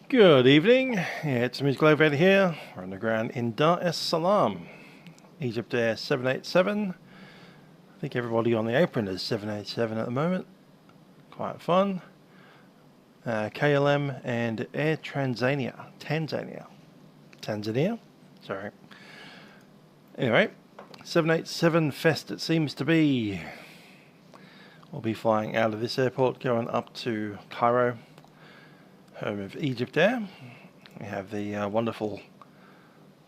Good evening, it's Musical Elevator here. We're on the ground in Daressalam, Egyptair 787. I think everybody on the apron is 787 at the moment. Quite fun. KLM and Air Tanzania. Sorry. Anyway, 787 Fest it seems to be. We'll be flying out of this airport going up to Cairo, home of Egyptair. We have the wonderful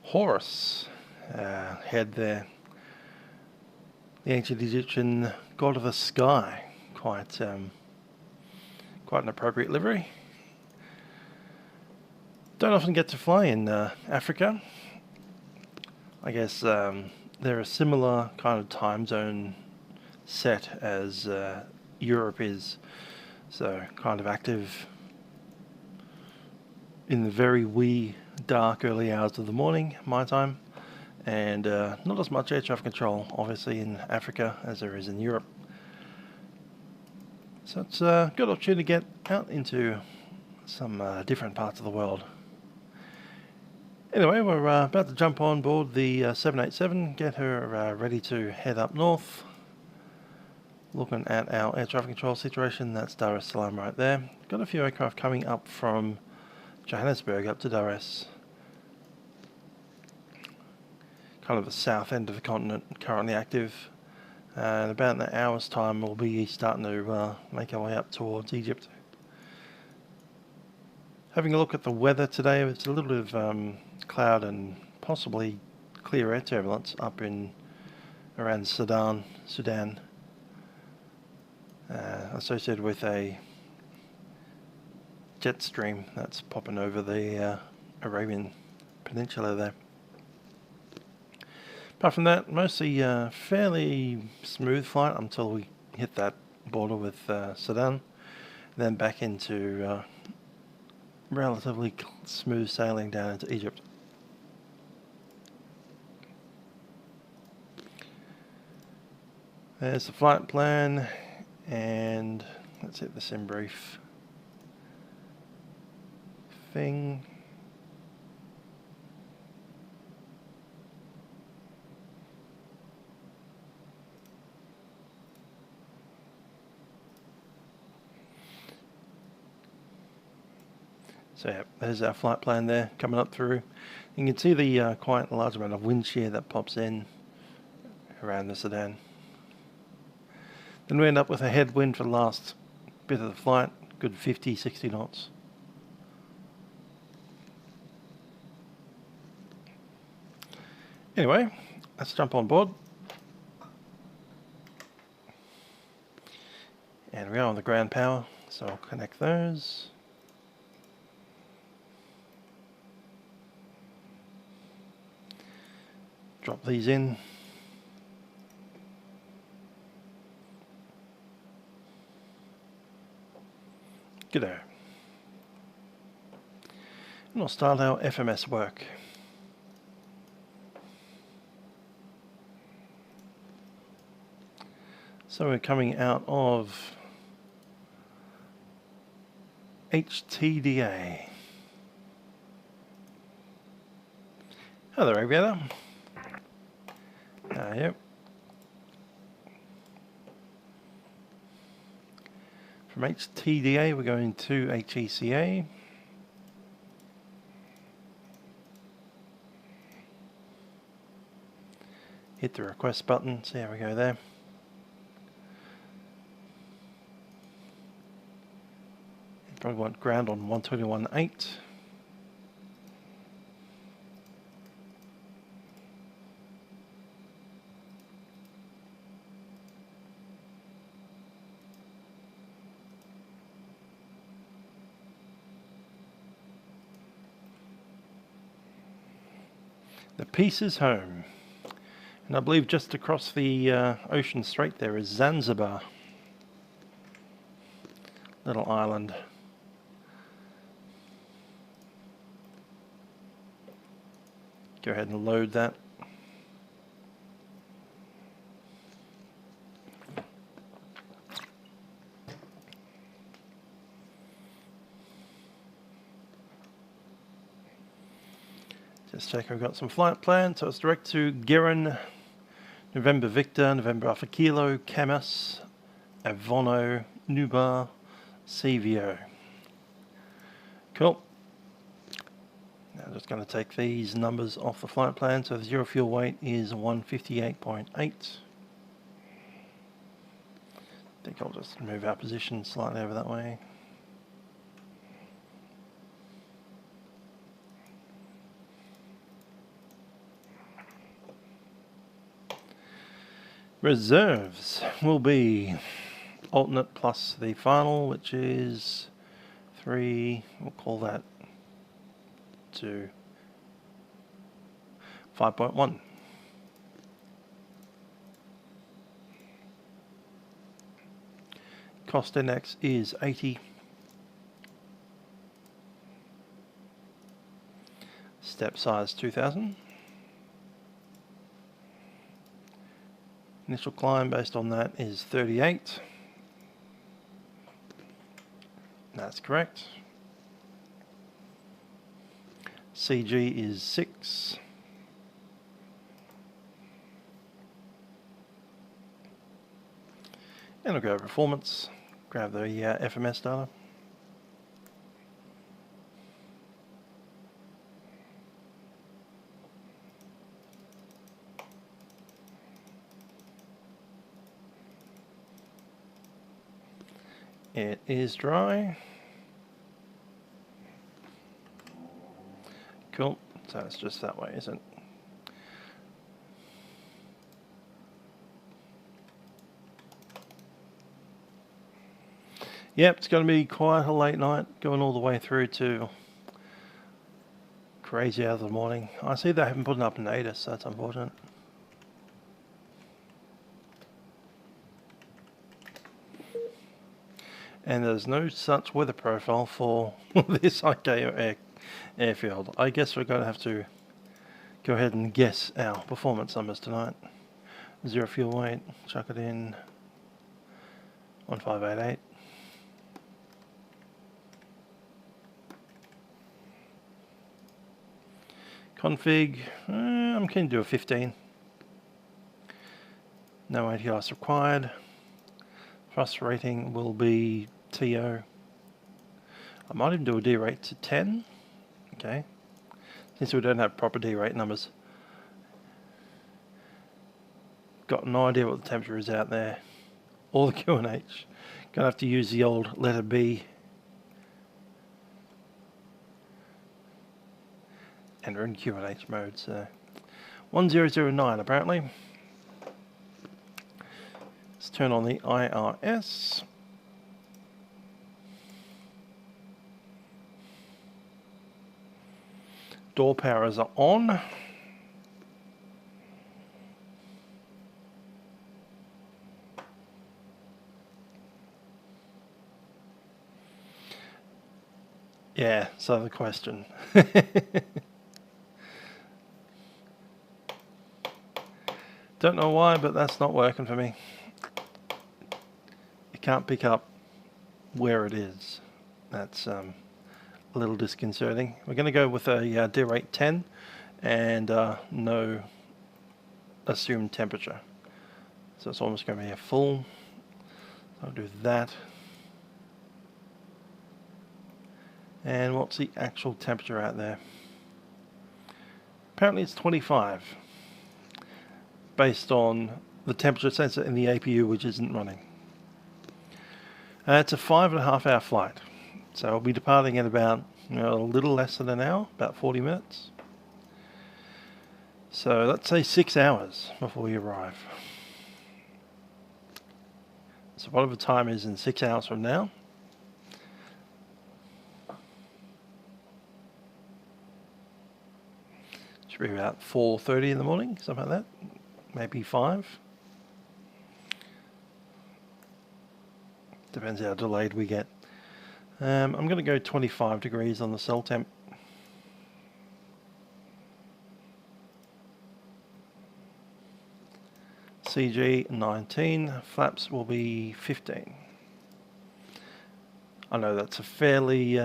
Horus head there. The ancient Egyptian god of the sky. Quite an appropriate livery. Don't often get to fly in Africa. I guess they're a similar kind of time zone set as Europe is. So kind of active in the very wee, dark, early hours of the morning, my time, and not as much air traffic control, obviously, in Africa as there is in Europe. So it's a good opportunity to get out into some different parts of the world. Anyway, we're about to jump on board the 787, get her ready to head up north. Looking at our air traffic control situation, that's Daressalam right there. Got a few aircraft coming up from Johannesburg up to Dar es, kind of the south end of the continent, currently active. And about in an hour's time we'll be starting to make our way up towards Egypt. Having a look at the weather today, it's a little bit of cloud and possibly clear air turbulence up in around Sudan, associated with a jet stream that's popping over the Arabian Peninsula there. Apart from that, mostly fairly smooth flight until we hit that border with Sudan, then back into relatively smooth sailing down into Egypt. There's the flight plan, and let's hit this in brief thing. So yeah, there's our flight plan there coming up through. You can see the quite large amount of wind shear that pops in around the Sudan. Then we end up with a headwind for the last bit of the flight, good 50-60 knots. Anyway, let's jump on board. And we are on the ground power, so I'll connect those. Drop these in. G'day. And we'll start our FMS work. So we're coming out of HTDA. Hello, Aviator. Yep. From HTDA we're going to HECA. Hit the request button, see how we go there. Probably want ground on 121.8. The piece is home. And I believe just across the ocean strait there is Zanzibar. Little island. Go ahead and load that. Just check we've got some flight plans. So it's direct to Gerin, November Victor, November Alpha Kilo, Camus, Avono, Nubar, CVO. Cool. Now I'm just going to take these numbers off the flight plan. So the zero fuel weight is 158.8. I think I'll just move our position slightly over that way. Reserves will be alternate plus the final, which is 3, we'll call that 2, 5.1. Cost index is 80. Step size 2000. Initial climb based on that is 38. That's correct. CG is 6. And I'll go performance, grab the FMS data. It is dry. Cool. So it's just that way, isn't it? Yep, it's going to be quite a late night, going all the way through to crazy hours of the morning. I see they haven't put it up in ATIS, so that's unfortunate. And there's no such weather profile for this Cairo airfield. I guess we're going to have to go ahead and guess our performance numbers tonight. Zero fuel weight, chuck it in, 1588. Config, I'm keen to do a 15. No ATIs required. Thrust rating will be TO. I might even do a D rate to 10. Okay. Since we don't have proper D rate numbers. Got no idea what the temperature is out there. Or the QNH. Gonna have to use the old letter B. And we're in QNH mode, so 1009 apparently. Let's turn on the IRS. Door powers are on. Yeah, so the question. Don't know why, but that's not working for me. It can't pick up where it is. That's a little disconcerting. We're going to go with a D rate 10 and no assumed temperature. So it's almost going to be a full. I'll do that. And what's the actual temperature out there? Apparently it's 25. Based on the temperature sensor in the APU, which isn't running. It's a 5.5 hour flight. So I'll be departing in about a little less than an hour, about 40 minutes. So let's say 6 hours before we arrive. So whatever time is in 6 hours from now. Should be about 4:30 in the morning, something like that. Maybe 5. Depends how delayed we get. I'm going to go 25 degrees on the cell temp. CG 19, flaps will be 15. I know that's a fairly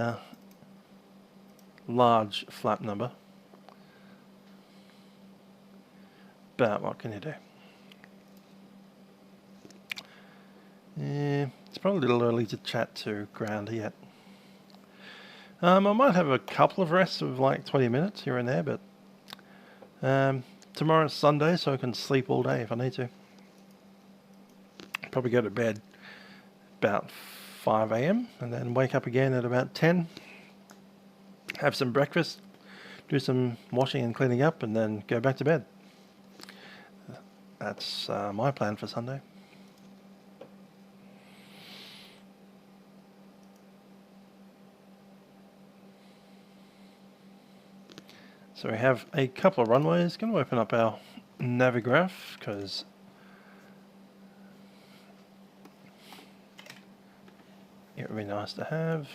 large flap number. But what can you do? Yeah, it's probably a little early to chat to ground yet. I might have a couple of rests of like 20 minutes here and there, but tomorrow's Sunday, so I can sleep all day if I need to. Probably go to bed about 5 AM and then wake up again at about 10. Have some breakfast, do some washing and cleaning up, and then go back to bed. That's my plan for Sunday. So we have a couple of runways. Going to open up our Navigraph because it would be nice to have.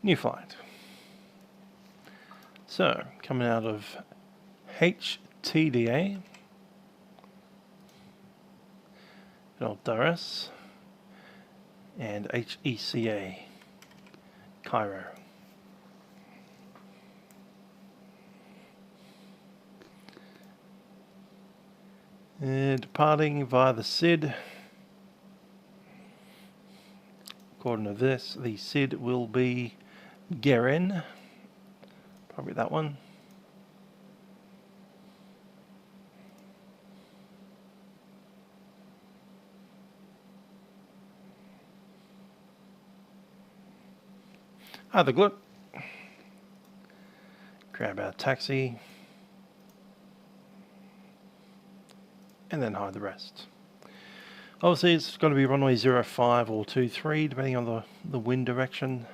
New flight. So, coming out of HTDA, Daressalam, and HECA, Cairo. Departing via the SID. According to this, the SID will be Nyerere, probably that one. The glut. Grab our taxi. And then hide the rest. Obviously it's going to be runway 05 or 23 depending on the wind direction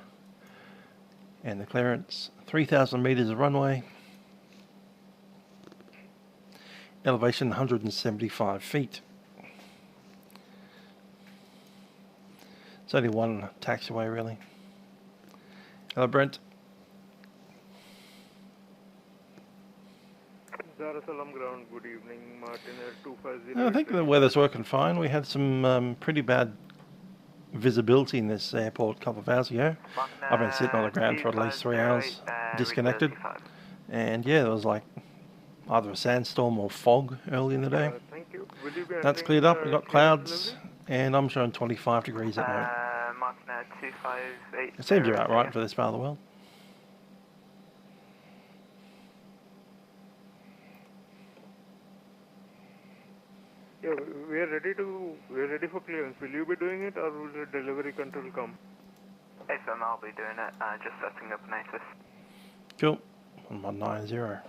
and the clearance. 3,000 meters of runway. Elevation 175 feet. It's only one taxiway really. Hello Brent. Daressalam ground, good evening, Martin Air 250. I think the weather's working fine. We had some pretty bad visibility in this airport a couple of hours ago. I've been sitting on the ground for at least 3 hours, disconnected. And yeah, there was like either a sandstorm or fog early in the day. Thank you. That's cleared up, we've got clouds, and I'm showing 25 degrees at the moment. Martin Air 258. It seems about right for this part of the world. Yeah, we're ready for clearance. Will you be doing it or will the delivery control come? FM, I'll be doing it, just setting up notice. Cool. 1190. Right.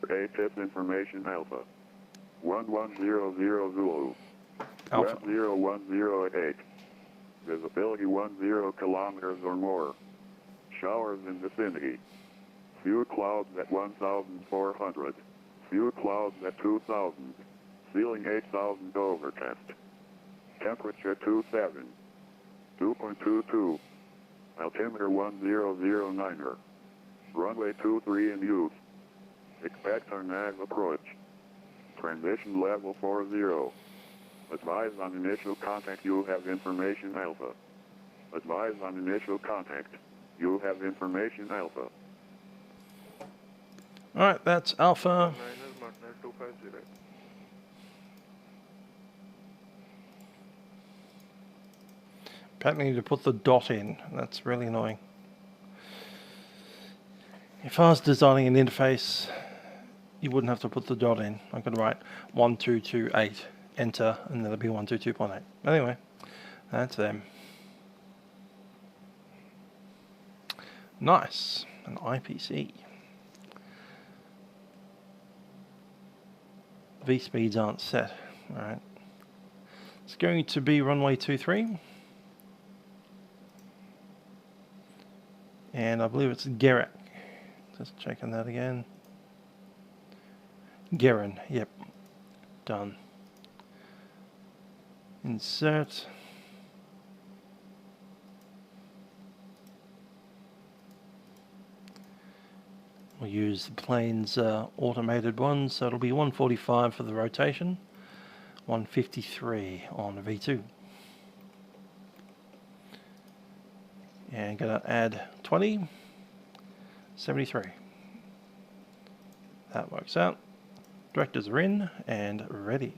ATIP information Alpha. 1100 Zulu. Alpha. 10108. Visibility 10 kilometers or more. Showers in vicinity. Few clouds at 1,400. Few clouds at 2,000. Ceiling 8,000 overcast. Temperature 27. 2.22. Altimeter 1009er. Runway 23 in use. Expect our nav approach. Transition level 40. Advise on initial contact, you have information Alpha. Advise on initial contact. You have information Alpha. Alright, that's Alpha. Martin Air 250. Apparently you need to put the dot in. That's really annoying. If I was designing an interface, you wouldn't have to put the dot in. I could write 1228, enter, and then it'll be 122.8. Anyway, that's them. Nice, an IPC. V speeds aren't set. Alright. It's going to be runway 23. And I believe it's Nyerere. Just checking that again. Nyerere, yep. Done. Insert. We'll use the plane's automated one, so it'll be 145 for the rotation, 153 on the V2. And gonna add 20, 73. That works out. Directors are in and ready.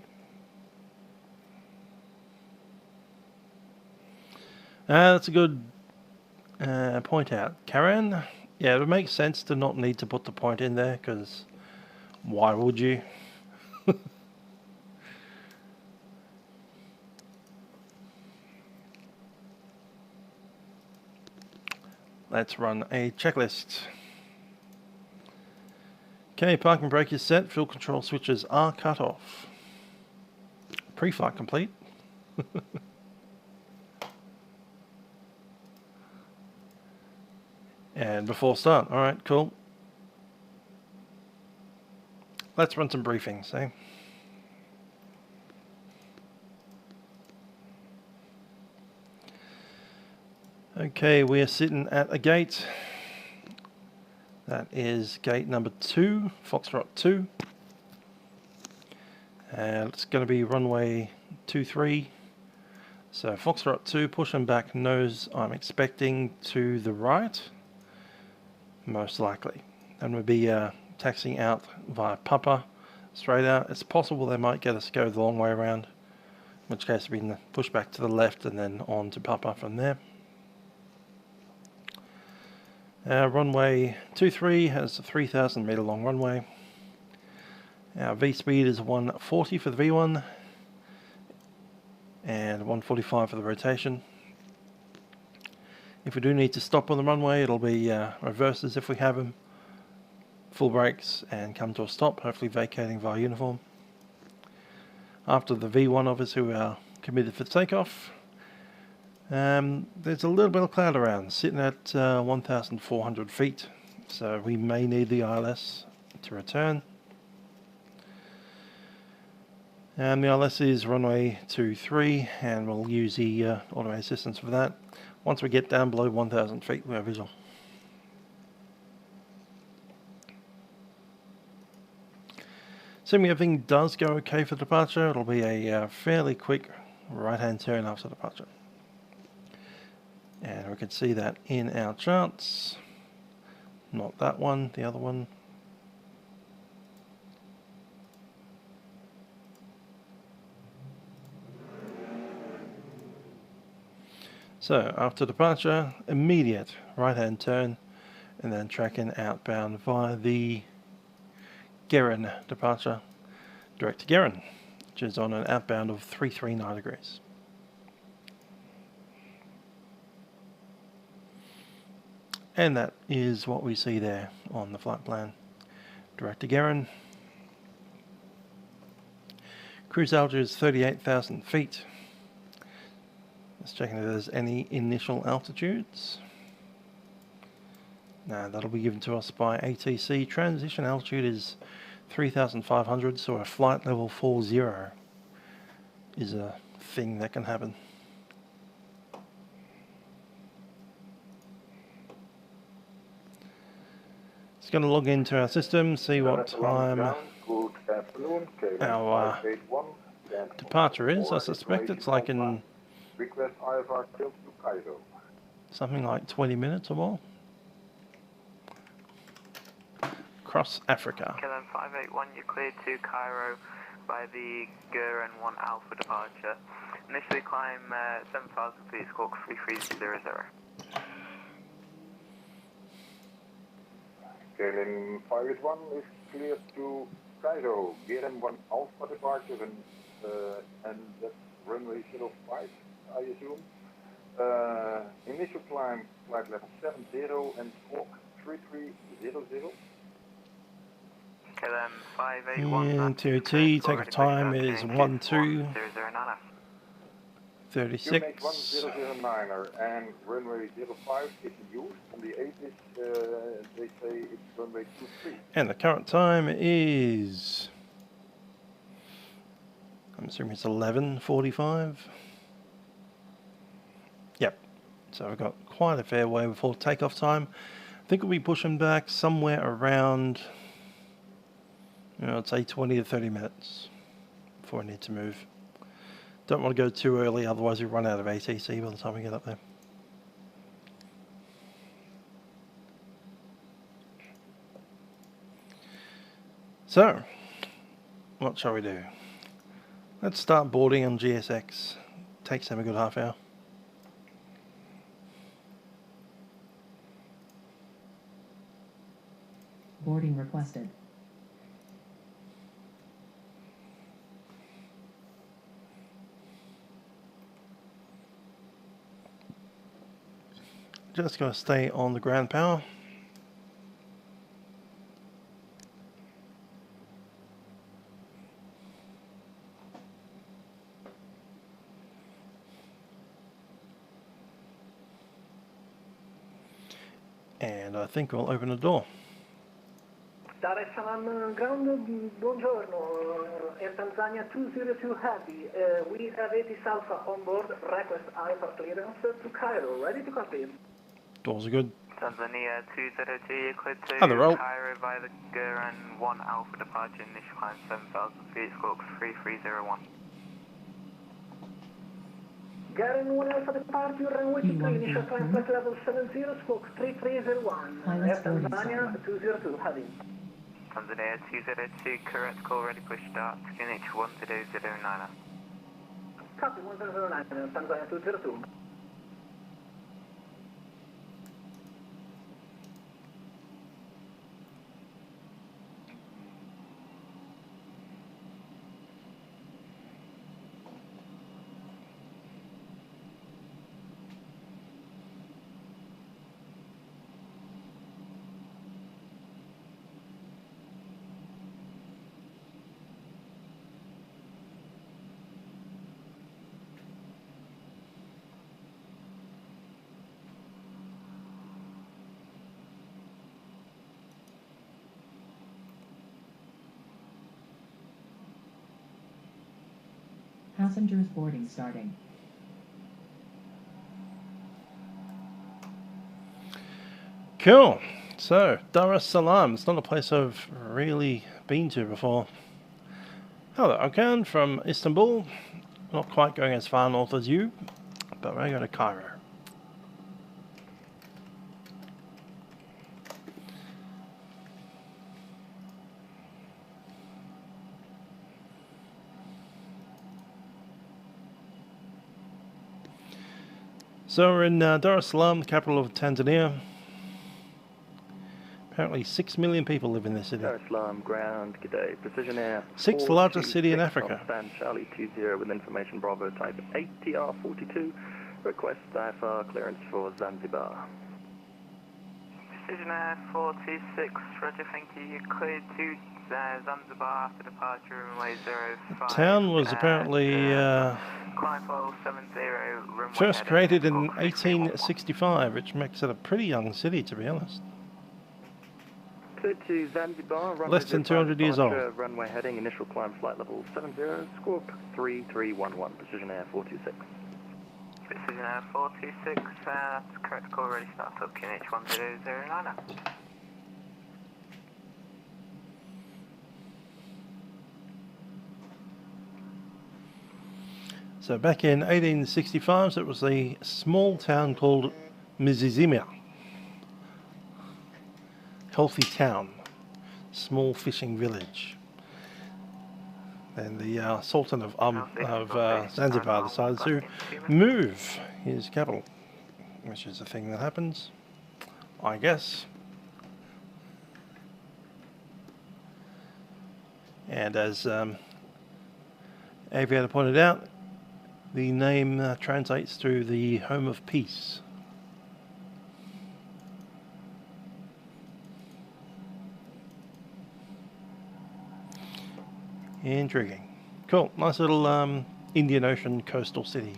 That's a good point out. Karen, yeah, it would make sense to not need to put the point in there, because why would you? Let's run a checklist. Okay, parking brake is set, fuel control switches are cut off. Pre-flight complete. And before start, alright, cool. Let's run some briefings, eh? Okay, we are sitting at a gate. That is gate number 2, Foxtrot 2. And it's going to be runway 23. So Foxtrot 2, pushing back nose, I'm expecting to the right, most likely. And we'll be taxiing out via Papa, straight out. It's possible they might get us to go the long way around, in which case we can push back to the left and then on to Papa from there. Runway 23 has a 3,000 meter long runway. Our V speed is 140 for the V1 and 145 for the rotation. If we do need to stop on the runway, it'll be reverses if we have them, full brakes and come to a stop, hopefully vacating via uniform. After the V1 obviously we are committed for takeoff. There's a little bit of cloud around, sitting at 1,400 feet, so we may need the ILS to return. And the ILS is runway 23, and we'll use the automated assistance for that. Once we get down below 1,000 feet, we have visual. Assuming everything does go okay for departure, it'll be a fairly quick right-hand turn after departure. And we can see that in our charts. Not that one, the other one. So after departure, immediate right-hand turn and then tracking outbound via the Gerin departure, direct to Gerin, which is on an outbound of 339 degrees. And that is what we see there on the flight plan. Direct to Gerin. Cruise altitude is 38,000 feet. Just checking if there's any initial altitudes. No, that'll be given to us by ATC. Transition altitude is 3,500, so a flight level 40 is a thing that can happen. It's going to log into our system, see what time our departure is. I suspect it's like in something like 20 minutes or more. Across Africa. KLM 581, you're cleared to Cairo by the Guren 1 Alpha departure. Initially climb 7,000 feet, squawk 3300. KLM 581 is cleared to Cairo, Guren 1 Alpha departure, and that's runway 05, I assume. Initial climb, flight level 70 and squawk 3300. KLM 581. And TOT, takeoff time is 12:36. QNH 1009er and runway 05 is in use. On the 8 is, they say it's runway 23. And the current time is, I'm assuming it's 11:45. Yep. So we've got quite a fair way before takeoff time. think we'll be pushing back somewhere around, I'd say 20 to 30 minutes before I need to move. Don't want to go too early, otherwise we run out of ATC by the time we get up there. So, what shall we do? Let's start boarding on GSX. Takes them a good half hour. Boarding requested. Just going to stay on the ground power. And I think we'll open the door. Daressalam ground, buongiorno, Air Tanzania 202 Heavy. We have 80 Alpha on board, request Alpha clearance to Cairo, ready to copy. Doors are good. Tanzania 202, you're cleared to Other roll. Cairo via the Guran 1 Alpha departure, initial climb 7,000 feet, squawk 3301. Guran 1 Alpha departure, runway 23, initial climb flight level 70, squawk 3301. Air Tanzania 202 Heavy. Tanzania 202, current call ready, push start, QNH 1009. Copy 1009, Tanzania 202. Passengers boarding starting. Cool. So, Daressalam. It's not a place I've really been to before. Hello, Okan from Istanbul. Not quite going as far north as you, but we're going to Cairo. So we're in Daressalam, the capital of Tanzania. Apparently 6 million people live in this city. Daressalam ground, g'day. Precision Air. Sixth largest city in Africa. Stand Charlie 20 with information Bravo type 8TR42. Request IFR clearance for Zanzibar. Precision Air 426, roger, thank you. You're cleared to Zanzibar after departure, runway 05. The town was apparently climb level 70, runway first heading created in squawk 3311. 1865, which makes it a pretty young city, to be honest. Cleared to Zanzibar. Less than 200 years old. Runway heading, initial climb flight level 70, squawk 3311. Precision Air 426. Precision Air 426, that's correct call ready, start up QNH 1009. So back in 1865, it was a small town called Mzizimia. Healthy town, small fishing village. Then the Sultan of Zanzibar decided to move his capital, which is a thing that happens, I guess. And as Aviator pointed out, the name translates to the home of peace. Intriguing. Cool. Nice little Indian Ocean coastal city.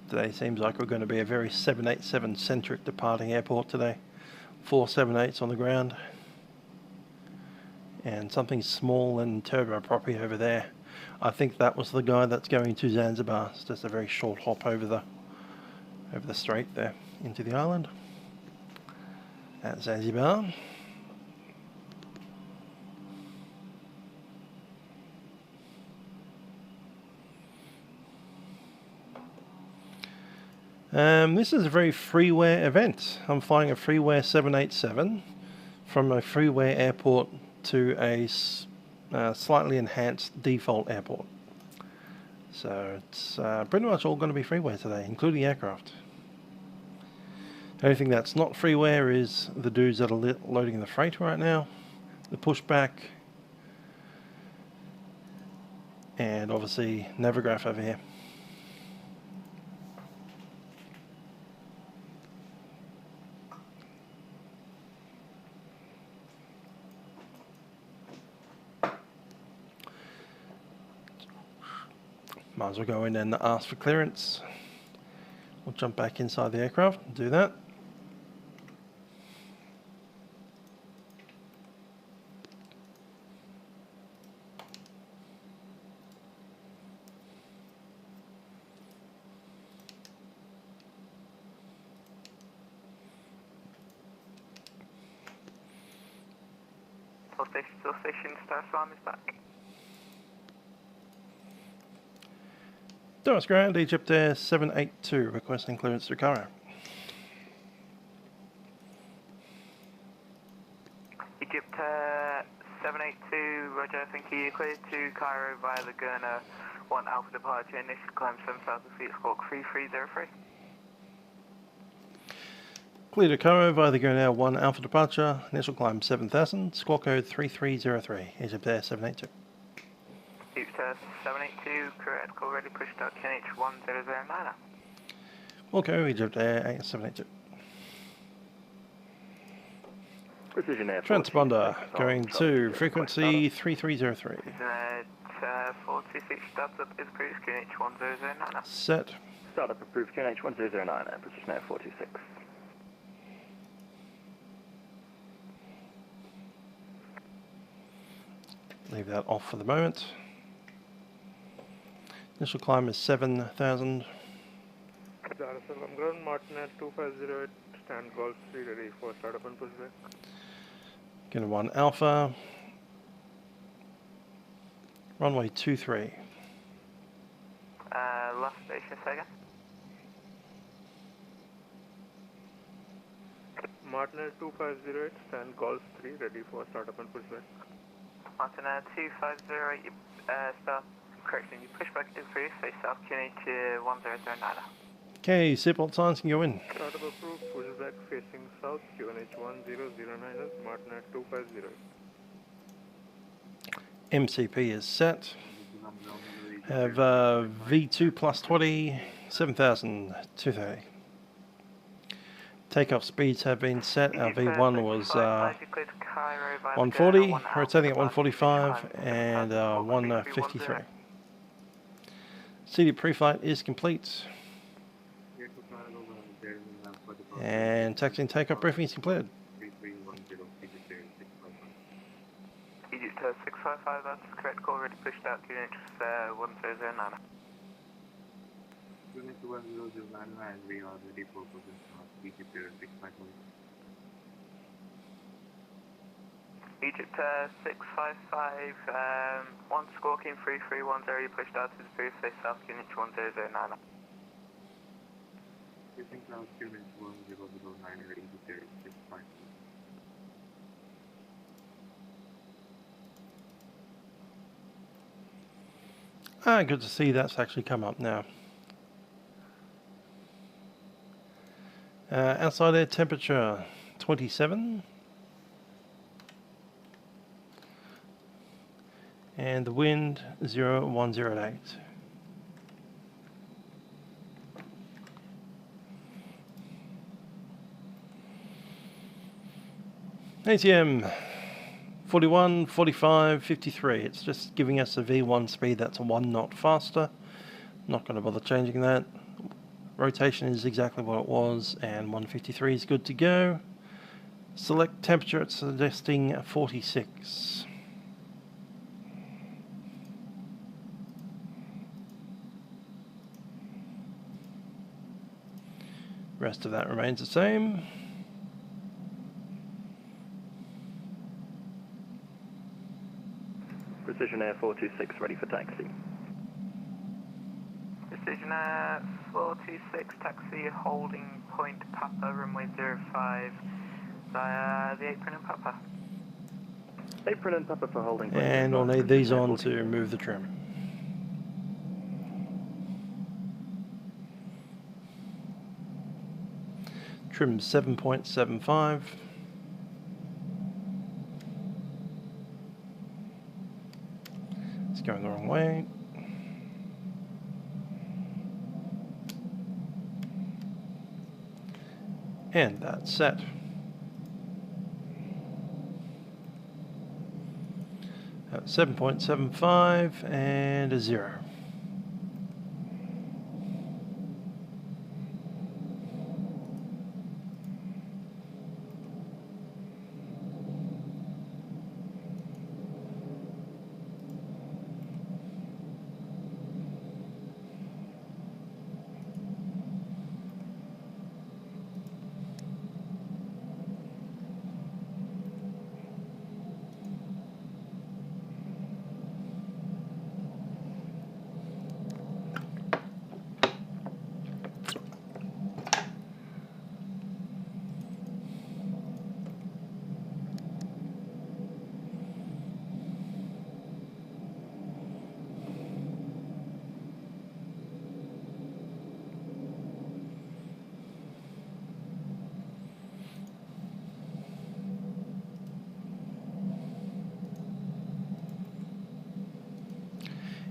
Today seems like we're going to be a very 787 centric departing airport today. 4 787s on the ground. And something small and turboprop over there. I think that was the guy that's going to Zanzibar. It's just a very short hop over the strait there into the island at Zanzibar. This is a very freeware event. I'm flying a freeware 787 from a freeware airport to a slightly enhanced default airport. So it's pretty much all going to be freeware today, including aircraft. The only thing that's not freeware is the dudes that are loading the freight right now, the Pushback, and obviously Navigraph over here. Might as well go in and ask for clearance. We'll jump back inside the aircraft and do that. Station, Salaam is back. Doris Ground, Egyptair 782, requesting clearance to Cairo. Egyptair 782, Roger, thank you. Cleared to Cairo via the Gurner 1 Alpha departure, initial climb 7,000 feet, squawk 3303. Clear to Cairo via the Gurner 1 Alpha departure, initial climb 7,000, squawk code 3303, Egyptair 782. Egyptair 782, correct, call ready, pushed out QNH 1009. Wilco, Egyptair 782. Precision Air. Transponder going to frequency 3303. 426, starts up is approved, QNH 1009. Set. Startup approved, QNH 1009, Precision Air 426. Leave that off for the moment. Initial climb is 7,000. Daressalam ground, Martinet 2508, stand Golf 3 ready for startup and pushback. Going to 1 Alpha. Runway 23. Last station, second. Martinet 2508, stand Golf 3 ready for startup and pushback. Martinet 2508, start. Correction, you pushback is approved, face south, QNH 1009. Okay, seatbelt signs can go in. Startup approved, pushback facing south, QNH 1009, Martinet 250. MCP is set. Have V2 plus 20, 7,230. Takeoff speeds have been set. Our V1 was 140, rotating at 145 and 153. CD pre-flight is complete. And taxi and takeoff briefing is completed. Egyptair 655, that's correct, call ready, pushed out, QNH 1009. Unit 1009 and we are ready for position of Egyptair 655. Egyptair 655, one squawking 3310, you pushed out to the booth, face south, QNH 1009. Facing south, QNH 1009 and Egyptair 655. Good to see that's actually come up now. Outside air temperature 27. And the wind 0108. ATM 41, 45, 53. It's just giving us a V1 speed that's 1 knot faster. Not going to bother changing that. Rotation is exactly what it was, and 153 is good to go. Select temperature, it's suggesting 46. Rest of that remains the same. Precision Air 426 ready for taxi. Precision Air 426, taxi holding point Papa, runway 05 via the apron and Papa. Apron and Papa for holding point. And we'll need these on to remove the trim. Trim 7.75. It's going the wrong way. And that's set. At 7.75 and a 0.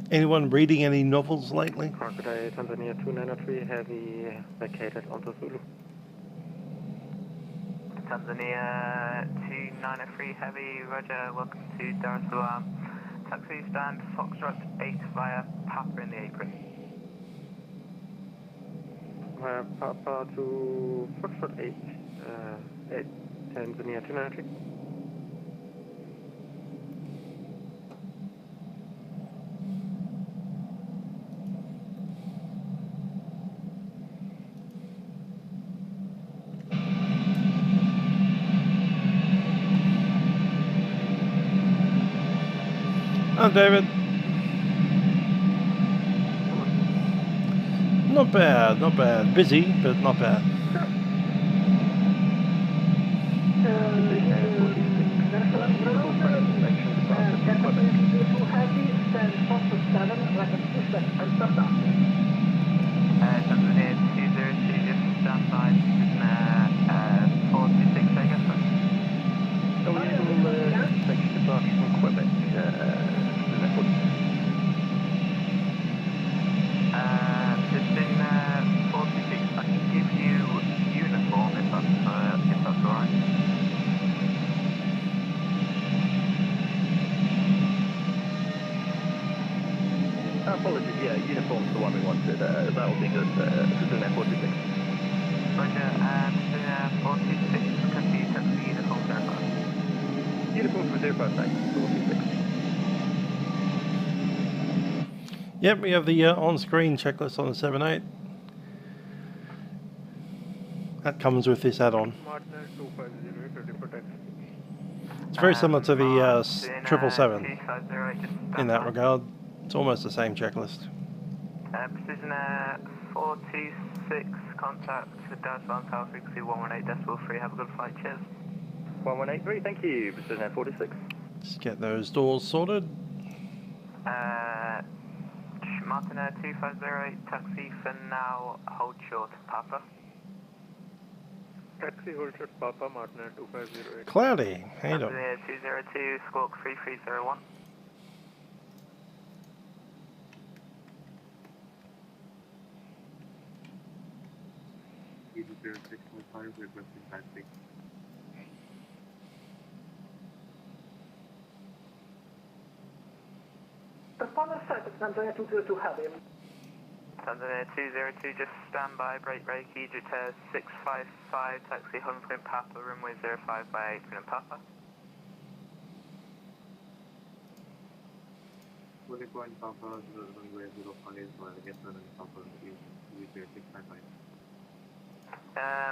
Anyone reading any novels lately? Crocodile Tanzania 293 heavy vacated onto Zulu. Tanzania 293 heavy, roger, welcome to Daressalam. Taxi stand Foxtrot 8 via Papa in the apron. Via Papa to Foxtrot 8, 8 Tanzania 293. I'm David. Not bad, not bad. Busy, but not bad. Tanzania 202 just stand by, 426 takeoff. So we will take departure from Quebec. Just in 46, I can give you uniform if that's alright. Apologies, yeah, uniform's the one we wanted. That will be good. Precision Air 426. Roger, Precision Air 426, can be taxi uniform verified. Uniform for 05 taxi 426. Yep, we have the on-screen checklist on the 7.8. That comes with this add-on. Martin 250 ready for taxi. It's very similar to the 777 in that regard. It's almost the same checklist. Precision Air 426, contact Daressalam Tower frequency 118.3. Have a good flight, cheers. 1183, thank you. Precision Air 46. Just get those doors sorted. Martin Air 2508, taxi for now, hold short, Papa. Taxi hold short, Papa, Martin Air 2508. Cloudy, how you doing? Tanzania 202, squawk 3301. Egyptair 6.5 requesting taxi. Responder set, Tanzania 202 heavy. Tanzania 202, just stand by, break, Egyptair 655, taxi Honeycomb Papa, runway 05 by apron and Papa. Holding point Papa, runway 05 by apron and Papa, Egyptair 655.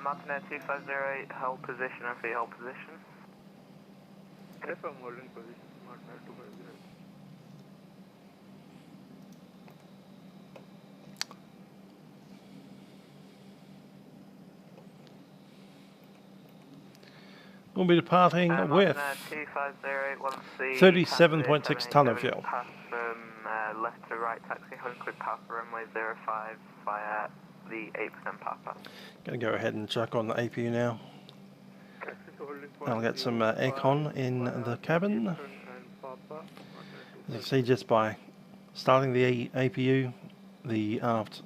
Mountain Air 2508, hold position and free hold position. Yes, I'm holding position. Mountain Air 2508. We'll be departing with 37.6 tonne of fuel. Pass from left to right, taxi, hold quick Papa, runway 05 via the 8% Papa. Going to go ahead and check on the APU now. I'll get some aircon in the cabin. As you can see, just by starting the APU, the aft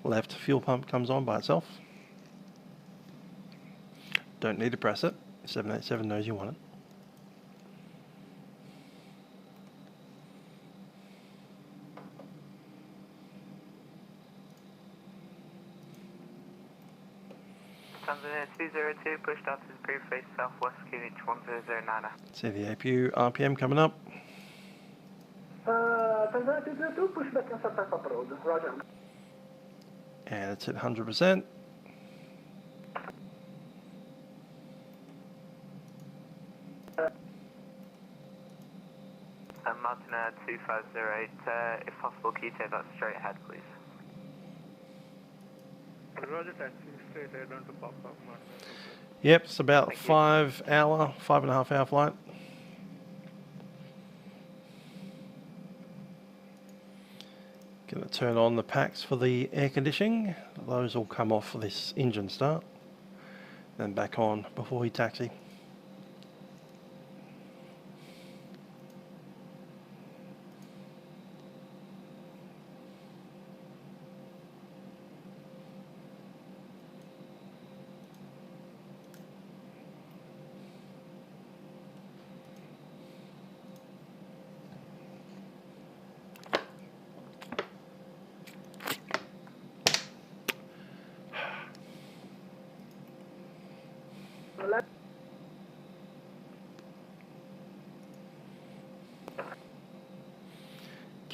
left fuel pump comes on by itself. Don't need to press it. 787 knows you want it. Tanzania 202, pushed out to the pre-face southwest, QH 1009. See the APU RPM coming up. Tanzania 202, pushback on Takeoff road. Roger. And it's at 100%. Mountain Air 2508, if possible, can you take that straight ahead, please? Roger, taxi straight ahead onto Papa. Yep, it's about 5.5 hour flight. Going to turn on the packs for the air conditioning. Those will come off for this engine start. Then back on before we taxi.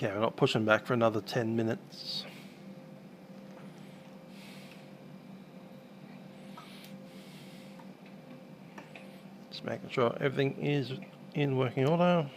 Okay, we're not pushing back for another 10 minutes. Just making sure everything is in working order.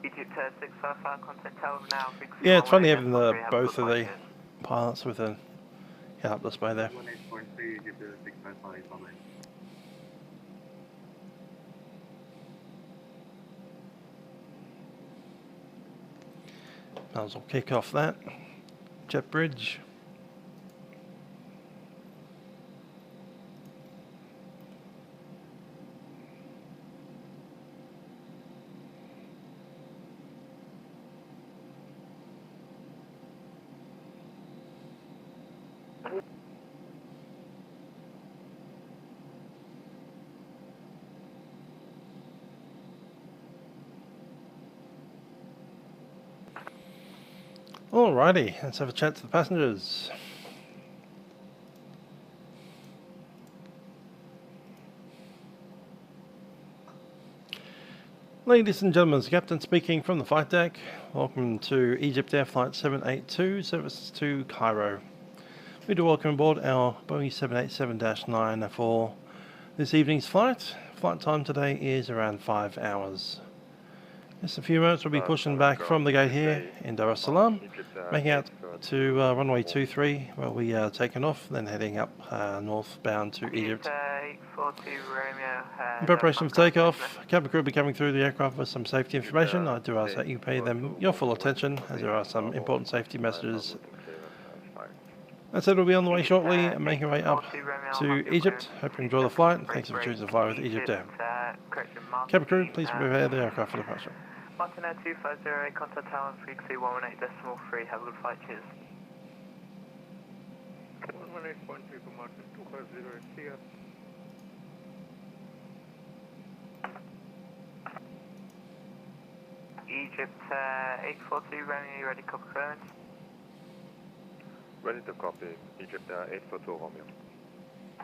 Egyptair 655, contact tower now. Yeah, it's funny having both of the pilots with a head-up display there. 18.3, Egyptair 655, online. Might as well kick off that jet bridge. Alrighty, let's have a chat to the passengers. Ladies and gentlemen, it's the Captain speaking from the flight deck. Welcome to Egyptair Flight 782, service to Cairo. We do welcome aboard our Boeing 787-9 for this evening's flight. Flight time today is around 5 hours. Just a few moments, we'll be pushing back from the gate here in Daressalam, making out to runway 23, where we are taking off, then heading up northbound to Egypt. In preparation for takeoff, cabin crew will be coming through the aircraft with some safety information. I do ask that you pay them your full attention, as there are some important safety messages. That said, we'll be on the way shortly and making our way up to Egypt. Hope you enjoy the flight. Thanks for choosing to fly with Egyptair. Cabin crew, please prepare the aircraft for departure. Mountain Air 250, contact tower frequency 118.3. Have a good flight, cheers. 18.3 to Martin 250 at CR. Egyptair 842, Romeo, ready, copy clearance. Ready to copy. Egyptair 842 Romeo.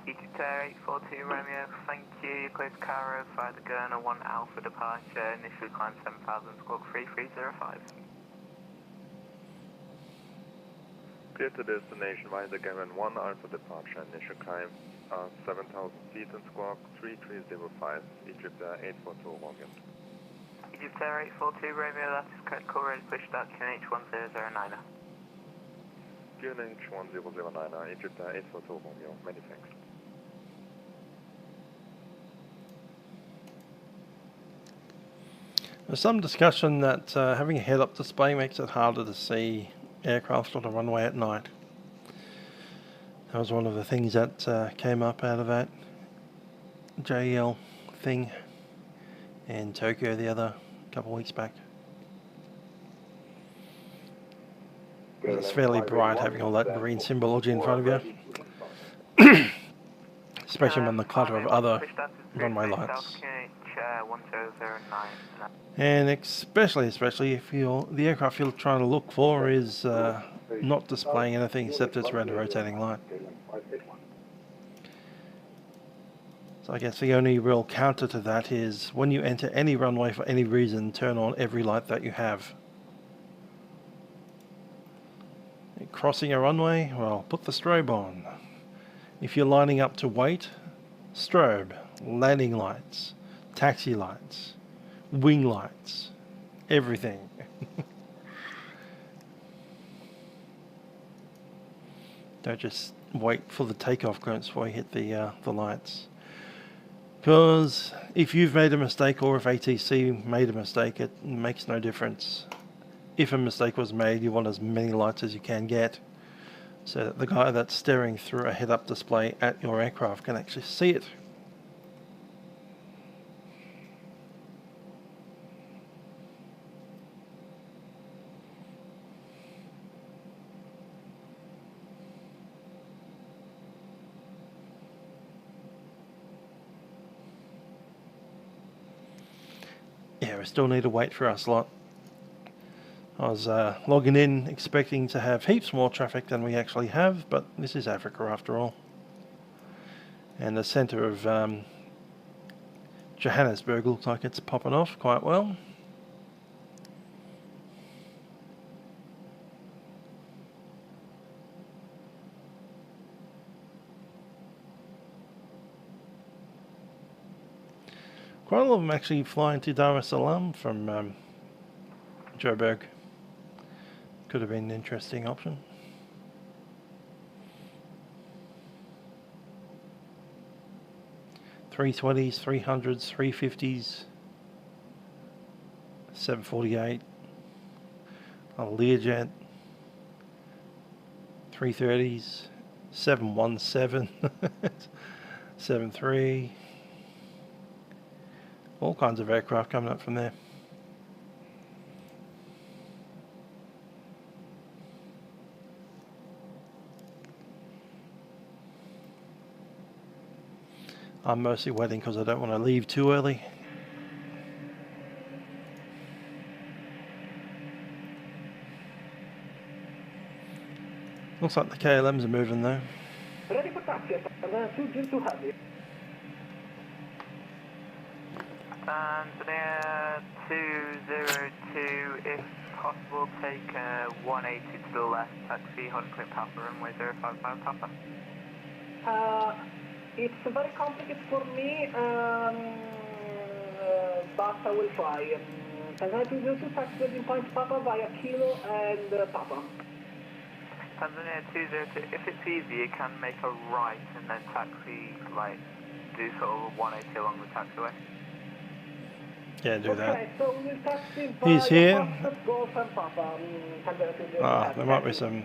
Egyptair 842, Romeo, thank you. You're clear to Cairo, fire the Gurner 1 Alpha departure, initially climb 7000, squawk 3305. Clear to destination via the Gurner 1 Alpha departure, initial climb 7000 feet and squawk 3305. Egyptair 842 Romeo. Egyptair 842, Romeo, that is correct, call ready, pushback, QNH 1009. QNH 1009, Egyptair 842 Romeo, many thanks. There's some discussion that having a head-up display makes it harder to see aircraft on a runway at night. That was one of the things that came up out of that JEL thing in Tokyo the other couple of weeks back. It's fairly bright having all that green symbology in front of you, especially when the clutter of other runway lights. And especially if the aircraft you're trying to look for is not displaying anything except its red rotating light. So I guess the only real counter to that is when you enter any runway for any reason, turn on every light that you have. Crossing a runway, well, put the strobe on. If you're lining up to wait, strobe, landing lights, taxi lights, wing lights, everything. Don't just wait for the takeoff clearance before you hit the lights. Because if you've made a mistake or if ATC made a mistake, it makes no difference. If a mistake was made, you want as many lights as you can get so that the guy that's staring through a head-up display at your aircraft can actually see it. Yeah, we still need to wait for our slot. I was logging in expecting to have heaps more traffic than we actually have, but this is Africa after all. And the centre of Johannesburg looks like it's popping off quite well. Quite a lot of them actually flying to Daressalam from Joburg. Could have been an interesting option. $320s, $300s, $350s, $748, a Learjet, $330s, $717, $73, all kinds of aircraft coming up from there. I'm mostly waiting because I don't want to leave too early. Looks like the KLMs are moving though. Ready for taxi, too heavy. Tanzania 202, if possible, take 180 to the left, taxi Honeycomb Papa, runway 055 Papa. It's very complicated for me, but I will try. Tanzania 202, taxi 13 Papa via Kilo and Papa. Tanzania 202, if it's easy, you can make a right and then taxi, like, do sort of 180 along the taxiway. Yeah, do that. Okay, so we'll taxi He's here. Golf and Papa. Ah, there might be some.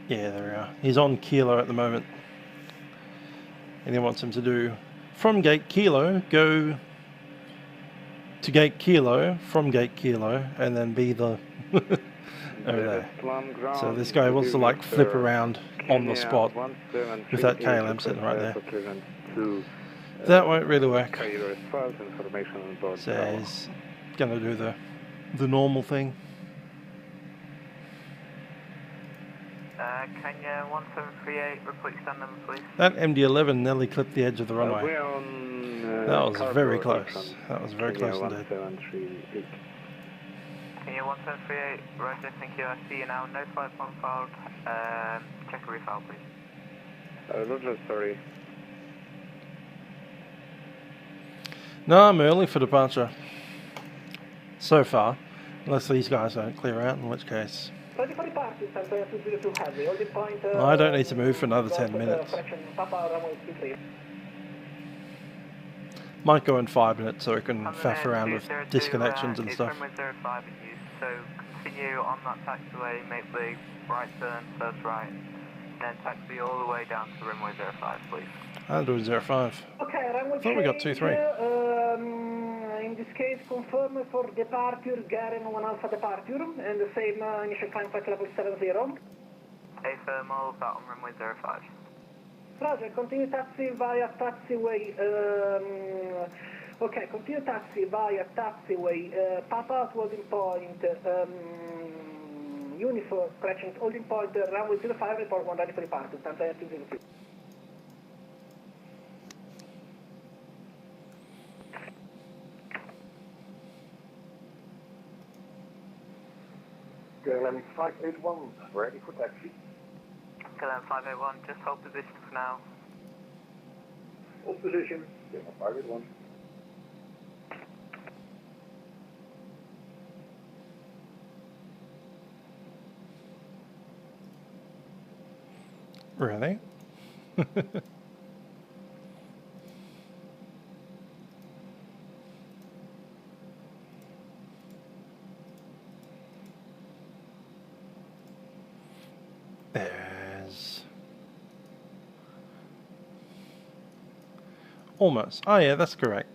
Yeah, there we are. He's on Kilo at the moment. And he wants him to do from gate Kilo, go to gate Kilo, from gate Kilo, and then be the over there. So this guy wants to like flip around on the spot with that KLM sitting right there. That won't really work. So he's going to do the normal thing. Kenya 1738, report stand number please. That MD-11 nearly clipped the edge of the runway. That was very close. That was very close indeed. Kenya 1738, roger, thank you. I see you now. No flight on filed. Check a refile please. Roger, sorry. No, I'm early for departure. So far. Unless these guys don't clear out, in which case... Ready for departure, Center 202 heavy. Holding point... I don't need to move for another 10 minutes. Papa, runway 23. Might go in 5 minutes so we can faff around with disconnections and stuff. Runway 05 in use, so continue on that taxiway, make the right turn, first right, then taxi all the way down to runway 05, please. I'll do 05. Okay, runway I thought we got 23. In this case, confirm for departure, Garen 1 Alpha departure, and the same initial climb flight level 70. A thermal, that on runway 05. Roger, continue taxi via taxiway, okay, continue taxi via taxiway, Papa holding point, uniform, correction, holding point, runway 05, report 1 ready for departure, Tanzania 203. KLM 581, ready for taxi. KLM 581, just hold position for now. Hold position, KLM 581. Really? There's... Almost. Oh yeah, that's correct.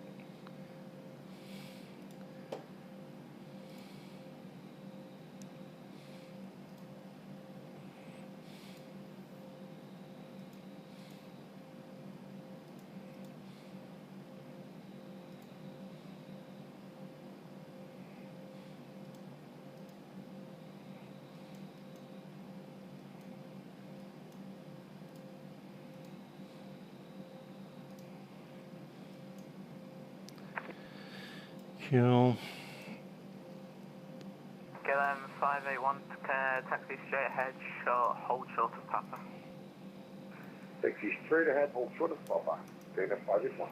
Cool. KLM 581, taxi straight ahead, hold short of Papa. Taxi straight ahead, hold short of Papa. KLM 581.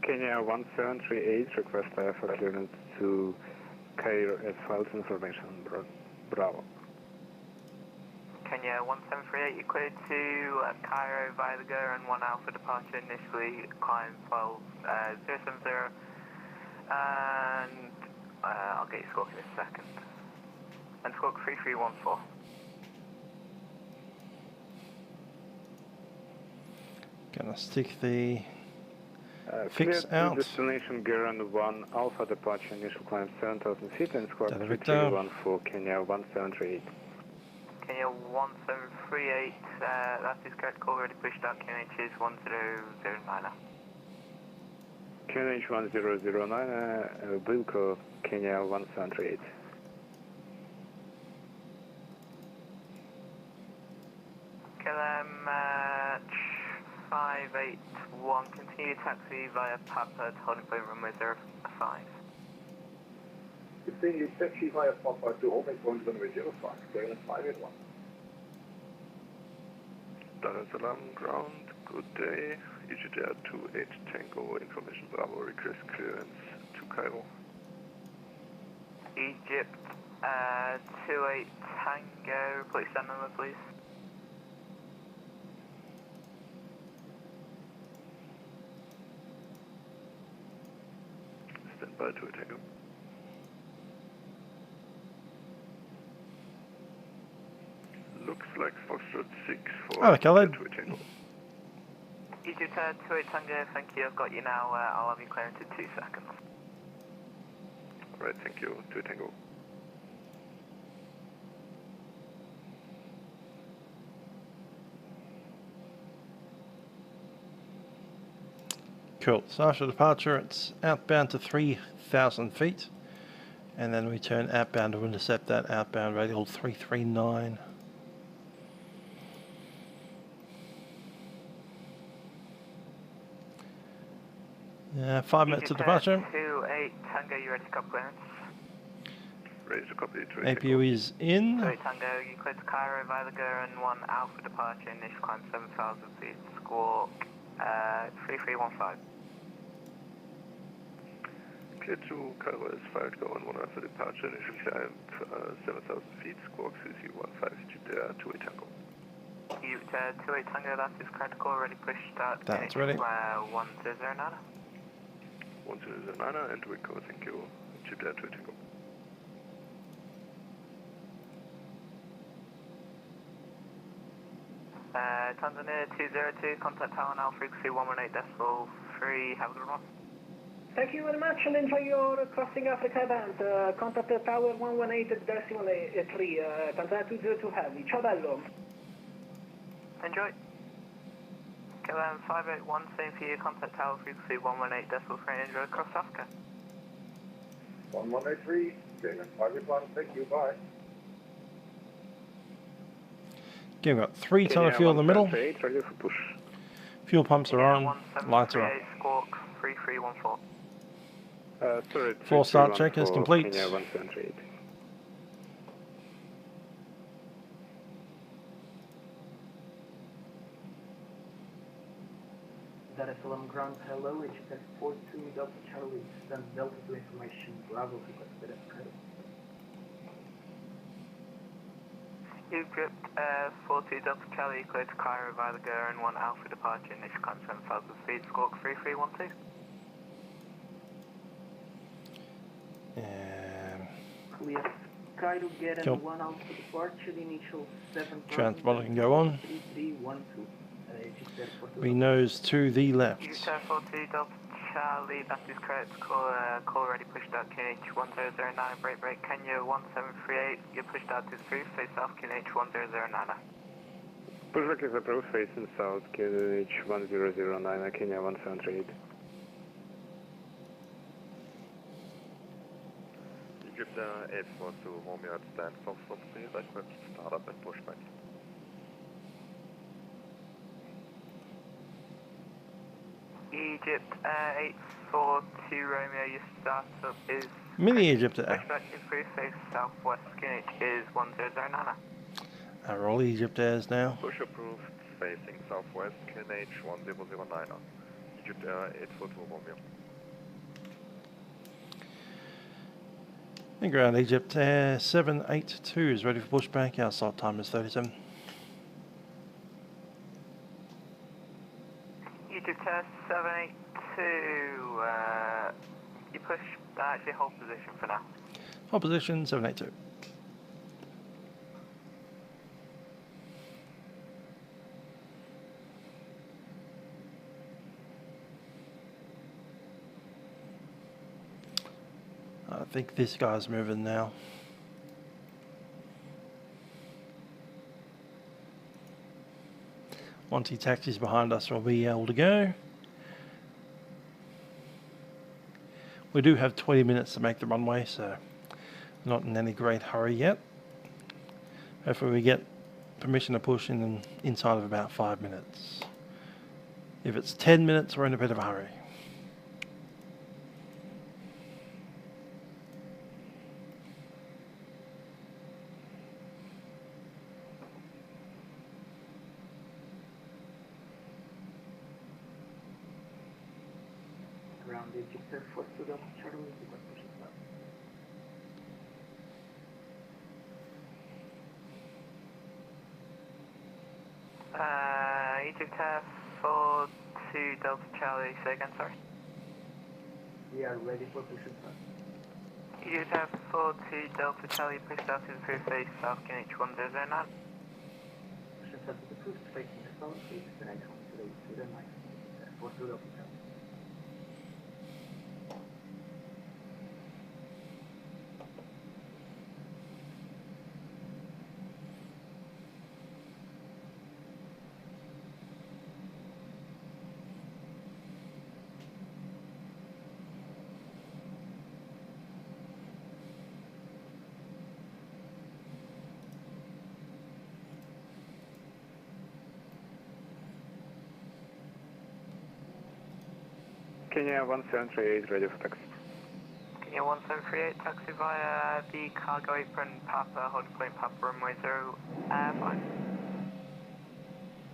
Kenya 1738, request for clearance to Cairo as files information, Bravo. Kenya 1738, you cleared to Cairo via the GO and 1 Alpha departure, initially climb 070, and I'll get your squawk in a second. And squawk 3314. Gonna stick the fix out. Destination Garan 1 Alpha departure, initial climb 7,000 feet and squawk Delivery 3314, Kenya 1738. Kenya 1738, that is correct, call ready, push down, QNH is 1009. QNH 1009, Bilko, Kenya 1738. KLM 581, continue taxi via Papa to holding point runway 05. Continue taxi via Papa to holding point runway 05, KLM 581. Daressalam, ground, good day. Egyptair 28 Tango, information Bravo, request clearance to Cairo. Egypt 28 Tango, report stand number please. Stand by 28 Tango. Looks like Foxtrot 6 for Oh, Khaled. 28 Tango. Egyptair 28 Tango, thank you, I've got you now, I'll have you clearance in 2 seconds. Right, thank you, 28 Tango. Cool. So after departure, it's outbound to 3,000 feet, and then we turn outbound to intercept that outbound radial 339. Yeah, 5 minutes to departure. 28 Tango, you ready to copy clearance? Ready to copy. APU is in. 28 Tango, you clear to Cairo via the Gurin 1 Alpha departure, initial climb 7,000 feet, squawk 3315. Clear to Cairo is 5 Go and 1 Alpha departure, initial climb 7,000 feet, squawk 3315, Egyptair 28 Tango. Egyptair 28 Tango, that is critical, ready push start. That's ready. 1209. 1209 and Rico, thank you. Egyptair 28 Tango. Tanzania 202, contact tower now, frequency 118.3, have a good one. Thank you very much and enjoy your crossing Africa band. Contact tower 118.3, Tanzania 202 heavy. Ciao bello. Enjoy. KLM 581, same for you, contact tower frequency 118.3, enjoy across Africa. 1183, KLM 581, thank you, bye. Okay, we've got 3 ton of fuel in the middle. Ready for push. Fuel pumps are on, lights are up. Squawk 3314. Sorry, 4 start check is complete. Kenya 1738. Daressalam ground, hello, Egyptair 42 Delta Charlie, send Delta to information, Bravo requested at Cairo. Egypt 42 Delta Charlie, clear to Cairo via the Gurin 1 Alpha departure, initial climb 7,000 feet, squawk 3312. Clear Cairo, Gurin Cool. 1 Alpha departure, initial 7,000 Transponder can go on. 3312. We nose to the left. Egyptair 42 Delta Charlie, that is correct, call ready, pushed out QNH 1009, break, Kenya 1738, you pushed out to 3, face south QNH 1009. Pushback is approved, facing south, QNH 1009, Kenya 1738. Egyptair 842, Romeo at stand for please, request startup and pushback. Egypt 842 Romeo, your startup is Mini Egyptair. expected free face southwest QNH is 1009. Are all Egyptairs now? Push approved, facing southwest, QNH 1009. Egyptair 842, Romeo. And ground Egyptair 782 is ready for pushback. Our start time is 37. Egyptair 782, you push actually hold position for now. Hold position 782. I think this guy's moving now. Once he taxis behind us, we'll be able to go. We do have 20 minutes to make the runway, so not in any great hurry yet. Hopefully we get permission to push in inside of about 5 minutes. If it's 10 minutes, we're in a bit of a hurry. Ground Egyptair 42 Delta Charlie, request push start. Egyptair 42 Delta Charlie, say again, sorry. We are ready for push start. Egyptair 42 Delta Charlie, pushed out to the free face south QNH 1009. Push start is approved, facing the south, face the next one today, 209. 42 Delta Charlie. Kenya 1738, ready for taxi. Kenya 1738, taxi via the cargo apron, Papa, holding point Papa, runway 05.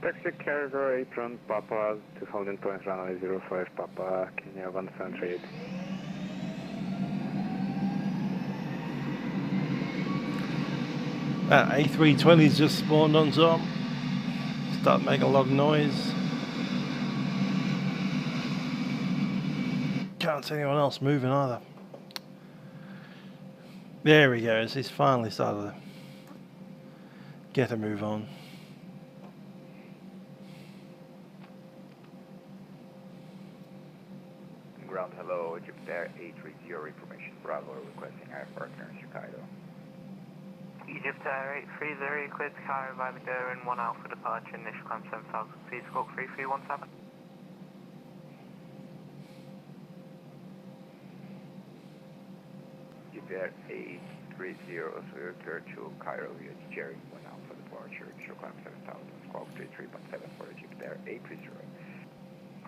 Taxi cargo apron, Papa, to holding point runway 05, Papa, Kenya 1738. That A320's just spawned on top. Start making a lot of noise. Can't see anyone else moving either. There he goes. He's finally started to get a move on. Ground hello, Egyptair 830 information Bravo requesting air partner in Cairo. Egyptair 830, cleared to Cairo via the Go and 1 Alpha departure, initial climb 7000 feet, squawk 3317. Egyptair 830, so we return to Cairo via Jerry 1 Alpha departure, initial climb 7000, squawk 3317 for Egyptair 830.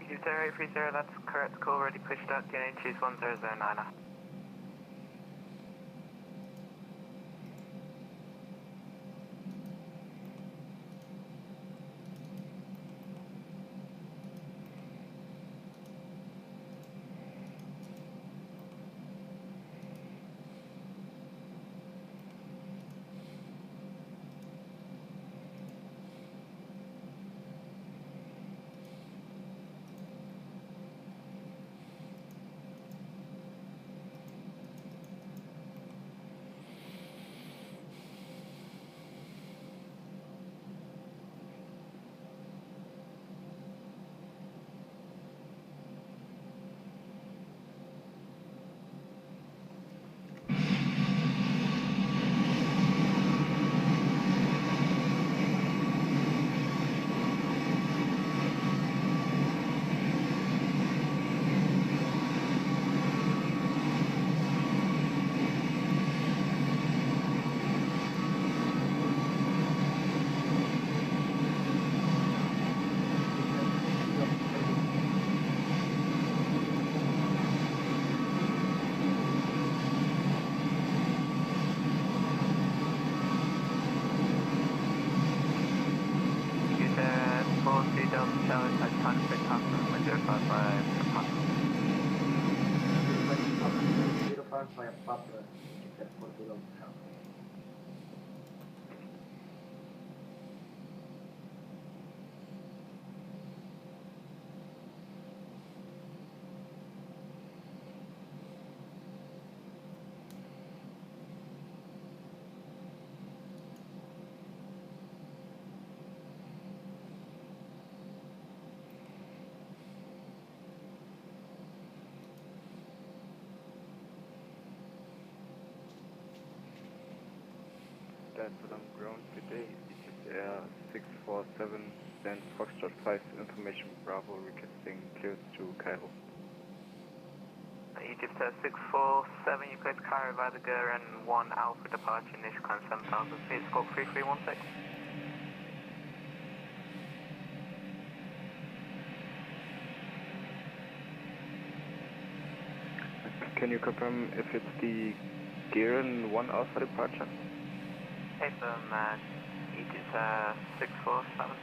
Egyptair 830, that's correct, call ready, pushed up, getting choose 1009. Via Papa, Egyptair 42 Daressalam ground today, Egyptair 647, then Foxtrot 5 information Bravo requesting clearance to Cairo. Egyptair 647, you cleared to Cairo via the Go and 1 Alpha departure, initial climb 7000 feet, squawk 3316. Can you confirm if it's the Garen 1 Alpha departure? Hey, from Egyptair 647.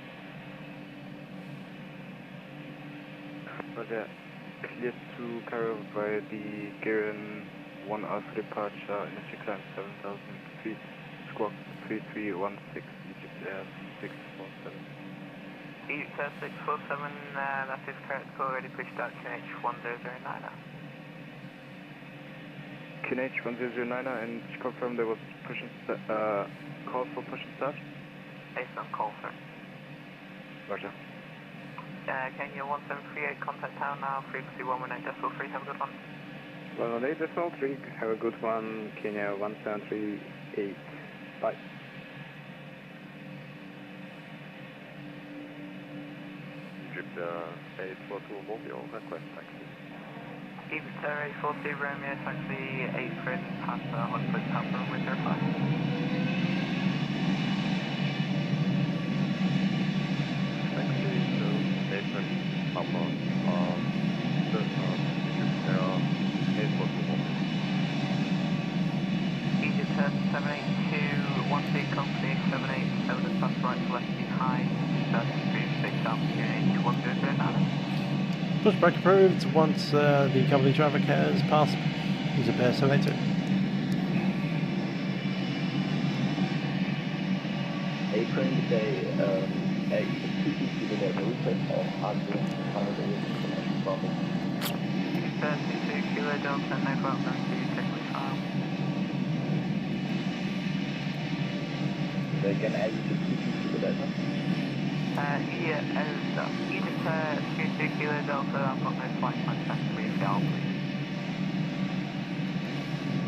Roger. Cleared to Cairo via the Garen 1 Alpha departure, initial climb 7000 feet, squawk 3316, Egyptair 647. Egyptair 647, that is correct, already pushed out to H1009. QNH 1009 and confirm there was call for push and start? Based on call, sir. Roger. Kenya 1738, contact town now, frequency 118.3, have a good one. 118.3, have a good one, Kenya 1738, bye. Egyptair 842 Romeo, request taxi. Egyptair 842 Romeo, taxi 8 Fred, Papa, Honeycomb Yoke with their 5. Taxi to Apron, Papa, right to left behind, that's through face south QNH 1009. Pushback approved once the company traffic has passed Egyptair 782. Apron today, a TTC with a request of hardware information problem. 32 Kilo Delta, no problem to technical file. They can add the TTC with that. Yeah, Egyptair 32 Kilo Delta, I've got no flight plans back to refill, please.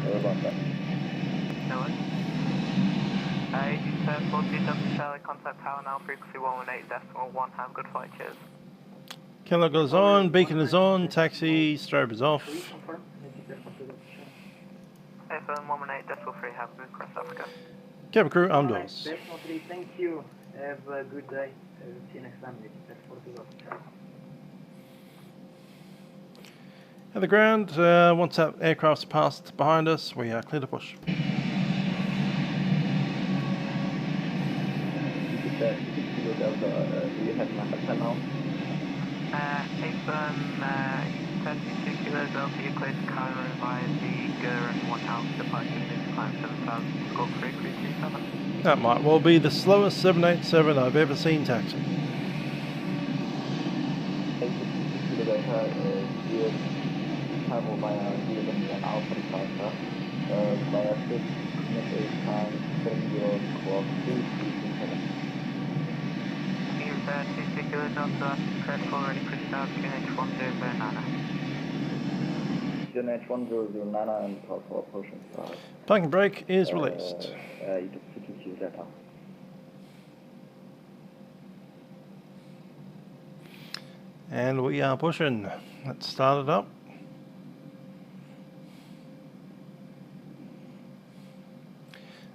What about that? No worries. Egyptair 42 Delta Charlie, contact tower now, frequency 118.1, have a good flight, cheers. Kilo goes on, beacon is on, taxi, strobe is off. Reconfirm. Egyptair 42 Delta Charlie. FM 118.3, have a good cross Africa. Cabin crew, armed Alright, doors. definitely, thank you. Have a good day. See you next time, Egyptair 42 Delta Charlie. At the ground, once that aircraft's passed behind us, we are clear to push. Egyptair 32 Delta, do you have my hotel now? AFM 32 Kilo Delta, you cleared to Cairo via the Gurren 1 house departure to climb 7000, score 3327. That might well be the slowest 787 I've ever seen taxi. 32 Kilo Delta, you travel via Gurren 1 Alpha departure, via 6 minutes time, 70 o'clock, 337. 32 Kilo Delta, credit already pushed out, QNH 1009. QNH 1009 and for approaching start. Parking brake is released. EQ data. And we are pushing. Let's start it up.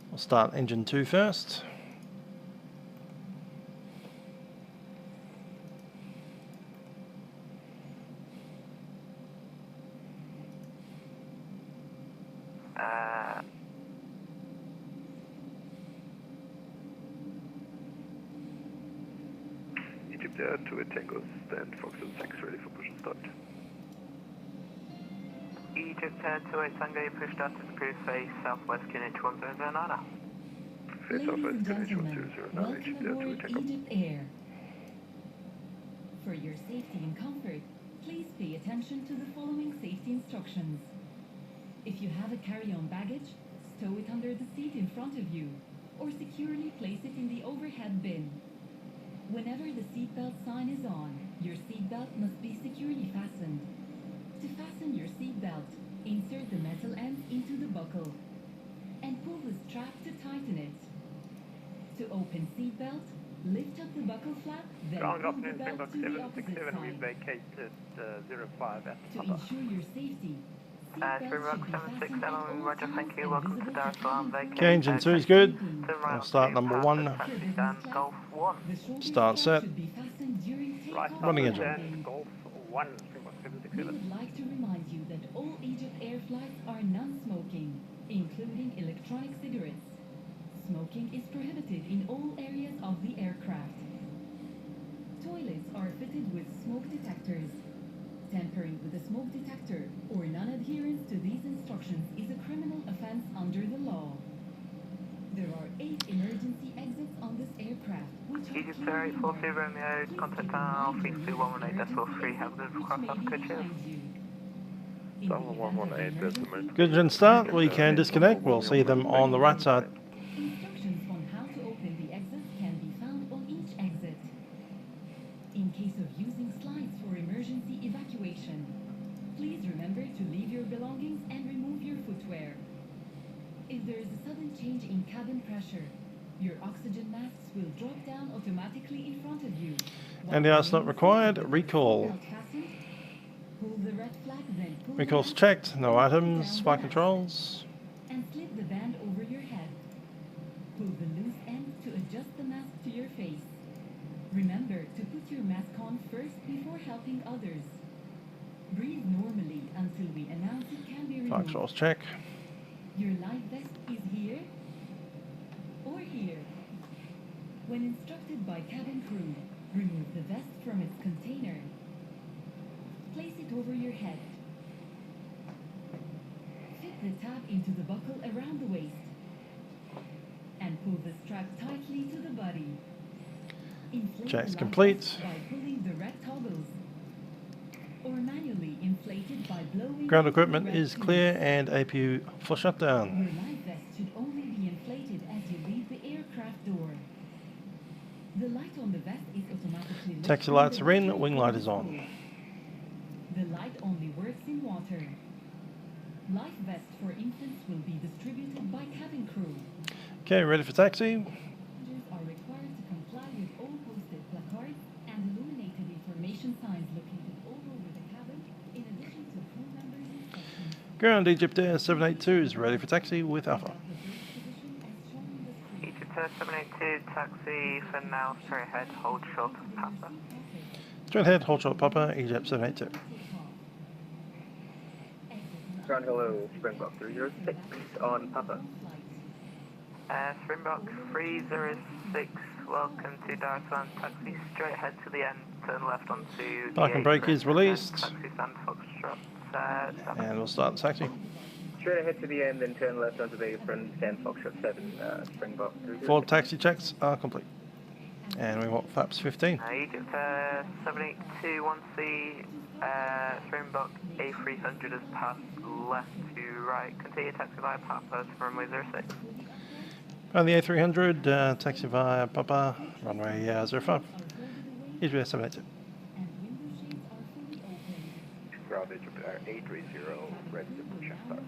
We'll start engine 2 first. Egyptair 2 Tango, stand Foxtrot 6 ready for push and start. Egyptair 28 Tango, you pushed out to the cruise face southwest QNH 1009. Face southwest QNH 1009, Egyptair 2 Tango. Egyptair. For your safety and comfort, please pay attention to the following safety instructions. If you have a carry-on baggage, stow it under the seat in front of you, or securely place it in the overhead bin. Whenever the seatbelt sign is on, your seatbelt must be securely fastened. To fasten your seatbelt, insert the metal end into the buckle and pull the strap to tighten it. To open seatbelt, lift up the buckle flap, then pull the belt to the opposite side. We vacated 05 at To ensure your safety, Rock 767, Roger, thank you, welcome to Daressalam, vacate. Okay, engine 2 is good. I'll start number 1. Golf 1. Start set. Running engine. Golf 1, We would like to remind you that all Egyptair flights are non-smoking, including electronic cigarettes. Smoking is prohibited in all areas of the aircraft. Toilets are fitted with smoke detectors. Tampering with a smoke detector or non-adherence to these instructions is a criminal offense under the law. There are 8 emergency exits on this aircraft, which are Egyptair 842 Romeo, contact channel 32118.3, have good cross Africa, cheers. Salaam 118, that's emergency. Good engine start. We can disconnect. We'll see them on the right side. Instructions on how to open the exits can be found on each exit. In case of using slides for emergency evacuation, please remember to leave your belongings and remove your footwear. If there is a sudden change in cabin pressure, your oxygen masks will drop down automatically in front of you. And else not required. Recall. Pull the red flag, then pull Recalls checked. No items. Flight controls. and slip the band over your head. Pull the loose end to adjust the mask to your face. Remember to put your mask on first before helping others. Breathe normally until we announce it can be Flight removed. controls check. Your life vest is here or here. When instructed by cabin crew, remove the vest from its container. Place it over your head. Fit the tab into the buckle around the waist. And pull the strap tightly to the body. Inflate Check's the complete. vest by pulling the red toggles. Or manually inflate it by blowing. Ground into the equipment red is tube. clear and APU for shutdown. Your life vest should only be inflated as you leave the aircraft door. The light on the vest is automatically lit Taxi when lights the are in, battery wing light is goes on. full. The light only works in water. Life vests for infants will be distributed by cabin crew. Okay, ready for taxi? Passengers are required to comply with all posted placards and illuminated information signs located all over the cabin, in addition to crew members' instructions. Ground Egyptair 782 is ready for taxi with Alpha. Egyptair 782, taxi for now, straight ahead, hold short of Papa. Straight ahead, hold short Papa, Egypt 782. Ground hello, Springbok 306 on Papa. Springbok 306, welcome to Daressalam, taxi straight ahead to the end, turn left onto the Parking brake is released. Taxi stand Foxtrot, And we'll start the taxi. Straight ahead to the end, then turn left onto the apron, stand Foxtrot 7, Springbok 306. Forward taxi checks are complete. And we want flaps 15. Egypt 782, once the Springbok A300 has passed left to right, continue taxi via Papa to runway 06. On the A300, taxi via Papa, runway 05. Egypt 782. Ground Egyptair 830, ready to push and start.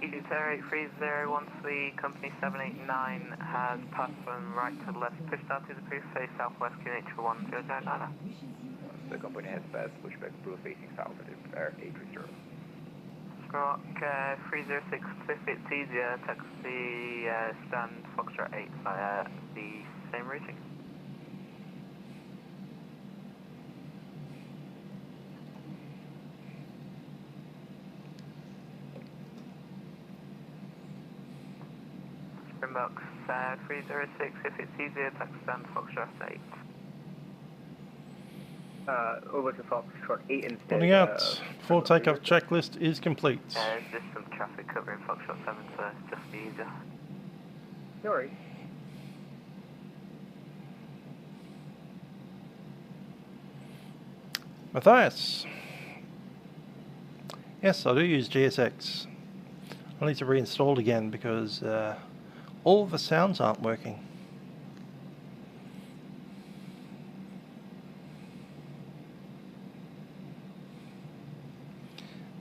Egyptair 830, once the company 789 has passed from right to left, push down to the proof face southwest QNH 1009. The company has passed pushback proof facing south at Egyptair 830. Rock 306, if it's easier, taxi stand Foxtrot 8 via the same routing. Springbok 306, if it's easier, taxi stand Foxtrot 8. Over to Foxtrot 8 instead. Running out. Full takeoff checklist is complete. There's just some traffic covering Foxtrot 7, so it's just easier. No worries. Matthias. Yes, I do use GSX. I need to reinstall it again because all of the sounds aren't working.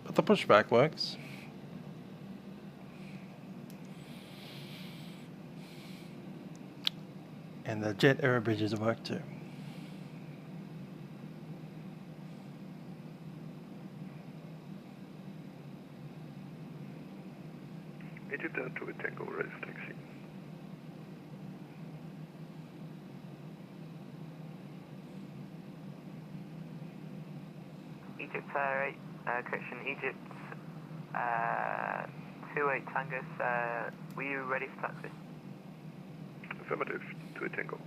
But the pushback works. And the jet error bridges work too. Egyptair to a Tango race taxi. Egyptair 8, correction, Egypt 28 Tangos, were you ready for taxi? Affirmative, to a Tango.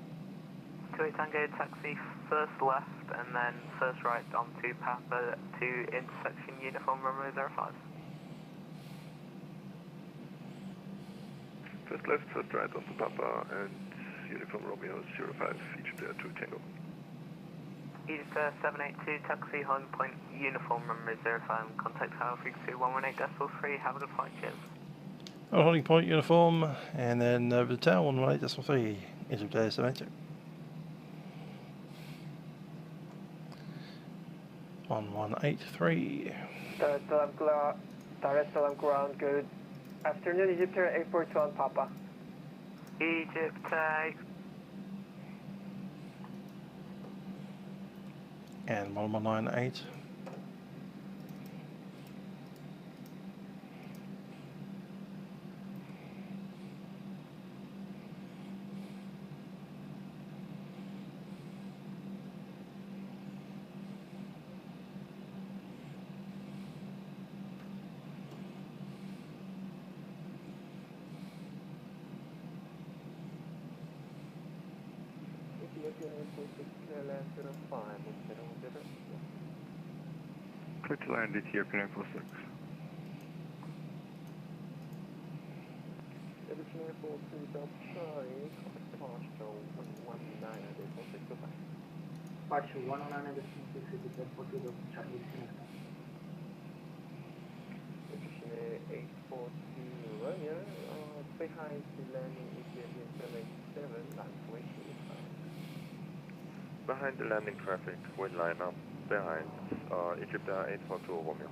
28 Tango, taxi first left and then first right onto Papa to intersection uniform runway 05. First left, first right onto Papa and uniform Romeo 05, Egyptair to a Tango. Egyptair 782, taxi home point uniform runway 05, contact tower frequency 118.3, have a good flight, cheers. Holding point uniform, and then over the tower 118.3, Egyptair 782. 1183. Daressalam ground, good afternoon, Egyptair 842 on Papa. Egyptair. And 1198. Clear to land Ethiopian 846. Departure 109 and destination 6 is airport to the Charlie Center. Egyptair 842 Romeo, behind the landing Ethiopian 787, line 25. Behind the landing traffic, wind line up. Behind Egyptair 842 Romeo.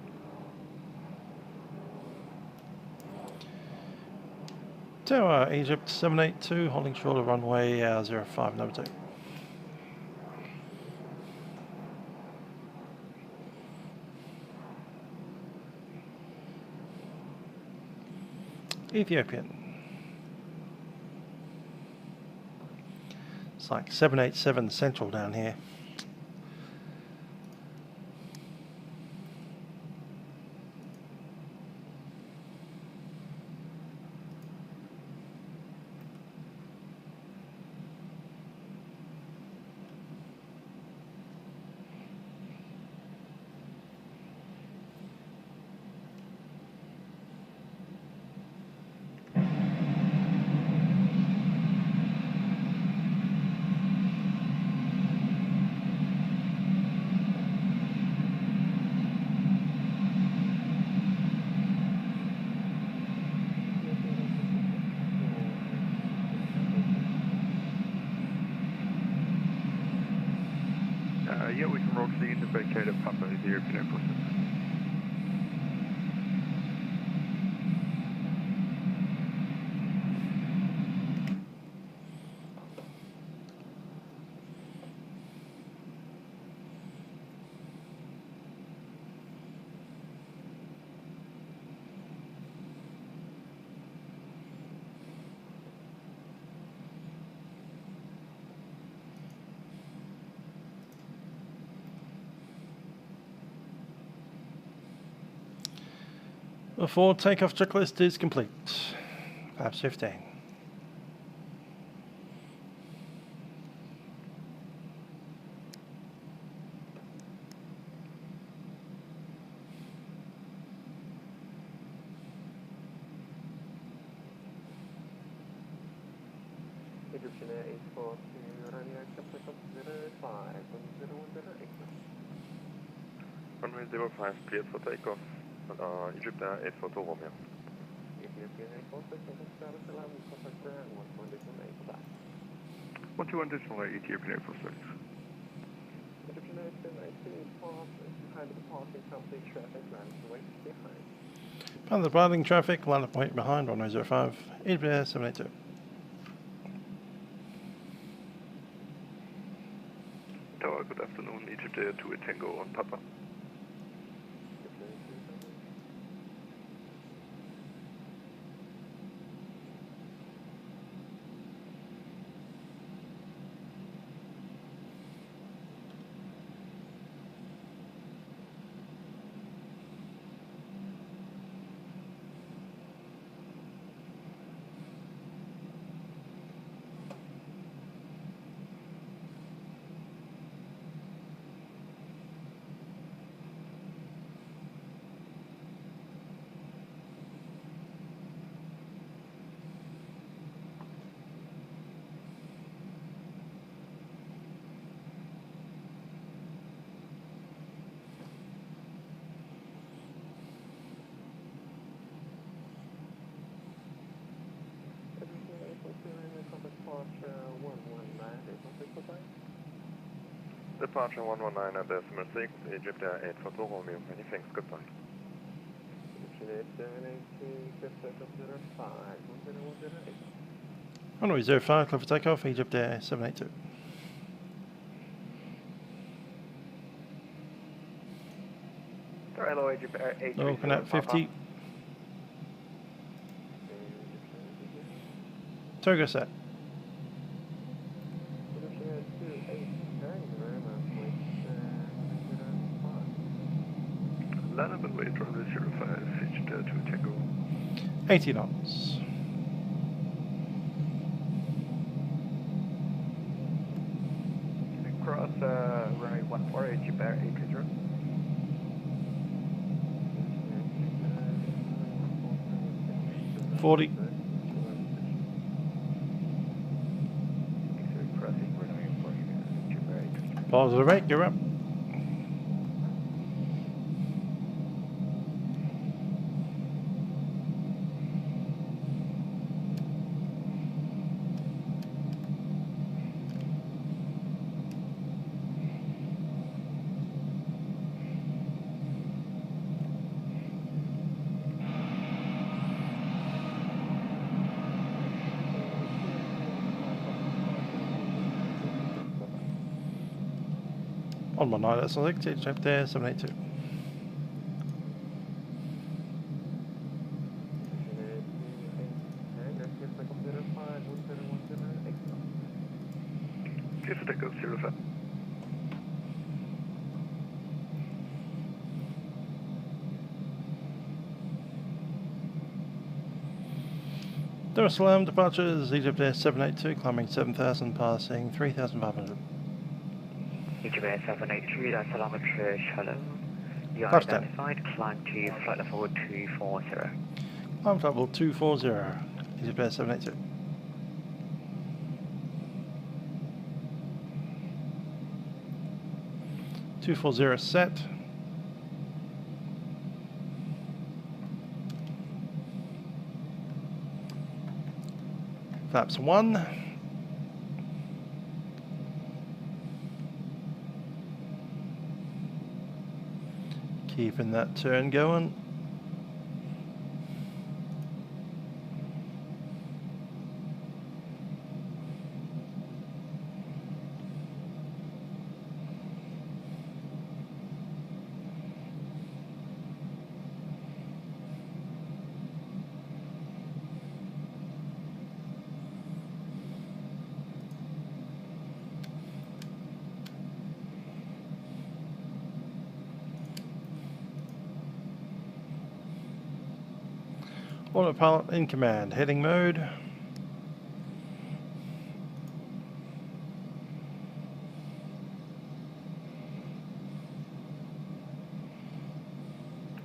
Tower Egypt 782, holding short of runway 05 number 2. Ethiopian. It's like 787 central down here. Yeah, we can roll to the end of vacated Papa, the European 846. The forward takeoff checklist is complete. Flaps 15. Egyptair 842 radio accept takeoff 05 10108. Runway 05 cleared for takeoff. Egyptair 842 Romeo. Ethiopian 846 Daressalam, contact 121 121 Ethiopian 846. Egyptair 782 behind the departing complete traffic, line wait behind. Found the departing traffic, line up wait behind, runway 05, Egyptair 782. Tower, good afternoon, Egyptair 2 Tango on Papa. Departure 119 at decimal 6, Egyptair 842 Romeo. Many thanks, goodbye. Egyptair 782 clear takeoff 05 10108. Runway 05, clear for takeoff, Egyptair 782. Hello, Egyptair 832. Looking at 50. Togo set. Line up and wait, runway 05, Egyptair 2 Tango. 80 knots. cross runway 14, Egyptair 830. 40. Positive rate, you're up. On my night, that's selected, check there, 782. Clear for takeoff, 05. Daressalam departures, Egyptair 782, climbing 7,000, passing 3,500. Egyptair 782, Daressalam approach, hello. You are Touchdown. identified, climb to flight level 240. Climb level 240, Egyptair 782. set. Flaps 1. Keeping that turn going. Autopilot in command, heading mode.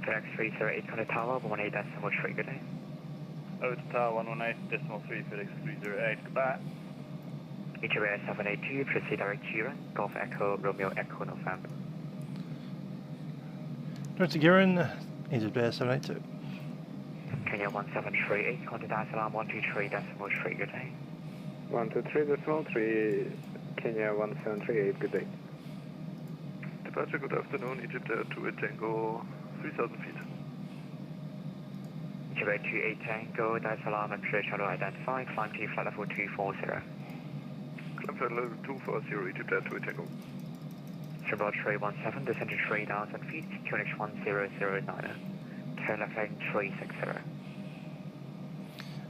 Flex 308 on the tower, 18.3, good day. Over to tower 118.3, Felix 308, goodbye. Egyptair 782, proceed direct Giron, Golf Echo, Romeo Echo, November. Direct to Giron, Egyptair 782. Kenya 1738, contact Daressalam 123.3, good day. 123.3, Kenya 1738, good day. Departure, good afternoon, Egyptair 28 Tango, 3,000 feet. Egyptair 28 Tango, Daressalam approach, hello, identified, climb to flight level 240. Climb flight level 240, Egyptair 28 Tango. Sherbrooke 317, descend to 3,000 feet, QNH 1009, turn left lane 360.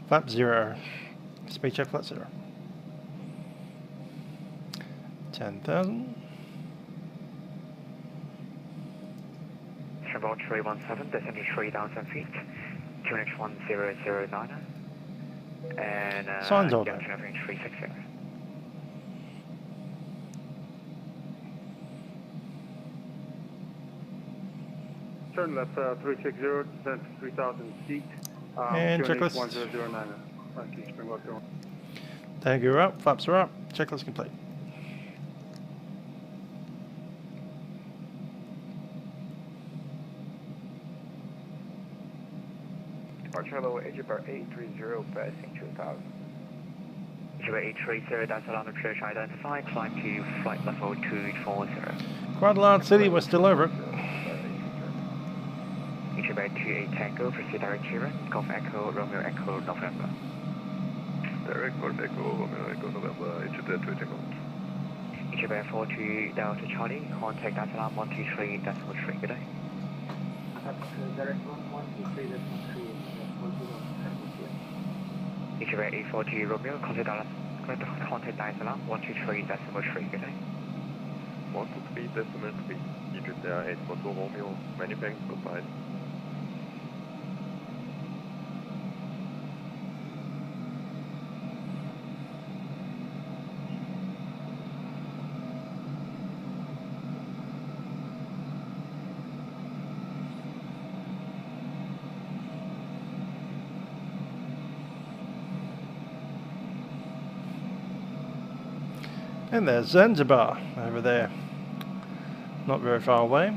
Flap 0. Speed check flat 0. 10,000. Sherbrooke 317, descend to 3,000 feet, QNH 1009, and Signs auto. junction left lane 360. Turn left 360, descent 3,000 feet. And checklist. 1009. Thank you, Springbok door. Tango are up, flaps are up, checklist complete. Departure level Egyptair 830, passing 2,000. Egyptair 830, Daressalam approach identified, climb to flight level 240. Quite a large city, we're still over it. Egyptair 28 Tango, proceed direct Giron, Golf Echo, Romeo Echo, November. Direct Golf Echo, Romeo Echo, November, Egyptair 28 Tango. Egyptair 42 Delta Charlie, contact Daressalam 123.3, good day. Direct 123.3, Egyptair 842 Romeo, contact Daressalam 123.3, good day. 123.3, Egyptair 842 Romeo, many thanks, goodbye. And there's Zanzibar over there, not very far away.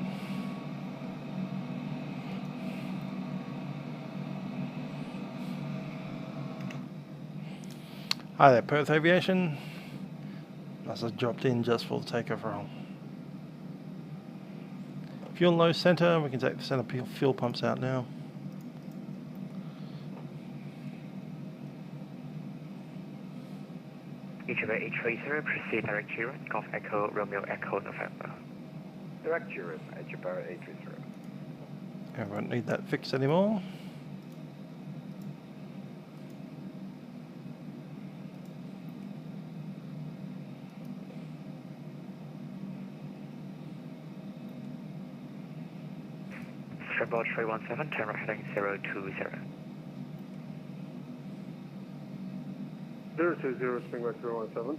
Hi there, Perth Aviation. As I dropped in just for the takeoff roll. Fuel low center, we can take the center fuel pumps out now. Egyptair 830, proceed direct Turin, Golf Echo, Romeo Echo, November. Direct Turin, Egyptair 830. I won't need that fixed anymore. Springboard 317, turn right heading 020. 020, Springboard 317.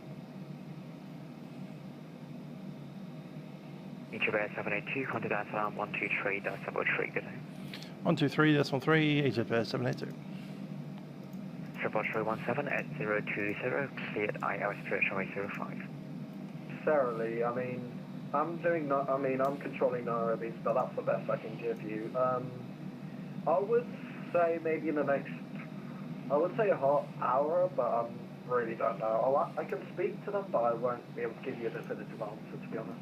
Egyptair 782, Honda Daressalam 123.73, good day. 123.3, Egyptair 782. Springboard 317 at 020, proceed at ILS runway 05. Necessarily, I mean, I'm controlling Nyerere, but that's the best I can give you. I would say maybe in the next, I would say a half hour, but I really don't know. I can speak to them, but I won't be able to give you a definitive answer, to be honest.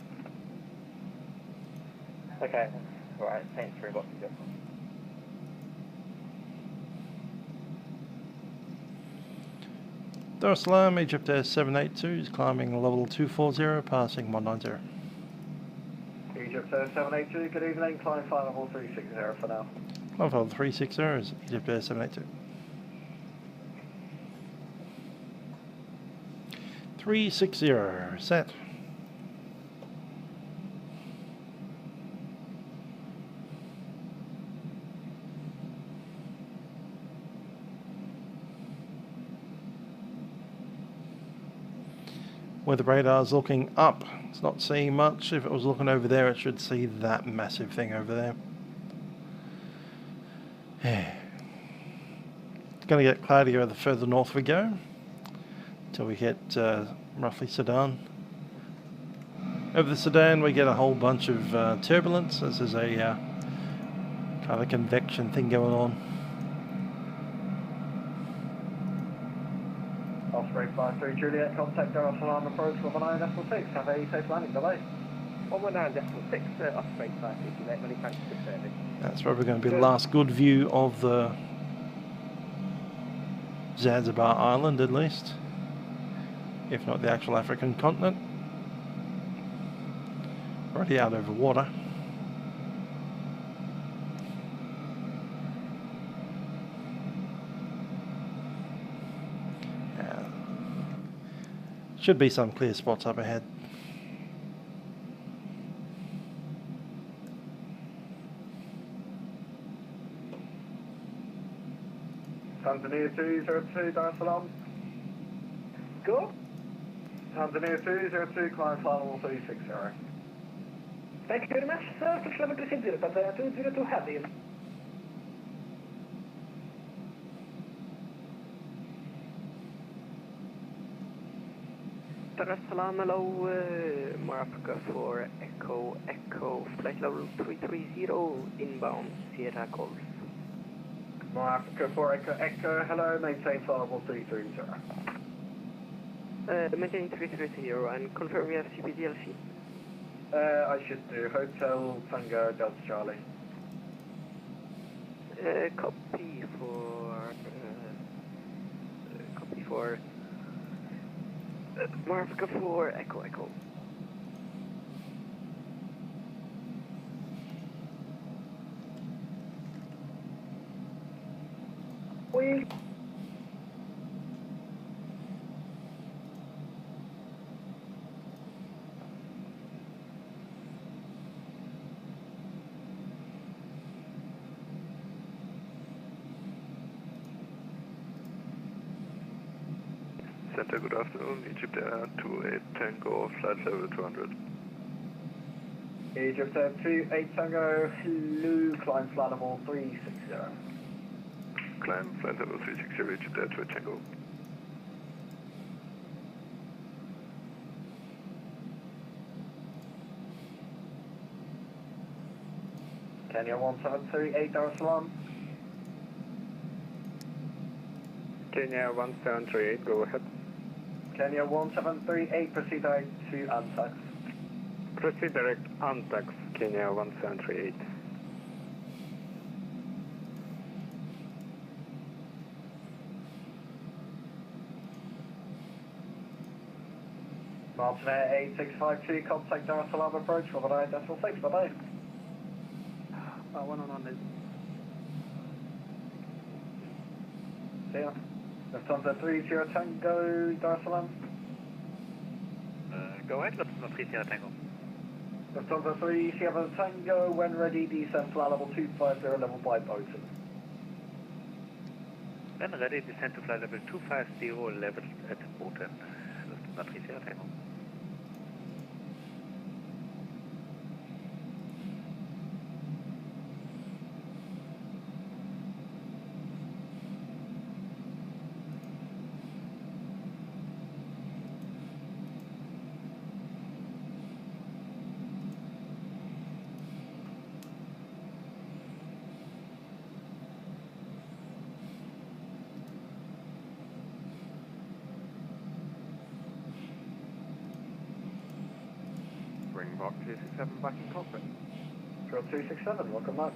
Okay, alright, thanks very much. Daressalam, Egyptair 782 is climbing level 240, passing 190. Egyptair 782, good evening, climb flight level 360 for now. Climb level 360 is Egyptair 782. 360, set. Where the radar is looking up, it's not seeing much. If it was looking over there, it should see that massive thing over there. It's going to get cloudier the further north we go, until we hit roughly Sudan. Over the Sudan, we get a whole bunch of turbulence. This is a kind of convection thing going on. Osprey 53 Juliet, contact Daressalam approach 119.6. Have a safe landing, delay. 119.6, Osprey 53 Juliet, many thanks for service. That's probably going to be the last good view of the Zanzibar island, at least, if not the actual African continent. Already out over water. Should be some clear spots up ahead. Tanzania 202, Daressalam. Go. Tanzania 202, climb flight level 360. Thank you very much, sir. Push level 360, Tanzania 202 heavy. Daressalam, hello, Africa for Echo, flight level 330, inbound, Sierra Golf. Africa for Echo, hello, maintain flight level 330. Maintaining 330 and confirm we have CPDLC. I should do, Hotel Tango Delta Charlie. Copy for Africa for Echo. We Center, good afternoon. Egyptair 28 Tango, flight level 200. Egyptair 28 Tango, hello, climb flight level 360. Climb flight level 360, Egyptair 28 Tango. Kenya 1738 Daressalam. Kenya 1738, go ahead. Kenya 1738, proceed direct to Antax. Proceed direct Antax, Kenya 1738. Martin Air 8652, contact Daressalam approach, for the 9.6, bye-bye. 111 is. See ya. Lufthansa 30 Tango, Daressalam. Go ahead, Lufthansa 30 Tango. Lufthansa 37 Tango, when ready, descend to level 250, level 5 Boeing. When ready, descend to flight level 250, level at Boten. Lufthansa 30 Tango. Bring Box 267 back in cockpit. Drill 267, welcome back.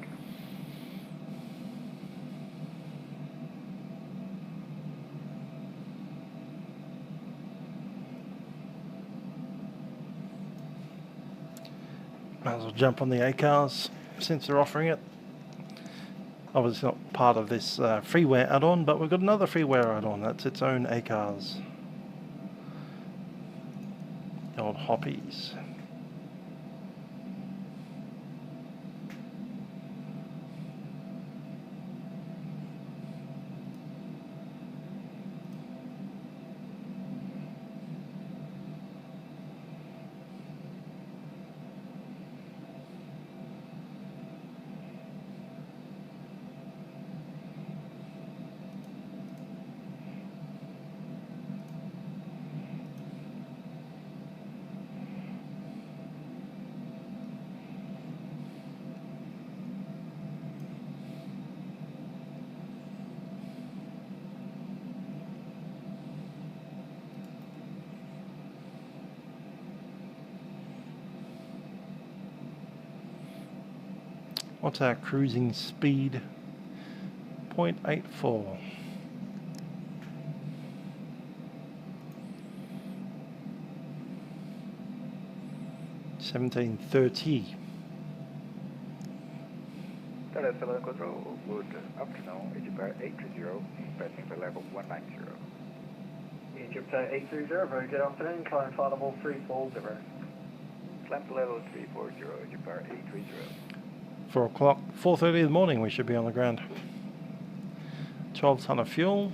Might as well jump on the A cars since they're offering it. Obviously not part of this freeware add-on, but we've got another freeware add-on. That's its own A cars. The old hoppies. What's our cruising speed? 0.84. $17.30. Daressalam control, good afternoon, Egyptair 830, passing for level 190. Egyptair 830, very good afternoon, climb flight level 340. Climb to level 340, Egyptair 830. 4 o'clock, 4:30 in the morning we should be on the ground. 12 ton of fuel.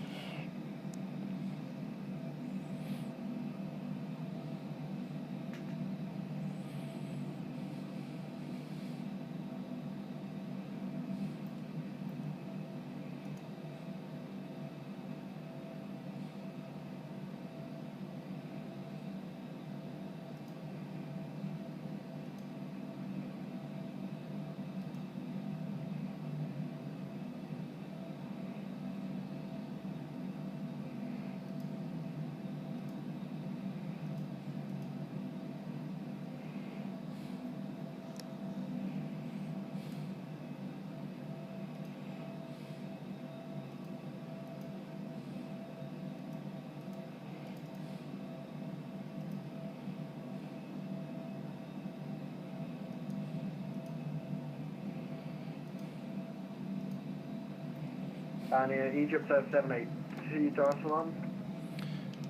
And Egyptair 782 Daressalam.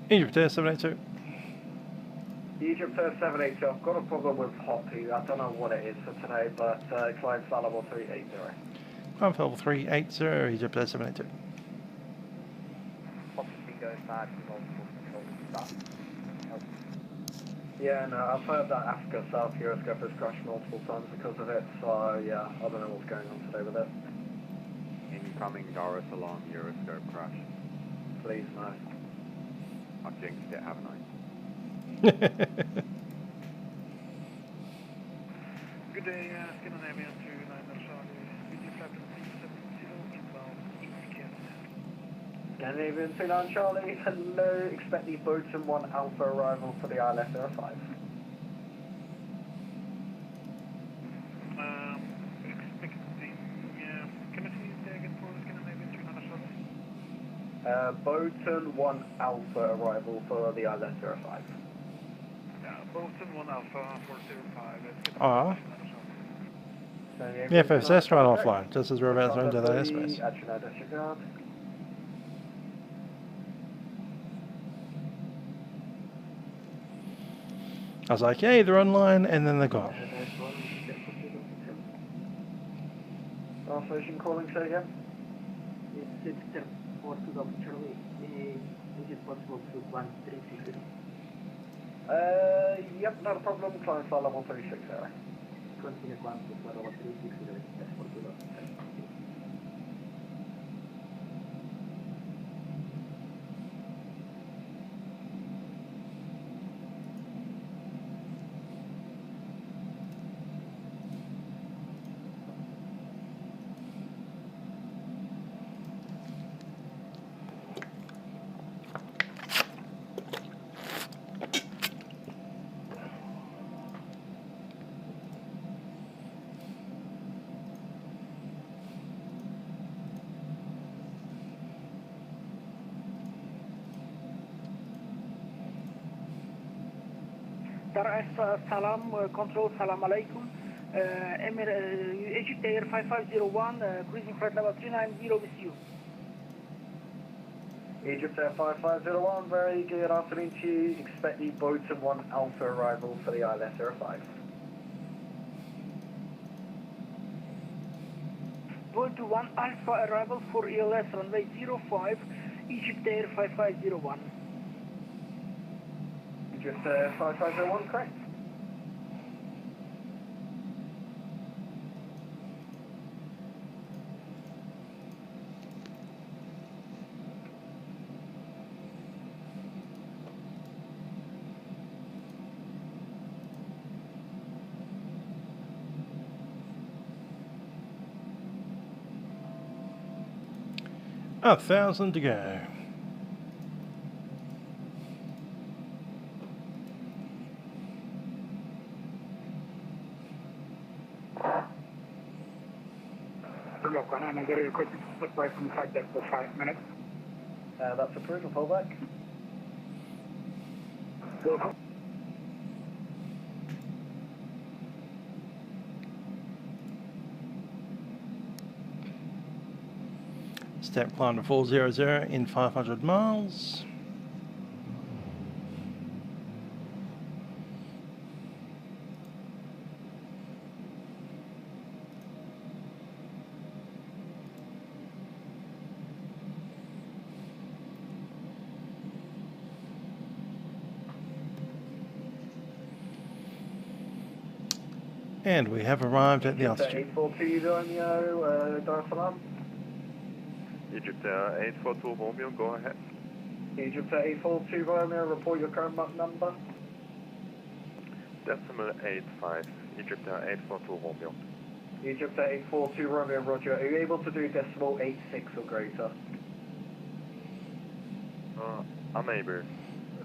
Egyptair 782. Egyptair 782, I've got a problem with Hoppy. I don't know what it is for today, but climb flight level 380. Climb flight level 380, Egyptair 782. Hoppy goes bad for multiple controls. Yeah, no, I've heard that Africa South Euroscope has crashed multiple times because of it, so yeah, I don't know what's going on today with it. Incoming Daressalam Euroscope crash. Please, no. I've jinxed it, haven't I? Good day, Scandinavian 290 Charlie. Scandinavian 29 Charlie, hello, expect the Boaton 1 Alpha arrival for the ILS 05. Expecting, can I see the again for Scandinavian 29 Charlie? Boaton 1 Alpha arrival for the ILS 05. Yeah, Boaton 1 Alpha 405. Ah. The FSS ran offline, just as we're about to enter that airspace. I was like, hey, they're online, and then they're gone. Last version calling, say again? It's 4 to Dr. Charlie. Is it possible to climb 360? Yep, not a problem. Climb flight level 360. Continue climb to flight level 360. That's 4 to Dr. Charlie. Daressalam, control, salam alaikum. Egyptair 5501, cruising flight level 390 with you. Egyptair 5501, very good afternoon to you. Expect the Boaton 1 Alpha arrival for the ILS 05. Boaton 1 Alpha arrival for ELS runway 05, Egyptair 5501. Egyptair 5501, correct? A 1,000 to go. Look, I'm going to get equipment split by from flight deck for 5 minutes. That's approved, and pull back. Welcome. Step climb to 400 in 500 miles. And we have arrived at the altitude. 842 Romeo, Daressalam. Egyptair 842 Romeo, go ahead. Egyptair 842 Romeo, report your current Mach number. Decimal 85, Egyptair 842 Romeo. Egyptair 842 Romeo, roger. Are you able to do decimal 86 or greater? Unable,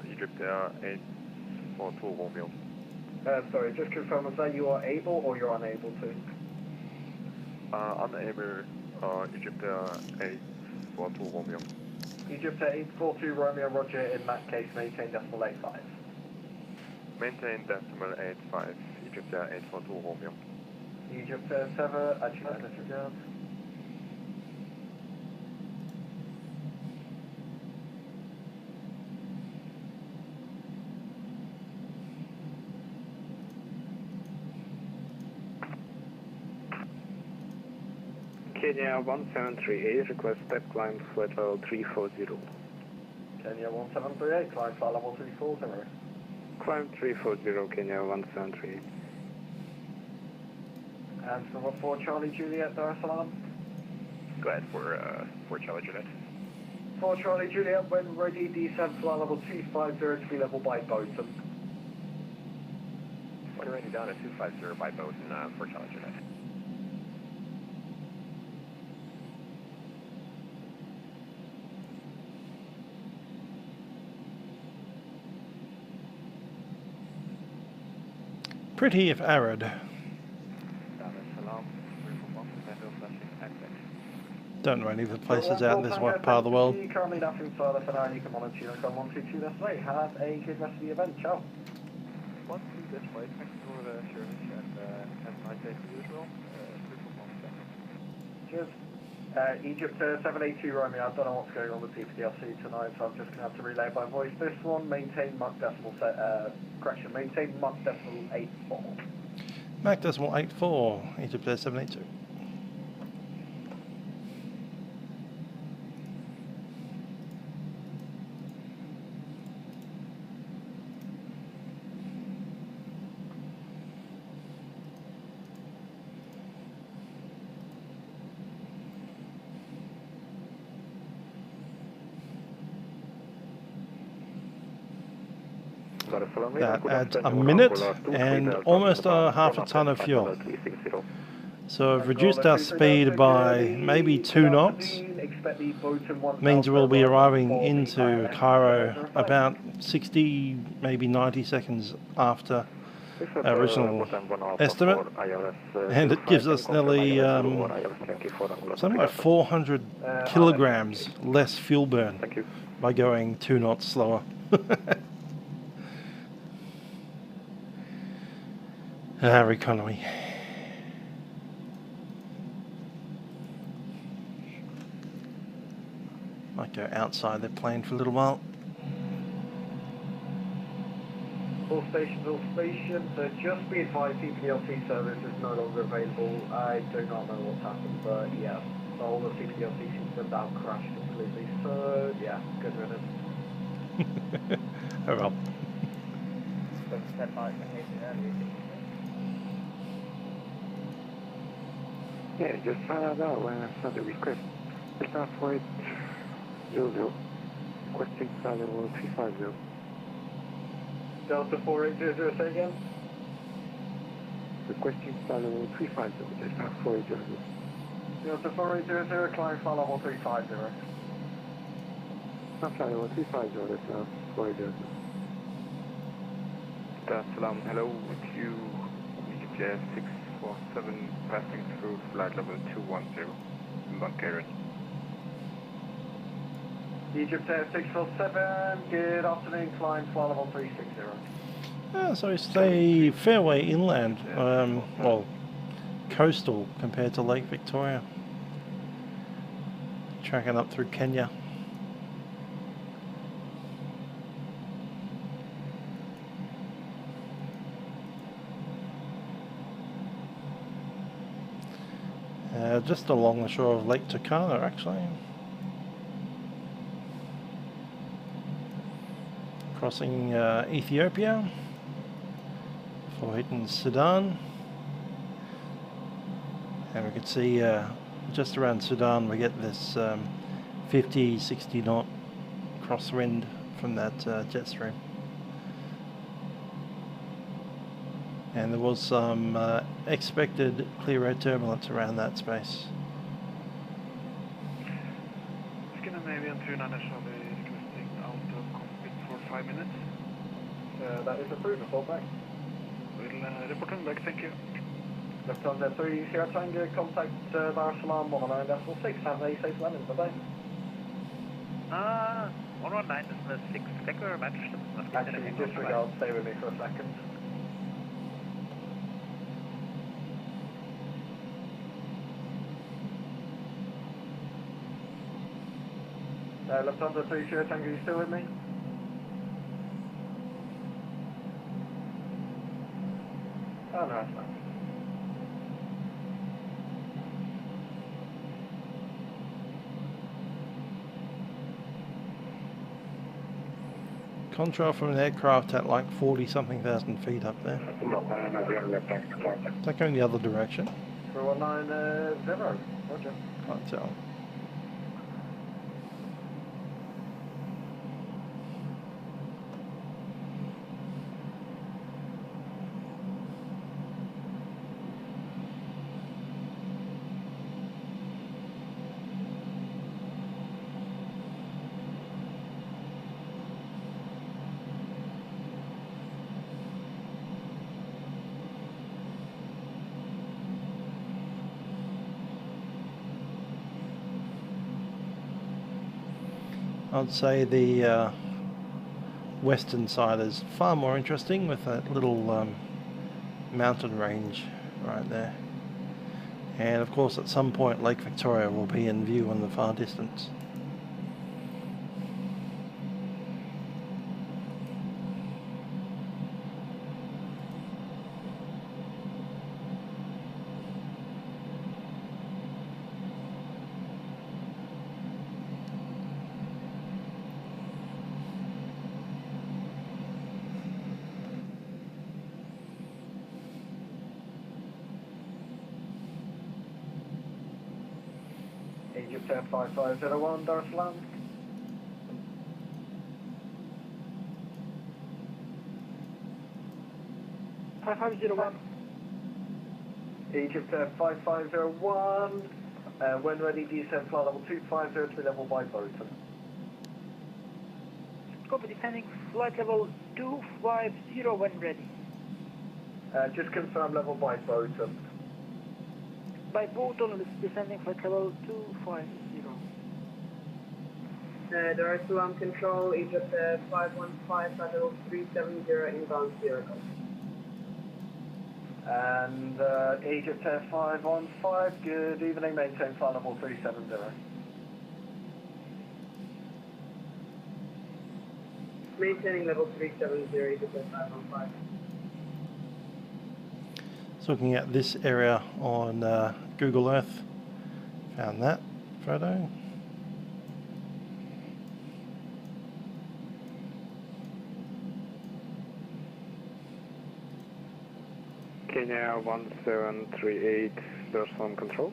Egyptair 842 Romeo. Sorry, just confirm, was that you are able or you're unable to? Unable, Egyptair 842 Romeo. Egyptair 842 Romeo, roger. In that case, maintain decimal 85. Maintain decimal 85, Egyptair 842 Romeo. Egyptair 7, actually, disregard. Kenya 1738, request step climb flight level 340. Kenya 1738, climb flight level 340. Climb 340, Kenya 1738. And for Charlie Juliet, Daressalam. Go ahead for Charlie Juliet. For Charlie Juliet, when ready, descend flight level 250 to be level by Boaton. When ready, down at 250 by Boaton for Charlie Juliet. pretty if arid. Daressalam, 341, Commander flashing active. Don't know any of the places out in this one part of the world. Currently nothing further for now. You can monitor your Unicom 122. That's right. Have a good rest of the event. Ciao. 1-2, that's right. Thanks for the service and have a nice day as usual. 341, Cheers. Egyptair 782 Romeo, I don't know what's going on with PPDLC tonight, so I'm just going to have to relay by voice. This one, maintain Mach decimal maintain Mach decimal 84. Mach decimal 84, Egyptair 782. That adds a minute and almost a half a ton of fuel. So I've reduced our speed by maybe 2 knots. Means we'll be arriving into Cairo about 60, maybe 90 seconds after our original estimate. And it gives us nearly something like 400 kilograms less fuel burn by going 2 knots slower. Our economy. Might go outside the plane for a little while. All stations, just be advised, CPDLC service is no longer available. I do not know what's happened, but yeah, all the CPDLC seems to have now crashed completely. So yeah, good riddance. Oh well. Yeah, just found out when I sent the request. Delta 4800, requesting salary 350. Delta 4800, say again? Requesting salary 350, Delta 4800. Delta 4800, climb file level 350. Not salary 350, Delta 4800. Daressalam, hello, with you, Egyptair 647, passing through flight level 210, in Cairo. Egyptair 647, good afternoon, climb flight level 360. So it's the fairway inland, well, coastal compared to Lake Victoria. Tracking up through Kenya. Just along the shore of Lake Turkana, actually. Crossing Ethiopia before hitting Sudan. And we can see just around Sudan we get this 50-60 knot crosswind from that jet stream. And there was some expected clear air turbulence around that space. Skinner Navy and 29 shall be requesting out of cockpit for 5 minutes. That is approved, report back. We'll report on back, thank you. Lufthansa 3 Sierra Tango, contact Daressalam 119.6, have a safe landing, bye-bye. 119 is the 6, thank you very much. Actually, disregard, stay with me for a second. Lufthansa 3 Sierra Tango, you still with me? Oh no, it's not. Contrail from an aircraft at like 40-something thousand feet up there. Is that going the other direction? 419, roger. Can't tell. I'd say the western side is far more interesting with that little mountain range right there. And of course at some point Lake Victoria will be in view in the far distance. Egyptair 5501, Daressalam. Egyptair 5501, when ready, descend flight level 250 to level by boat. Copy, descending flight level 250 when ready. Just confirm level by boat. By boat on descending flight level 250. Daressalam Control, Egypt 515, flight level 370, inbound zero. And Egyptair 515, good evening, maintain flight level 370. Maintaining level 370, Egyptair 515. So looking at this area on Google Earth, found that photo. Kenya 1738, Daressalam Control.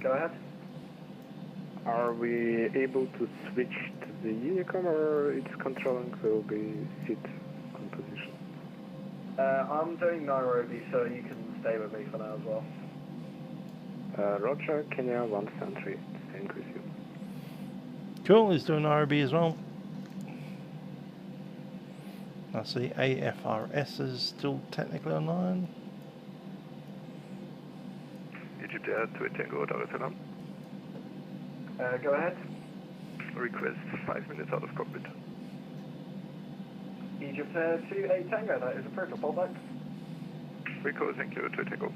Go ahead. Are we able to switch to the Unicom, or its controlling will be seat composition? I'm doing Nyerere, so you can stay with me for now as well. Roger, Kenya 173, staying with you. Cool, he's doing RB as well. I see AFRS is still technically online. Egyptair to Tango, Daressalam. Go ahead. Request 5 minutes out of cockpit. Egyptair 28 Tango, that is approved for pullback. Rico, thank you, to Tango.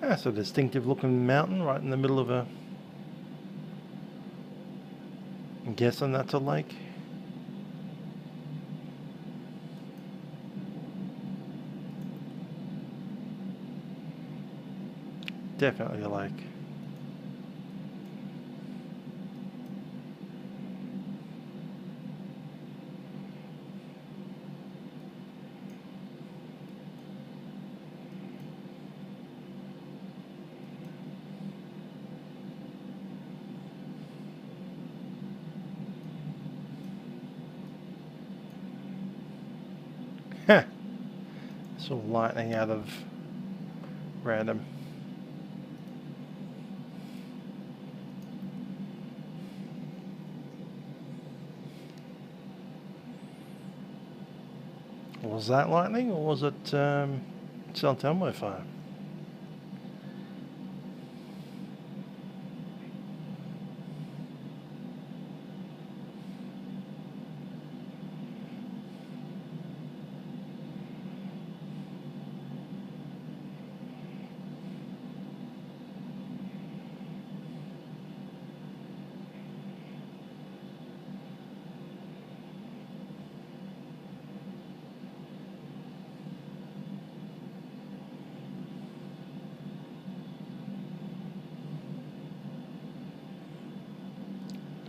That's a distinctive looking mountain right in the middle of a... I'm guessing that's a lake. Definitely a lake. Heh. Sort of lightning out of random. Was that lightning, or was it cell tower fire?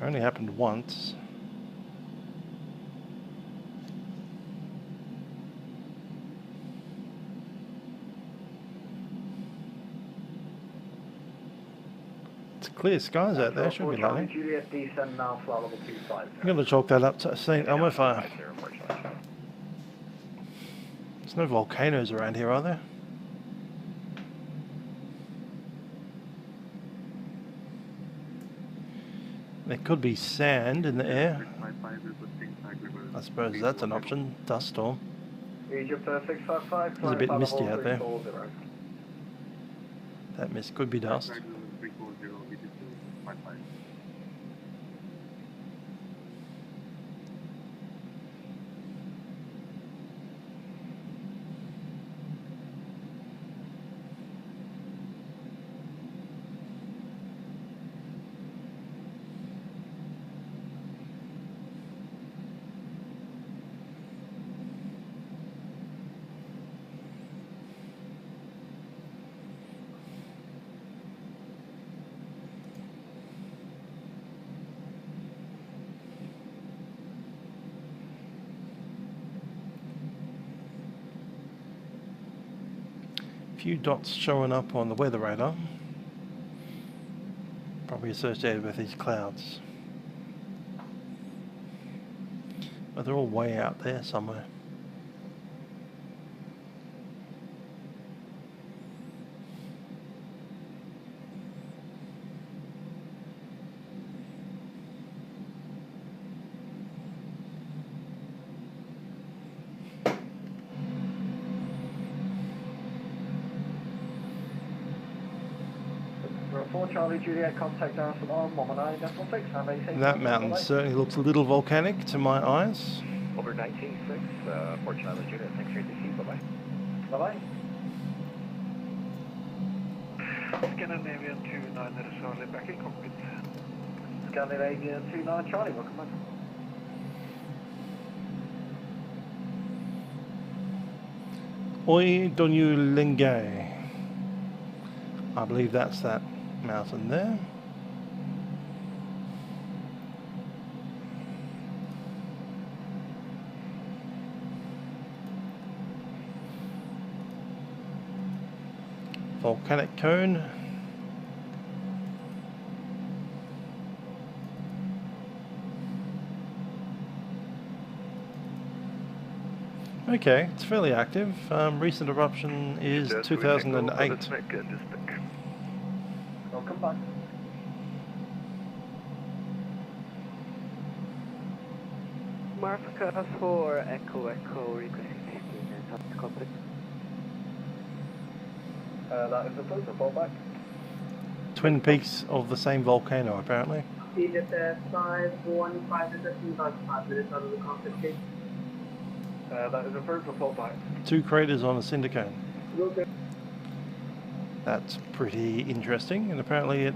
It only happened once. Clear skies out there, should be Charlie lovely. Juliet, descend now, flight level 25. I'm going to chalk that up to St. Elmo Fire. There's no volcanoes around here, are there? There could be sand in the air. I suppose that's an option. Dust storm. Egyptair 655. It's a bit misty out there. That mist could be dust. Few dots showing up on the weather radar, probably associated with these clouds, but they're all way out there somewhere. Charlie Juliet, contact Daressalam, 119.6, have a safe. That mountain certainly looks a little volcanic to my eyes. Over 19.6, Port Charlie Juliet, thanks for your DC, bye-bye. Bye-bye. Scandinavian 29, Daressalam, back in cockpit. Scandinavian 29, Charlie, welcome back. Oi Donu Lingay. I believe that's that mountain there. Volcanic cone. Okay, it's fairly active. Recent eruption is 2008. Welcome back. Mark for Echo requesting safety and up to cockpit. That is approved, report back. Twin peaks of the same volcano, apparently. Egyptair 515 is about 5 minutes out of the cockpit, please. That is approved, report back. 2 craters on a cinder cone. Okay. That's pretty interesting, and apparently it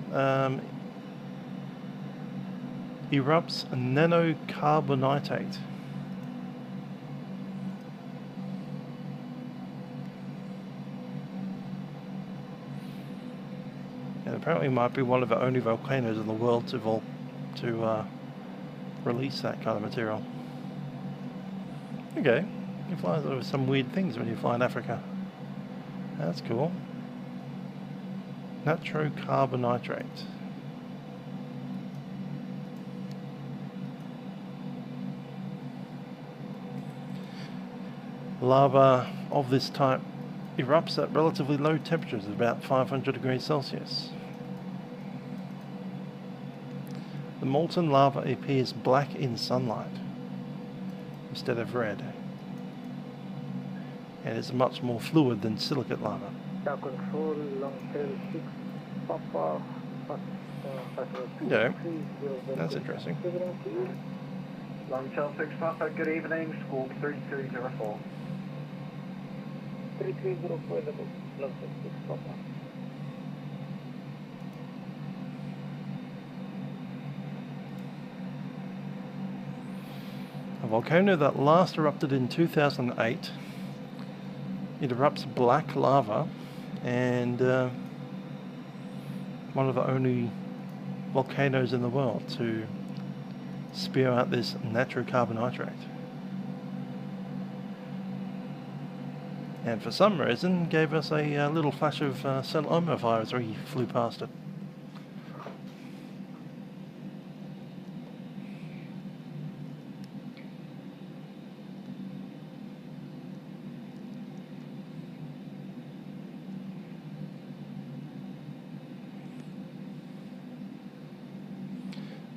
erupts nanocarbonitate. And apparently might be one of the only volcanoes in the world to release that kind of material. Okay, you fly over some weird things when you fly in Africa. That's cool. Nitrocarbonitrate. Lava of this type erupts at relatively low temperatures, about 500 degrees Celsius. The molten lava appears black in sunlight instead of red, and is much more fluid than silicate lava. Control, long tail 6, Papa, Yeah, that's interesting. Long tail 6, Papa, good evening, Squawk 3304. 3304, level, long tail 6, Papa. A volcano that last erupted in 2008. It erupts black lava, and one of the only volcanoes in the world to spew out this nitrocarbonitrate. And for some reason gave us a little flash of Salaam fire as we flew past it.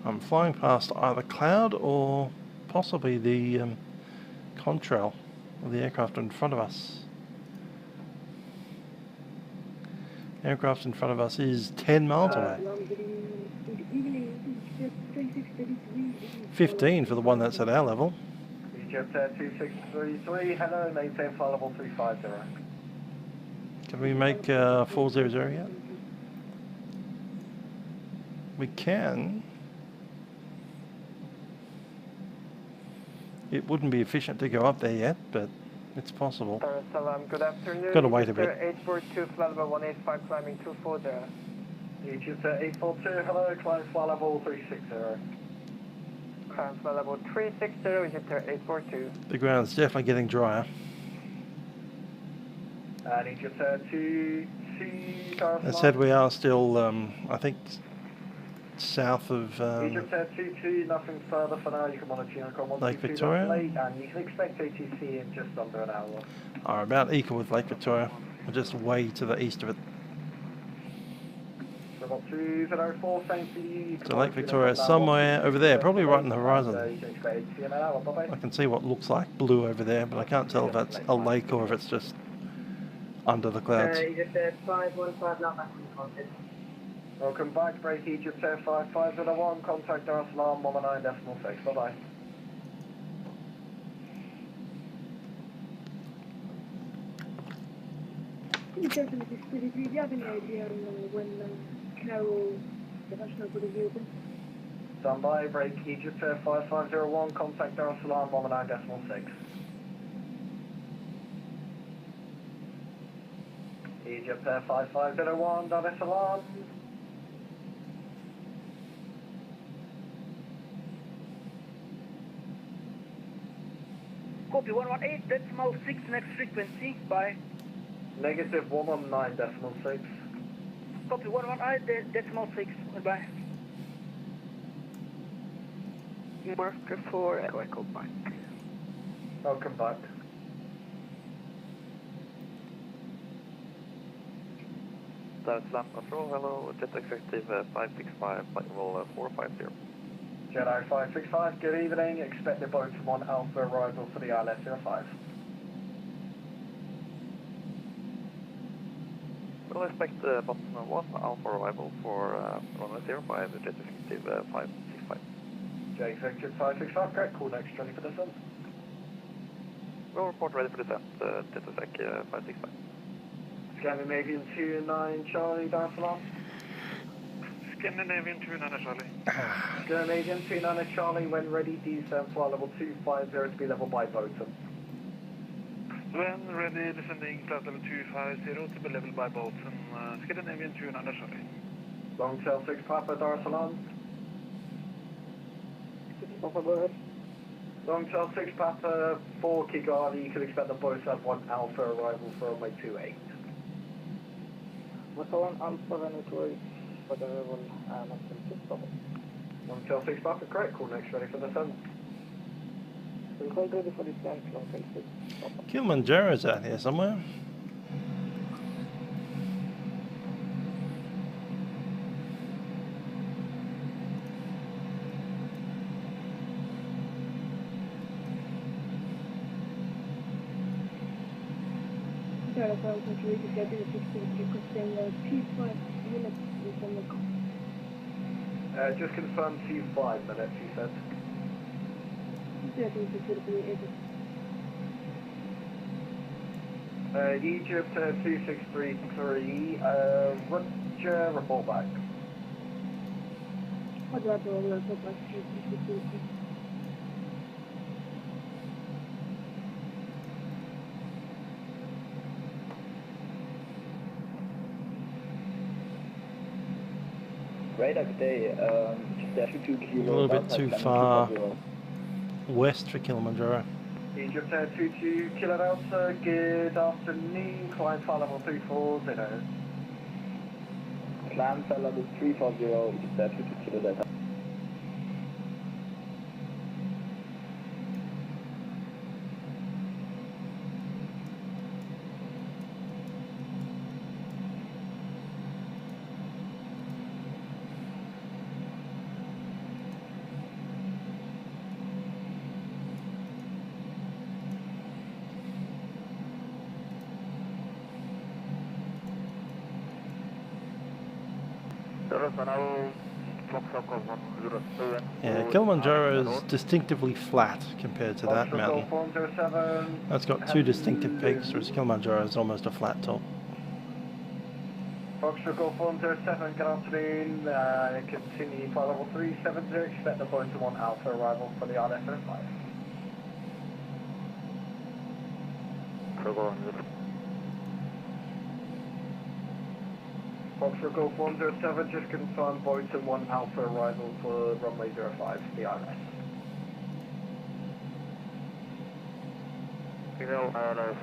I'm flying past either cloud or possibly the contrail of the aircraft in front of us. Aircraft in front of us is 10 miles away. 15 for the one that's at our level. Egyptair 2633, hello, maintain flight level 350. Can we make 400 yet? We can. It wouldn't be efficient to go up there yet, but it's possible. Daressalam, good afternoon. Got to wait a bit. 842, flight level 185, climbing 240. Egyptair 842, hello, climb flight level 360. Climb flight level 360, Egyptair 842. The ground's definitely getting drier. And Egyptair 22, Daressalam. That said, we are still, I think, south of Egyptair 22, nothing further for now. You can monitor Honeycomb Lake Victoria. And you can expect ATC in just under an hour. Are about equal with Lake Victoria. We're just way to the east of it. So 2004, same for you. So Lake Victoria is somewhere over there, probably right on the horizon. You can expect ATC in an hour. Bye-bye. I can see what looks like blue over there, but I can't tell if that's a lake or if it's just under the clouds. Egyptair 515, not back in. Welcome back, break Egyptair 5501, contact Daressalam 109.6, bye-bye. Definitely, do you have any idea when Cairo, the national could be open? Stand by, break Egyptair 5501, contact Daressalam 109.6. Egyptair 5501, Daressalam. Copy 118.6, next frequency, bye. Negative 119.6. Copy 118.6, goodbye. Marker for Echo back. Welcome back. Salaam control, hello, jet executive 565, flight level 450. Jedi 565, good evening. Expect the boat from 1 Alpha arrival for the ILS 05. We'll expect button 1 Alpha arrival for runway 05, jet executive 565. Jet executive 565, correct. Call next, ready for descent. We'll report ready for descent, jet exec 565. Scandinavian 29 Charlie, Daressalam. Scandinavian 29 Charlie. Scandinavian 29 Charlie, when ready, descent flight level 250 to be level by Boatum. When ready, descending flight level 250 to be level by Boatum. Scandinavian 29 Charlie. Long tail 6 Papa, Daressalam. Papa, go ahead. Long tail 6 Papa, 4 Kigali, you can expect the boat to have 1 Alpha arrival for runway 28. What's the 1 Alpha when it was for the level 6 Papa? Long tail 6 Papa, correct. Call next, ready for descent. We're quite ready for descent, long tail 6 Papa. Kilimanjaro's out here somewhere. Just confirm 25 minutes, you said. Egypt 2633, Roger, report back. Radar today, just 2 A little bit too far west for Kilimanjaro. Egypt 22 Kilo Delta, good afternoon, climb flight level 340. Climb flight level 340, Egypt 22 Kilo Delta. Yeah, Kilimanjaro is distinctively flat compared to that mountain. That's got two distinctive peaks, whereas Kilimanjaro is almost a flat top. Foxtrot Golf 107, good afternoon. Continue flight level 370, expect the Boeing to 1 Alpha arrival for the RS-05. Foxtrot Golf 107, just confirm Boeing to 1 Alpha arrival for runway 05, the RS. RS.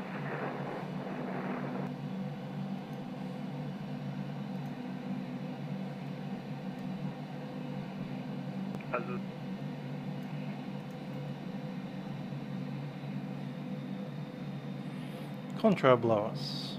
Contra blowers.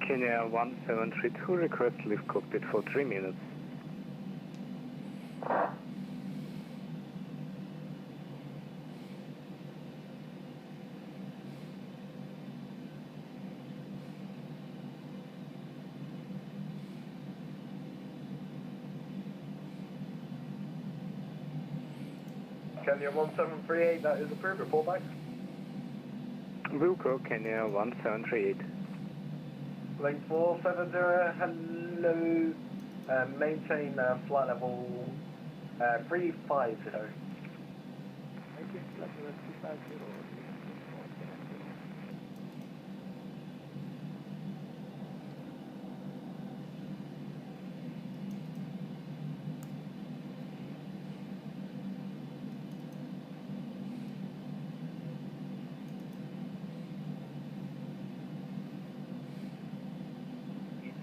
Kenya 1732, request lift cockpit for 3 minutes. Kenya 1738, that is approved. Report back. Wilco, Kenya 1738. Link 470, hello. Maintain flight level 350.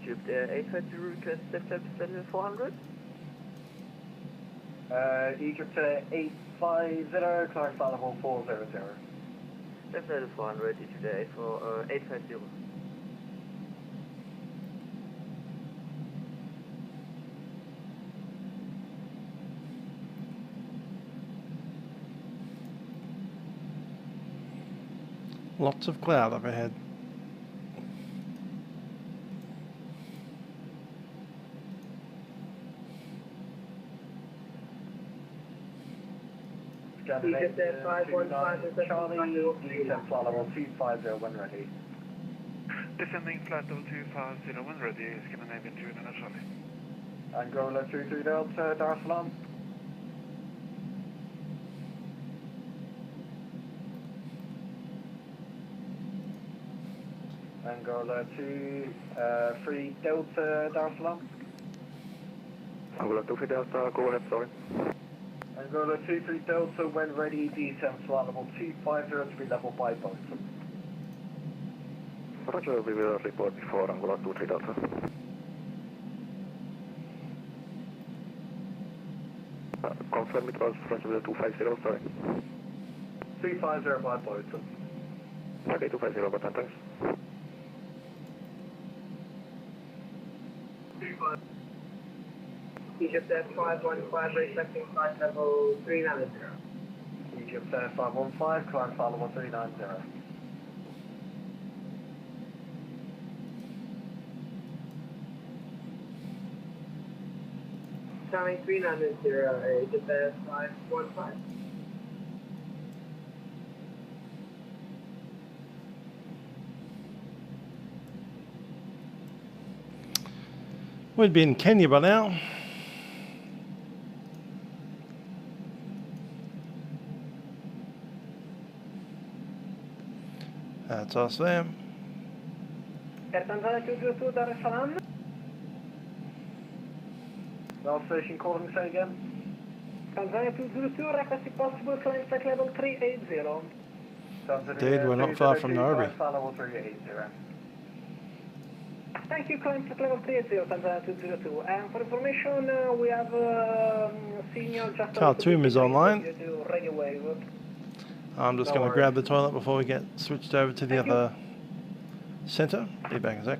Egyptair 850 request left up 400. Egyptair 850, clarify flight level 400. Left 400, Egyptair 850. Lots of cloud up ahead. Egyptair 515 Charlie, descent flight level 250 when ready. Descending flight level 250 when ready, Scandinavian 200 Charlie. Angola 23 Delta, Daressalam. Angola 23 Delta Daressalam. Angola 23 Delta, go ahead, sorry. Angola 23 Delta, when ready, descent flight level 250 to be level by boat. Roger, we will report before Angola 23 Delta. Confirm it was Roger 250, sorry. 250 by boat. Okay, 250, but thanks. Egyptair 515, reflecting flight level 390. Egyptair 515, climb flight level 390. Tommy 390, Egyptair 515. We'd be in Kenya by now. That's us there. Air Tanzania 202, Daressalam. Last station calling, say again. Tanzania 202, request if possible, climb flight level 380. Indeed, we're not far from Nyerere. Flight level 380. Thank you, climb flight level 380, Tanzania 202. And for information, we have senior just Khartoum is online. Radio wave. I'm just going to grab the toilet before we get switched over to the other centre. Be back in a sec.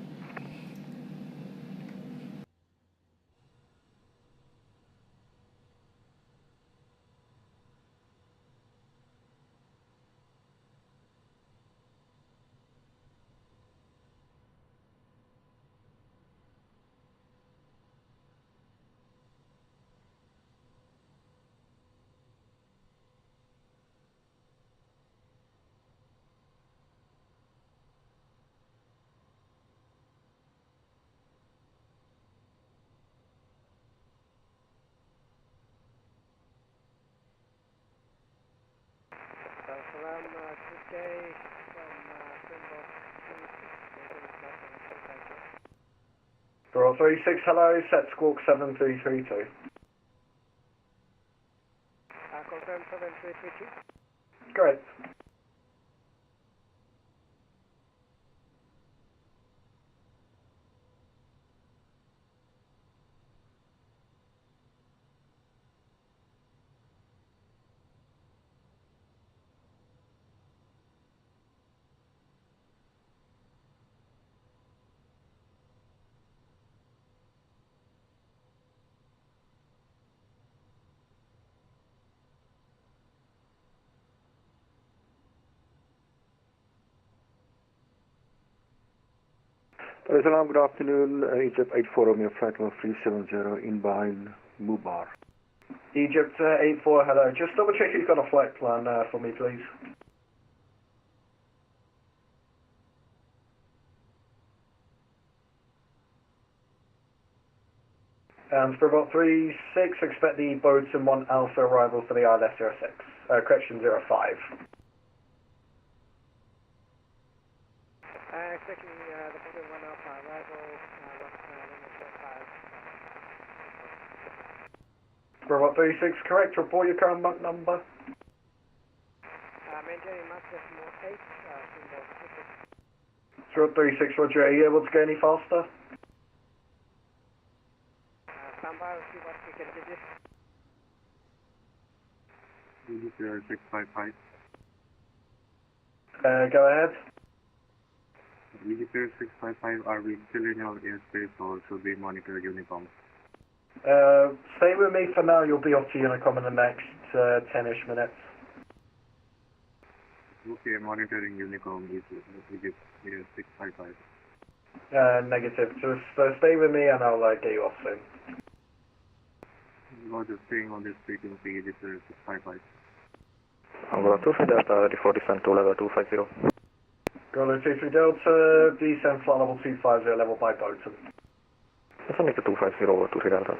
Salaam, good day from 36, hello, set squawk 7332. confirm 7332. Great. Salaam, good afternoon. Egypt 84 Romeo, flight level 370, inbound Mubar. Egypt 84, hello. Just double check you've got a flight plan for me, please. And for about 36, expect the boats and 1 Alpha arrival for the ILS 06. Correction 05. Expecting the boat and 1 Alpha arrival, 105. For about 36, correct. Report your current Mach number. Maintaining Mach decimal 8, Through 36, Roger. Are you able to go any faster? Stand by, we'll see what we can give you. Egyptair 655. Go ahead. Egyptair 655, are we still in our airspace or should we monitor Unicom? Stay with me for now. You'll be off to Unicom in the next 10-ish minutes. Okay, monitoring Unicom is Egypt 655. Negative. Just stay with me and I'll get you off soon. Roger, staying on this frequency, Egyptair 655. Angola 23 Delta, report descent to level 250. Angola 23 Delta, descent flight level 250, level by Boaton. Descending to 250 over 23 Delta.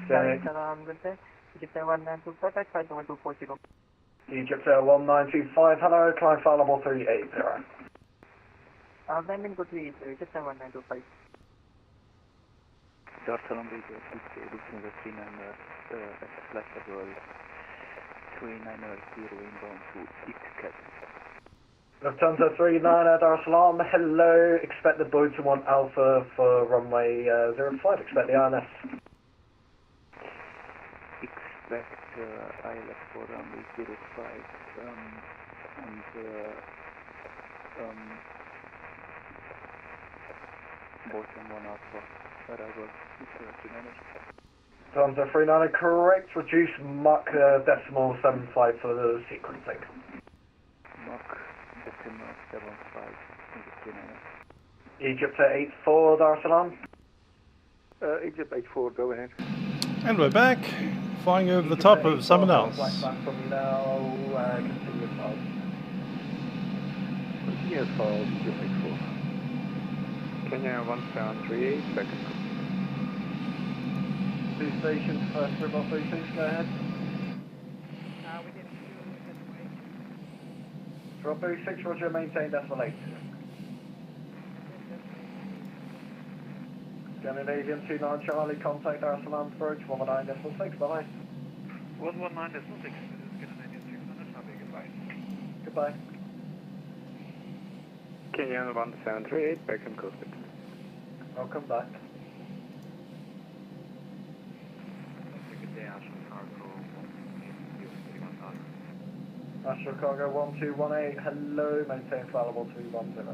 Salaam, good day. Egyptair 1925, flight level 240. Egyptair 1925, hello, climb flight level 380. Landing go to Egyptair 1925. Daressalam Radio, Lufthansa 39 FSLTL 390 inbound to Egyptair. Lufthansa 39 Daressalam, hello, expect the Boeing 1 Alpha for runway 05, expect the INS. Expect ILS for runway 05 and Boeing 1 Alpha arrival Lufthansa 39 correct, reduce Mach decimal 75 for the sequencing. Mach decimal 75 Egyptair 84 Daressalam. Egypt 84, go ahead. And we're back, flying over the top of someone else. From you now, continue files. Continue files, Egypt 84. Kenya 1738, second. 2 stations, first river 36, go ahead. We didn't do it that way. Drop 36, roger, maintain decimal 8. Scandinavian 29 Charlie, contact Daressalam approach 119.6, bye-bye. 119.6, Scandinavian 600 Charlie, goodbye. Goodbye. Kenya 1738, back and coasted. I'll come back. National Cargo 1218, hello, maintain flight 310.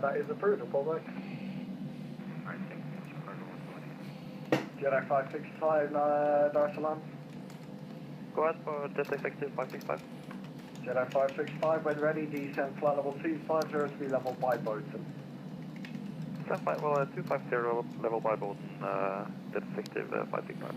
That is approved, report back. Jedi 565, Daressalam. Go ahead for Jet Effective 565. Jedi 565, when ready, descend flight level 250 to be level by Boaton. Well, 250 level by boat, Jet Effective 565.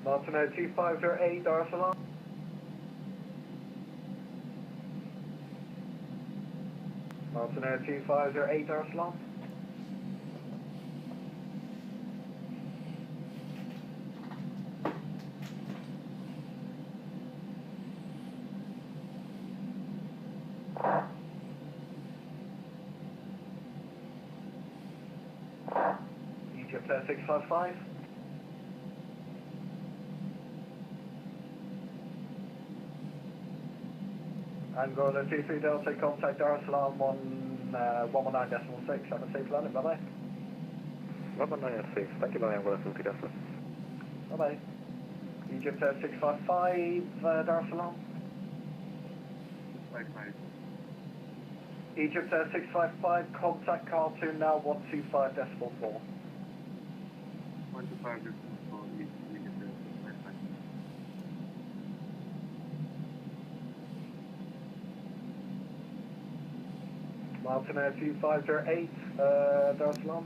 Martino 2508, Daressalam. Martino 2508, Daressalam. Egyptair 655. Angola 23 Delta, contact Daressalam 119.6, have a safe landing, bye-bye. 119.6, thank you, Angola 23 Delta. Bye-bye. Egyptair 655, Daressalam. 55. Egyptair 655, contact Cartoon now 125.4. 125 decimal 4, Egyptair 655. Martino 2508, Daressalam.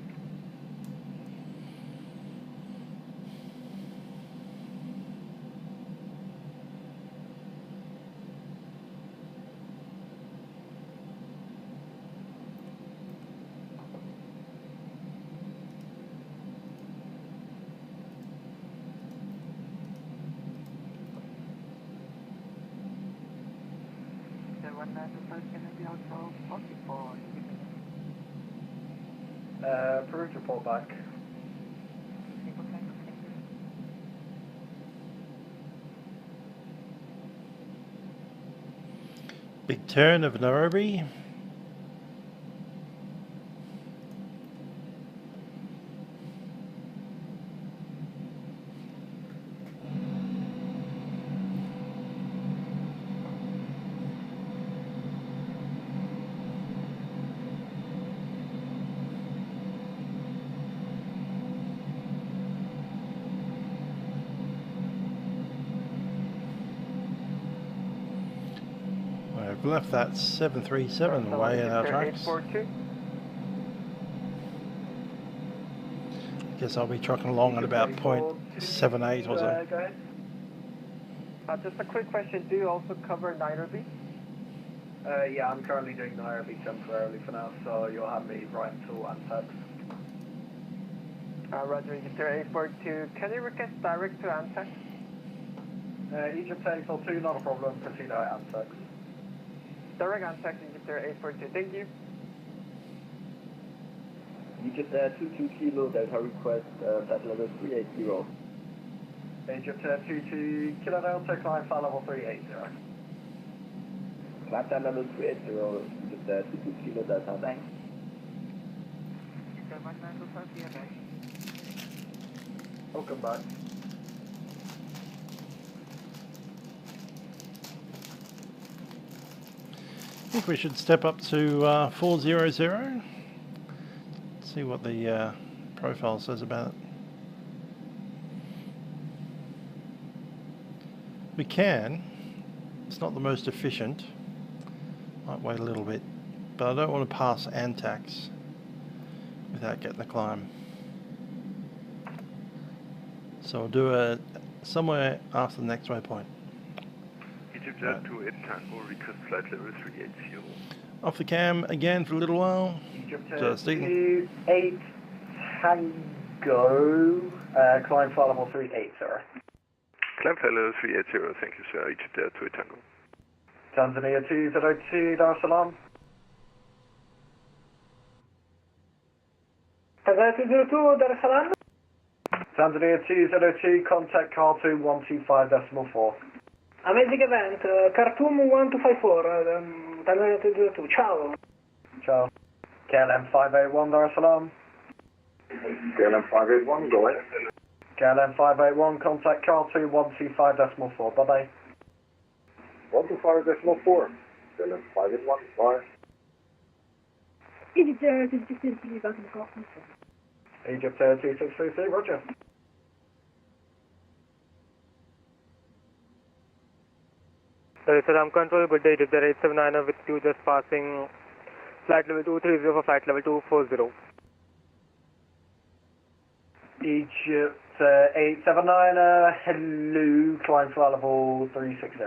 Approved, report back. Big turn of Nyerere. We've left that 737 way in our tracks. 842. Guess I'll be trucking along at about 0.78 or so. Go ahead. Just a quick question, do you also cover Nyerere? Yeah, I'm currently doing Nyerere temporarily for now, so you'll have me right until Antex. Roger, Egyptair 842. Can you request direct to Antex? Egyptair 842, not a problem. Proceed at Antex. Direct Antex, Egyptair 842. Thank you. Egyptair 22 Kilo Delta request flight level 380. Egyptair 22 Kilo Delta, climb flight level 380. Climb flight level 380, Egyptair 22 Kilo Delta, thanks. Welcome back. I think we should step up to 400. See what the profile says about it. We can. It's not the most efficient. Might wait a little bit, but I don't want to pass Antax without getting the climb. So I'll do it somewhere after the next waypoint. Egyptair 28 Tango, request flight level 380. Off the cam again for a little while. Egyptair 28 Tango, climb flight level 380. Climb flight level 380, thank you sir, Egyptair 28 Tango. Tanzania 202, Daressalam. Tanzania 202, Daressalam. Tanzania 202, contact car 2125.4. Amazing event, Khartoum 1254, Tanzania 202, ciao. Ciao. KLM 581, Daressalam. KLM 581, go ahead. KLM 581, contact car 2125.4, bye-bye. 125.4, KLM 581, bye. Egyptair 2633, back in the cockpit. Egyptair 2633, roger. Daressalam control, good day, Egyptair 879 with you just passing flight level 230 for flight level 240. Egypt 879, hello, climb flight level 360.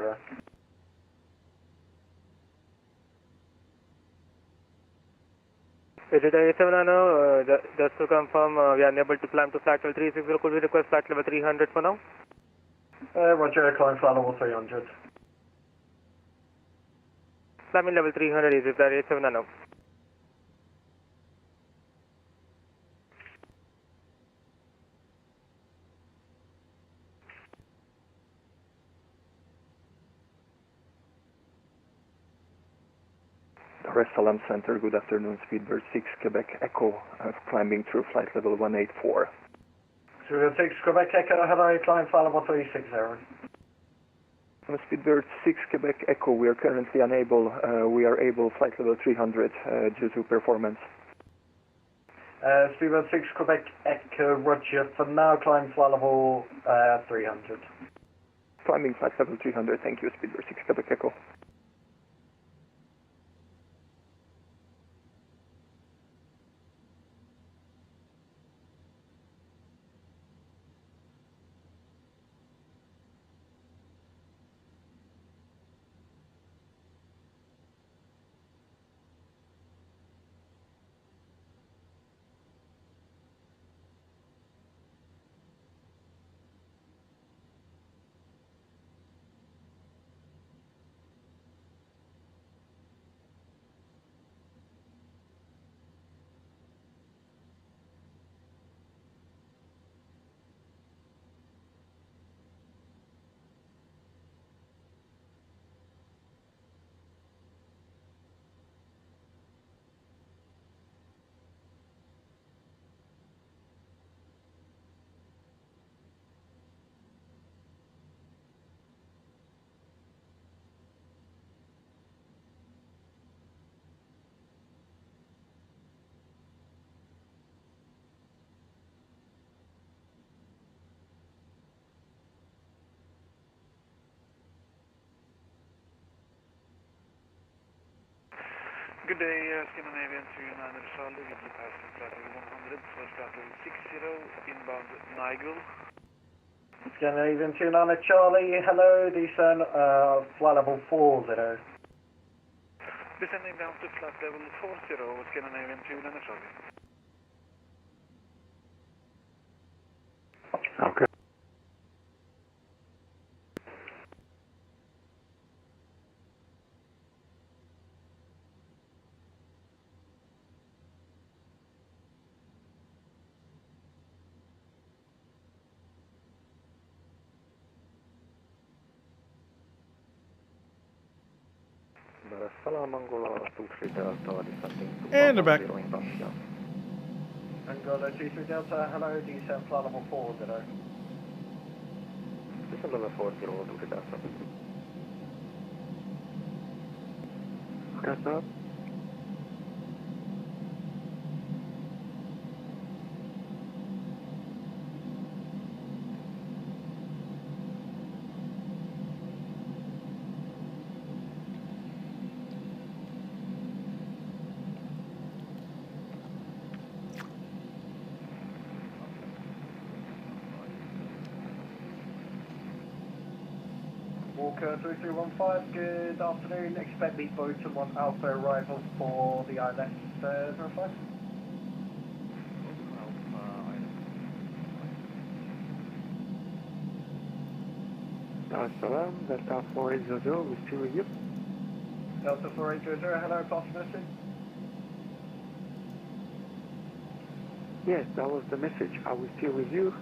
Egyptair 879, just to confirm, we are unable to climb to flight level 360, could we request flight level 300 for now? Roger, climb flight level 300. Climbing level 300 is Egyptair 879. Daressalam Center, good afternoon, Speedbird 6, Quebec Echo, climbing through flight level 184. Speedbird 6, Quebec Echo, how do I climb flight level 360? On Speedbird 6, Quebec Echo, we are currently unable, we are able flight level 300 due to performance. Speedbird 6, Quebec Echo, roger, for now climb flight level 300. Climbing flight level 300, thank you, Speedbird 6, Quebec Echo. Good day, Scandinavian 29 Charlie, with you passing flight level 100, first flight level 60, inbound Nigel. Scandinavian 29 Charlie, hello, descend, flight level 40. Descending down to flight level 40, Scandinavian 29 Charlie. Okay. Salaam, Angola, 23 Delta, descending to And they're back. Angola 23 Delta, hello, descend flight level 40. Descend level 40, 23 Delta. Okay, sir. Walker 3315, good afternoon. Expect the Boeing 1 Alpha arrival for the ILS 05. Daressalam, Delta 480, we still with you? Delta 4800, hello, pass message. Yes, that was the message. Are we still with you?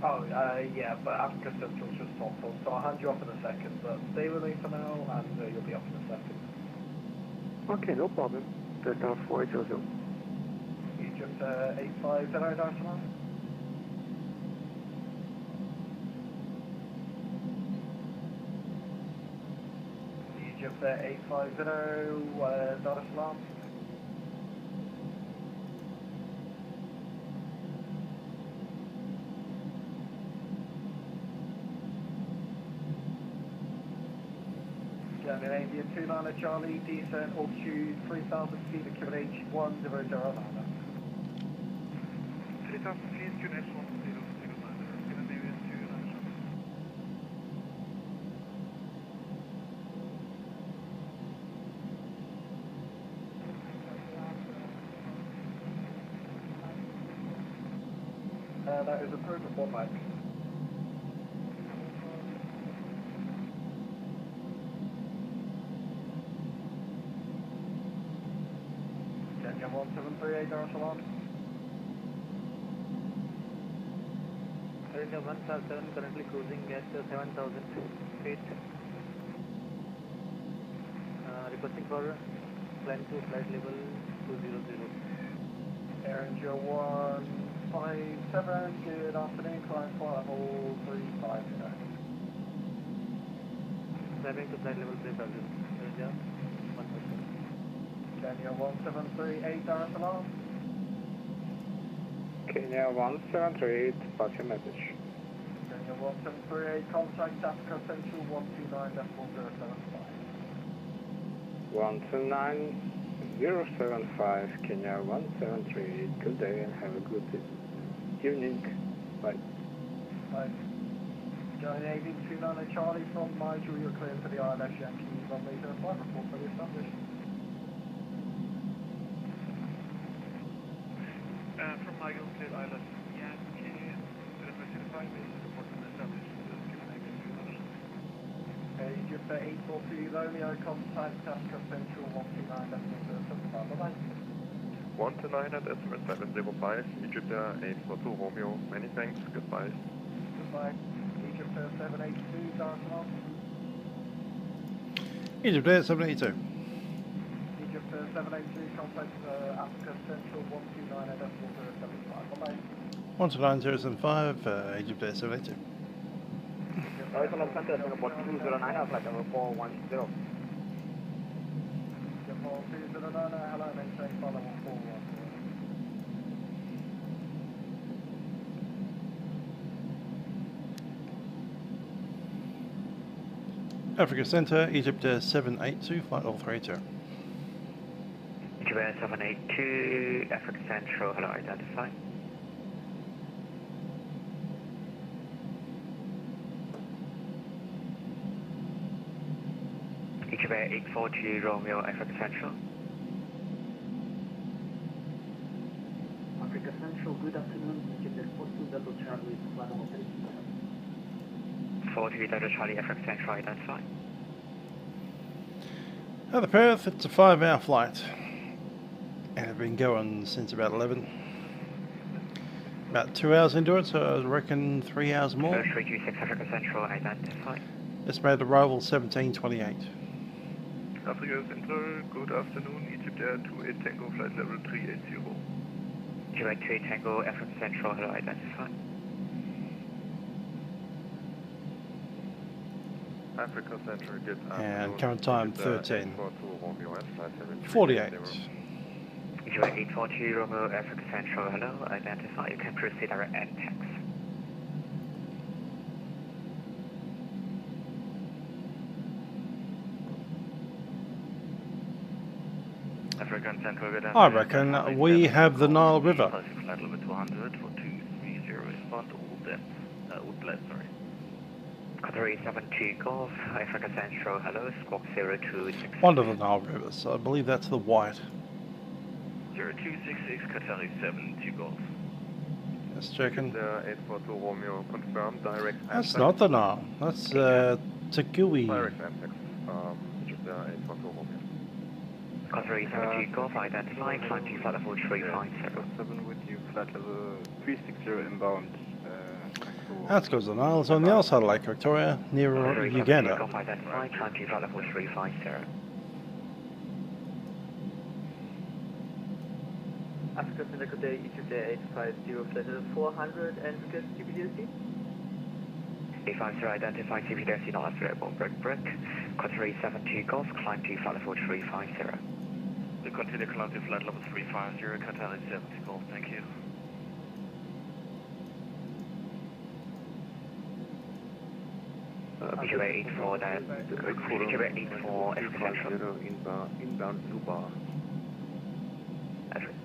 Oh, yeah, but Africa Central's just Throttles, so I'll hand you off in a second, but stay with me for now, and you'll be off in a second. Okay, no problem. Delta 480. Egypt 850, Daressalam. Egypt 850, Daressalam. Scandinavian 29 Charlie, descent altitude 3,000 feet, accumulate 1009. 3,000 feet, QNH 1009, Scandinavian 29 Charlie. That is approved for Mike. Kenya 1738, Daressalam. Kenya 157 currently cruising at 7,000 feet. Requesting for climb to flight level 200. Air India 157, good afternoon, climb flight level 350. Climbing to flight level 3,000. India 157. Kenya 1738, Daressalam. Kenya 1738, pass your message. Kenya 1738, contact Africa Central 129.075. 129075, Kenya 173. Good day and have a good evening. Bye. Bye. Scandinavian 29 Charlie from Nigel, you're clear for the ILS Yankee runway 05, report for the established. From Nigel, clear ILS Yankee, runway 05, report for the established, Scandinavian 29. Egypt 842 Romeo, contact Africa Central 129.075. Bye-bye. 129 at estimate 705, Egyptair 842 Romeo, many thanks, goodbye. Goodbye. Egyptair 782, Daressalam. Egyptair 782. Egyptair 782, contact Africa Central 129.075. Bye-bye. 129.075, Egyptair 782. Daressalam Center, Singapore 209, flight number 410. Singapore 209, hello, maintain flight level 410. Africa Centre, Egyptair 782, flight level 382. Egyptair 782, Africa Central, hello, identify. Egyptair 842, Romeo, Africa Central. Africa Central, good afternoon. Egyptair 42 Delta Charlie, flight level 37. 42 Delta Charlie, Africa Central, identify. Out of Perth, it's a 5-hour flight. And it's been going since about 11. About 2 hours into it, so I reckon 3 hours more. 326 Africa Central, identify. Estimated arrival 1728. Africa Central, good afternoon, Egyptair 28 Tango, flight level 380. Egyptair 28 Tango, Africa Central, hello, identify. Africa Central, good afternoon. And current time 13. 48. Egyptair 842 Romeo, Africa Central, hello, identify. You can proceed direct NTAX. African Central, good I afternoon. reckon we have the Nile River. Flight level 200 for 230, respond all depth, left, sorry. Qatar 72 Golf, Africa Central, hello, squawk 0266. One of the Nile Rivers, I believe that's the white. 0266, Qatar 72 Golf. Just checking. 842 Romeo, confirmed, direct. That's not the Nile, that's Takui. Direct Amtex, Egyptair 842 Romeo. Qatar 72 Golf, identify, climb to flight level 350. 7 with you, flight level 360 inbound. That's because the Nile's on the other side of Lake Victoria, near Uganda. Golf, identify, climb to flight level 350. Africa Central, good day, Egyptair 850, flight level 400, and request CPDC. 850, identify, CPDC, not available, break. Qatar 72 Golf, climb to flight level 350. We continue climb to flight level 350, Qatar 70 Golf, thank you. Egyptair 84, Egyptair 84, Africa Central. Inbound Zuba.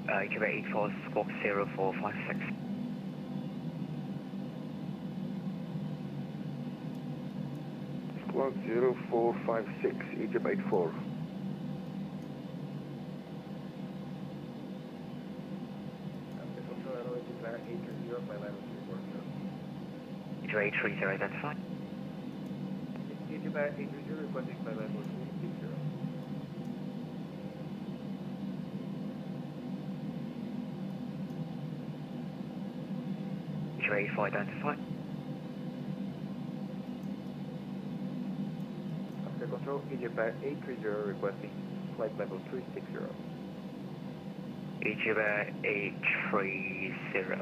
Egyptair 84, squawk 0456. Squawk 0456, Egypt 84. Egyptair 830, identify. Egyptair 830, requesting flight level 360. Egyptair 84, identify. Africa Control, Egyptair 830, requesting flight level 360. Egyptair 830.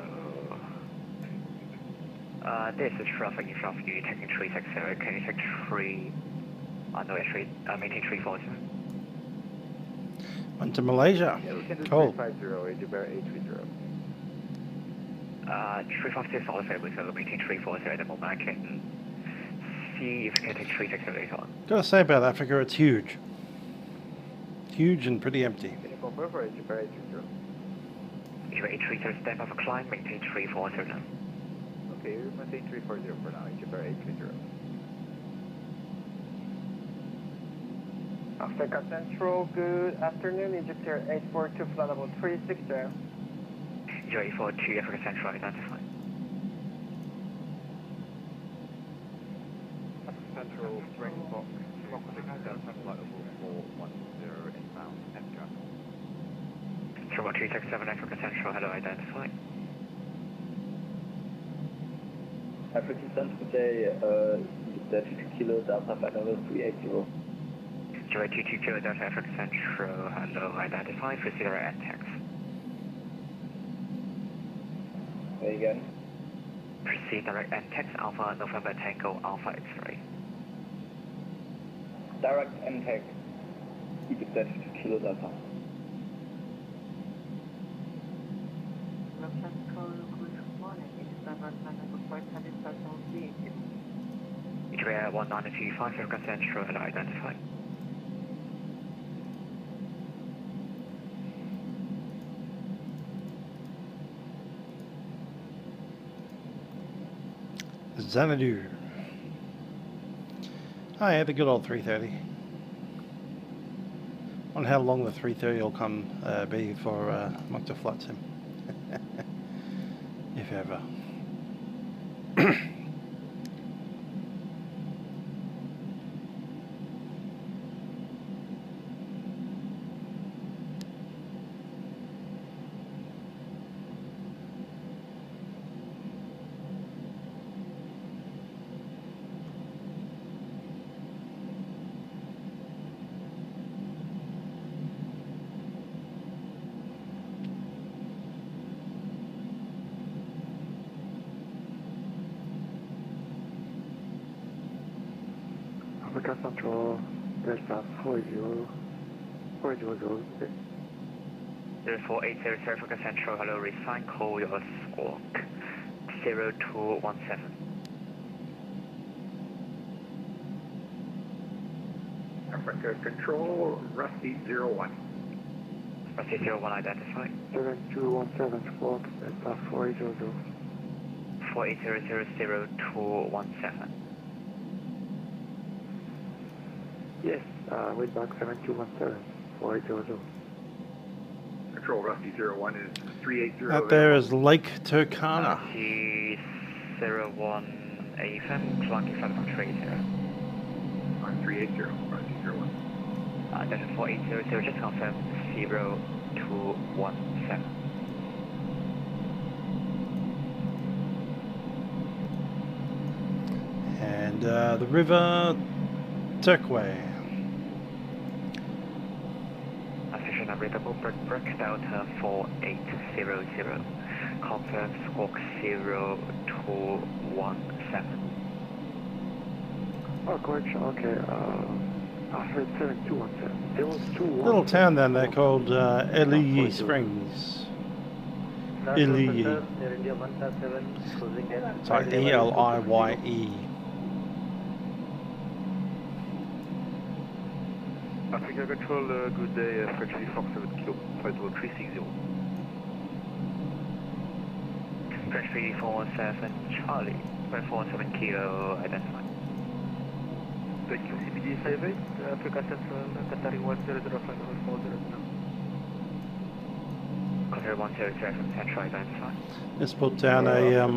This is traffic in front of you, taking 360. Can you take 3? No, actually, maintain 340. Went to Malaysia. Yeah, we can do Cool. 350, Egyptair 830. 350 is not available, so maintain 340 at the moment. I can see if you can take 360 later on. Gotta say about Africa, it's huge. Huge and pretty empty. Can you confirm for Egyptair 830? Egyptair 830, stand by for climb, maintain 340 now. Okay, we maintain 340 for now, Egyptair 830. Africa Central, good afternoon, Egyptair 842, flight level 360. Egyptair 842, Africa Central, identify. Central, Springbok, Delta, flight level 410 inbound, Edgar. 31367, Africa Central, hello, identify. African Central Day, Egyptair 2 Kilo, Delta flight level 380. Egyptair 22 Kilo, Delta, Africa Central, hello, identify, proceed at NTAX. Say again. Proceed direct NTAX, Alpha, November Tango, Alpha X-ray. Direct NTAC, Egyptair 2 Kilo, Delta. Egyptair 1925, Africa Central, hello, identify. Xanadu. Oh yeah, the good old 330. Wonder how long the 330 will come be for Mokta Flight Sim. If ever. Africa Central, Delta 40, 400. 0480 Africa Central, hello, resign, call your squawk 0217. Africa Control, Rusty 01. Rusty 01 identified. 7217 squawk, Delta 480. 48000217. Yes, way back 7217, 480. Control, Rusty 01 is 380. Out there is Lake Turkana. Rusty 01 AFM, clunky 530. 380, Rusty 01. Delta 4800, just confirm 0217. And the river Turkway. Official navigable Brick Delta 4800. Confirm squawk 0217. Oh, correction, okay. I heard 7217. There was 21. Little town down there called Ies Springs. Ilie. Sorry, E-L-I-Y-E. Africa Control, good day, French 347 Kilo, flight level 360. French 347 Charlie, 347 Kilo, identified. Thank you, CPD 58, Africa Central, Qatari 100, flight level 400. Qatari 100, from Central, identified. Let's put down a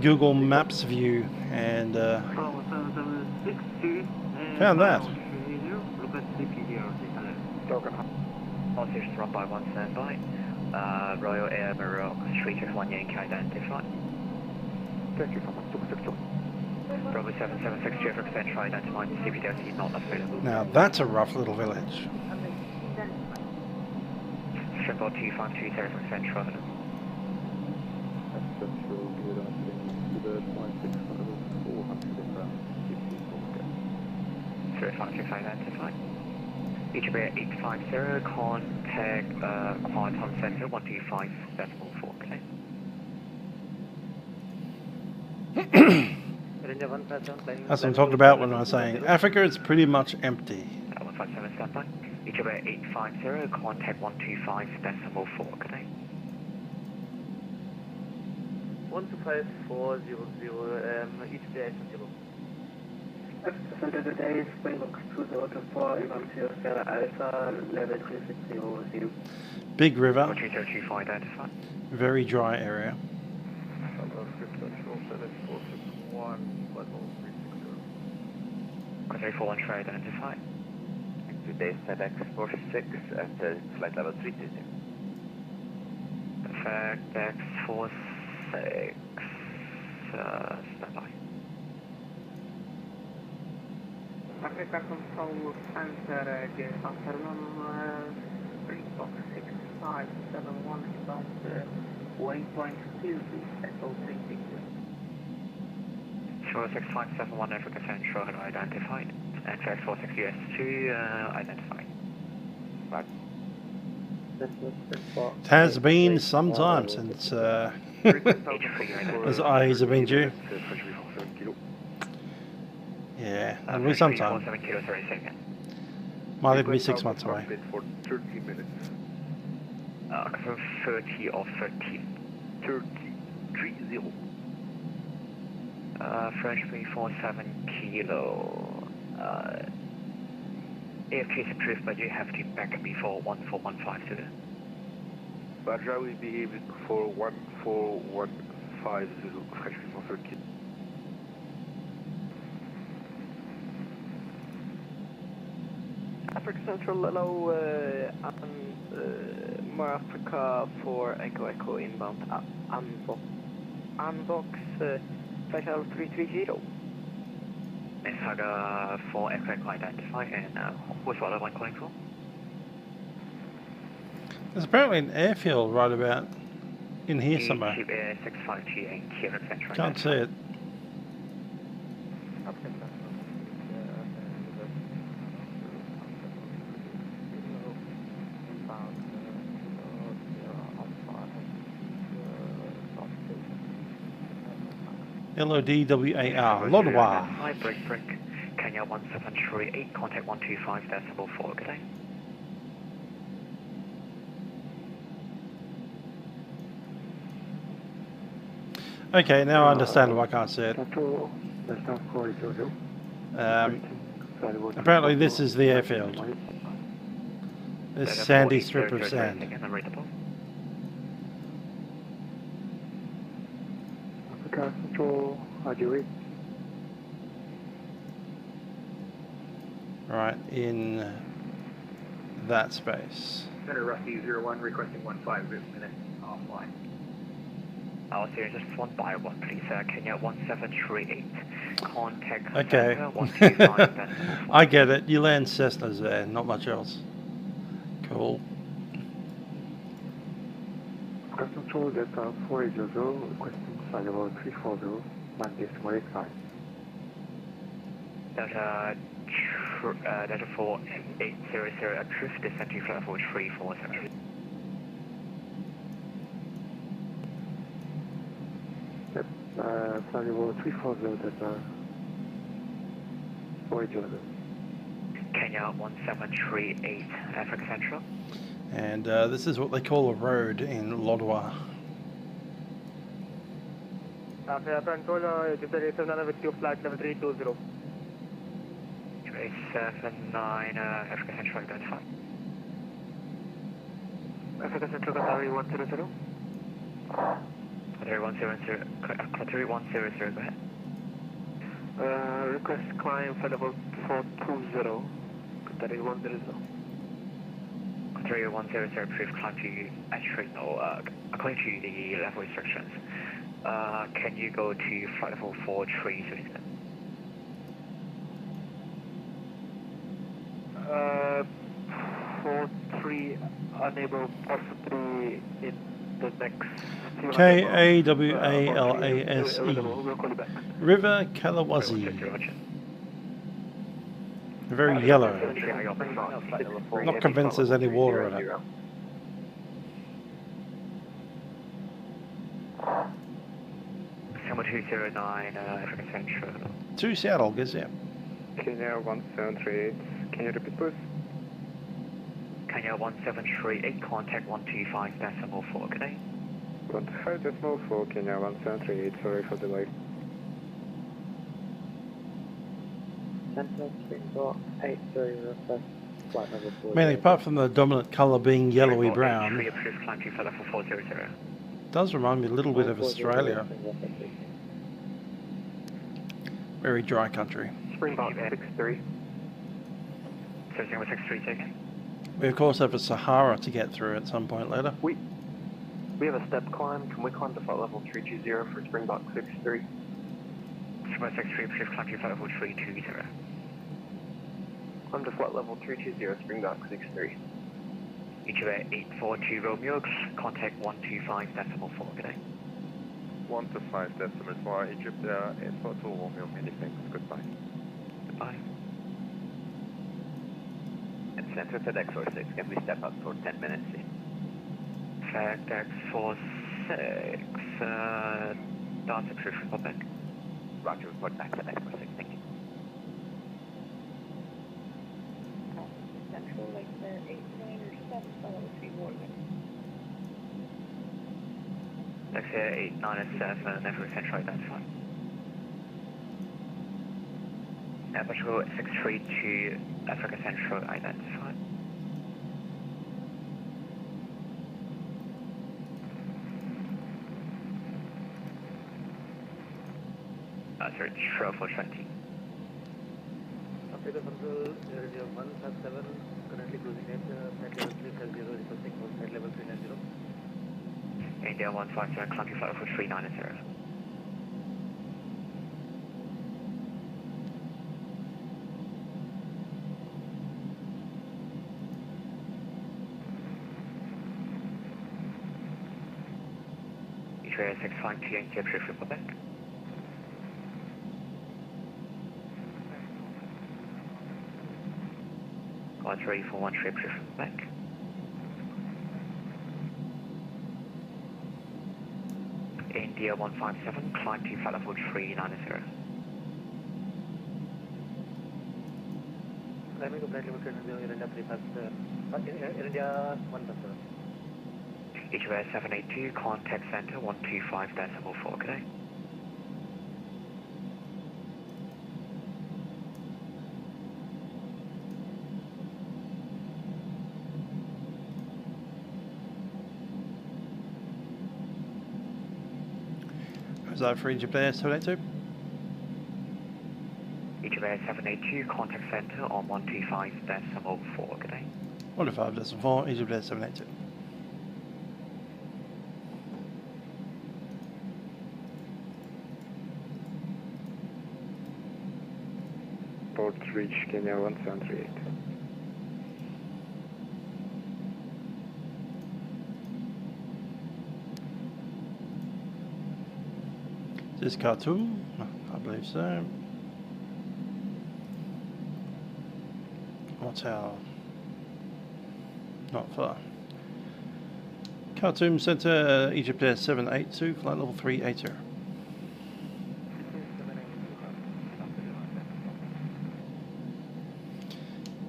Google Maps view and found that. Position run by 1 standby. Royal Air Maroc 361 Yankee identified. Thank you so much. 262. Bravo 776 Africa Central identified. CPDLC not available. Now that's a rough little village. Shrimp 2520 Africa Central. Central, good afternoon to the 2600 400 identified. Egyptair 850, contact Quantum Center 125.4, okay? That's what I'm talking about when I was saying Africa is pretty much empty. 157 standby. Egyptair 850, contact 125.4, okay? 125.400, Egyptair 850. Center today, Springbok 2024, Sierra Alpha, level 3600. Big river. 2024 identified. Very dry area. Qatari 413 identified. Today Saitek 46 at flight level 320. Perfect, X46, standby. Africa Control Center, good afternoon, Springbok 6571, about waypoint 2, SO 360. Sure, 6571 Africa Central identified. And X46 US2 identified. Right. It has been some time since as eyes have been due. Yeah, it'll be some time. Might even be 6 months away. For 30 minutes. 30 or 13. 30. 30. French 347 Kilo. AFT is approved, but you have to back before 14150. Roger, I will behave for 14150, French 347 Kilo. Africa Central, hello, more Africa for Echo inbound, Unbox, Fatal 330. Miss Haga for Echo identify, and who's what I'm calling for? There's apparently an airfield right about in here somewhere. Egyptair 65G8 Kilo Central. Can't see it. LODWAR, Lodwa. Hi, break. Kenya 1738, contact 125.4, good day. Okay, now I understand why I can't see it. Apparently this is the airfield. This sandy strip of sand. Control, RG8. Right, in that space. Center Rusty 01 requesting 15 minutes offline. Our series just 1 by 1, please. Kenya 1738. Contact okay. 125. I get it. You land Cessnas there, not much else. Cool. Control Delta 480, requesting flight level 340, Monday tomorrow 85. Delta 4800, approved descent to flight level 340. Yep, flight level 340, Delta 480. Kenya 1738, Africa Central. And this is what they call a road in Lodwa. Control, Egyptair 879 with you, flight level 320. 879, Africa Central, identify. Africa Central, Qatari 100. Qatari 100, Qatari 100, go ahead. Request climb flight level 420, Qatari 100. 3100 approved, climb to, actually no, according to the level instructions, can you go to flight level 430? 43 unable, possibly in the next few Kawalase. River Kalawasi. Very yellow. Not convinced there's any water in it. Summer 209, African Central. To Seattle, guess yeah. Kenya 1738, can you repeat please? Kenya 1738, contact 125.4, good day. 125.4, Kenya 1738, sorry for delay. Central Springbok 83 request flight level 4. Mainly, apart from the dominant colour being yellowy brown, does remind me a little bit of Australia. Very dry country. Springbok 63. So 63 taken. We of course have a Sahara to get through at some point later. We have a step climb. Can we climb to flight level 320 for Springbok 63? Springbok 63, please climb to flight level 320. Climb to flight level 320, Springbok 63. Egyptair 842 Romeo, contact 125.4, good day. 125.4, Egyptair 842 Romeo, many thanks, goodbye. Goodbye. And Center FedEx 46, can we step up for 10 minutes? FedEx 46, data proof Republic. Roger, report back FedEx 46, thank you. Central Lake there, 897, follow 3 Morgan. Lexia 897, Everett Central identified. Patrol 632 Africa Central identified. Sorry, Travel 20. Africa Central, area 157, currently cruising at flight level 350, requesting for flight level 390. India 157, climbing flight for 390. Each 652 Egyptair triple back. God 341 triple back. India 157, climb to flight level 390. Climbing to flight level 390, India 3 past, India 1 past 7. Egyptair 782, contact center 125.4, good day. Is that for Egyptair 782? Egyptair 782, contact center on 125.4, good day. 125.4, Egyptair 782. Port reach Kenya 1738. Is this Khartoum? I believe so. Hotel. Not far. Khartoum Centre, Egyptair 782, flight level 380.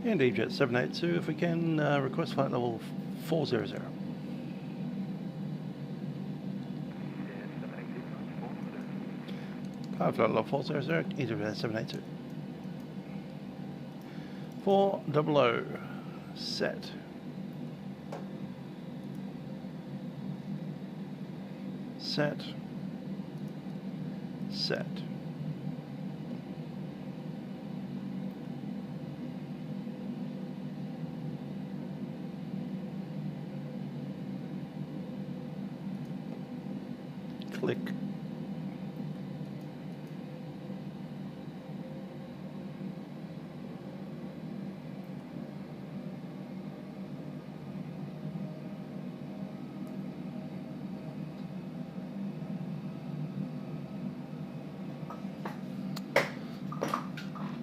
And Egypt 782, if we can, request flight level 400. Flight level 400, Egypt 782. 400, set. Set. Set. Click.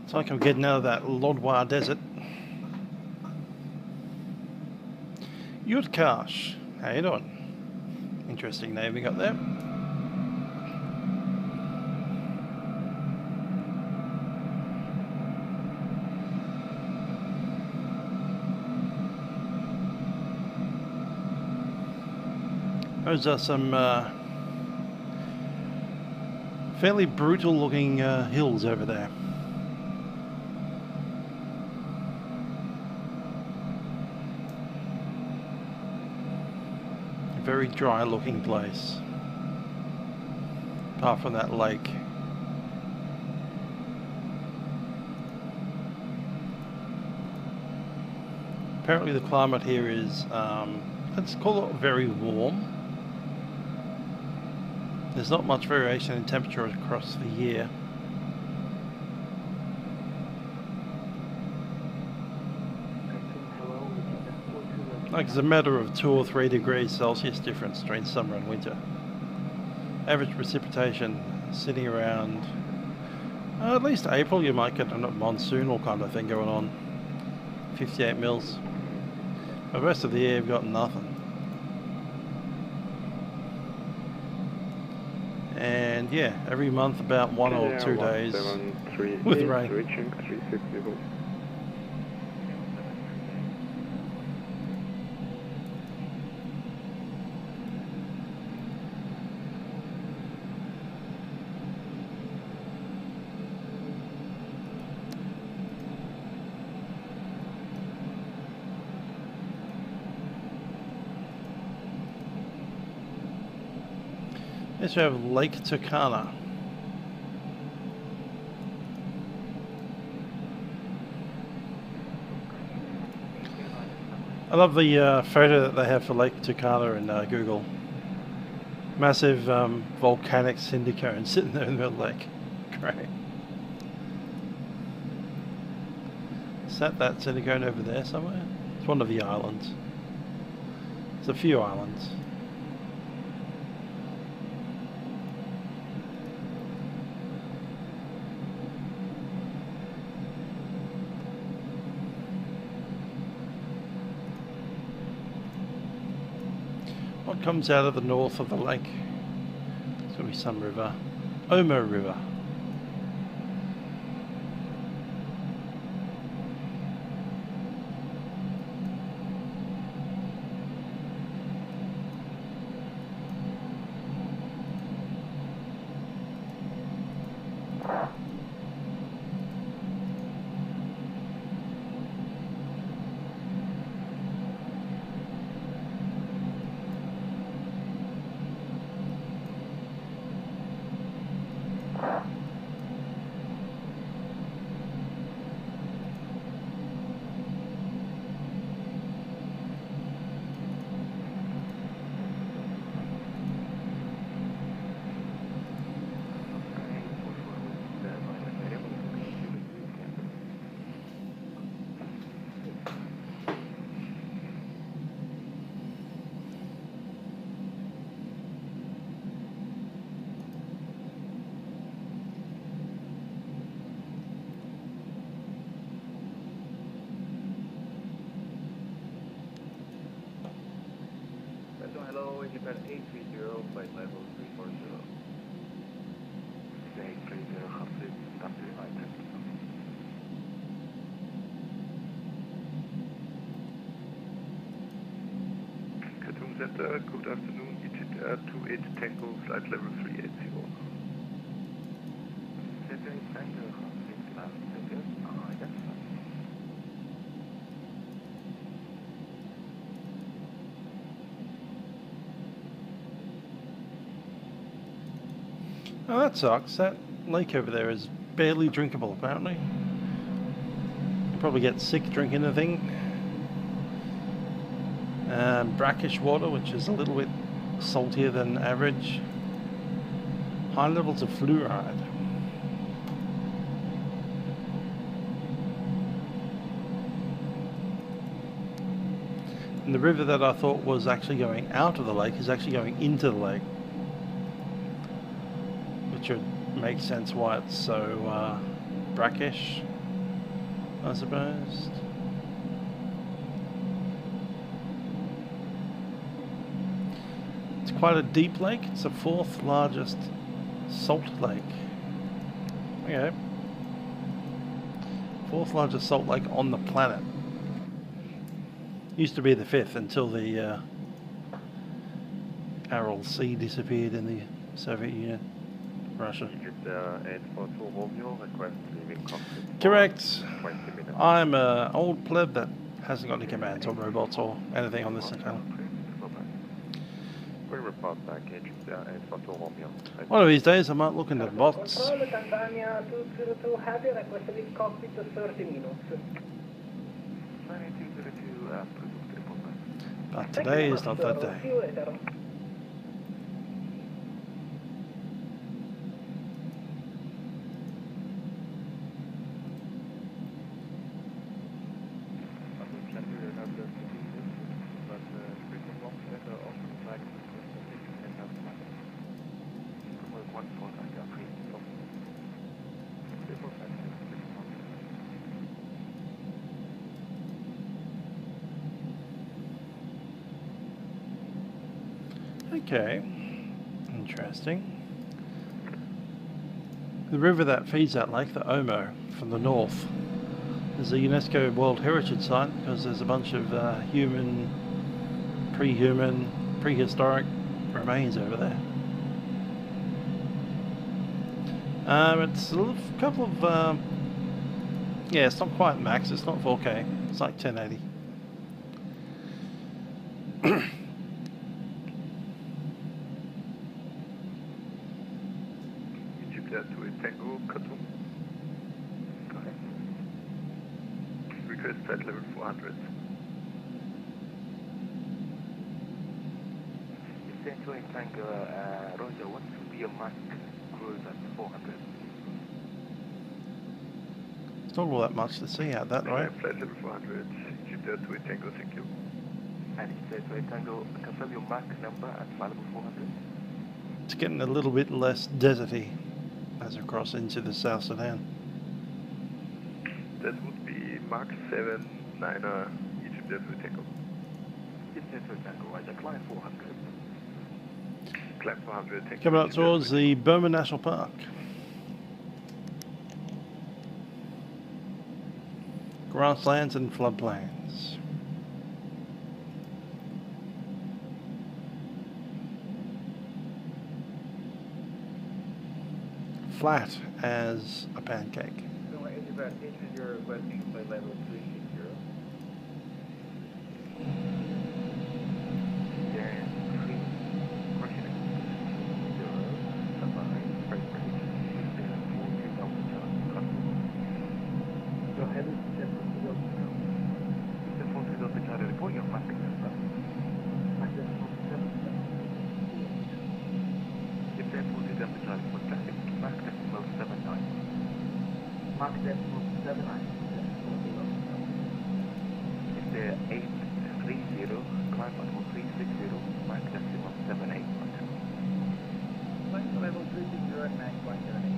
It's like I'm getting out of that Lodwar desert. Yurtkash, how you doing? Interesting name we got there. Those are some fairly brutal looking hills over there. A very dry looking place, apart from that lake. Apparently the climate here is, let's call it very warm. There's not much variation in temperature across the year. Like it's a matter of 2 or 3 degrees Celsius difference between summer and winter. Average precipitation sitting around, at least April you might get a monsoonal kind of thing going on. 58 mils. The rest of the year you've got nothing. And yeah, every month about 1 or 2 days with rain. Reaching 360. Next we have Lake Turkana. I love the photo that they have for Lake Turkana in Google. Massive volcanic cinder cone sitting there in the middle of the lake. Great. Is that cinder cone over there somewhere? It's one of the islands. There's a few islands. What comes out of the north of the lake? It's going to be some river. Omo River. Hello, Egyptair 830, flight level 340. 830 gaat dit, dank u, Item. Khartoum Center, good afternoon, Egyptair 28 Tango, flight level 380. Center 8 Tango, gaat dit, dank u, yes. Oh, that sucks. That lake over there is barely drinkable, apparently. You probably get sick drinking the thing. Brackish water, which is a little bit saltier than average. High levels of fluoride. And the river that I thought was actually going out of the lake is actually going into the lake. Which would make sense why it's so brackish, I suppose. It's quite a deep lake. It's the 4th largest salt lake. Okay. 4th largest salt lake on the planet. Used to be the 5th until the Aral Sea disappeared in the Soviet Union. Russia. Egyptair 842 Romeo, request leaving cockpit. Correct. 20 minutes. I'm an old pleb that hasn't got any commands or robots or anything on this channel. We report back, Egyptair 842 Romeo. One of these days I might look into bots. Control Tanzania 202 Heavy, request leave cockpit 30 minutes. But today is not that day. See you later. Okay, interesting. The river that feeds that lake, the Omo, from the north, is a UNESCO World Heritage Site because there's a bunch of human, pre-human, prehistoric remains over there. It's a couple of, yeah, it's not quite max, it's not 4K, it's like 1080. with Tango, Khartoum. Go ahead. Request flight level 400. Central Tango, Roger, what would be your Mach cruise at 400? It's not all that much to see out that way. Flight level 400, Egyptair 2 Tango, thank you. And Central Tango, confirm your Mach number at flight level 400? It's getting a little bit less deserty as we cross into the South Sudan. That would be Mach 7, 9er, Egyptair 2 Tango. Central Tango, Roger, climb 400. Climb 400, thank you. Coming up towards the Burma National Park. Grasslands and floodplains. Flat as a pancake. So what is your requesting flight level 360? Mark decimal 79. If they're 830, climb level 360, mark decimal 78. Flight level 360 at 9.78.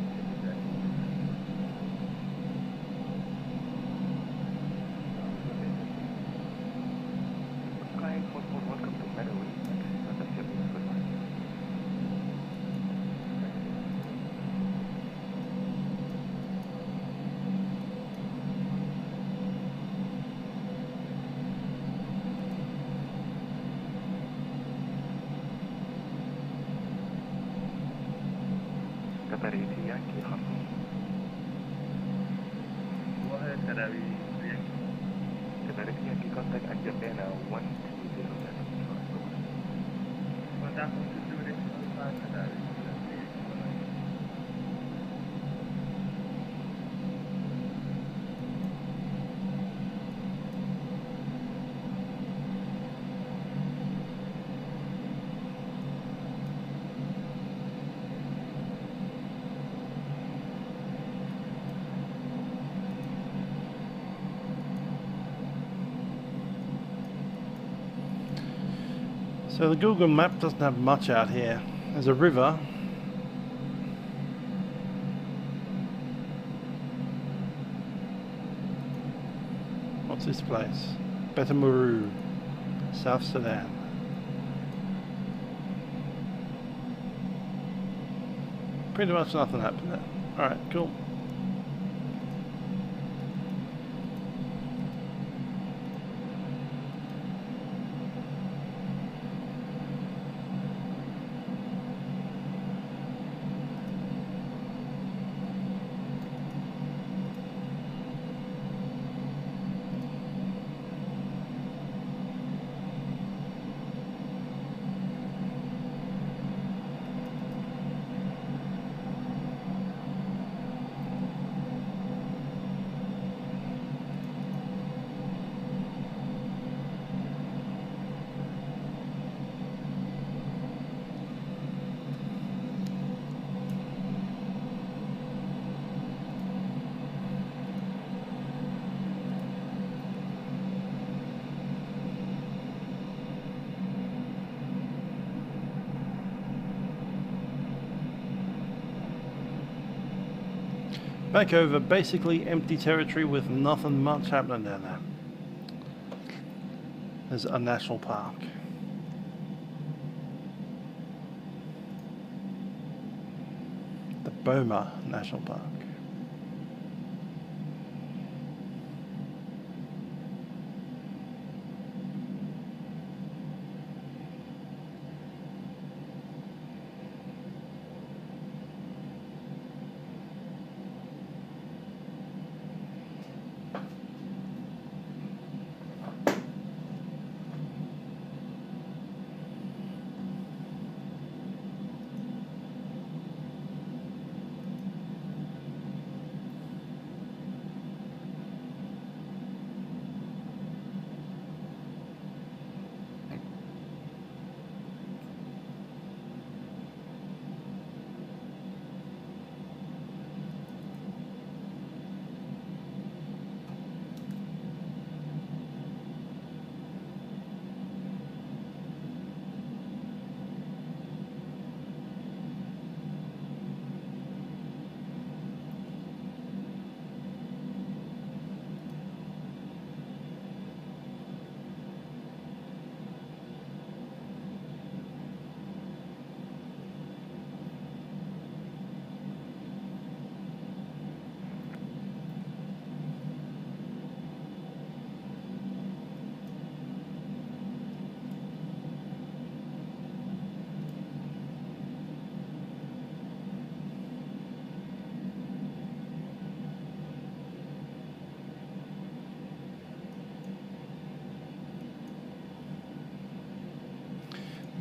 Sky 441, welcome to Nyerere. That's your good night. Contact Anjamena 120. So the Google map doesn't have much out here. There's a river. What's this place? Betamuru, South Sudan. Pretty much nothing happened there. Alright, cool. Back over basically empty territory with nothing much happening down there. There's a national park. The Burma National Park.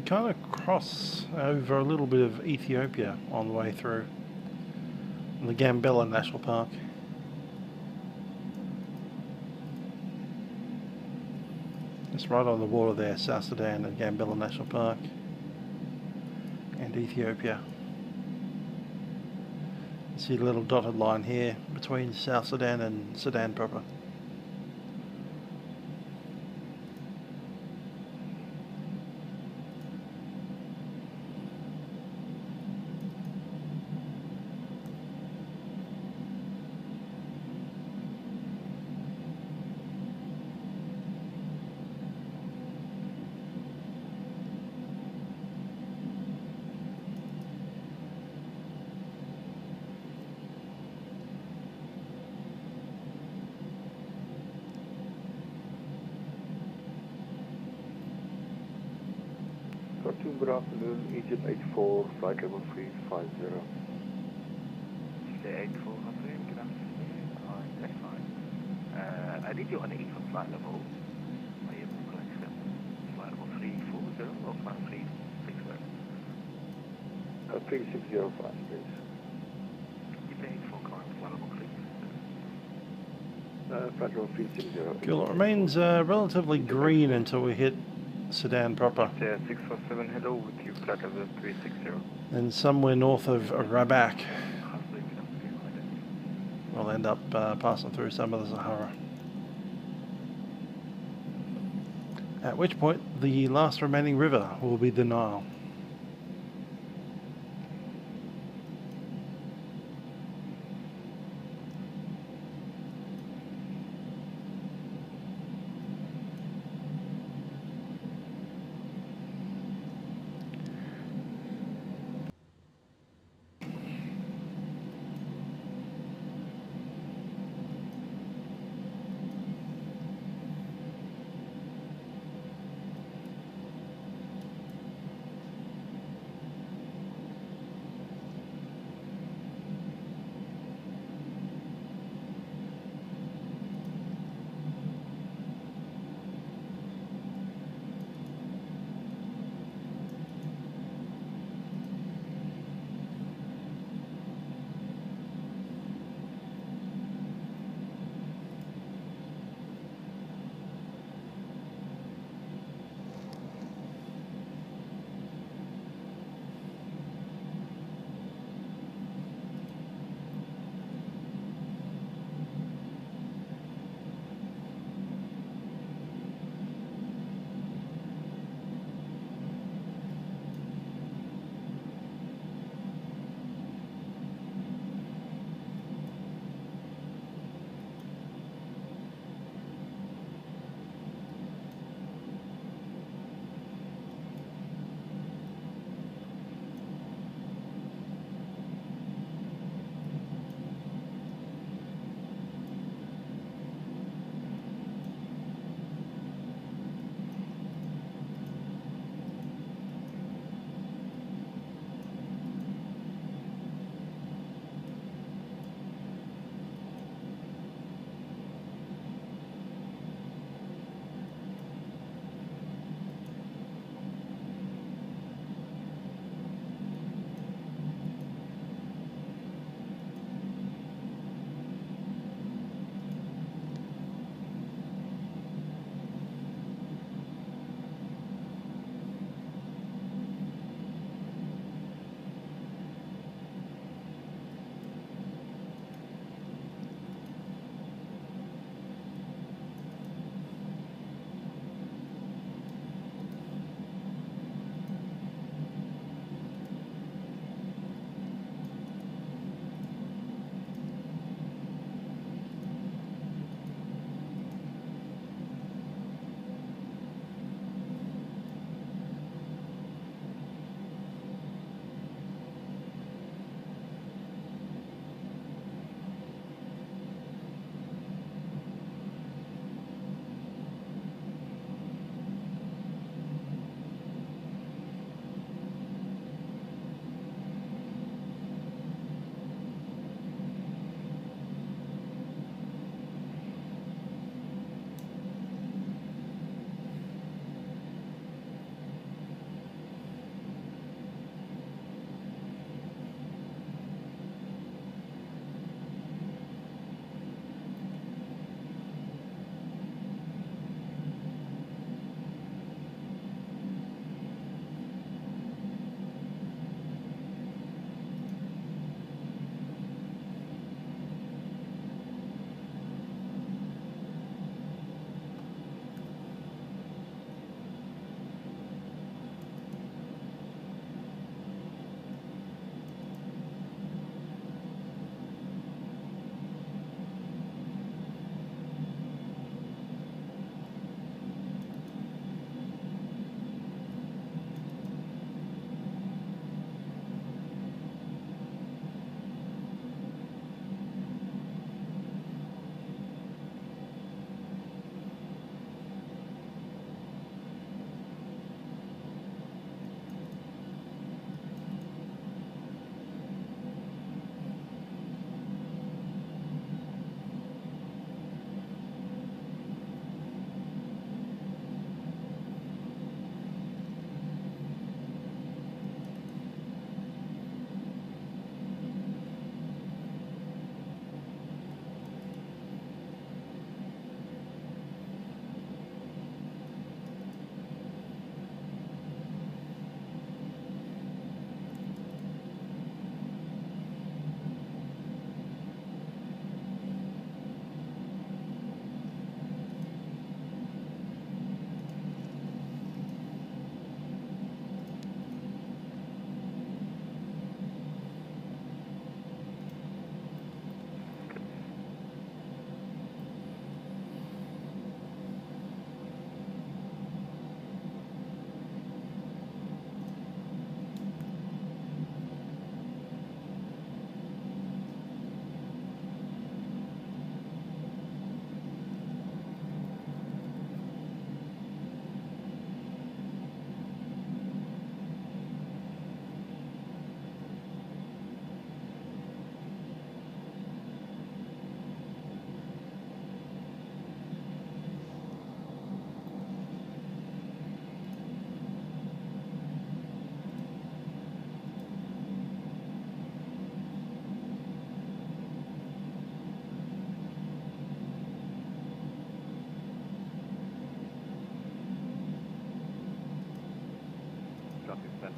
kind of cross over a little bit of Ethiopia on the way through. The Gambella National Park. It's right on the border there, South Sudan and Gambella National Park and Ethiopia. You see the little dotted line here between South Sudan and Sudan proper. Good afternoon, Egypt 84, flight level 350. Egypt 84, good afternoon, that's fine. I need you on the Intl flight level. Are you able to accept flight level 340 or flight 360? 3605, please. Egypt 84, current flight level 360. Flight level 360. Cool, it remains relatively green until we hit Sudan proper. Yeah, 647, hello with you, flight level 360. And somewhere north of Rabat, we'll end up passing through some of the Sahara. At which point, the last remaining river will be the Nile.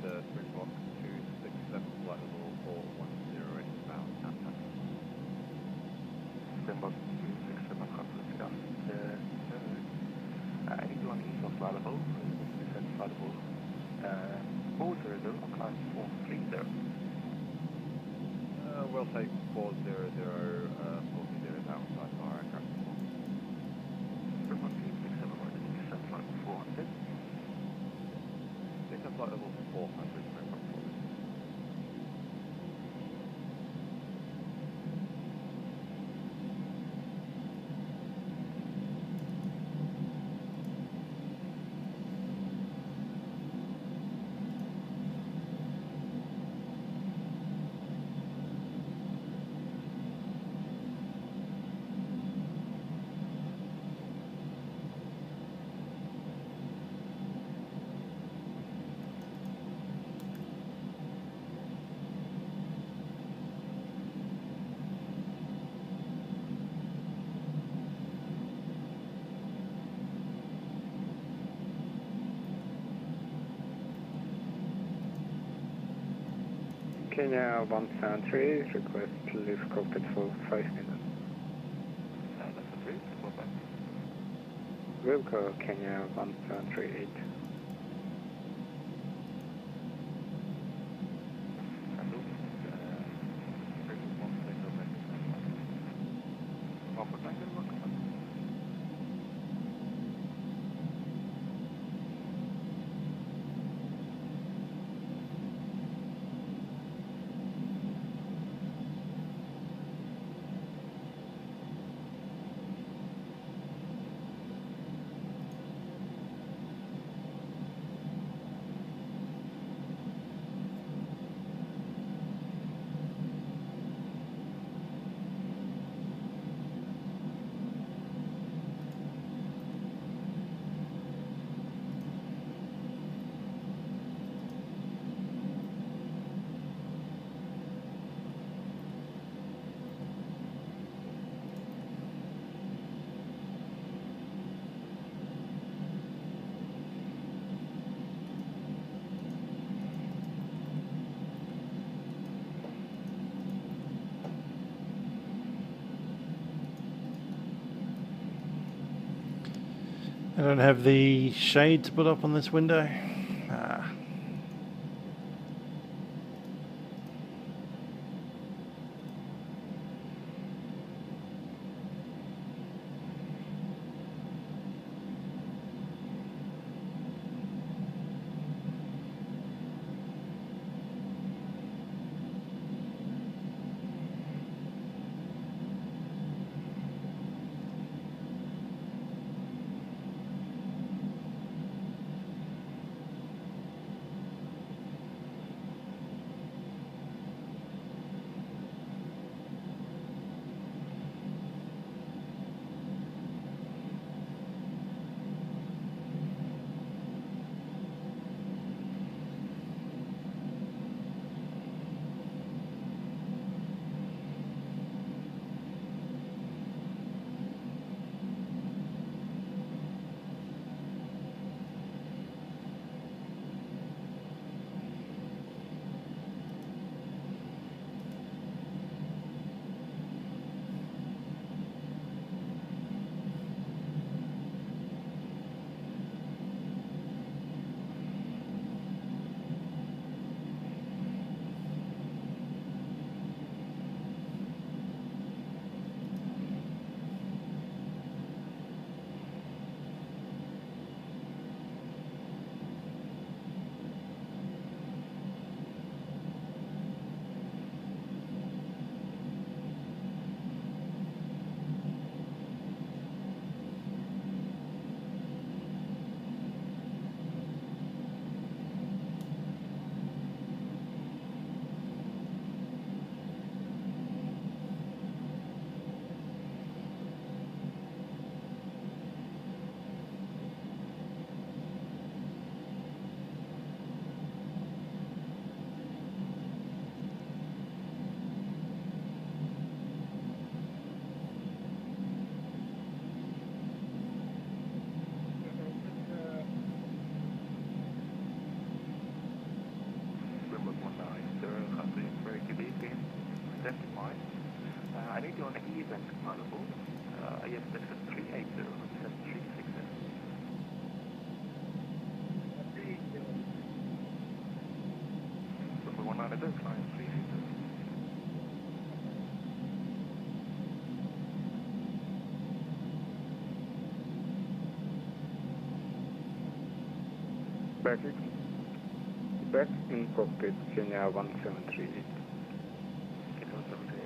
Springbok 267 flight level 410 inbound Apac. Springbok 267 conference, yeah. I need you on east of flight level, descend flight level 400 on climb 430. We'll take 400, 430 outside of our aircraft. Springbok 267 on the descend flight 400. Descend flight level 400, Springbok 4. Kenya 173, request leave cockpit for 5 minutes. That's 3, go back. Wilco, Kenya 1738. I don't have the shade to put up on this window. Ah. you on event flight level. Ies Apac 380, descent 360. Runway 19 flying 380. Back in cockpit, Kenya 1738. Kenya 1738.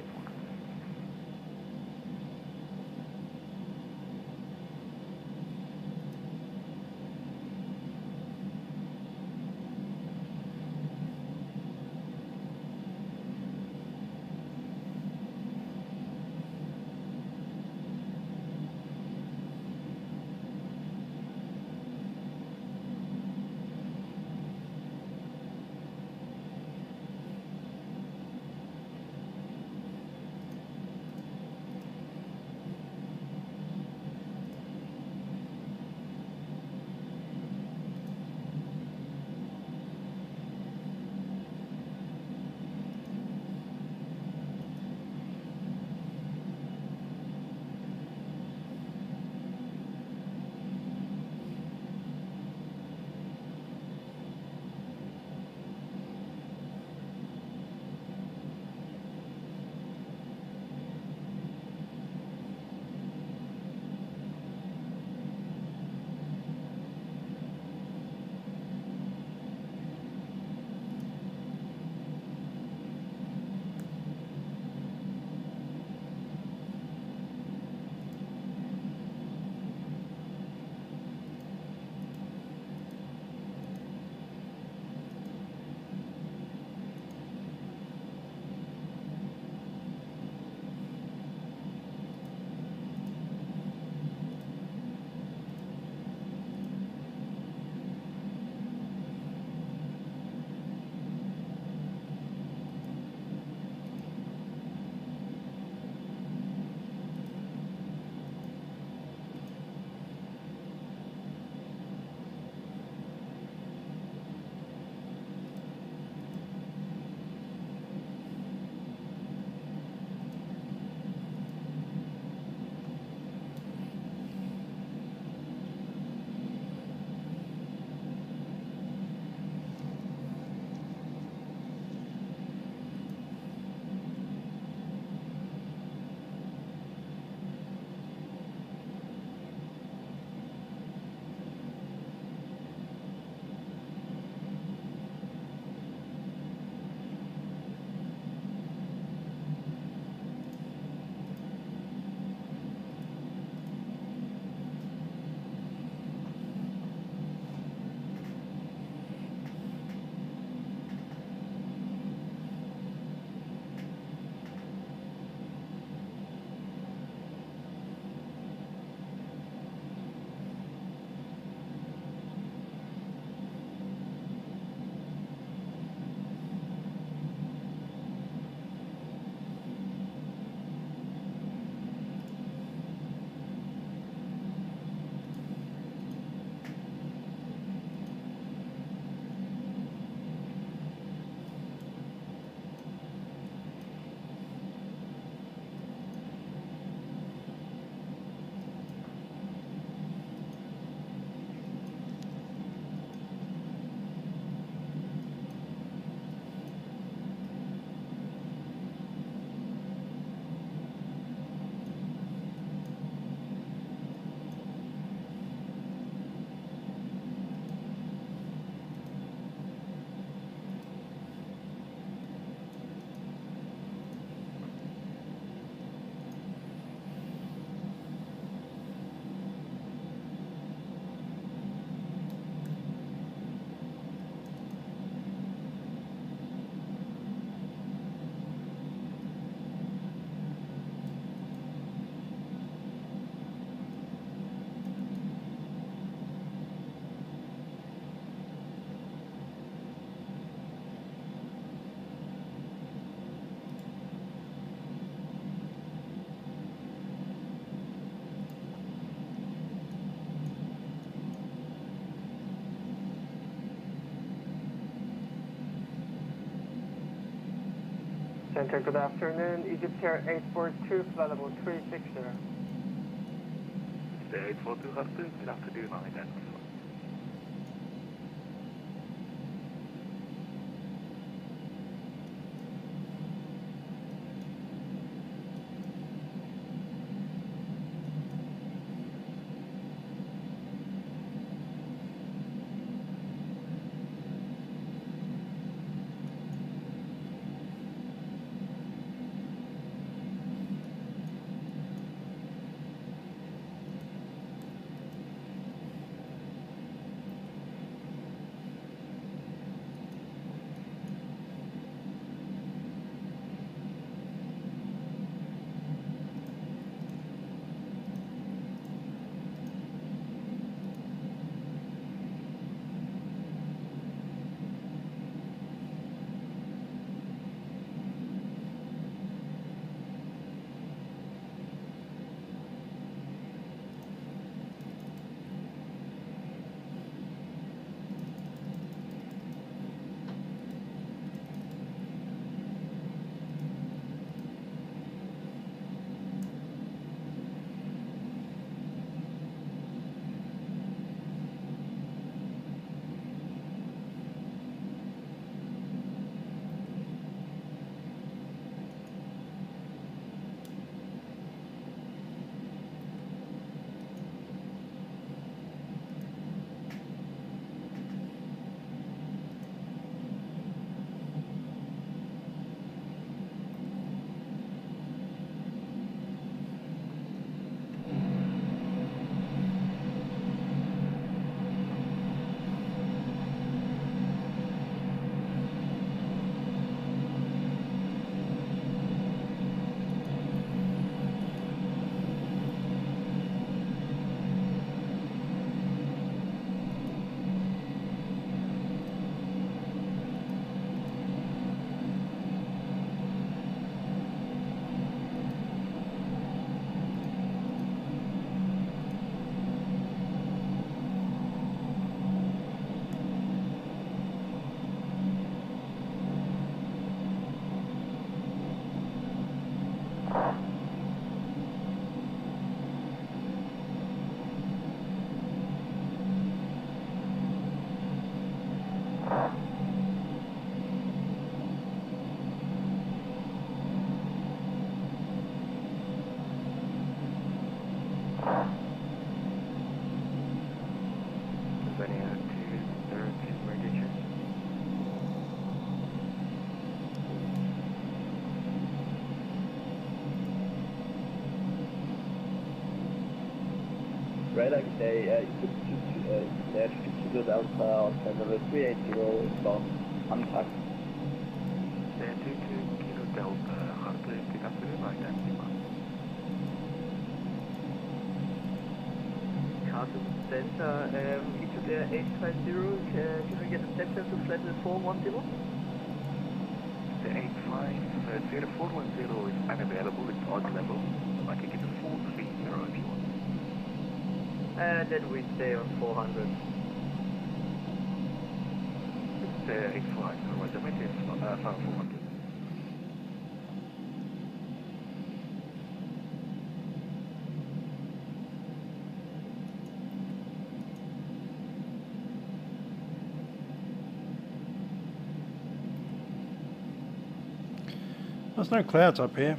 Center, good afternoon. Egyptair 842, flight level 360. The 842 Hudson, good afternoon, identify. Radar today, Egyptair 2 Delta on flight level 380 inbound Antak. There 22 Kilo Delta, Harper, good afternoon, identify. Castle Center, Egyptair 850, can we get a step to flight level 410? The 850 is unavailable, it's odd level. I can get a 430 if you want. And then we stay on 400. It's 85, otherwise I might say 400. There's no clouds up here.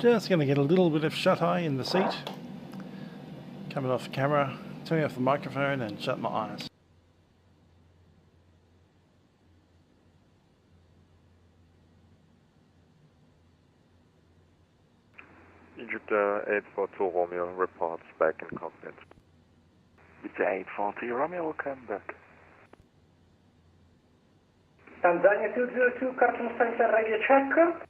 Just going to get a little bit of shut-eye in the seat. Coming off camera, turning off the microphone and shut my eyes. Egyptair 842 Romeo reports back in cockpit. Egyptair 842 Romeo, welcome back. Tanzania 202, Cartoon Center radio check.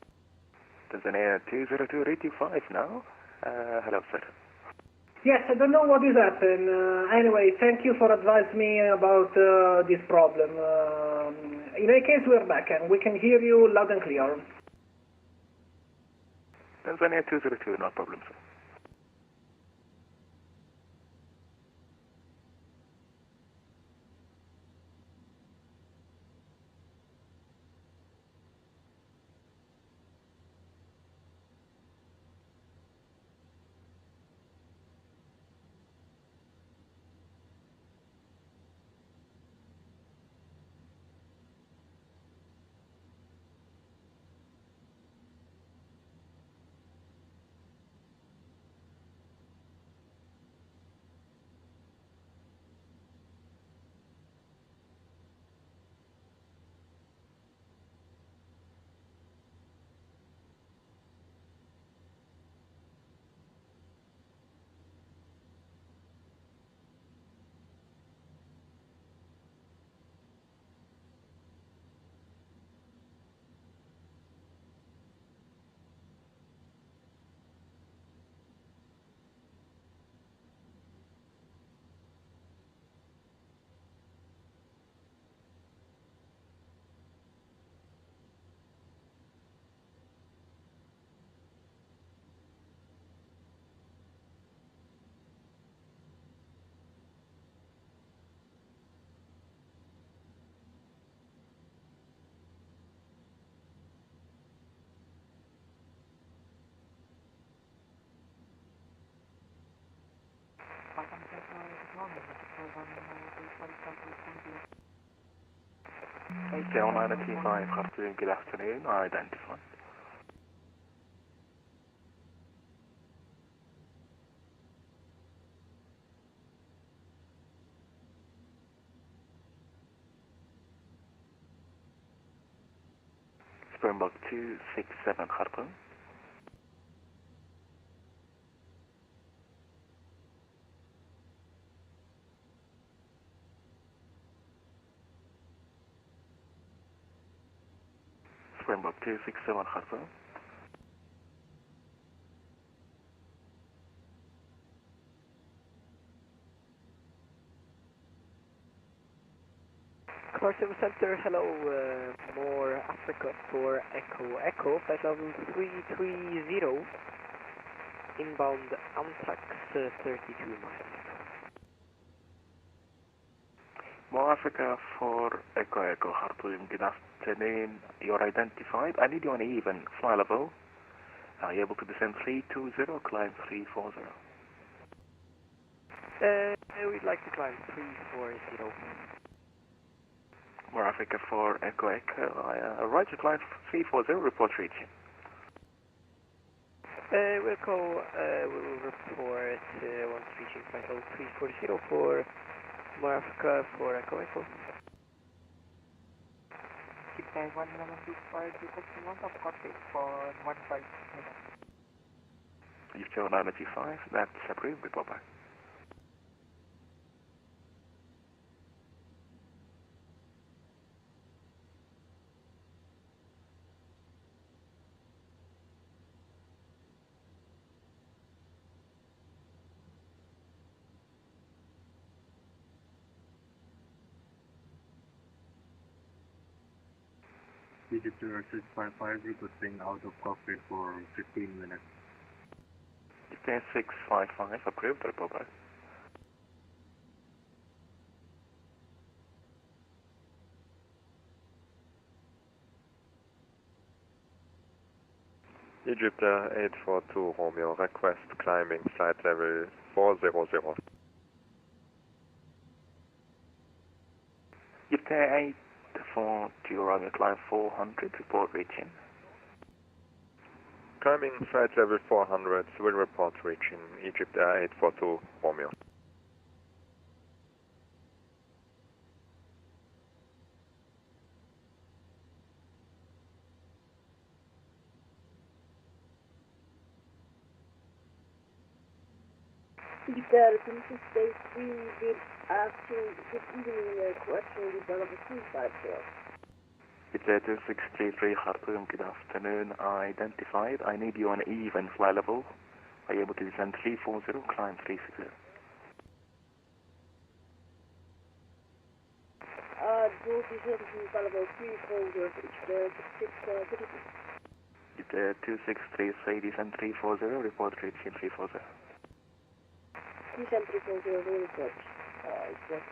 Tanzania 202, radio 5 now. Hello, sir. Yes, I don't know what is happening. Anyway, thank you for advising me about this problem. In any case, we're back and we can hear you loud and clear. Tanzania 202, no problem, sir. Hotel 925, Khartoum, good afternoon, are identified. Springbok 267, Khartoum. Springbok 267, Khartoum. Khartoum Center, hello, more Africa for Echo, flight level 330, inbound Amtax 32 miles. More Africa for Echo, Khartoum, good afternoon, you're identified. I need you on even fly level. Are you able to descend 320, climb 340? We'd like to climb 340. More Africa for Echo, Roger, climb 340, report reaching. We'll report once reaching flight level 340 for more Africa for Echo. Keep 1125, requesting one of cockpit for 15 minutes. You show 925, that's approved, report back. Egyptair 655 requesting out of cockpit for 15 minutes. Egyptair 655, approved, report back. Egyptair 842 Romeo, request climbing flight level 400. Egyptair 842 Romeo, climb 400, report reaching. Climbing flight level 400, will report reaching Egyptair 842 Romeo. Egyptair, can you stay free with asking this evening question develop a suicide trail? Egyptair 2633 Khartoum, good afternoon. Identified. I need you on even fly level. Are you able to descend 340, climb 360? Dual descent to fly level 340, Egyptair 2633. Egyptair 2633, descend 340, report reaching 340. Descent 340, no report. It's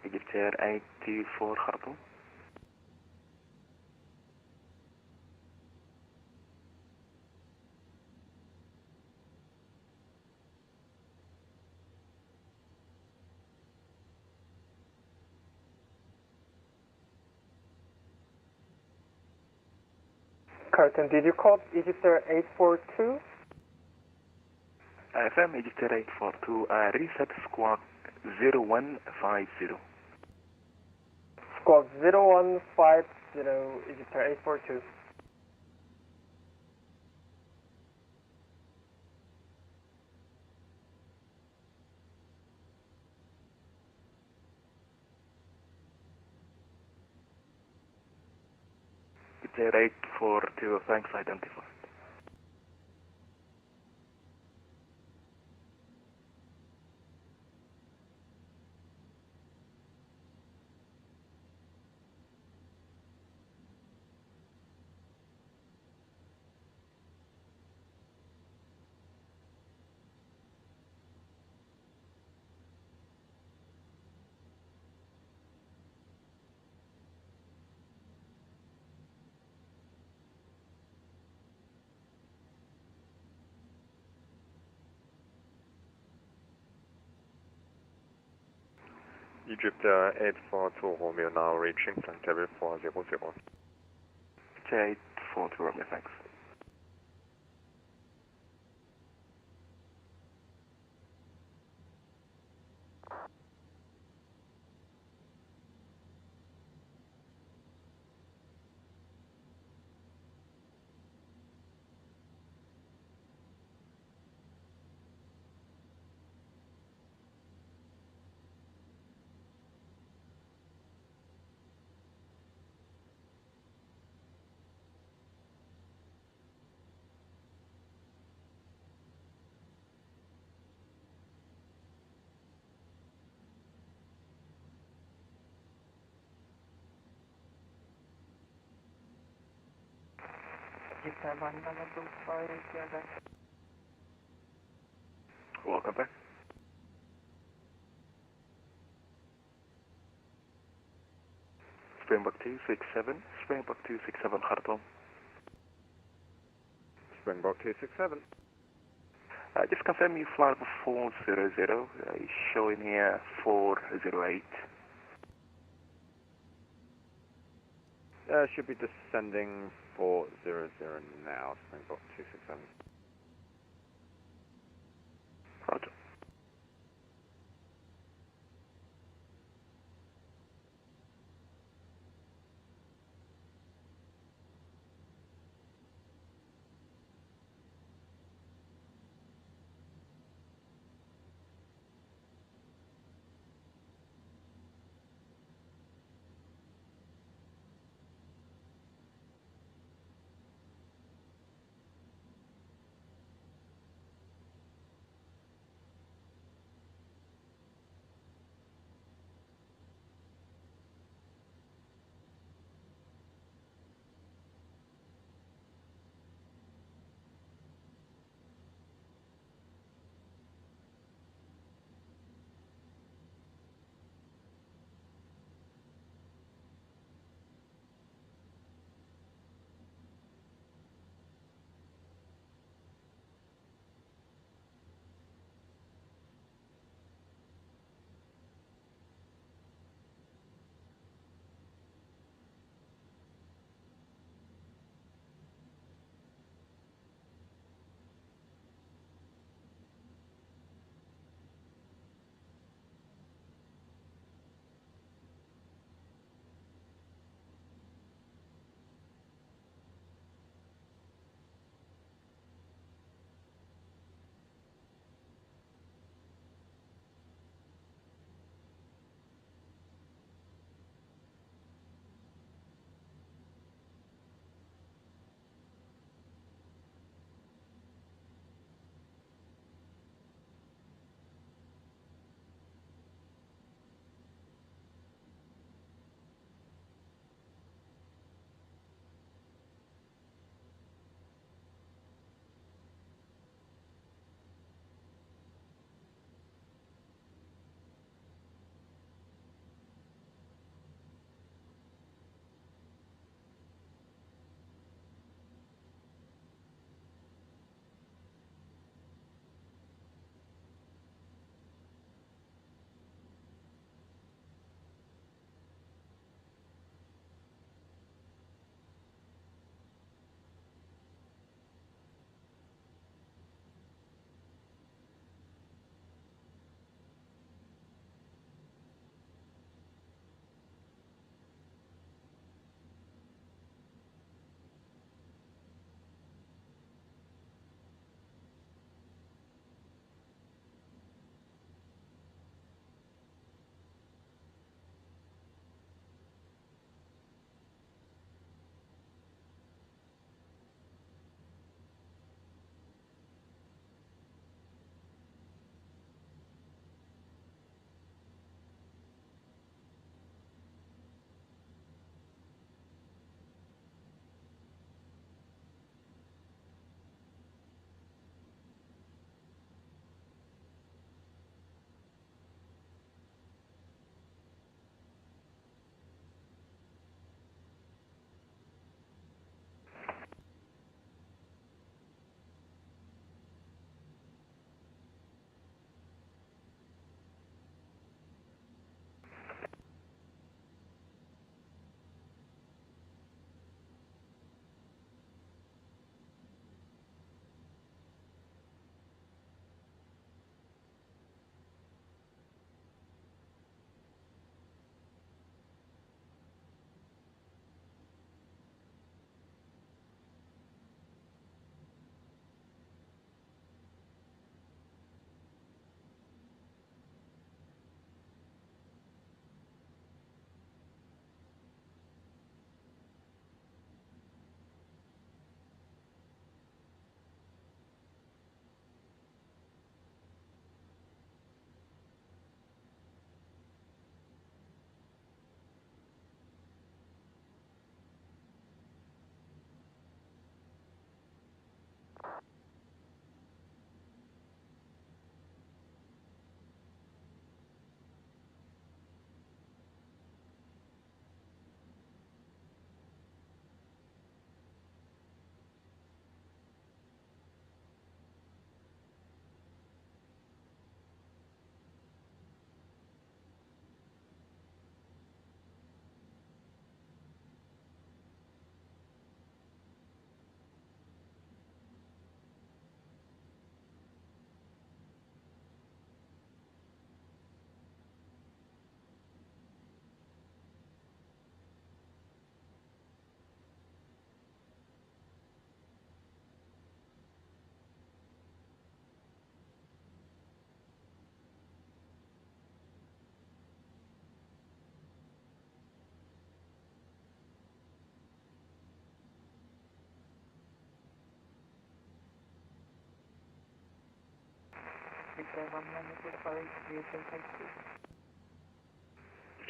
Egyptair 824 Khartoum. Carton, did you call Egyptair 842? FM Egyptair 842, reset squawk 0150. Squawk 0150, Egyptair 842. Egyptair 842, thanks, identified. Egyptair 842 Romeo now reaching flight level 400. Egyptair 842 Romeo, thanks. Welcome back. Springbok 267, Springbok 267 Khartoum. Springbok 267. Just confirm you fly level 400, showing here 408. Should be descending 400 now, Springbok 267. Roger.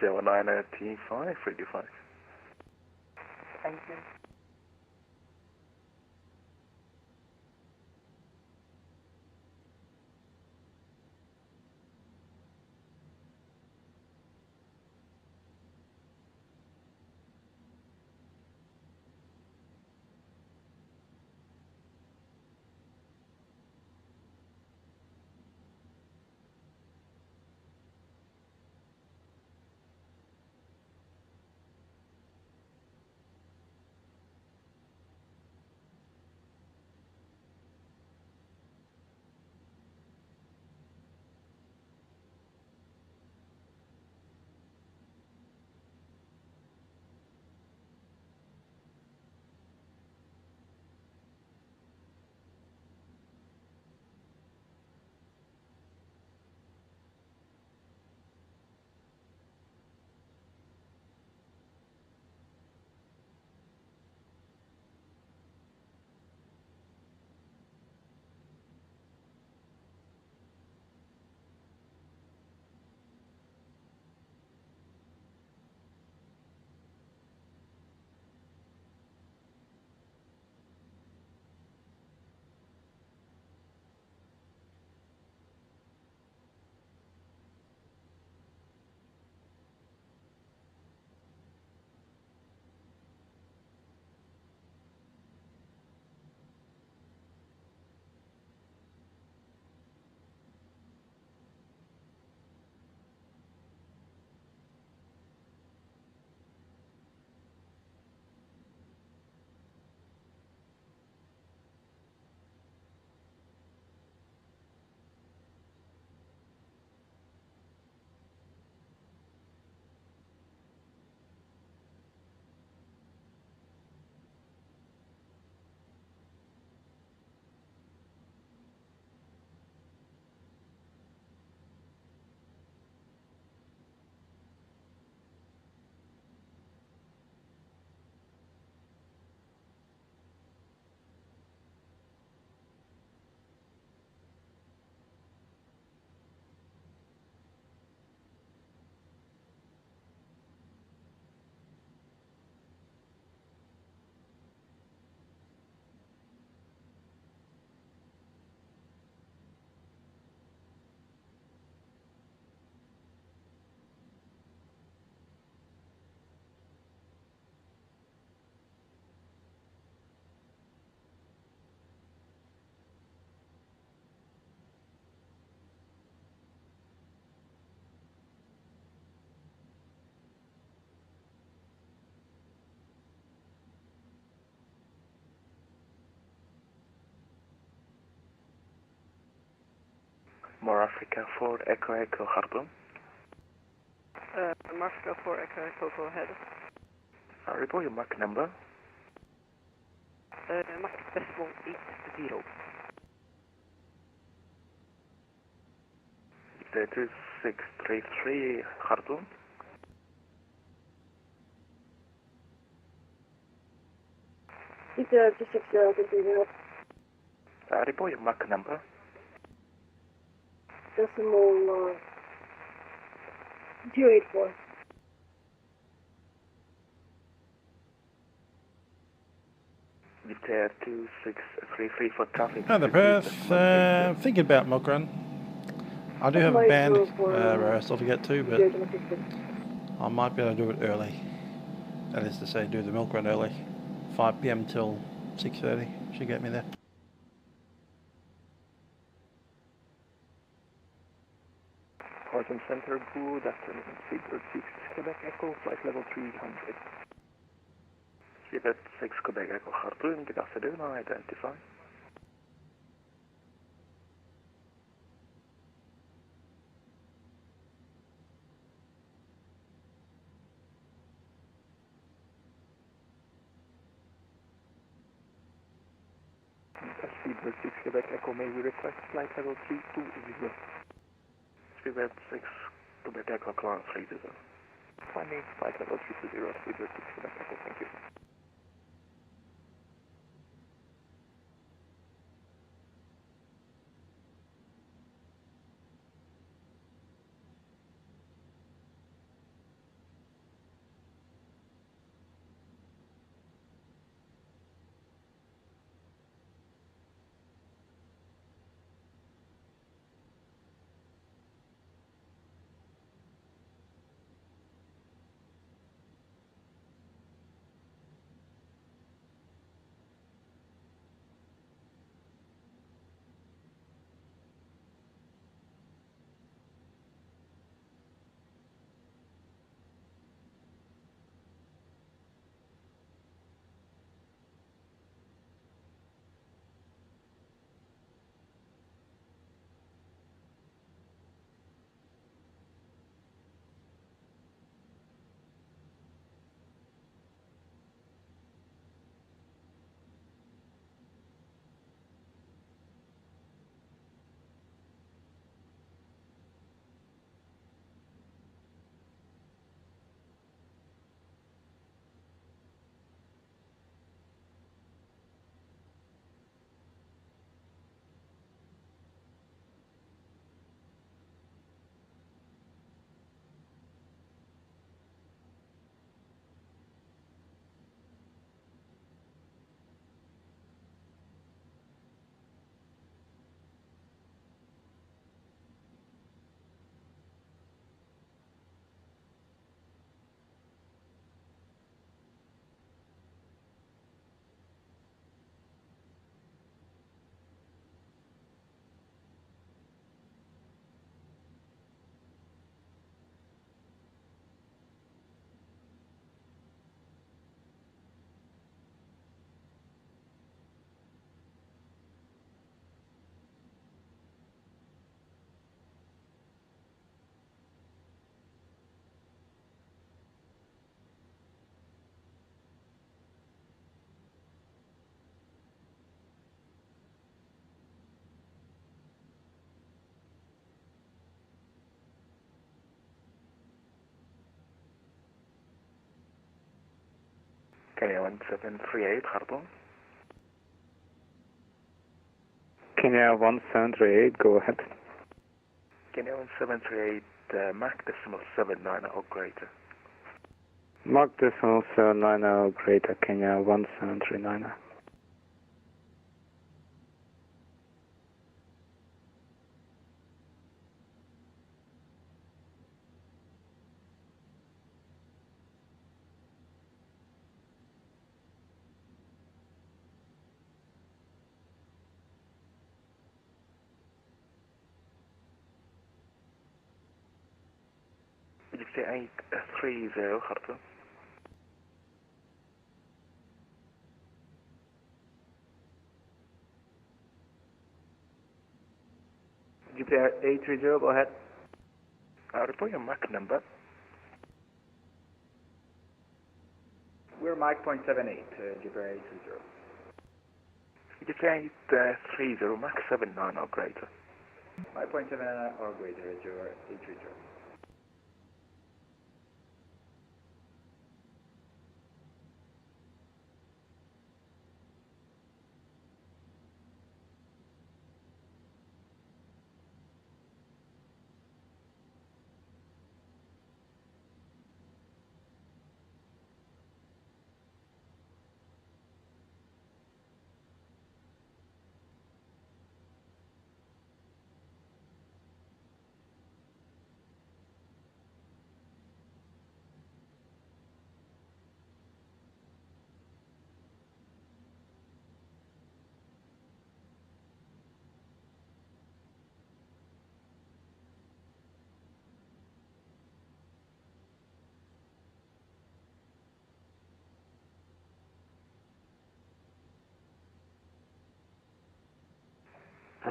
09 T5, 325. Thank you. More Africa for Echo Echo Khartoum. Mark for Echo Echo, go ahead. Report your mark number. Mark decimal 80. Data 633 Khartoum. It's 260. Report your mark number. Decimal 284. Egyptair 2633 for traffic. Hi there, Perth. Thinking about milk run. I do have a band rehearsal to get to, but I might be able to do it early. That is to say, do the milk run early. 5 PM till 6:30 should get me there. Khartoum Center, good afternoon. Seabird 6 Quebec Echo, flight level 300. Seabird 6 Quebec Echo Khartoum, good afternoon, identify. Seabird 6 Quebec Echo, may we request flight level 320. Seabird 6 Quebec Echo, climb 30. Finding flight level 320, Seabird 6 Quebec Echo, thank you. Kenya 1738, Khartoum. Kenya 1738, go ahead. Kenya 1738, Mach decimal 79 or greater. Mach decimal 79 or greater, Kenya 1739. Egyptair 830, Khartoum. Egyptair 830, go ahead. Report your Mach number. We're Mach 0.78, Egyptair 830. Egyptair 830, Mach 79 or greater. Mach 0.79 or greater, Egyptair 830.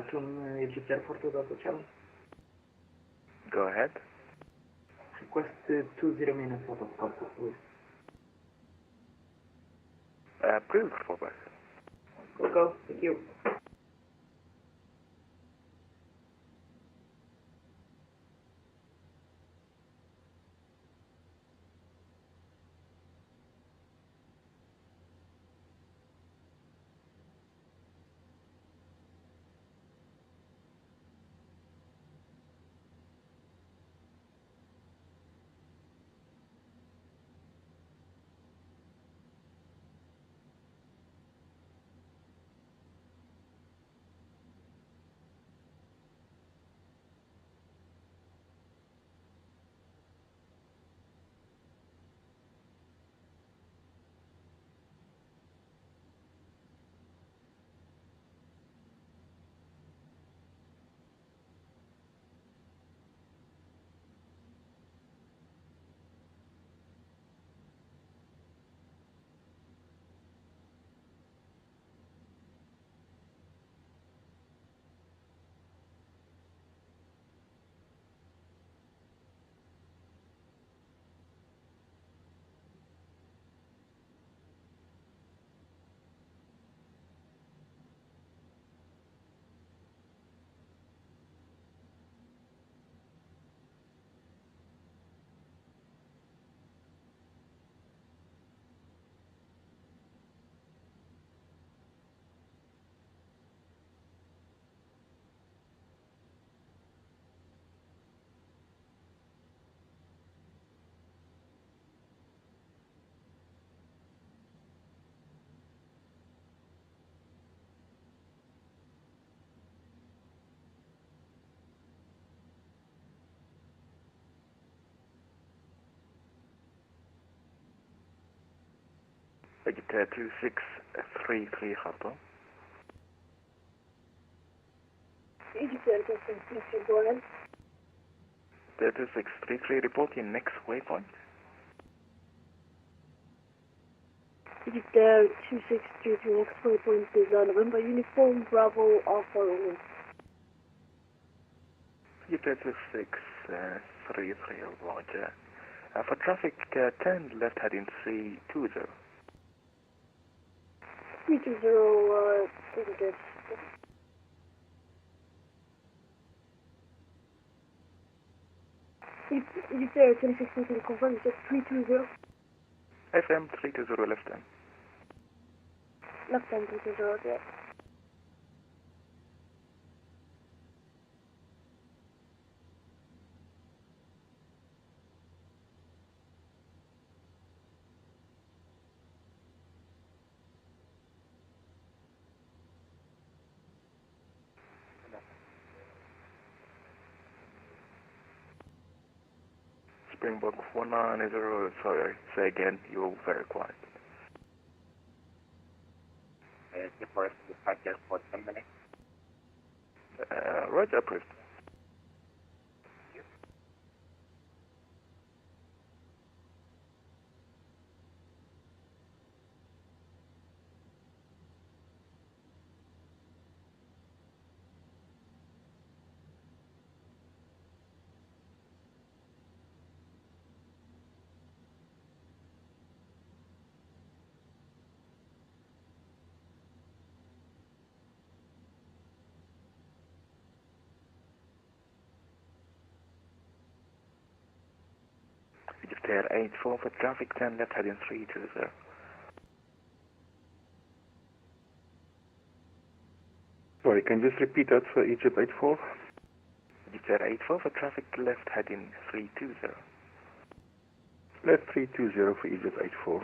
Egyptair 42.7. Go ahead. Request 20 minutes out of contact, please. Please fall back. Go, thank you. Egyptair 2633, Khartoum. Egyptair 2633, go ahead. 2633, report your next waypoint. Egyptair 2633, next waypoint is November Uniform Bravo Alpha Romeo. Egyptair 2633, Roger. For traffic, turn left heading 320. 320, Egyptair. Egyptair 2633, confirm, you said 320? FM 320 left turn. Lifecam 320 there. Springbok 190, sorry, say again, you're very quiet. Departure departure for 10 minutes. Roger, approved. Egyptair 84 for traffic 10 left heading 320. Sorry, can you just repeat that for Egypt 84? Egyptair 84 for traffic left heading 320. Left 320 for Egypt 84.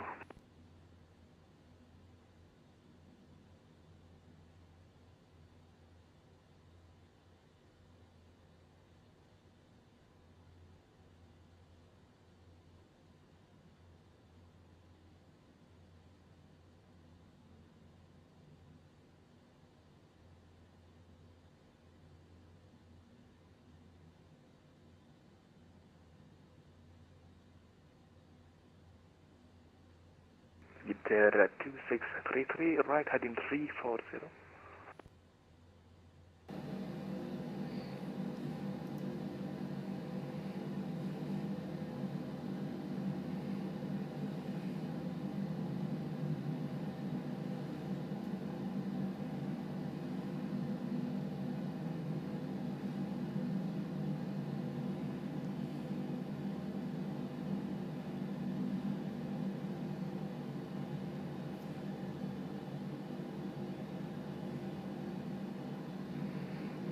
Egyptair 2633 right heading 340.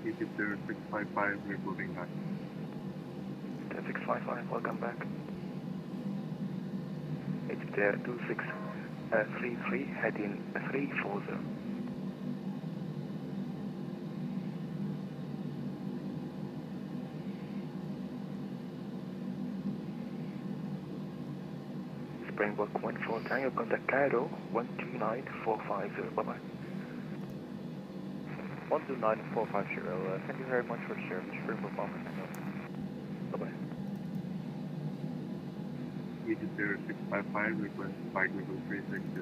Egyptair 655 reporting back. 655, welcome back. Egyptair 2633 heading 340. Springbok 14 Tango, contact Cairo 129450. Bye-bye. 129450. Thank you very much for the service. Springbok Alpha Tango. Bye-bye. Egyptair 655 request flight level 360.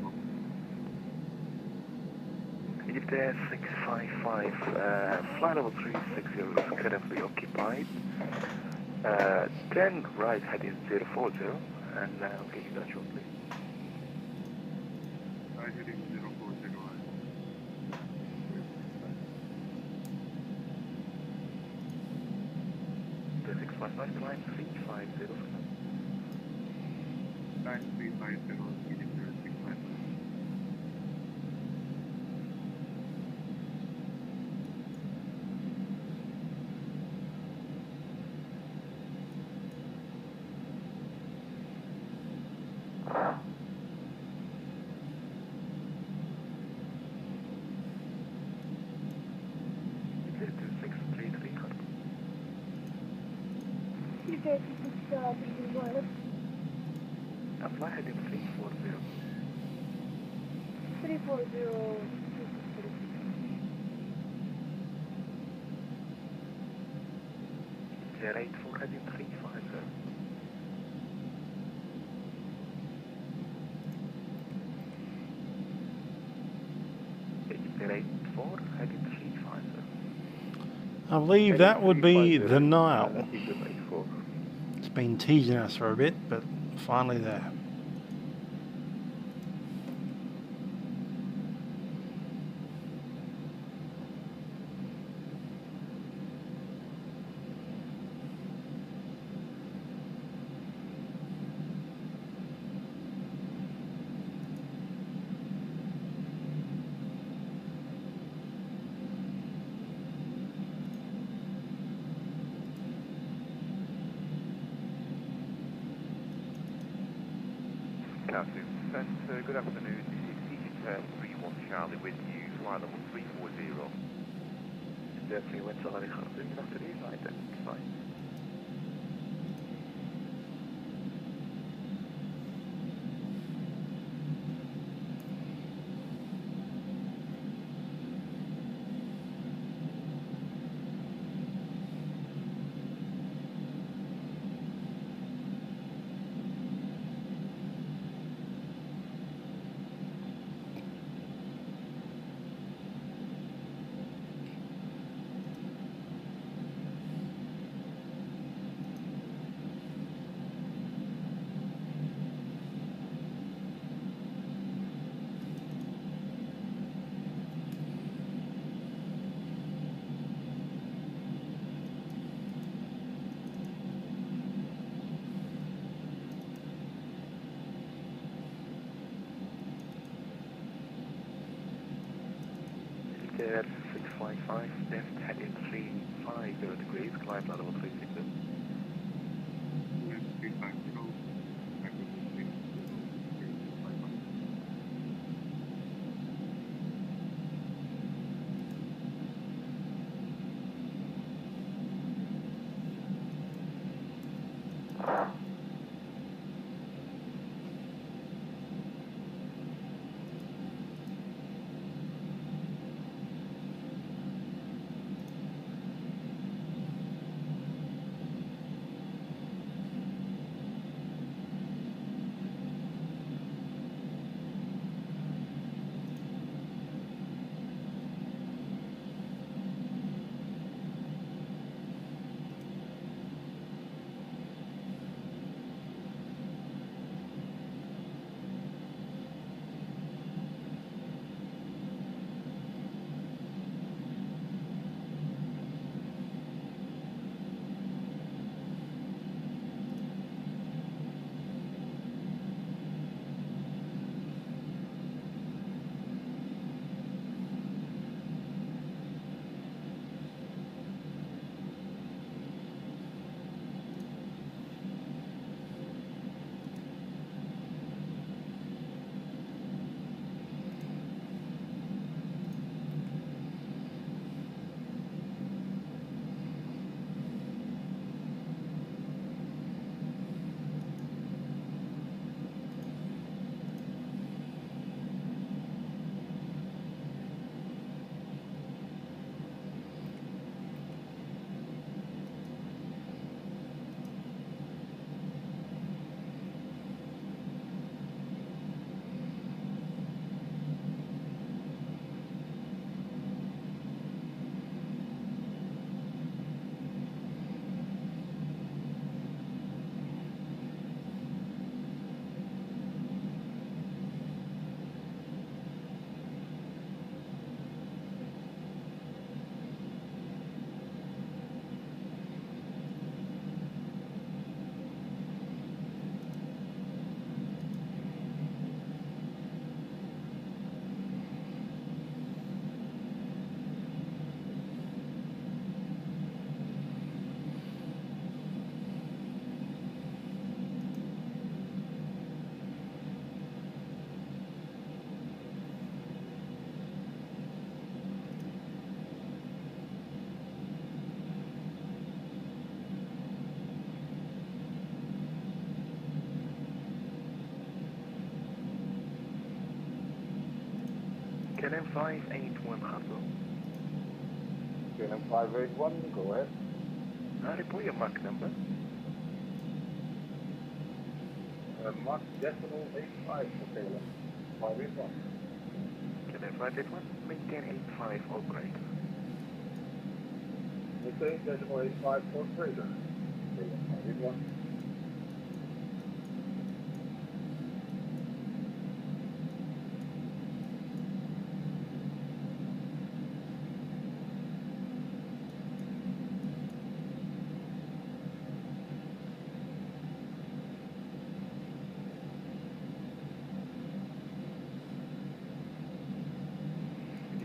Egyptair 655, flight level 360 is currently occupied. 10 right heading 040, and I'll get you that shortly. Right heading 040, right. 655, climb 350. 9350, Egyptair 655. Fly heading 340. 340. Egyptair 84 heading 350. Egyptair 84 heading 350. I believe that would be the Nile. It's been teasing us for a bit, but finally there. Vatsim. Good afternoon. This is Egyptair 31 Charlie with you, flight level 340. Definitely went to Honeycomb. Good afternoon, identify. There, 655, left heading 350 degrees, climb level 360. KLM 581 Hartwell. KLM 581, go ahead. Report your Mach number. Mach decimal 85 for KLM 581. KLM 581, maintain 85 or greater. Maintain decimal 85 or greater. KLM 581.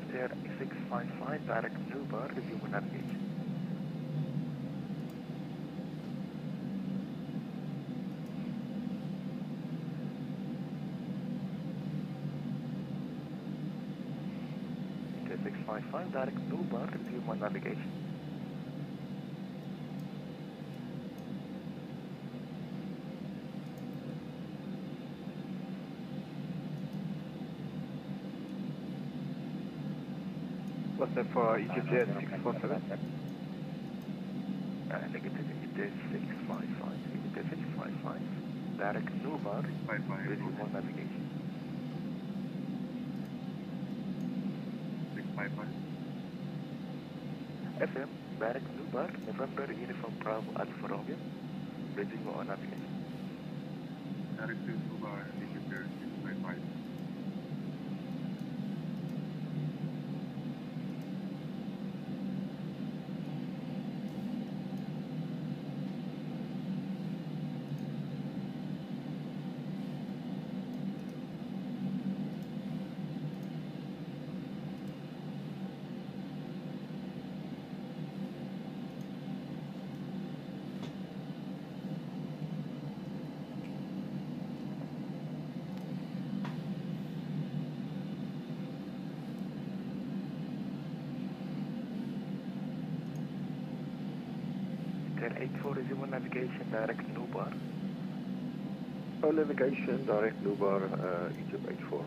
There 655 direct Uber, review when engaged. 655, direct Nubar, resume on navigation. What's that for Egyptair 647? Negative Egyptair 655, Egyptair 655, direct Nubar, resume on navigation. 655. FM, direct Nubar, November, Uniform Bravo, Alfa Romeo, resume on navigation. Direct to Nubar, Egyptair 655. Hotel 84, resume on navigation, direct Nubar. All navigation, direct Nubar, Egypt 84.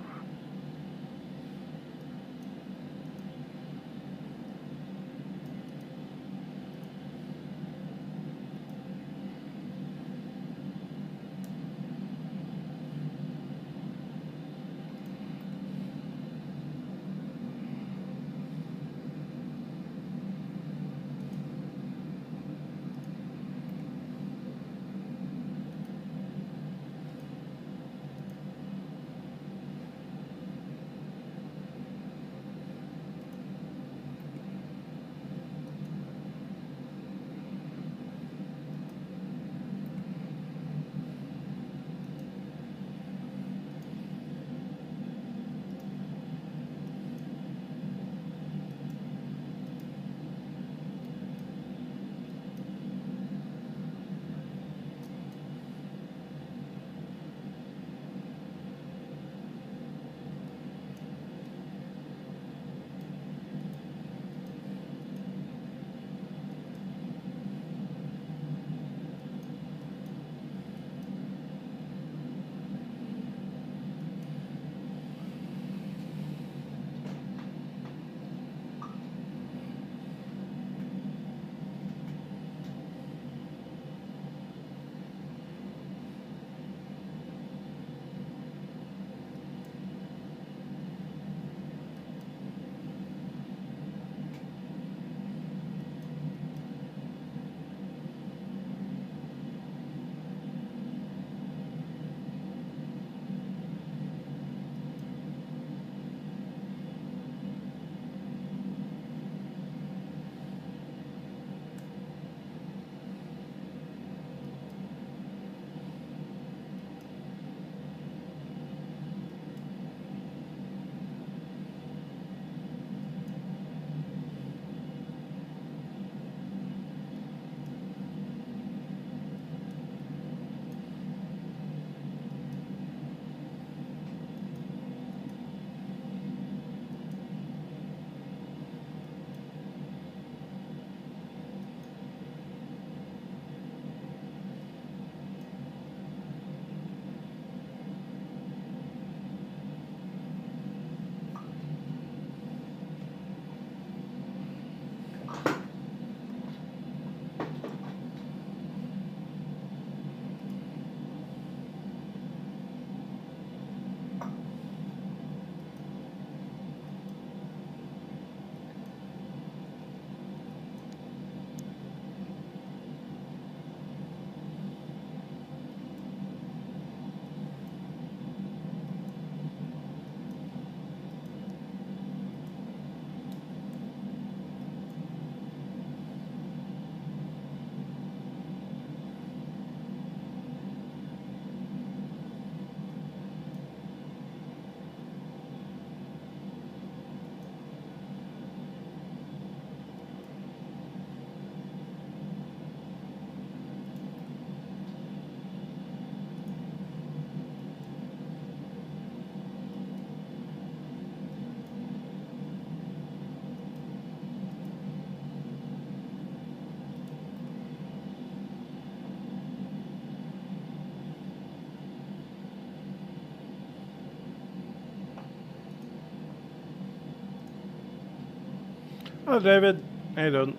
Hello David, how you doing?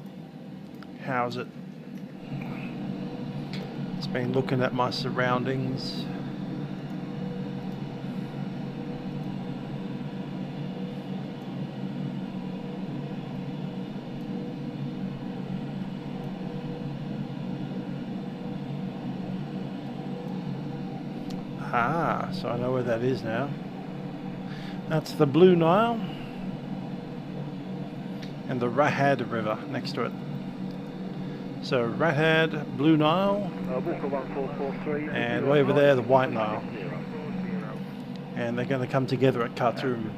How's it? Just been looking at my surroundings. Ah, so I know where that is now. That's the Blue Nile and the Rahad River next to it. So Rahad, Blue Nile, and way over there the White Nile. And they're going to come together at Khartoum.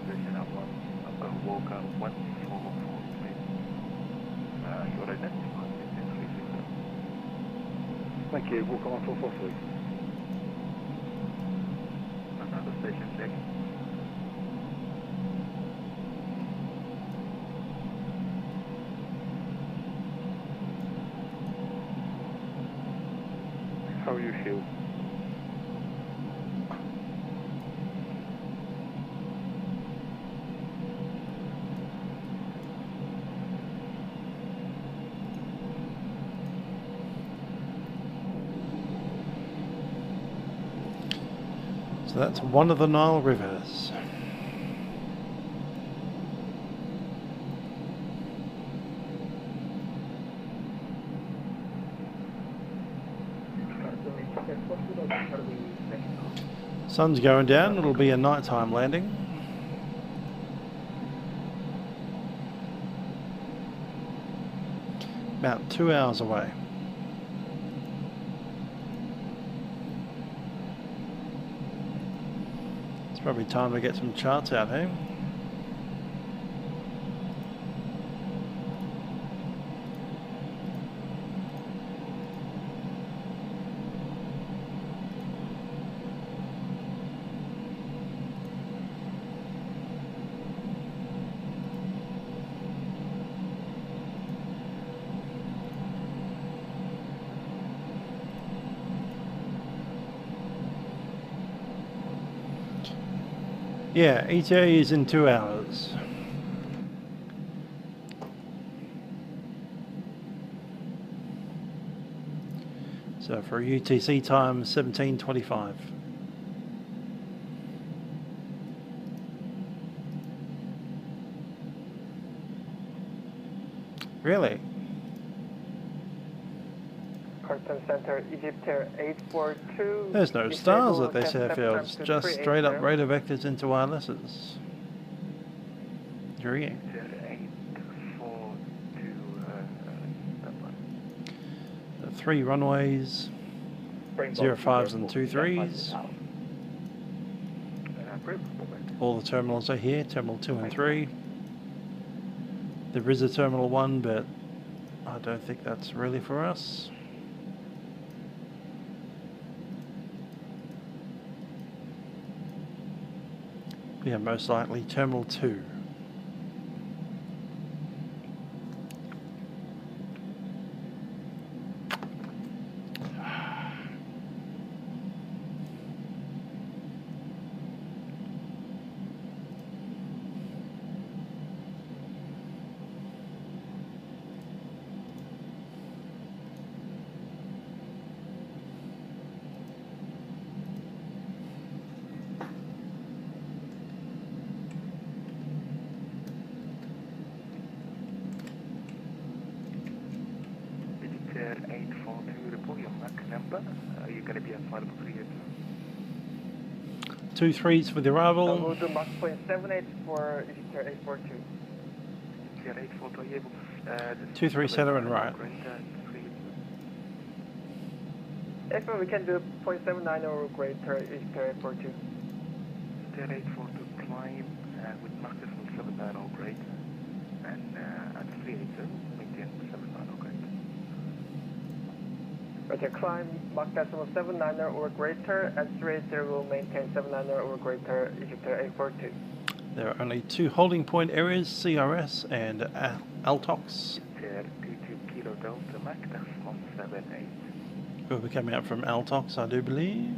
Thank you, Walker 1443. Another station check. How are you, Hugh? So that's one of the Nile rivers. Sun's going down, it'll be a nighttime landing. About 2 hours away. It's probably time to get some charts out here. Yeah, ETA is in 2 hours. So for UTC time, 17:25. Really? Carton Center, Egyptair 842. There's no stars at this airfield, it's just straight up radar vectors into wirelesses. Agreeing. 3 runways, 05s and 23s. All the terminals are here, Terminal 2 and 3. There is a Terminal 1, but I don't think that's really for us. Yeah, most likely Terminal 2. Egyptair 842, report your Mac number. You're going to be on flight level 3 here. 2 3s for the arrival. We'll do Mach 0.78 for Egyptair 842. Egyptair 842, are you able to... 2 3 setter and right. If we can do 0.79 or greater Egyptair 842. Egyptair 842, climb with Mach 79 or greater. And at 380, maintain 79 or greater. Okay, climb Mach 79 or greater, at 380 will maintain 79 or greater Egyptair 842. There are only 2 holding point areas, CRS and Altox. Egyptair 22 Kilo Delta Mach 178. We'll be coming up from Altox, I do believe.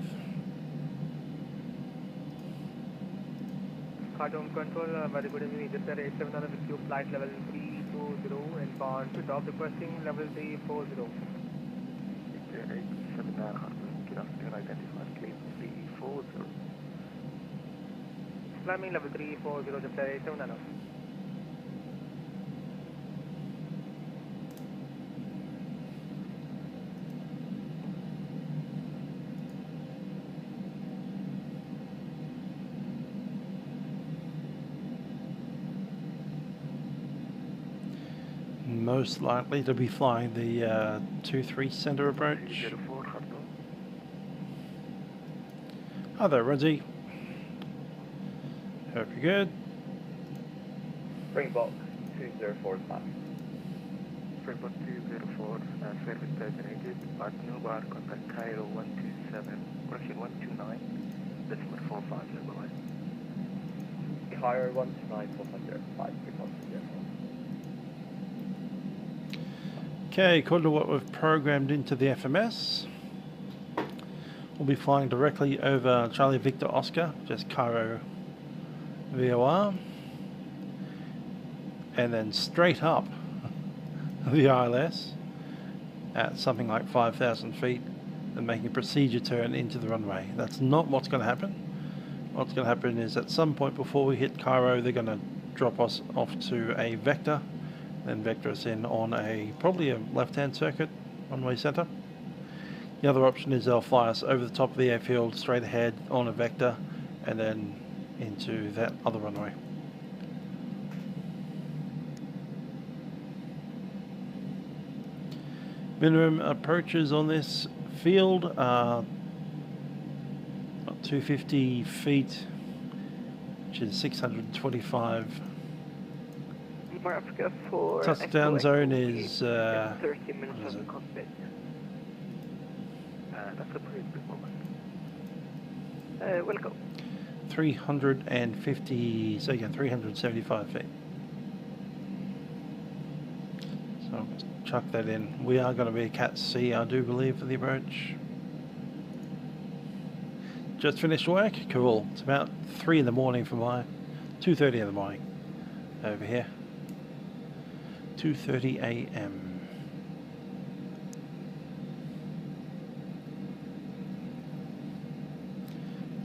Khartoum Control, very good evening. Egyptair 879 with you, flight level 320. 320 inbound to top, requesting level 340. Intl 879 Hartland, good afternoon, identified claim 340. Climbing level 340, Intl 879. Most likely to be flying the 2-3 center approach. Hi there, Reggie. Hope you're good. Springbok 204 is back. Springbok 204, service terminated. At Nubar, contact Cairo 127, correction 129, decimal 450 below. Cairo 129, 405, Okay, according to what we've programmed into the FMS, we'll be flying directly over Charlie Victor Oscar, just Cairo VOR, and then straight up the ILS at something like 5,000 feet and making a procedure turn into the runway. That's not what's going to happen. What's going to happen is at some point before we hit Cairo, they're going to drop us off to a vector, then vector us in on probably a left-hand circuit, runway center. The other option is they'll fly us over the top of the airfield, straight ahead on a vector, and then into that other runway. Minimum approaches on this field are 250 feet, which is 625. Africa for touchdown zone is 30 minutes from the cockpit. That's a pretty good moment. Welcome. 350, so again, 375 feet. So I'll just chuck that in. We are going to be a Cat C, I do believe, for the approach. Just finished work? Cool. It's about 3 in the morning for my 2:30 in the morning over here. 2:30 a.m.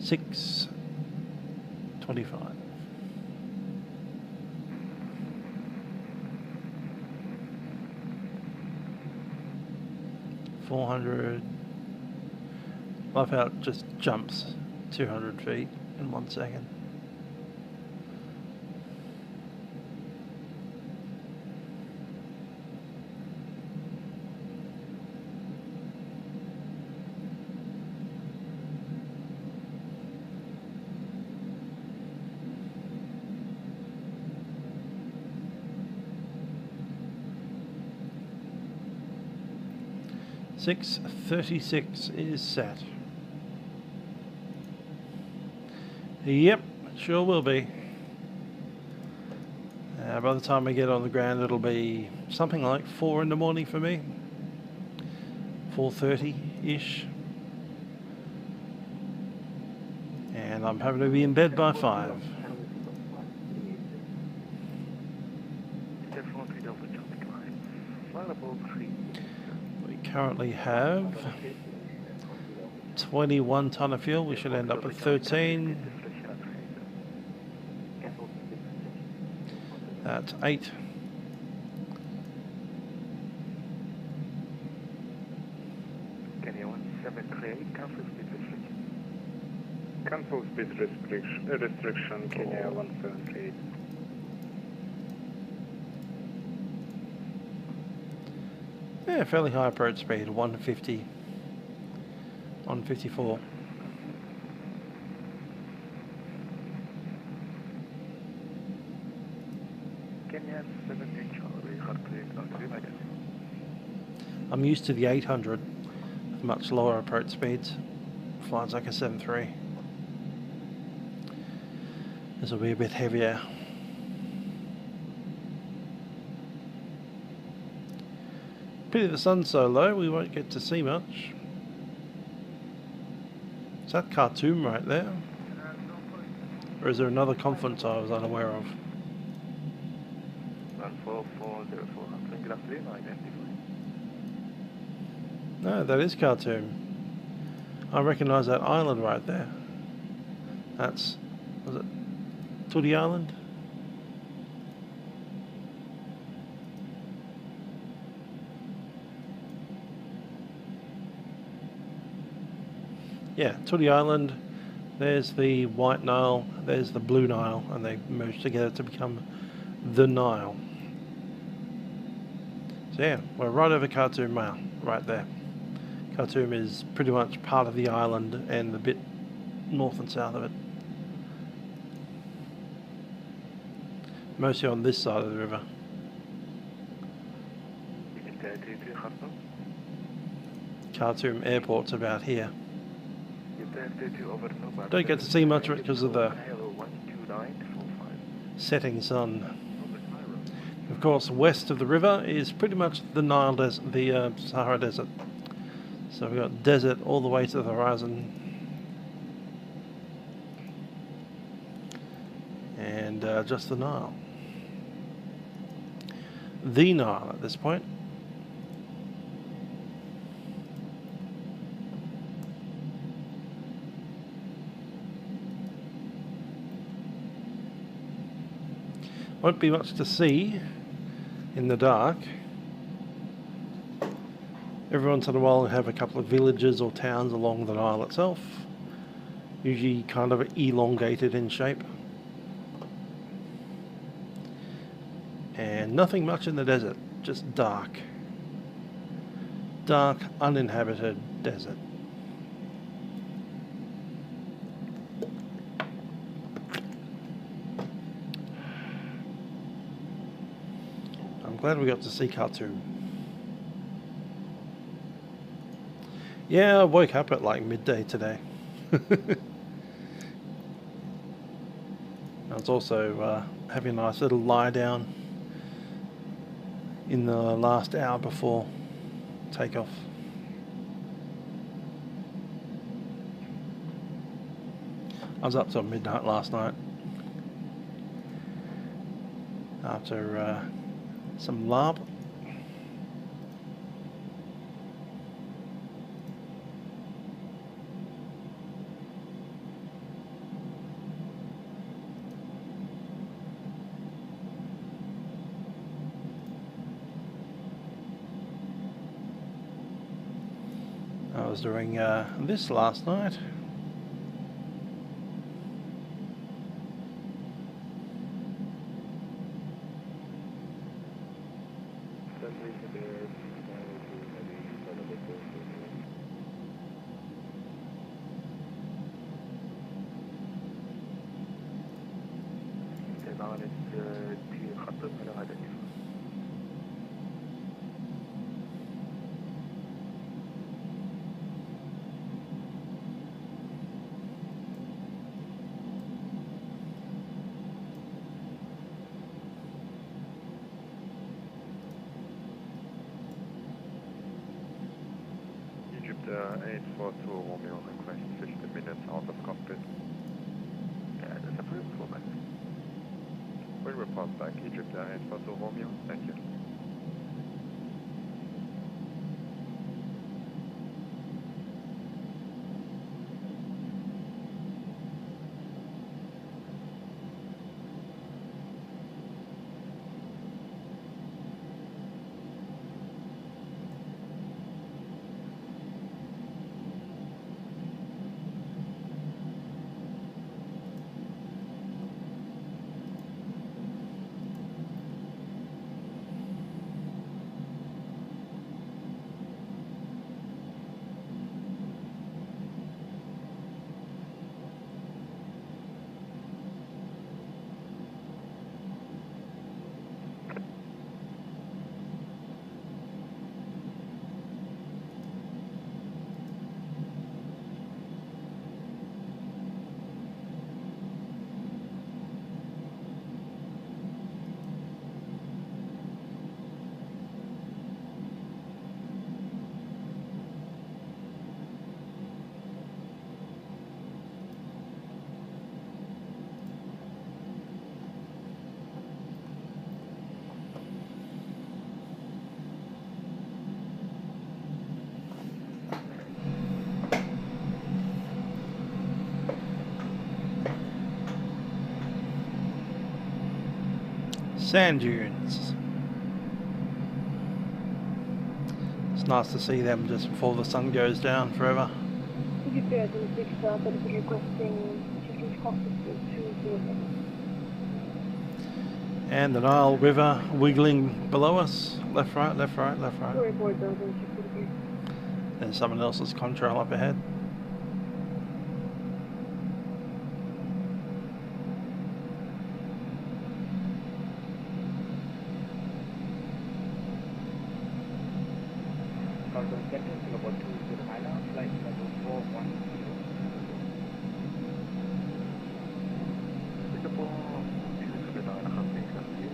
$6:25. $400. Love how it just jumps 200 feet in 1 second. $6:36 is set. Yep, sure will be. By the time I get on the ground, it'll be something like 4 in the morning for me. 4:30-ish. And I'm hoping to be in bed by 5. We currently have 21 ton of fuel. We should end up with 13. That's 8. Kenya 173, cancel speed restriction. Cancel speed restriction, Kenya 173. Yeah, fairly high approach speed, 150, 154. Kenya 17 Charlie, heartbeat, altitude identity. I'm used to the 800, with much lower approach speeds. Flies like a 7.3. This will be a bit heavier. Pity the sun's so low, we won't get to see much. Is that Khartoum right there? Or is there another conference I was unaware of? 14404 good afternoon, identify. No, that is Khartoum. I recognise that island right there. That's, was it Tudi Island? Yeah, Tudi Island. There's the White Nile, there's the Blue Nile, and they merged together to become the Nile. So yeah, we're right over Khartoum now, right there. Khartoum is pretty much part of the island and the bit north and south of it. Mostly on this side of the river. Khartoum Airport's about here. Don't get to see much of it because of the setting sun. Of course, west of the river is pretty much the Nile Desert, the Sahara Desert. So we've got desert all the way to the horizon. And just the Nile. The Nile at this point. Won't be much to see in the dark. Every once in a while we have a couple of villages or towns along the Nile itself, usually kind of elongated in shape. And nothing much in the desert, just dark. Dark, uninhabited desert. I'm glad we got to see Khartoum. Yeah, I woke up at like midday today. I was also having a nice little lie down in the last hour before takeoff. I was up till midnight last night after some LARP. I was doing this last night. Egyptair 842 Romeo request 50 minutes out of cockpit. Yeah, that's approved for me. We'll report back Egyptair 842 Romeo. Thank you. Sand dunes. It's nice to see them just before the sun goes down forever. Egyptair is 6 Starter is requesting Chieftain's cockpit to 207. And the Nile River wiggling below us. Left, right, left, right, left, right. Report those in 643. There's someone else's contrail up ahead. Singapore 209 now, flight level 410. Singapore 209,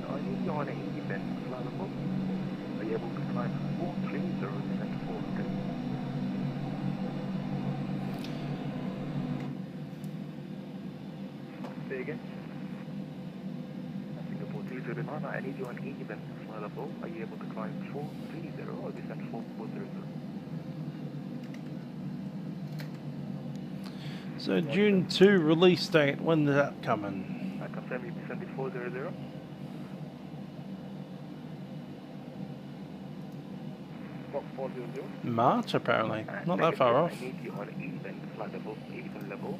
are you on an event flyable? Are you able to climb 430 and 400? Say again? Singapore 209, I need you on event flyable. Are you able to climb 430 or descend 400? So June 2 release date, when's that coming? I confirm you descended 400. What 400? March apparently, not that far off. I need you on even flyable, even level.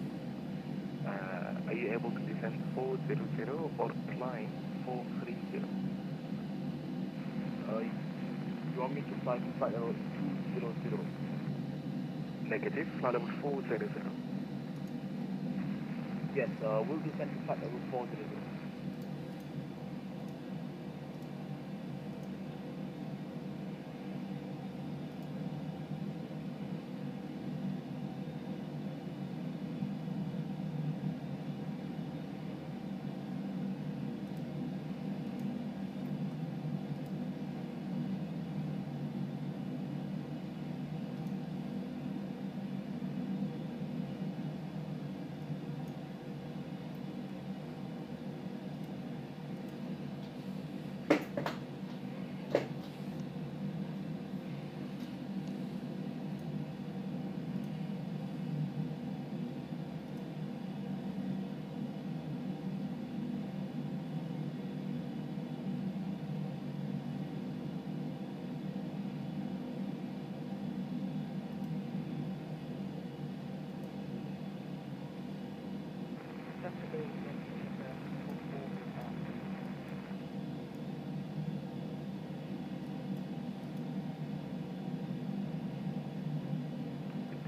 Are you able to descend 400 or climb 430? You want me to fly to flight level 200? Negative, flight level 400. Yes, we'll descend to flight level 400.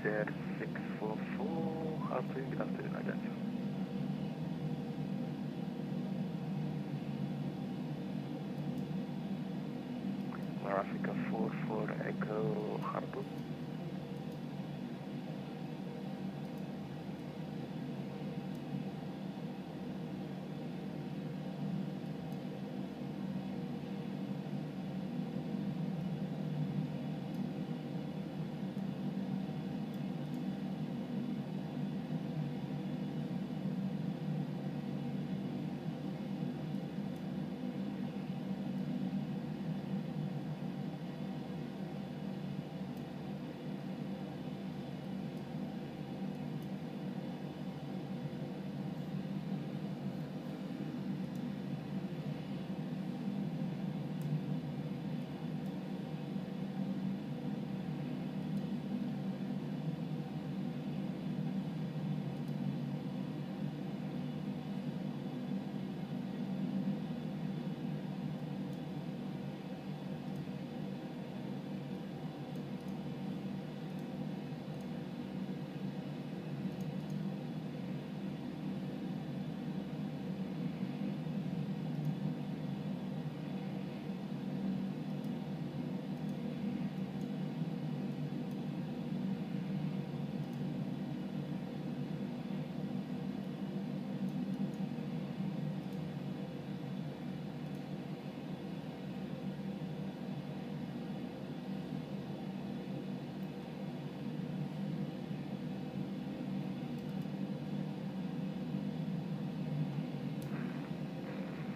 There 644, how to get after the identity. Africa 44 Echo Harbour.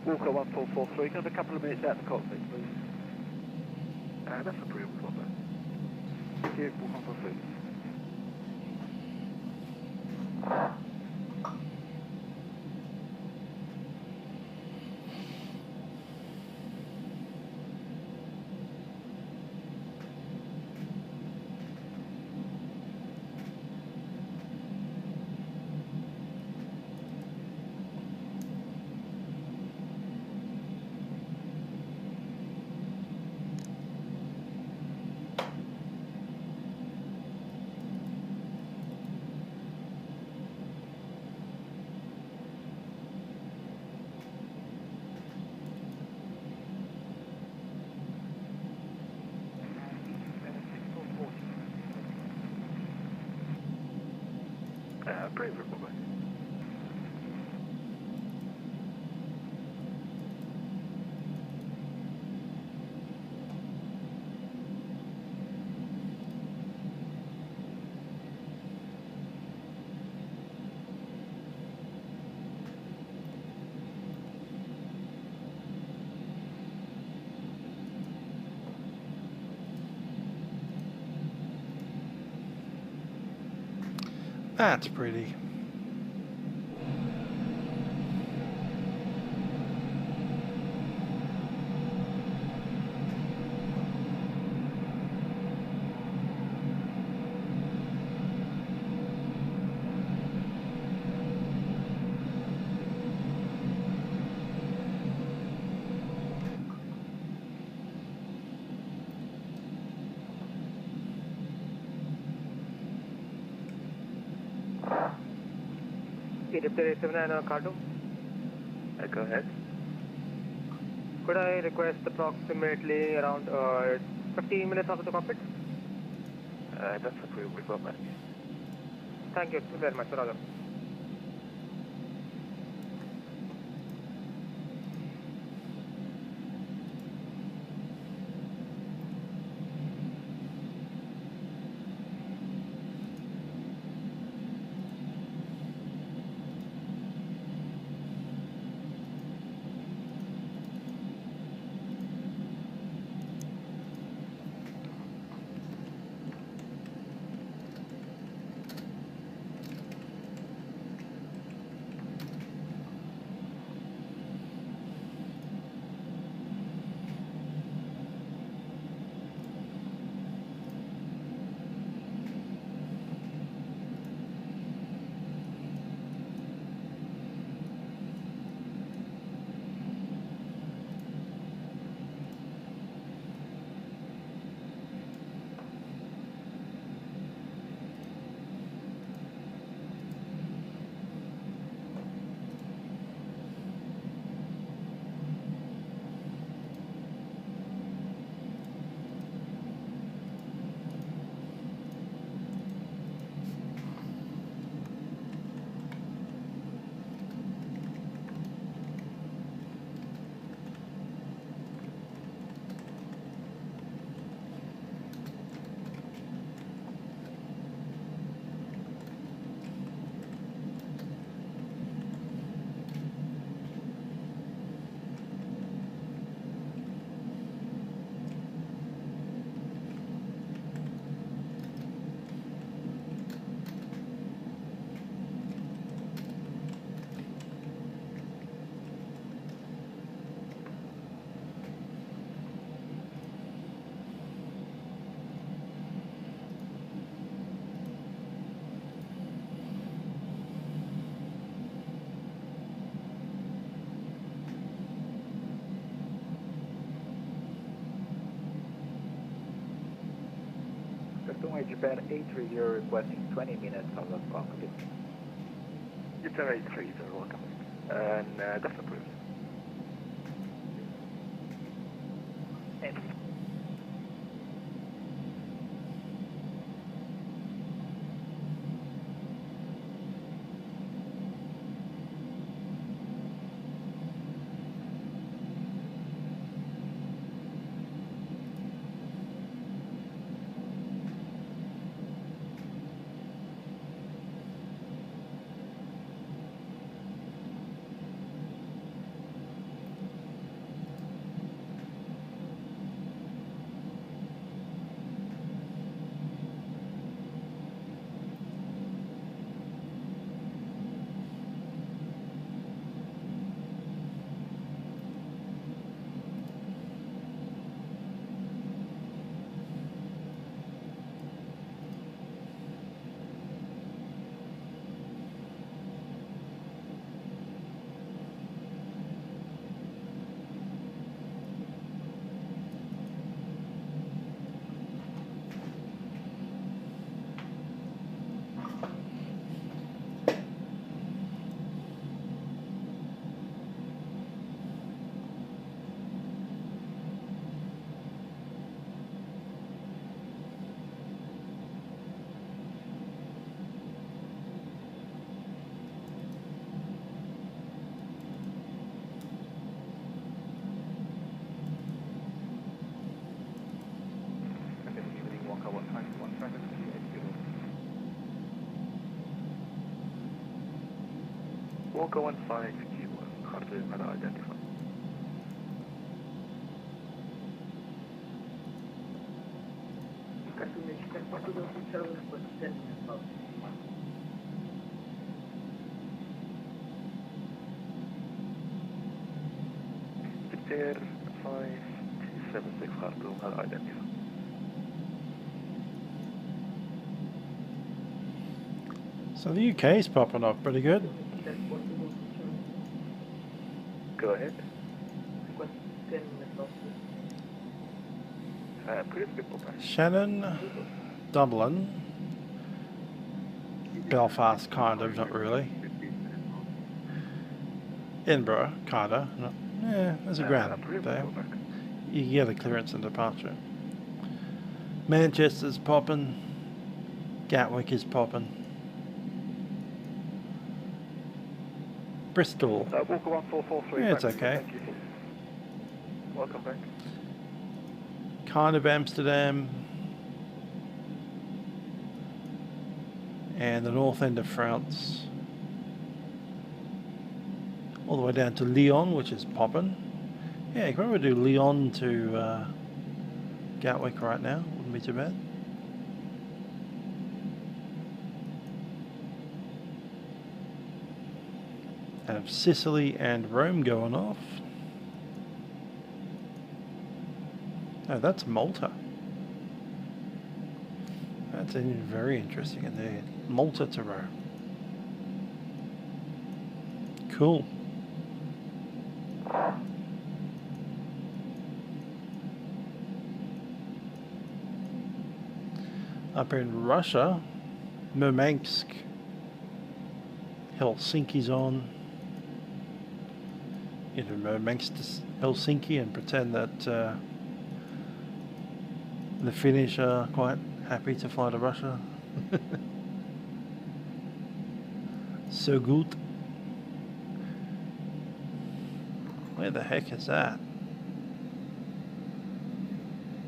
Walker 1443, can I have a couple of minutes out of the cockpit, please? That's a pretty good one. Thank you, 1443. Brave Republic. That's pretty. Egyptair 79 Cardo. Go ahead. Could I request approximately around 15 minutes out of the cockpit? That's approved. We've got that. Thank you very much, Roger. Japan 830 requesting 20 minutes out of the cockpit. Egyptair 830, welcome. And that's approved. Walker 15Q1, Khartoum unidentified. Egyptair 5276 Khartoum unidentified. So the UK is popping off pretty good. Go ahead. Pretty people back. Shannon, Dublin, Belfast kind of, not really. Edinburgh, kind of. Yeah, there's a ground there. You get a clearance and departure. Manchester's popping. Gatwick is popping. Bristol. Walker 1443. Yeah, it's okay. Thank you. Welcome back. Kind of Amsterdam. And the north end of France. All the way down to Lyon, which is popping. Yeah, you can probably do Lyon to Gatwick right now. Wouldn't be too bad. Have Sicily and Rome going off. Oh, that's Malta. That's very interesting indeed. Malta to Rome. Cool. Up in Russia, Murmansk, Helsinki's on. Into Murmansk to Helsinki and pretend that the Finnish are quite happy to fly to Russia. So good. Where the heck is that?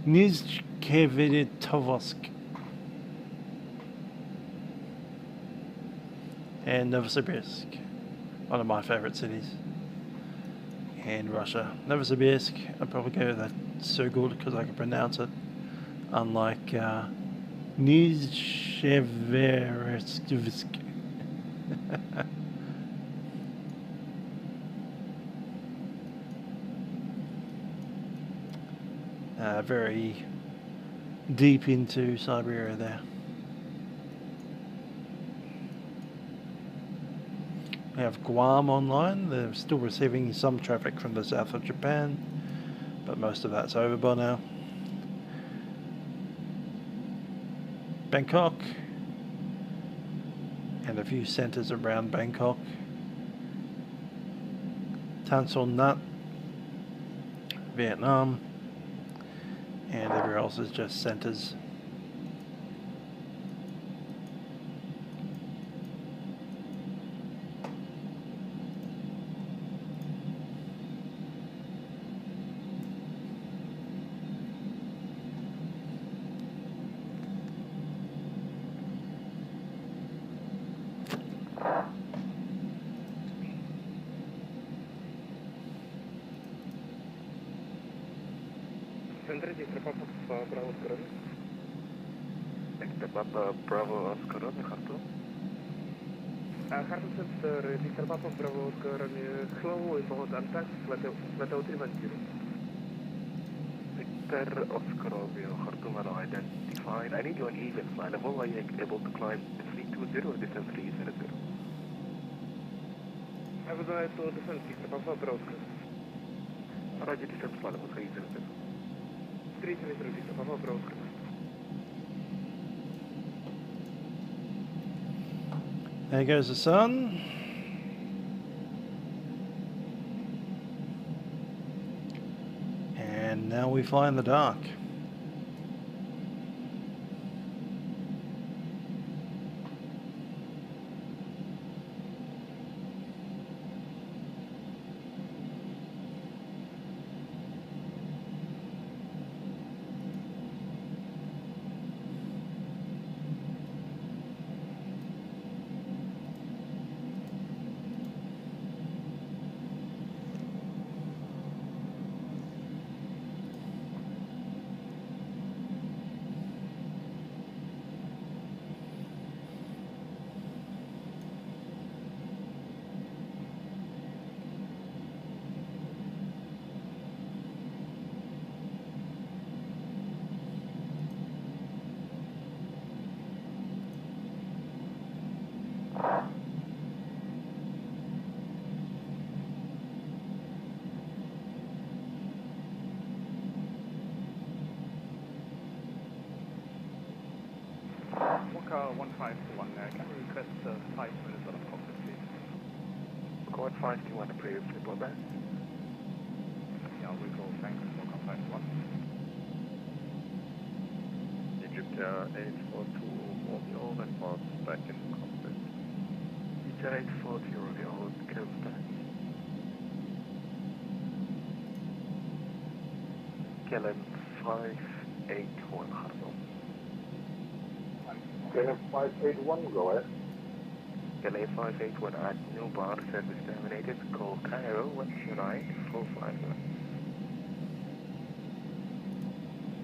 Nizhnevedetovosk and Novosibirsk, one of my favourite cities in Russia. Novosibirsk, I'd probably go with that so good because I can pronounce it, unlike Nizhnevedetovosk. Very deep into Siberia there. We have Guam online. They're still receiving some traffic from the south of Japan, but most of that's over by now. Bangkok and a few centres around Bangkok. Tan Son Nhat, Vietnam, and everywhere else is just centres. Papa Bravo Oscar Romeo Khartoum. Khartoum Center, Mr. Papa Bravo Oscar Romeo, hello, about Antax, Flatel 310. Victor Oscar Romeo Khartoum unidentified. I need you on even flight level. Are you able to climb 320 or descend 300? I would like to descend, Mr. Papa Bravo Oscar. Roger, descend flight level 300. 300, Mr. Papa Bravo Oscar. There goes the sun. And now we fly in the dark. Mallorca 151, can we request 5 minutes out of cockpit, please? Record 521 approved, report back. Yeah, we go, thanks, welcome 51. Egyptair 842 Romeo, report back in cockpit. Egyptair 840 Romeo, goes back. KLM 581 Harbo. KLM 581, go ahead. KLM 581 at New Bar, service terminated, call Cairo 129-451.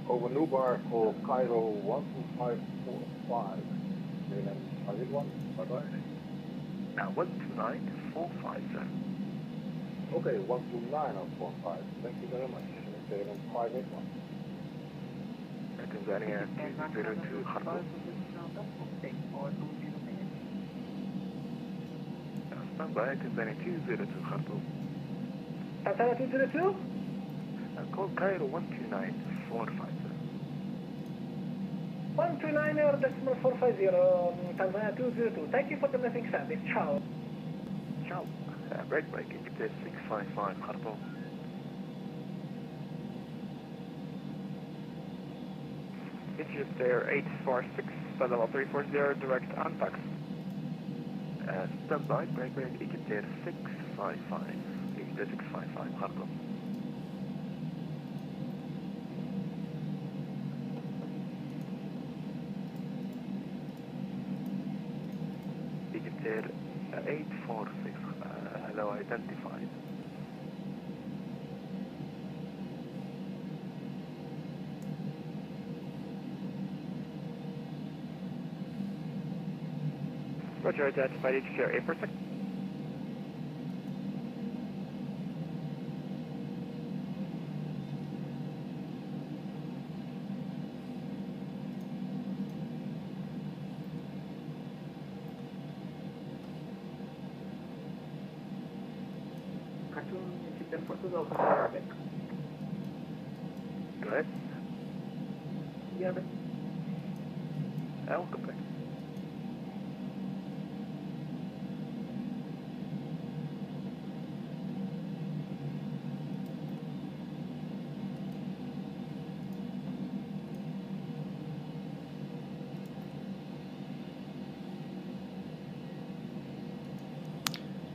Over Nubar, call Cairo 12545. KLM 581, bye-bye. Now 129-450. Okay, 129-45. Thank you very much. KLM 581. Tanzania 202 Harbo. Stand by, Tanzania 202 Harbo. Tanzania 202? Call Cairo 129-450. 129.450, Tanzania 202. Thank you for the missing service. Ciao. Ciao. Break, Egyptair 655 Harbo. Egyptair 846, level 340, direct on tax. Stand by, break, Egyptair 655. Egyptair 655 Harbo. Egyptair 846, hello, identified. Roger, identified Egyptair 846. Go ahead. Yeah, but... Welcome back.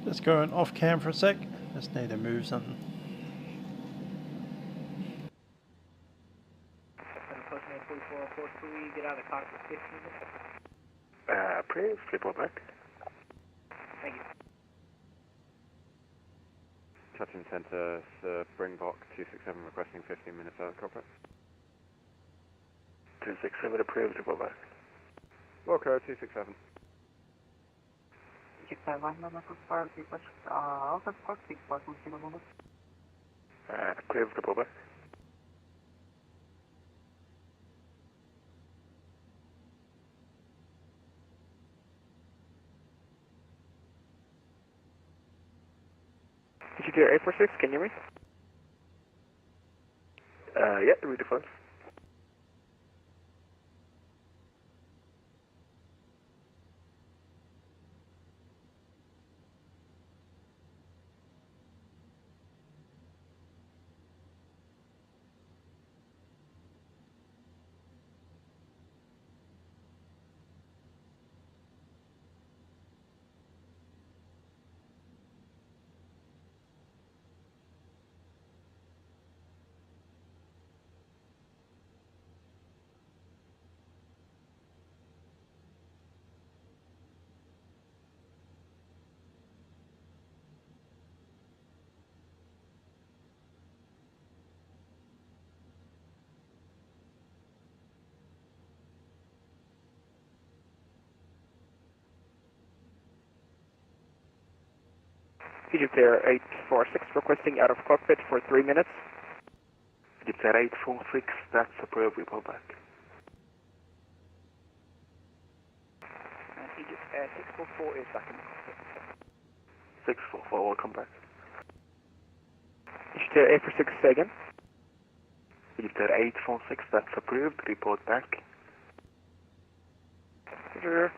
Let's go off cam for a sec. Just need to move something. We get out of the car for 15 minutes. Please, report back. Thank you. Touching Centre, Springbok 267 requesting 15 minutes out of cockpit. 267 approved, report back. Walker 267. Approved, report back. Egyptair 846, can you hear me? Yeah, read the phones. Egyptair 846 requesting out of cockpit for 3 minutes. Egyptair 846, that's approved, report back. Egyptair 644 is back in cockpit. 644, welcome back. Egyptair 846, say again. Egyptair 846, that's approved, report back. Roger.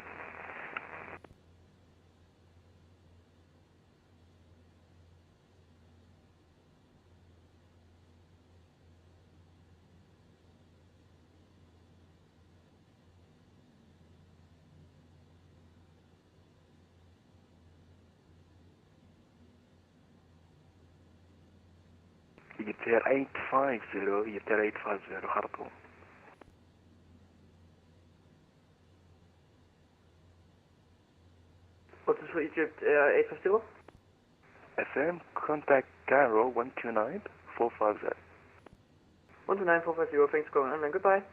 Egyptair 850, Egyptair 850, Khartoum. What is for Egypt 850? FM, contact Cairo 129450. 129450, thanks for going on and goodbye.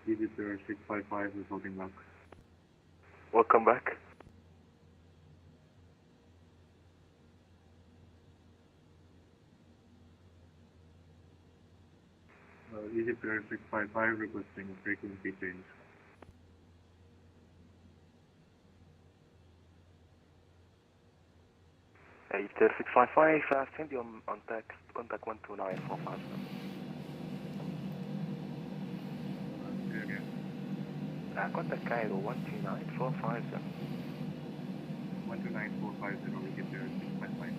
Egyptair 655 reporting back. Welcome back. Egyptair 655 requesting frequency change. Egyptair 655, send you on text, contact 129450. Contact Cairo 129450. 129450, Egyptair 655.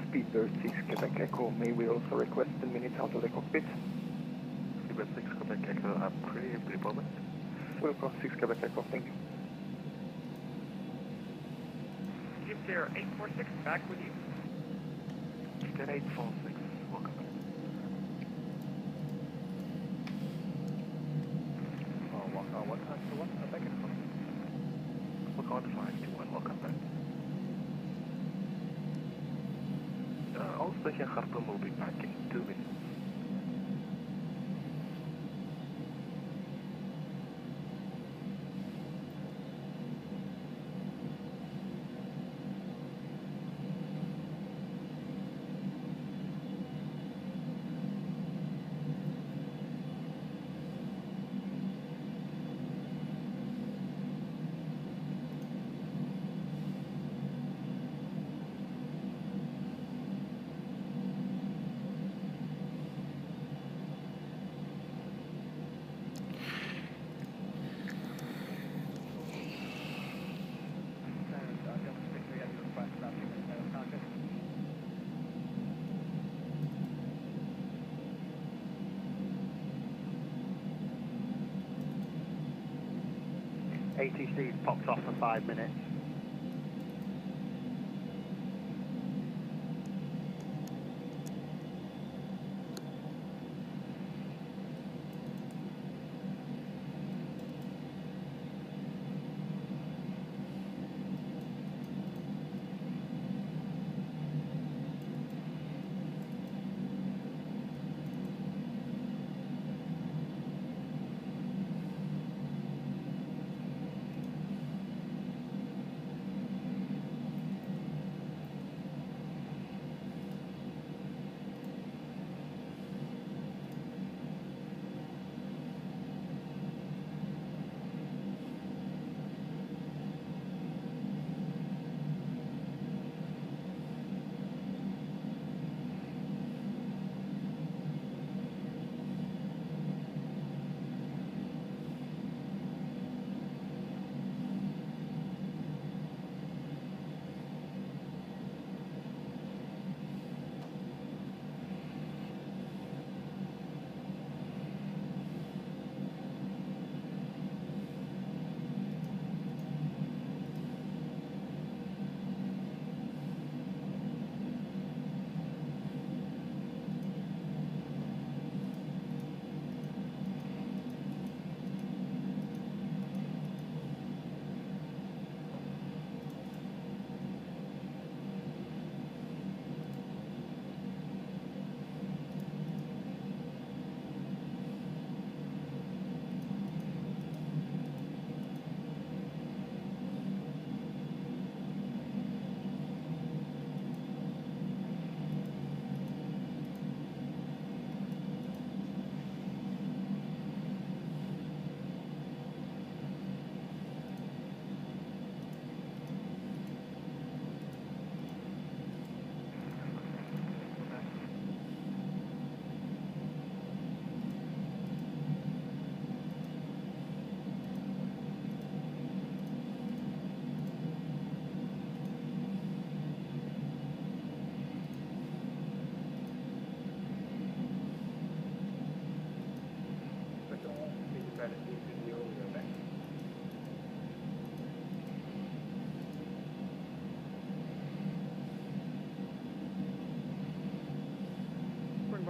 Speedbird 6 Quebec Echo, may we also request 10 minutes out of the cockpit? Speedbird 6 Quebec Echo, upgrade, report. Welcome 6 Quebec Echo, thank you. Egyptair 846, back with you. Egyptair 846, welcome back. What time to what? Back and forth. Look on 521, welcome back. All station Khartoum will be back in 2 minutes. ATC's popped off for 5 minutes.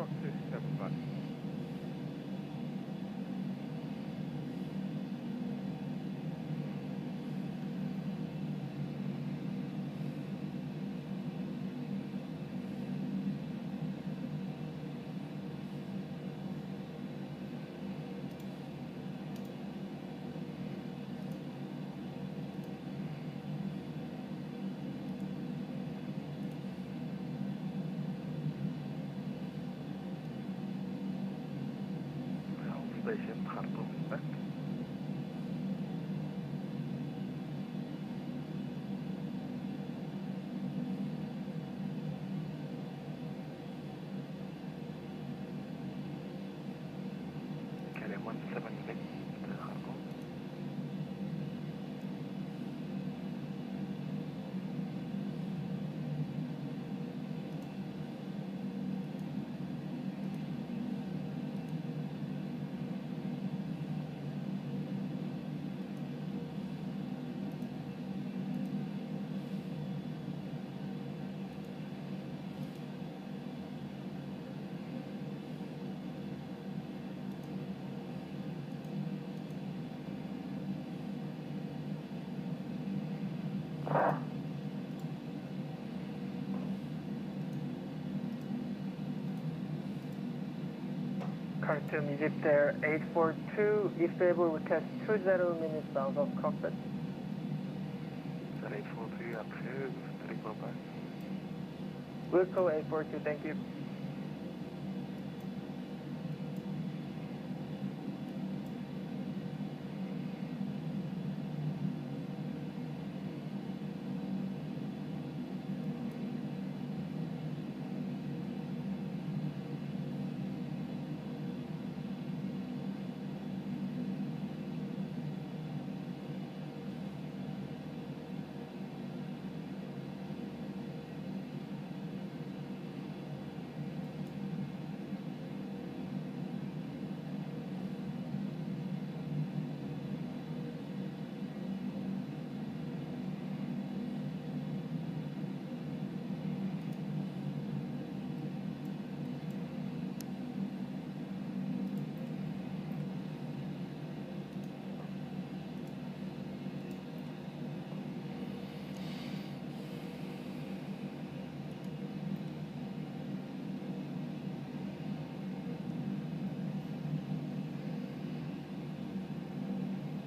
Squawk 275. Station Khartoum is back. KLM 178 Khartoum. Khartoum, Egyptair 842, if stable, request 20 minutes south of cockpit. 842, approved, 3 back. Wilco 842, thank you.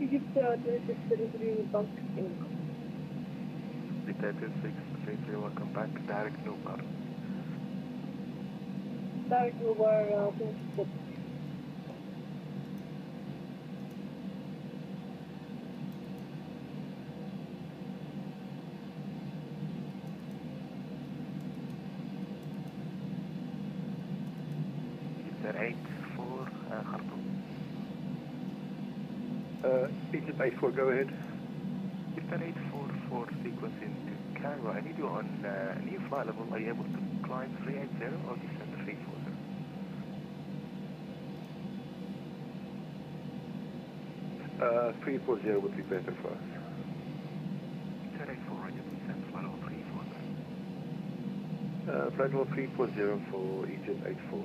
Egyptair address is 33 Bank in. Detective 633, welcome back, direct Nubar. Direct over 26. Egyptair 84, Khartoum. Egypt 84, go ahead. Egyptair 844, sequencing to Cairo. I need you on new flight level. Are you able to climb 380 or descend 340? 340 would be better for us. Egyptair 84, ready to descend flight level 340. Flight level 340 for Egypt 84.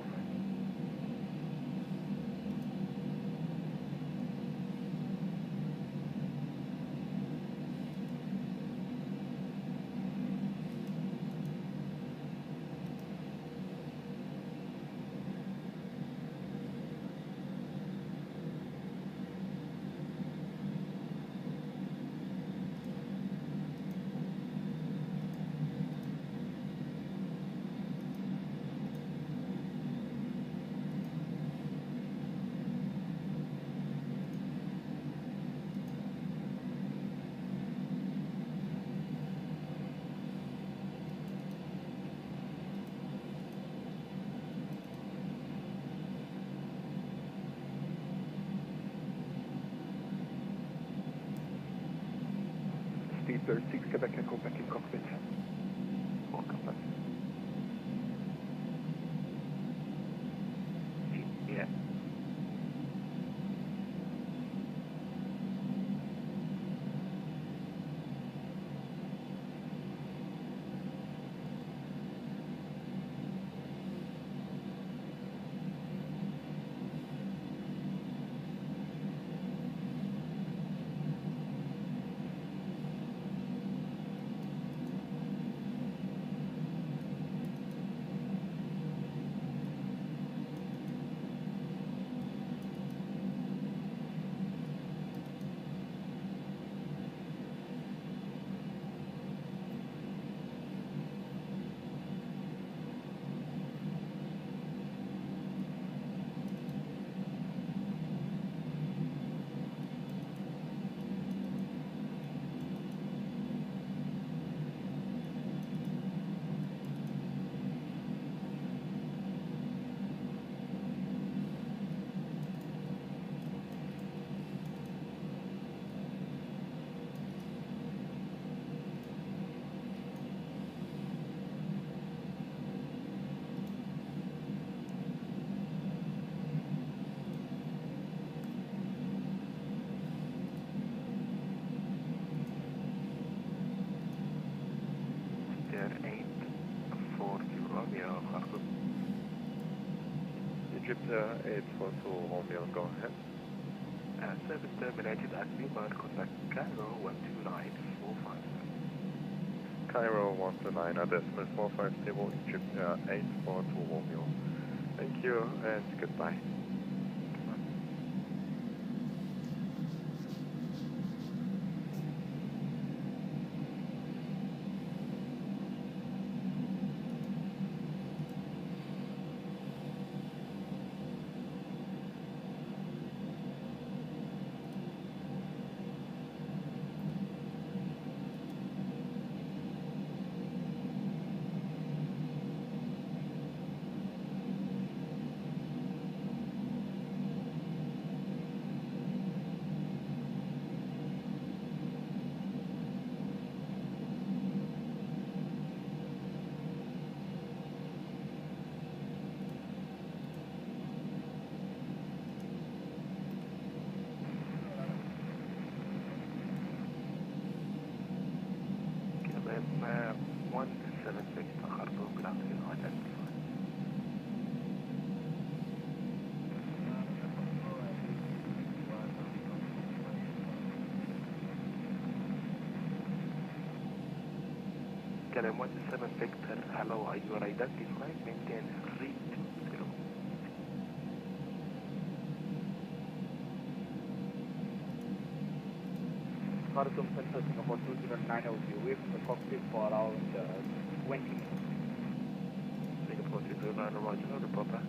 Speedbird 6 Quebec Echo back in cockpit. Welcome back. Yeah. Khartoum. Egyptair 842 Romeo, go ahead. Service terminated at Newman, contact Cairo 12945. Cairo 129.450, Egyptair 842 Romeo. Thank you and goodbye. KLM 176 Khartoum, good afternoon, identified. KLM 17 Victor, hello, are you identified? Maintain 320. Khartoum Center, Singapore 209 will be away from the cockpit for around 20 minutes. Singapore 209, roger, report back.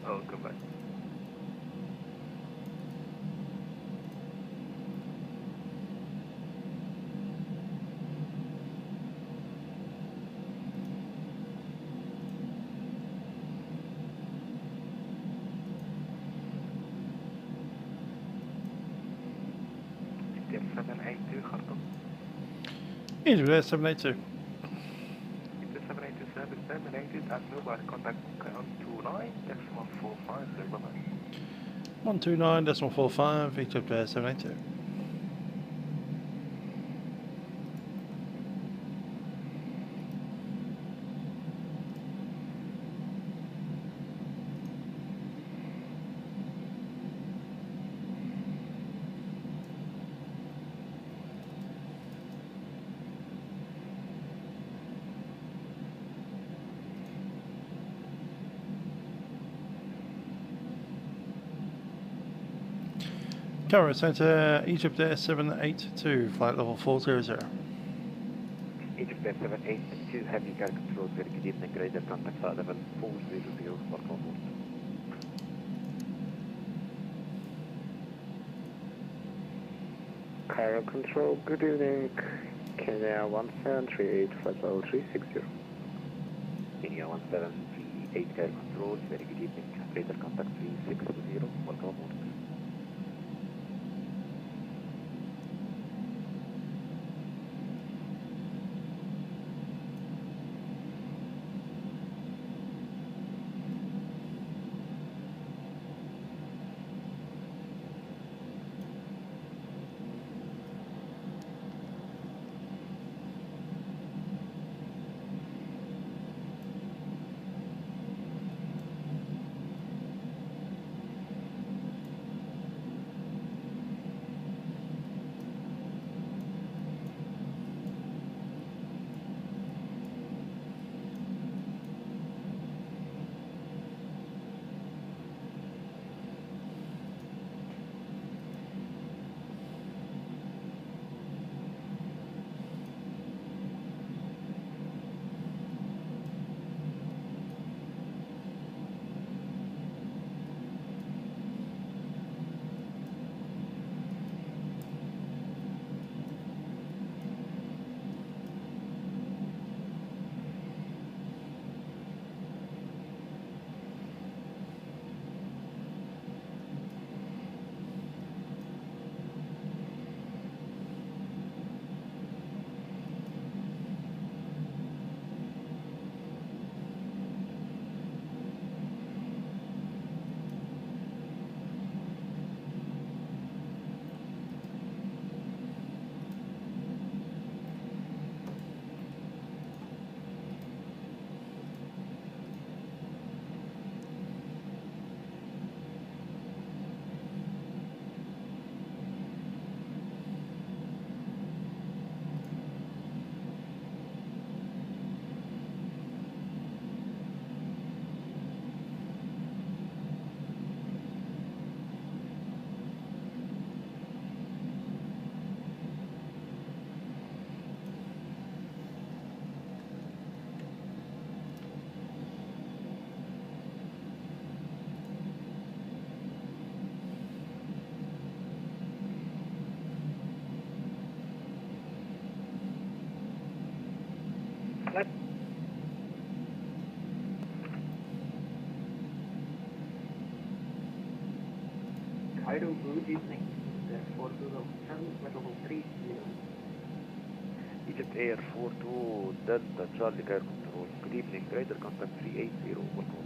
Oh, goodbye. Egyptair 782. Egyptair 782 service terminated at mobile contact 129.45, bye-bye. 129.45, Egyptair 782. Cairo Center, Egyptair 782, flight level 400. Egyptair 782, heavy car control, very good evening, radar contact flight level 400, welcome aboard. Cairo Control, good evening. Kenya 1738, flight level 360. Kenya 1738, Cairo Control, very good evening, radar contact 360, welcome aboard. Cairo, good evening. Therefore, to the level 30. Egyptair 42 Delta Charlie Cairo Control. Good evening, radar contact 380. Welcome aboard.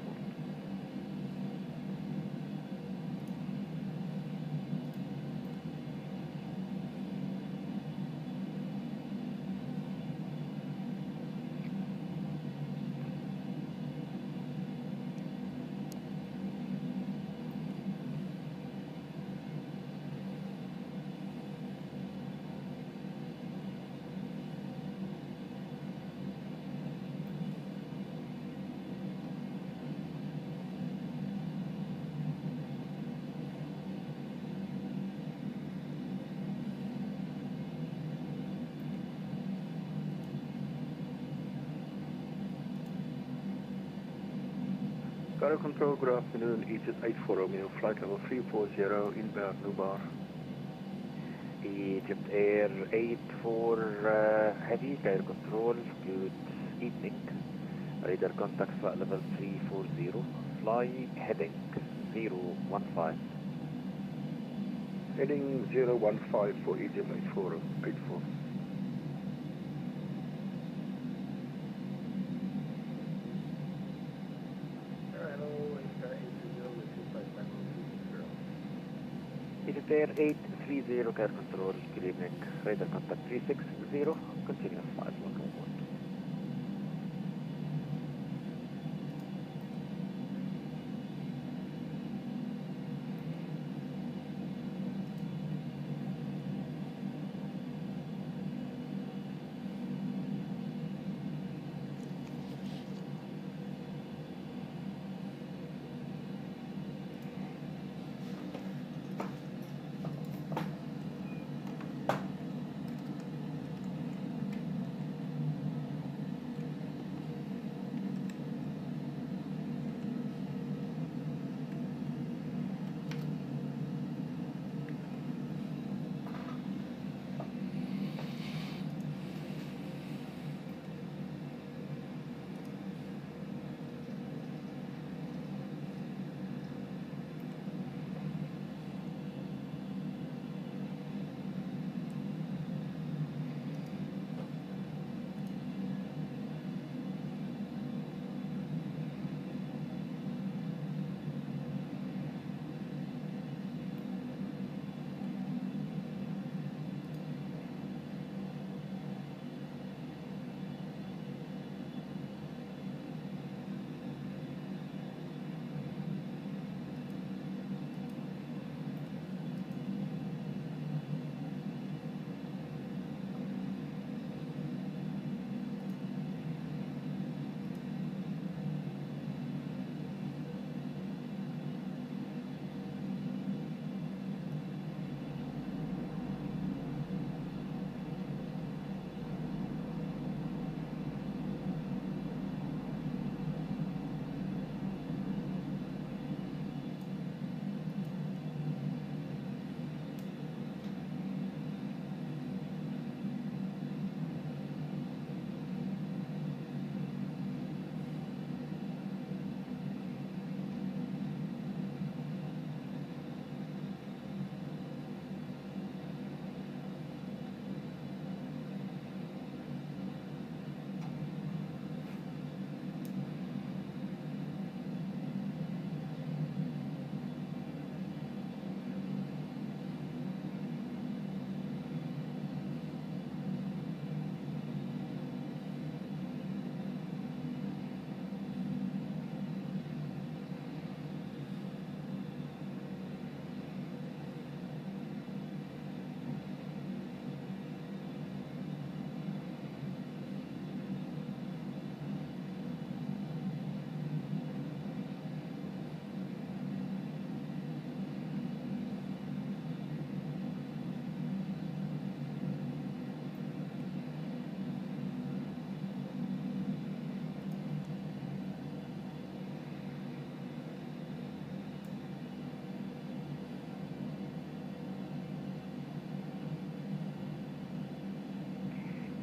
Cairo Control, good afternoon, Egypt 84 Romeo, flight level 340, inbound Nubar. Egyptair 84 Heavy, Cairo Control, good evening. Radar contact flight level 340, fly heading 015. Heading 015 for Egypt 84. Fair 830, Cairo Control, good evening. Radar contact 360, continuous flight, welcome aboard.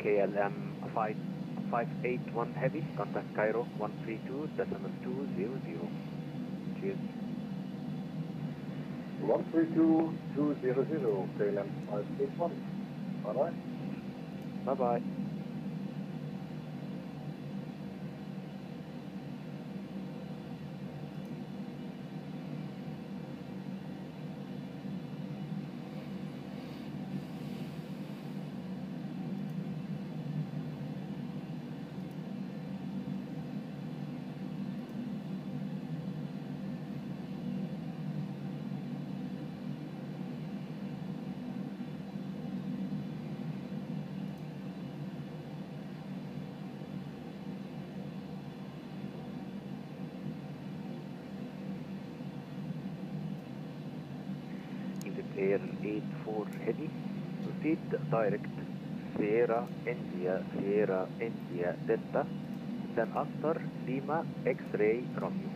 KLM 581 Heavy, contact Cairo 132.200. Cheers. 132.200, KLM 581. Bye-bye. Bye-bye. Air 84 Heavy, proceed direct Sierra India Delta, then after Lima X-Ray Romeo.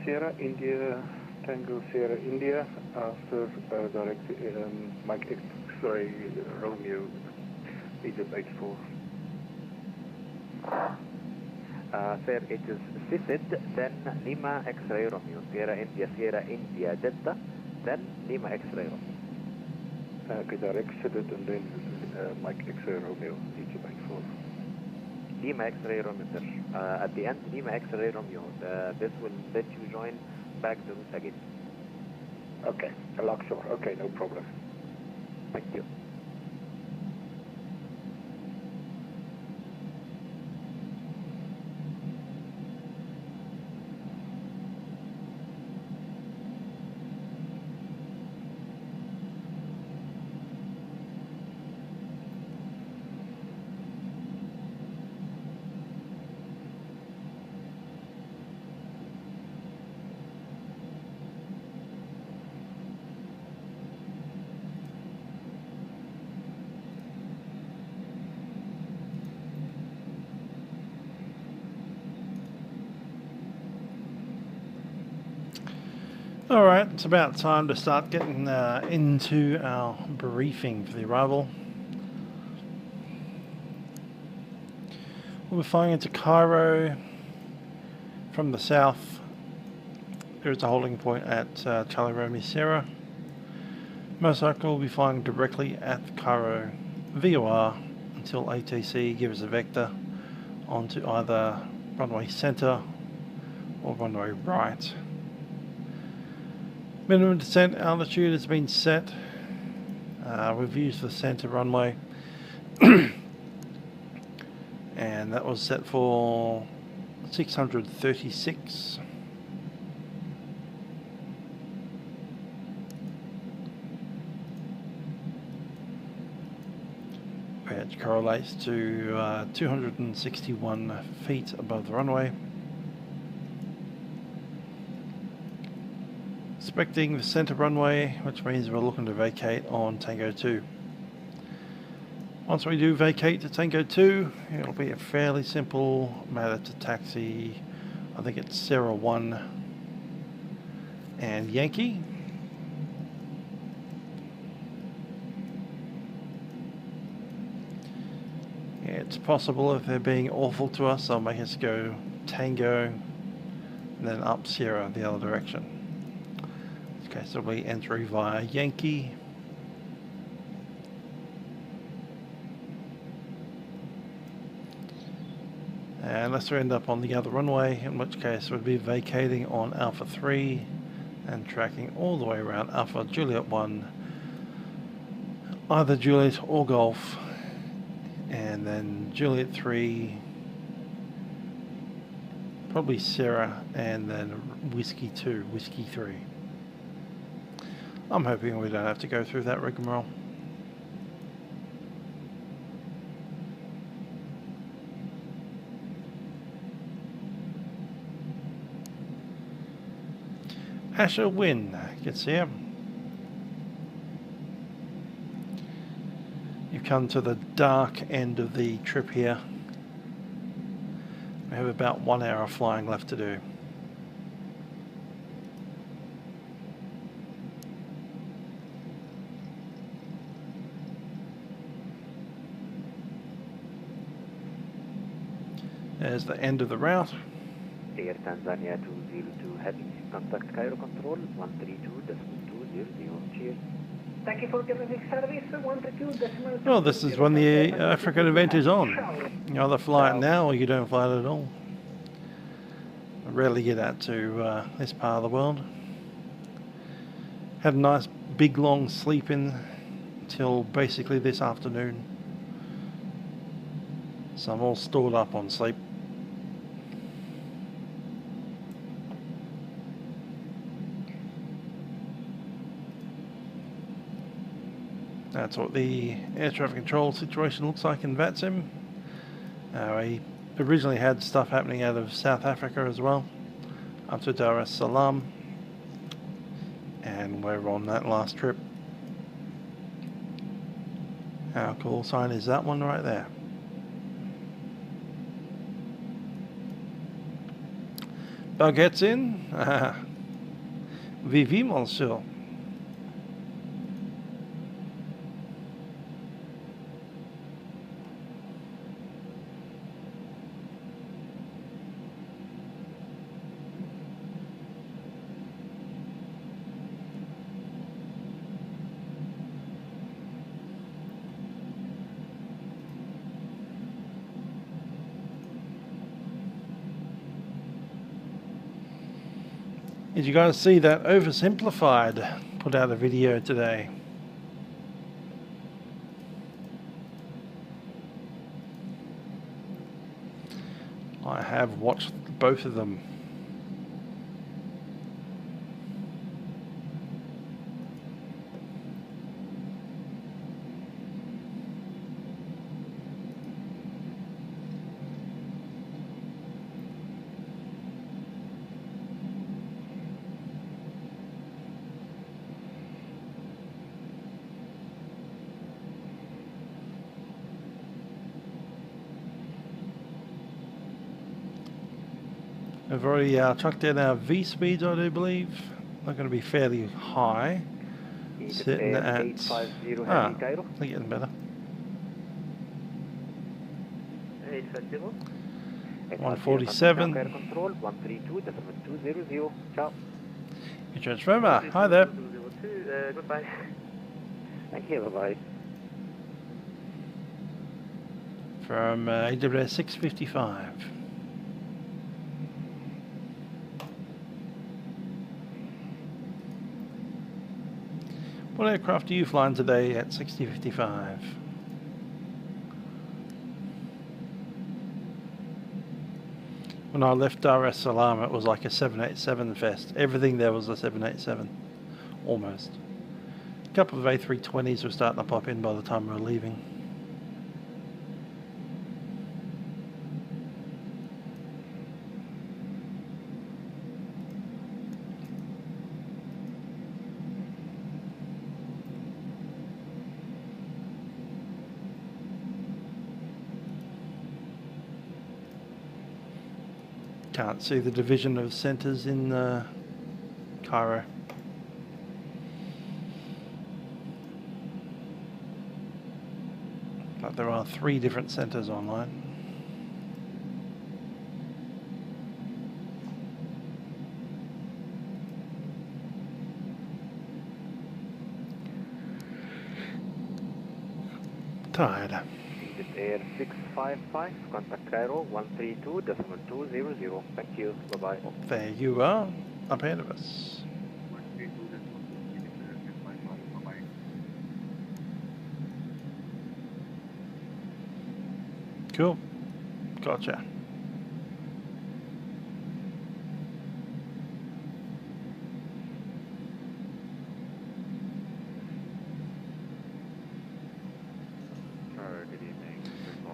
Sierra India Tango Sierra India after direct Mike X-Ray Romeo Egypt 84. Sir, it is SISID, then Lima X-Ray Romeo, Sierra India Delta, then Lima X-Ray Romeo. Okay, direct SISID and then Mike X-Ray Romeo, Egypt 84. Lima X-ray Romeo, sir. At the end, Lima X-ray Romeo. This will let you join back the route again. Okay, Luxor. Okay, no problem. Thank you. Alright, it's about time to start getting into our briefing for the arrival. We'll be flying into Cairo from the south. There is a holding point at Charlie Romeo Sierra. Most likely we'll be flying directly at Cairo VOR until ATC gives us a vector onto either runway center or runway right. Minimum descent altitude has been set. We've used the center runway and that was set for 636. Which correlates to 261 feet above the runway. Expecting the center runway, which means we're looking to vacate on Tango 2. Once we do vacate to Tango 2, it'll be a fairly simple matter to taxi. I think it's Sierra 1 and Yankee. It's possible if they're being awful to us, they'll make us go Tango and then up Sierra the other direction. Okay, so we enter via Yankee. Unless we end up on the other runway, in which case we'd be vacating on Alpha 3 and tracking all the way around Alpha Juliet 1, either Juliet or Golf, and then Juliet 3, probably Sierra, and then Whiskey 2, Whiskey 3. I'm hoping we don't have to go through that rigmarole. Asher Wynn gets here. You've come to the dark end of the trip here. We have about 1 hour of flying left to do. There's the end of the route. Air Tanzania 202 heavy. Contact Cairo Control 132.200. Cheers. Thank you for giving me service. 132.200. Well, this is when the African event is on. You either fly it now or you don't fly it at all. I rarely get out to this part of the world. Had a nice big long sleep in until basically this afternoon. So I'm all stored up on sleep. That's what the air traffic control situation looks like in Vatsim. We originally had stuff happening out of South Africa as well, up to Daressalam, and we're on that last trip. Our call sign is that one right there. Baguettes in. Vivi, monsieur. Did you guys see that Oversimplified put out a video today? I have watched both of them. We've already chucked in our V speeds, I do believe. They're going to be fairly high. Sitting at... 850 Ah, heavy Cairo. they're getting better. 850. 147. Air control 132.200. Ciao. Your transformer. Hi there. Goodbye. Thank you. Bye bye. From AWS 655. What aircraft are you flying today at 6055? When I left Daressalam, it was like a 787 fest. Everything there was a 787, almost. A couple of A320s were starting to pop in by the time we were leaving. Can't see the division of centres in Cairo. But there are 3 different centres online. Tired. Air 655, contact Cairo 132.200. Thank you. Bye bye. There you are, up ahead of us. Cool. Gotcha.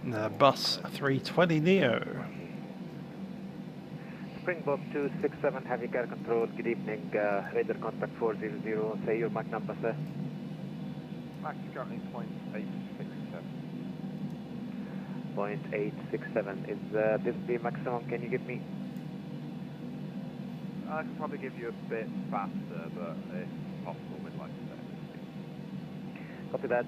The bus 320 Neo. Springbok 267, heavy car control. Good evening. Radar contact 400. Say your Mach number, sir. Mach currently 0.867. 0.867. Is this the maximum? Can you give me? I can probably give you a bit faster, but if possible, we'd like to say. Copy that.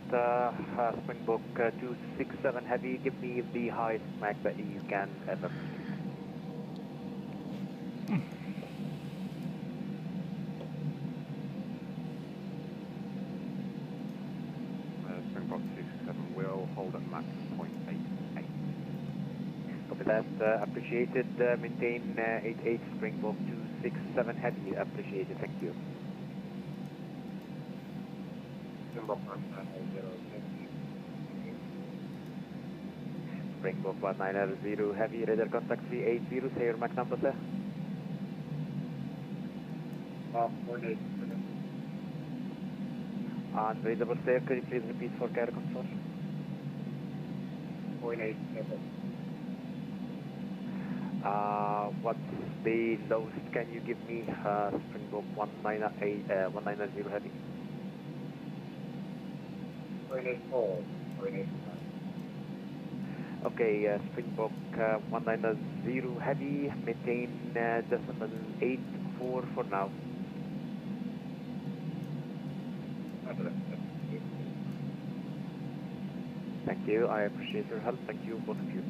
Springbok 267 heavy. Give me the highest Mach that you can ever. Springbok 267 will hold at Mach 0.88. Copy that. Appreciated. Maintain 88 Springbok 267 heavy. Appreciated. Thank you. Springbok 190 heavy. Radar contact 380. Say your Mach number, sir. 0.8. Unreadable, sir. Could you please repeat for Cairo control? 0.8. What's the lowest can you give me? Springbok 190 heavy. 0.84. 0.85. Okay, Springbok 190 heavy. Maintain decimal 84 for now. Thank you. I appreciate your help. Thank you, both of you.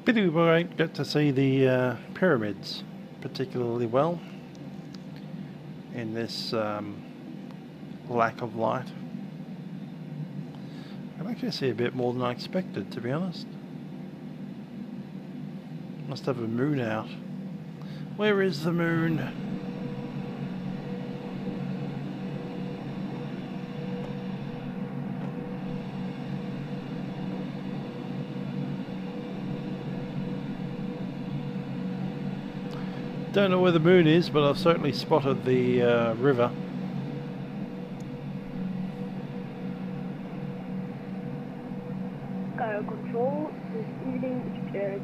Pity we won't get to see the pyramids particularly well in this lack of light. I can actually see a bit more than I expected, to be honest. Must have a moon out. Where is the moon? Don't know where the moon is, but I've certainly spotted the river. Cairo Control, this evening, Egyptair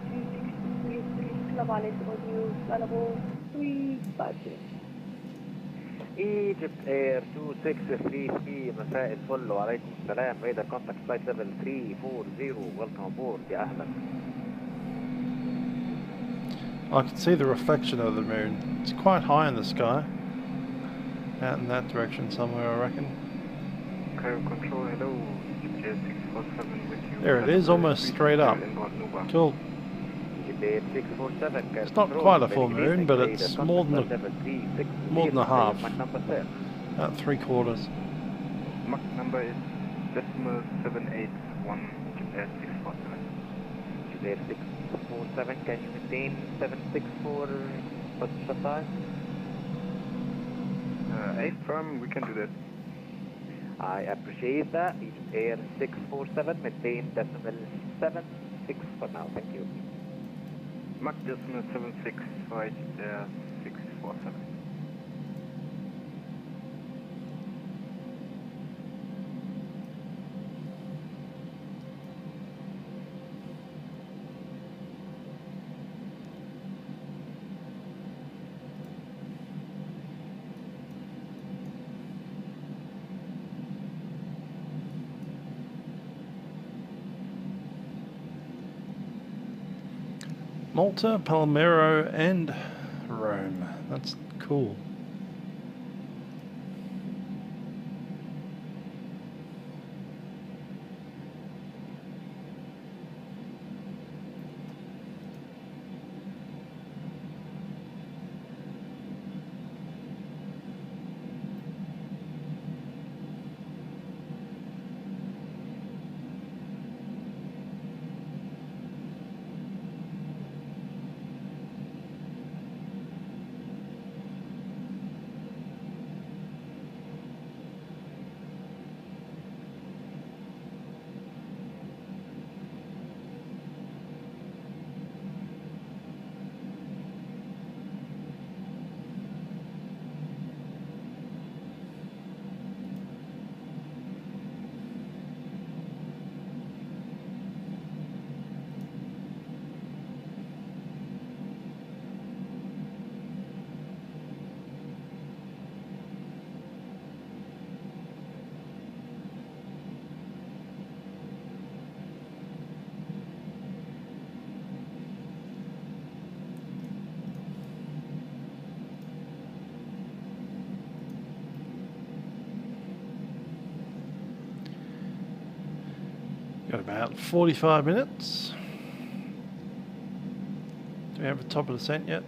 360 kilovolts audio, flight level 350. Egyptair 2633 مساء الفل وعليكم السلام. Radar contact flight level 340. Welcome aboard. يا أهلا. I can see the reflection of the moon. It's quite high in the sky. Out in that direction somewhere, I reckon. Cairo Control, hello. Egyptair 647 with you. There it is, almost straight up. Cool. It's not quite a full moon, but it's more than a half. About 3/4. Mach number is 0.781 Egyptair 647. Egyptair 647, can you maintain 764 shutdown? Firm, we can do that. I appreciate that. Egyptair 647, maintain decimal 76 for now, thank you. Mach decimal 76 for Egyptair 647. Malta, Palmero, and Rome. That's cool. Got about 45 minutes. Do we have the top of the descent yet?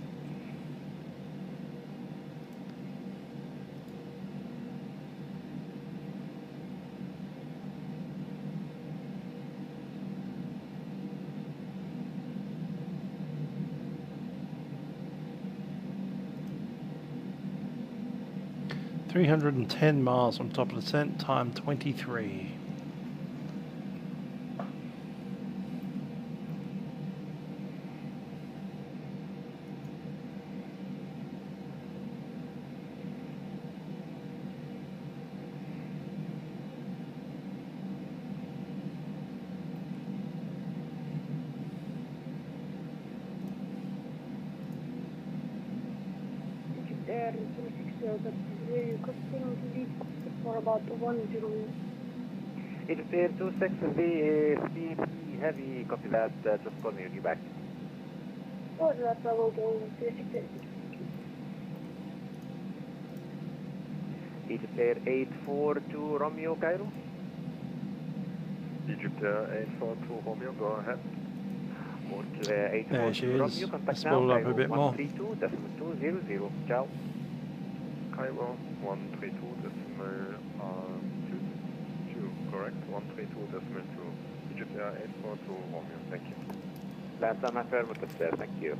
$310 miles on top of the descent, time 23. Egyptair 260, that's very costing lead for about 10. Egyptair 26 heavy, copy that, just call me when you're back. Roger that, I will go 360. Egyptair 842 Romeo, Cairo. Egyptair 842 Romeo, go ahead. There she is. Let's build up a bit more. 132.200. Ciao. Cairo 132.2, correct? 132.2. Egyptair 842 Romeo, thank you. Last time affirmative, sir, thank you.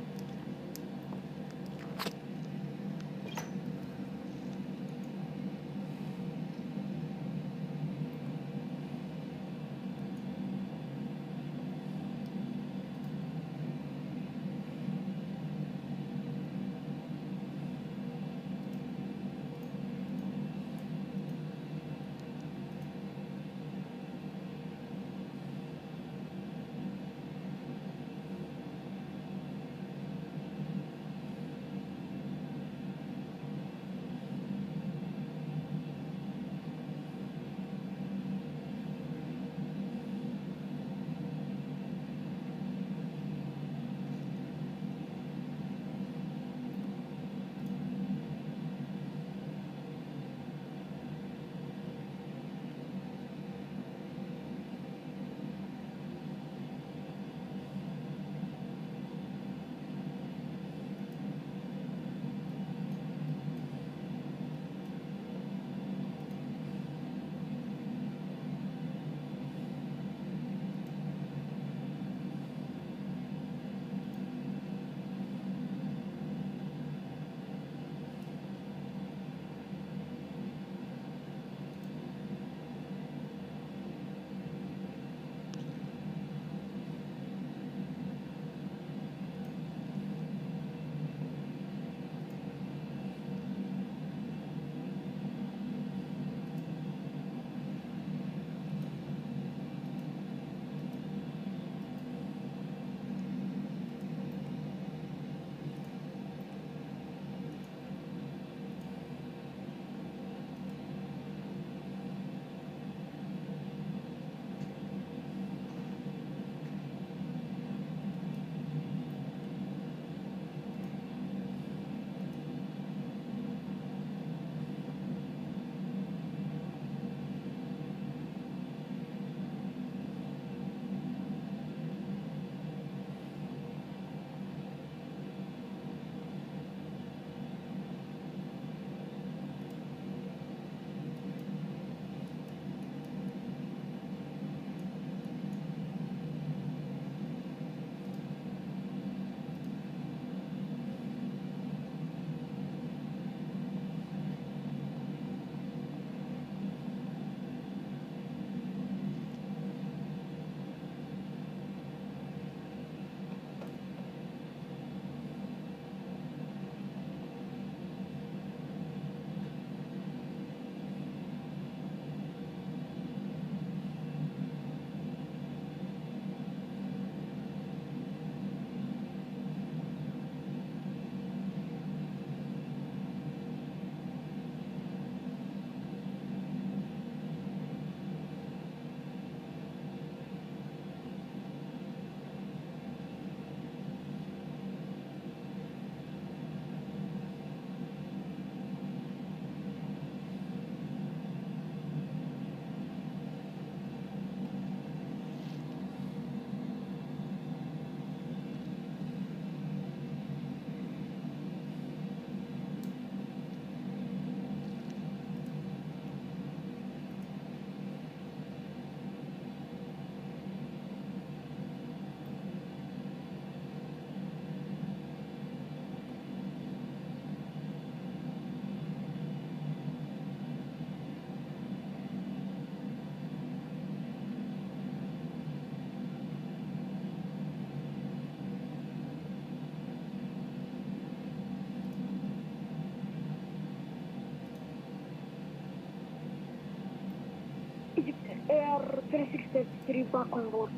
Air 2633 back on board.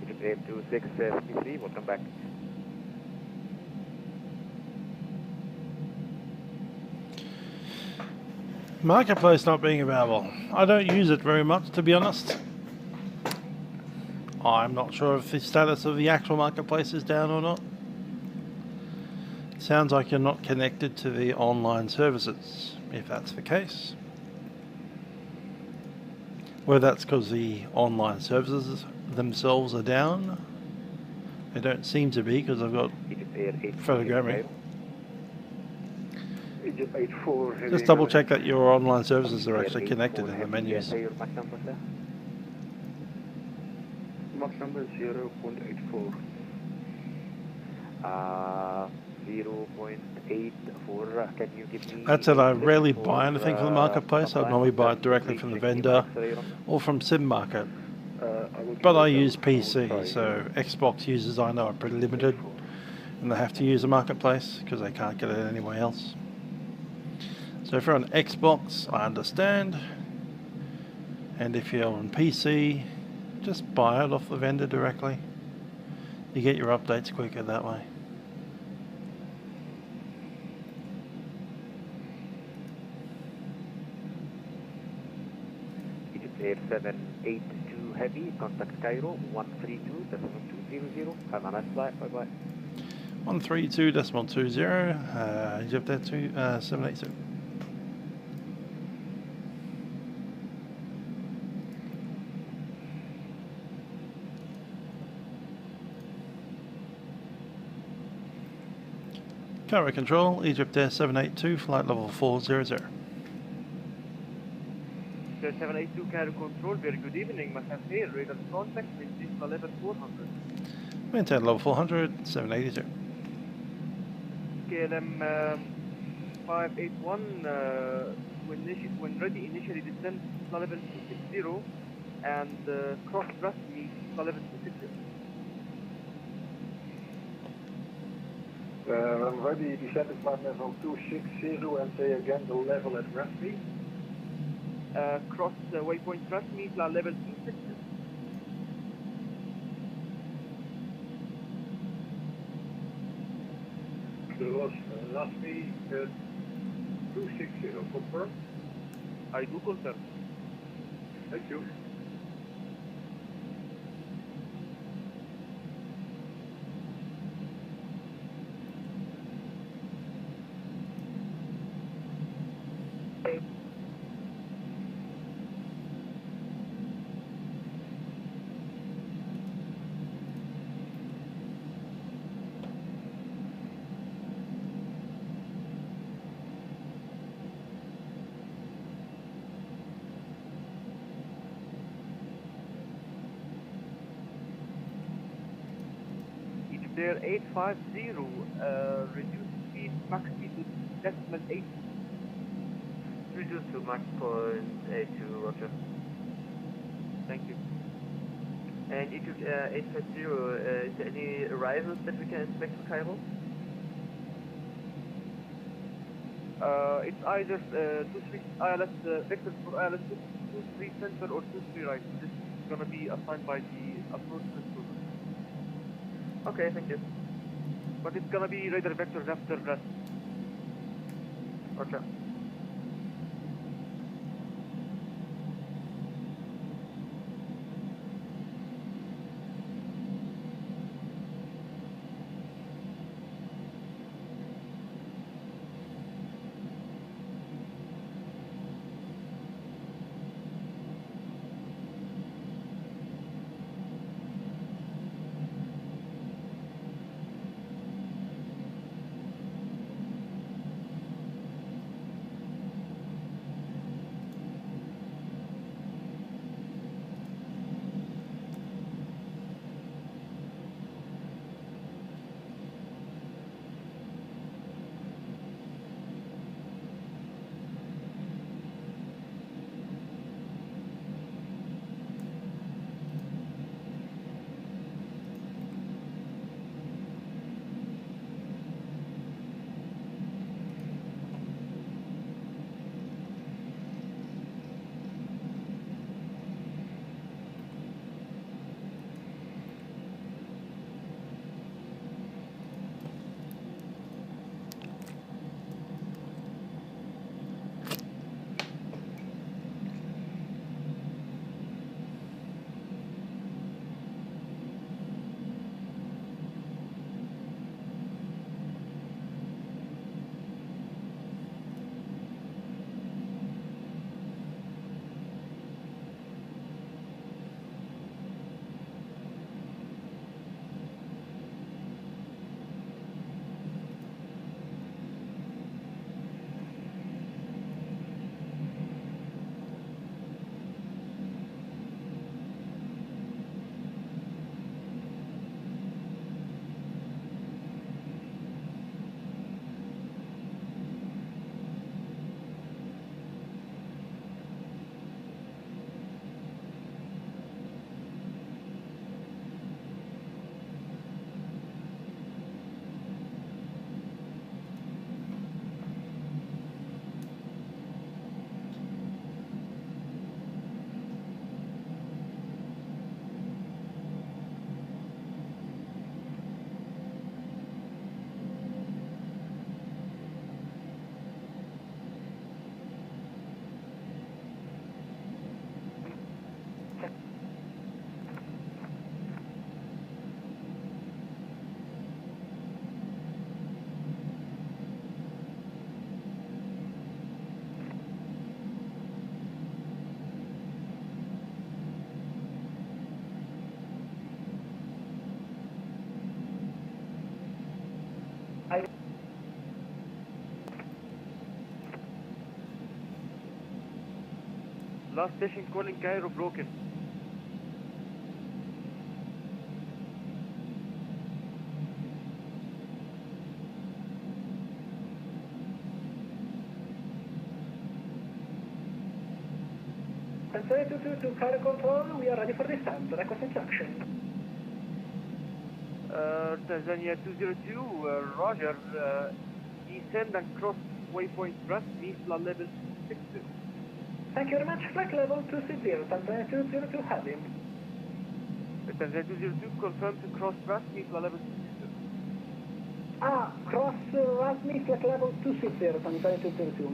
Egyptair 2633, welcome back. Marketplace not being available. I don't use it very much, to be honest. I'm not sure if the status of the actual marketplace is down or not. Sounds like you're not connected to the online services, if that's the case. Whether that's because the online services themselves are down, They don't seem to be because I've got photogrammetry. Egypt 84 heavy. Just double check that your online services are actually connected in the menus. Mach number 0.84. 0.84. Can you give me? That's it. I rarely buy anything from the marketplace. I normally buy it directly from the vendor or from SimMarket. But I use PC, so Xbox users I know are pretty limited, and they have to use a marketplace because they can't get it anywhere else. So if you're on Xbox, I understand, and if you're on PC, just buy it off the vendor directly. You get your updates quicker that way. Air 782 Heavy, contact Cairo 132.200. Have a nice flight, bye bye. 132.20, Egyptair 782. Cairo control, Egyptair 782, flight level 400. 782 Cairo control, very good evening. Masaf here, radar contact, maintain level 400. Maintain level 400, 782. KLM 581, when ready, initially descend level 260 and cross thrust me level 260. I'm ready, descend at flight level 260 and say again the level at Raspi. Cross waypoint thrust me level 260. Last me 260, confirm? I do confirm. Thank you. There 850, reduce speed, max speed to decimal 8. Reduce to max point 82, roger. Thank you. And it took 850, is there any arrivals that we can expect to Cairo? It's either 23 ILS vectors for ILS 23 center or 23 right. This is going to be assigned by the approach controller. Okay, thank you. But it's gonna be radar vectors after rest. Okay. Last station calling Cairo broken. Tanzania 222 Cairo control, we are ready for descent. Request instruction. Tanzania 202, Roger. Descend and cross waypoint thrust, flight level 260. Thank you very much. Flight level 260, Tanzania 202 heavy. Tanzania 202 confirmed to cross thrust, flight level 260. Cross Rasmi, flight level 260, Tanzania 202.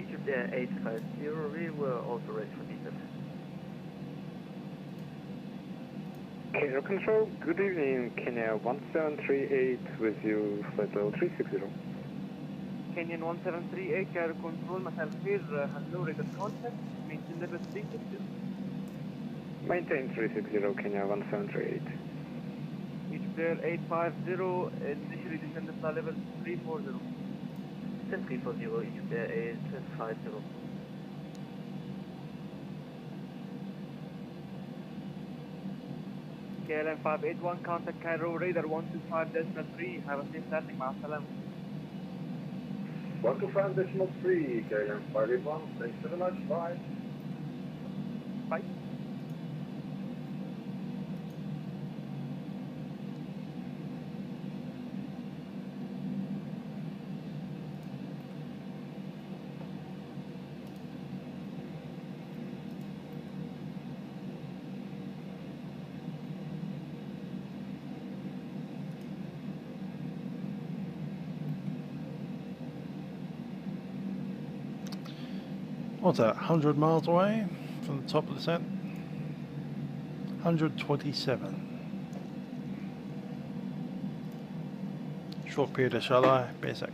Egyptair 850, we were also ready for descent. Cairo Control, good evening, Kenya 1738 with you, flight level 360. Kenyan 1738, Cairo Control, مساء الخير, has no radar contact, maintain level 360. Maintain 360, Kenya 1738. Egyptair 850, initially descended flight level 340. Descent 340, Egyptair 850. KLM 581, contact Cairo, radar 125.3, have a safe landing, Salaam. 125.3, KLM 581, thanks very much, bye. Bye. What's that, 100 miles away from the top of the descent? 127. Short period of shut-eye, basic.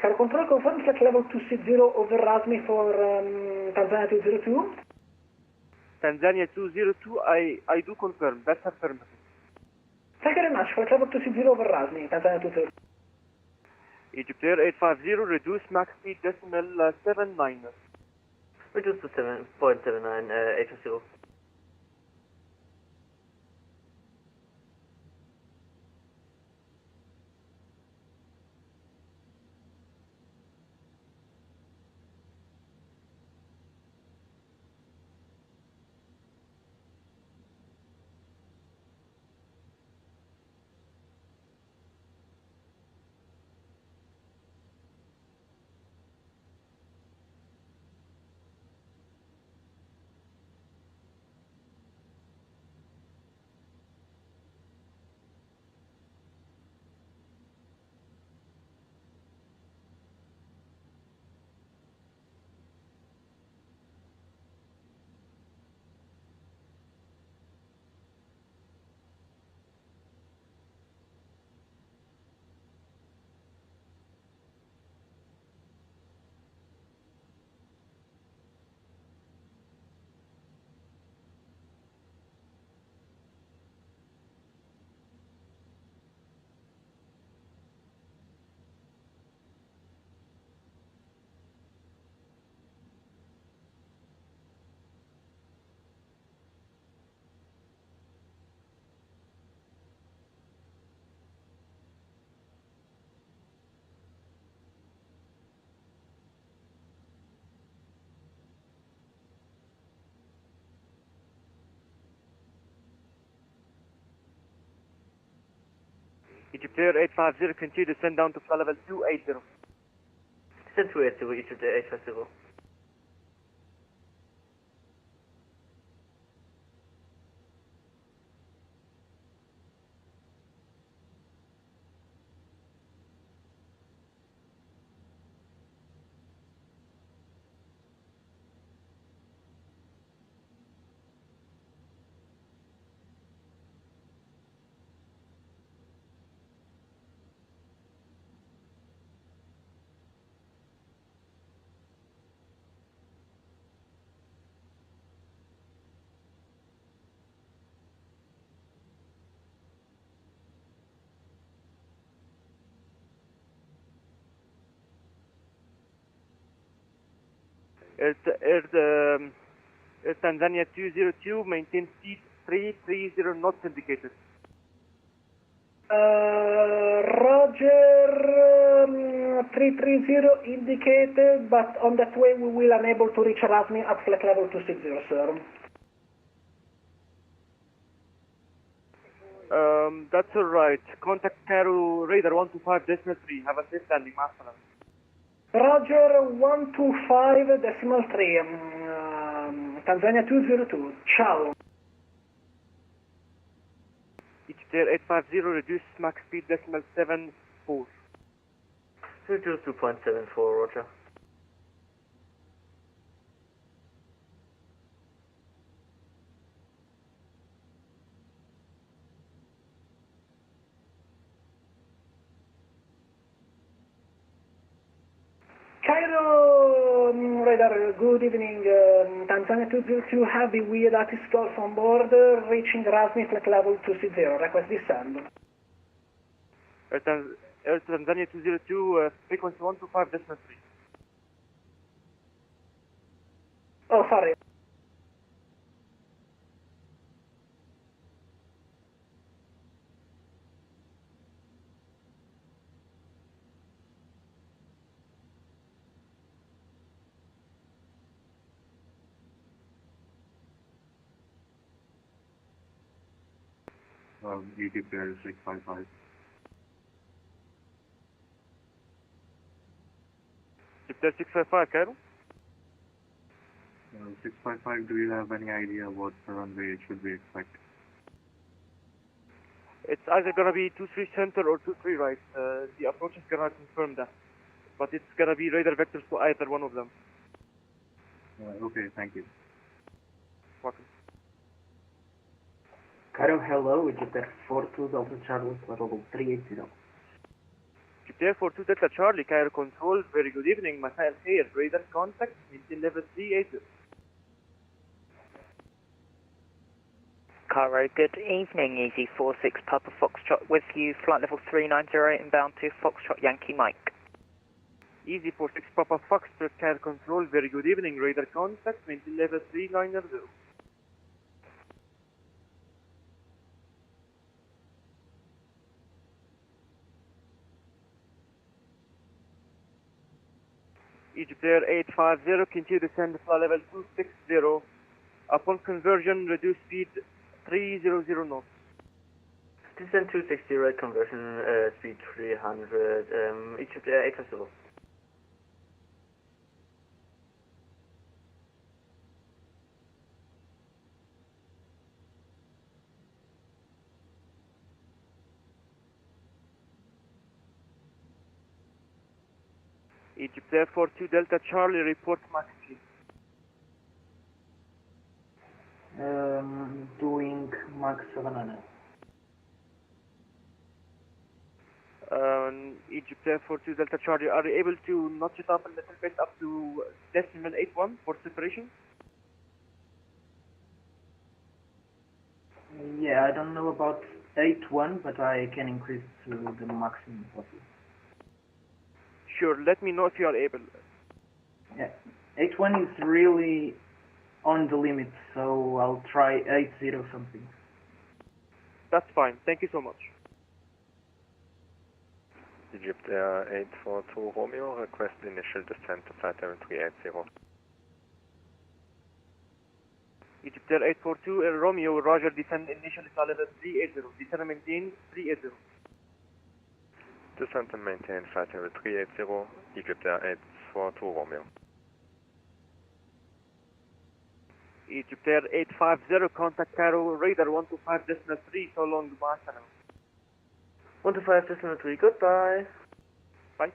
Cairo Control confirm flight level 260 over Rasmi for Tanzania 202. Tanzania 202, I do confirm, that's affirmative. Thank you very much, flight level 260 over Rasmi, Tanzania 202. Egyptair 850, reduce max speed decimal 79. Reduce to 7.79, 850. Egyptair 850, continue to send down to flight level 280. Descent 280, Egyptair 850. Air Tanzania 202, maintain speed 330 knots indicated. Roger, 330 indicated, but on that way we will unable to reach Rasmi at flight level 260, sir. That's alright. Contact Cairo radar 125.3. Have a safe landing, Master. Roger, 125.3. Tanzania 202. Ciao. Egyptair 850, reduce max speed 0.74. 222.74, Roger. Cairo radar, good evening. Tanzania 202 heavy with Atis Golf on board, reaching Rasmi flight level 260. Request descend. Air Tanzania 202, frequency 125.3. Oh, sorry. Egyptair 655. Egyptair 655, Cairo? 655, do you have any idea what runway should we expect? It's either gonna be 23 center or 23 right. The approach is gonna confirm that. But it's gonna be radar vectors to either one of them. Okay, thank you. Welcome. Cairo, hello, Egyptair 42 Delta Charlie, level 380. Egyptair 42 Delta Charlie, Cairo Control, very good evening. Masai al-Khair, radar contact, maintain level 380. Cairo, good evening, Easy 46 Papa Foxtrot with you, flight level 390 inbound to Foxtrot Yankee Mike. Easy 46 Papa Foxtrot, Cairo Control, very good evening, radar contact, maintain level 390. Egyptair 850, continue to descend flight level 260. Upon conversion, reduce speed 300 knots. Descend 260, conversion speed 300, Egyptair 850. Egyptair 42 Delta Charlie, report max speed. Doing max 700. Egyptair 42 Delta Charlie, are you able to notch it up a little bit up to decimal 81 for separation? Yeah, I don't know about 8.1, but I can increase to the maximum possible. Sure, let me know if you are able. Yeah, 8.1 is really on the limit, so I'll try 8.0 something. That's fine, thank you so much. Egyptair 842 Romeo, request initial descent to flight level 380. Egyptair 842 Romeo, Roger, descend initially flight level 380, descend and maintain 380. Descent and maintain flight level 380, Egyptair 842 Romeo. Egyptair 850, contact Cairo, radar 125.3, so long, Barcelona. 125.3, goodbye. Bye.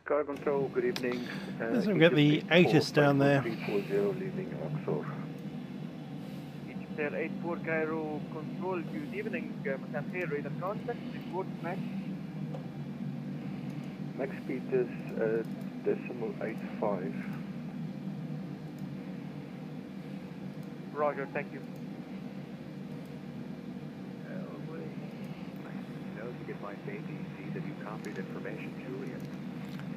Car control, good evening. Let's get the ATIS down there. 340 leaving Oxford. Egyptair 84 Cairo control, good evening. Masai al-Khair, radar contact, report max. Max speed is decimal 85. Roger, thank you. No, to get my baby, see that you copied information, Julius.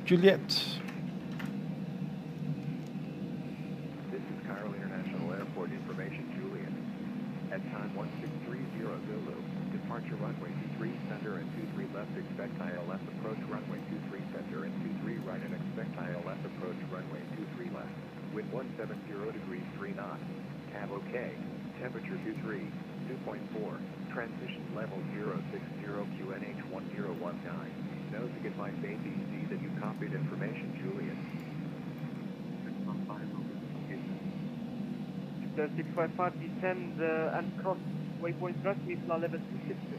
Juliet. Zulu. Departure runway 23 center and 23 left, expect ILS approach runway 23 center and 23 right and expect ILS approach runway 23 left. Wind 170 degrees 3 knots. Cab OK. Temperature 23, 2.4. Transition level 060 QNH 1019. Knows to get my base easy that you copied information, Julius. 655 descend and cross waypoint thrust me flight level 260.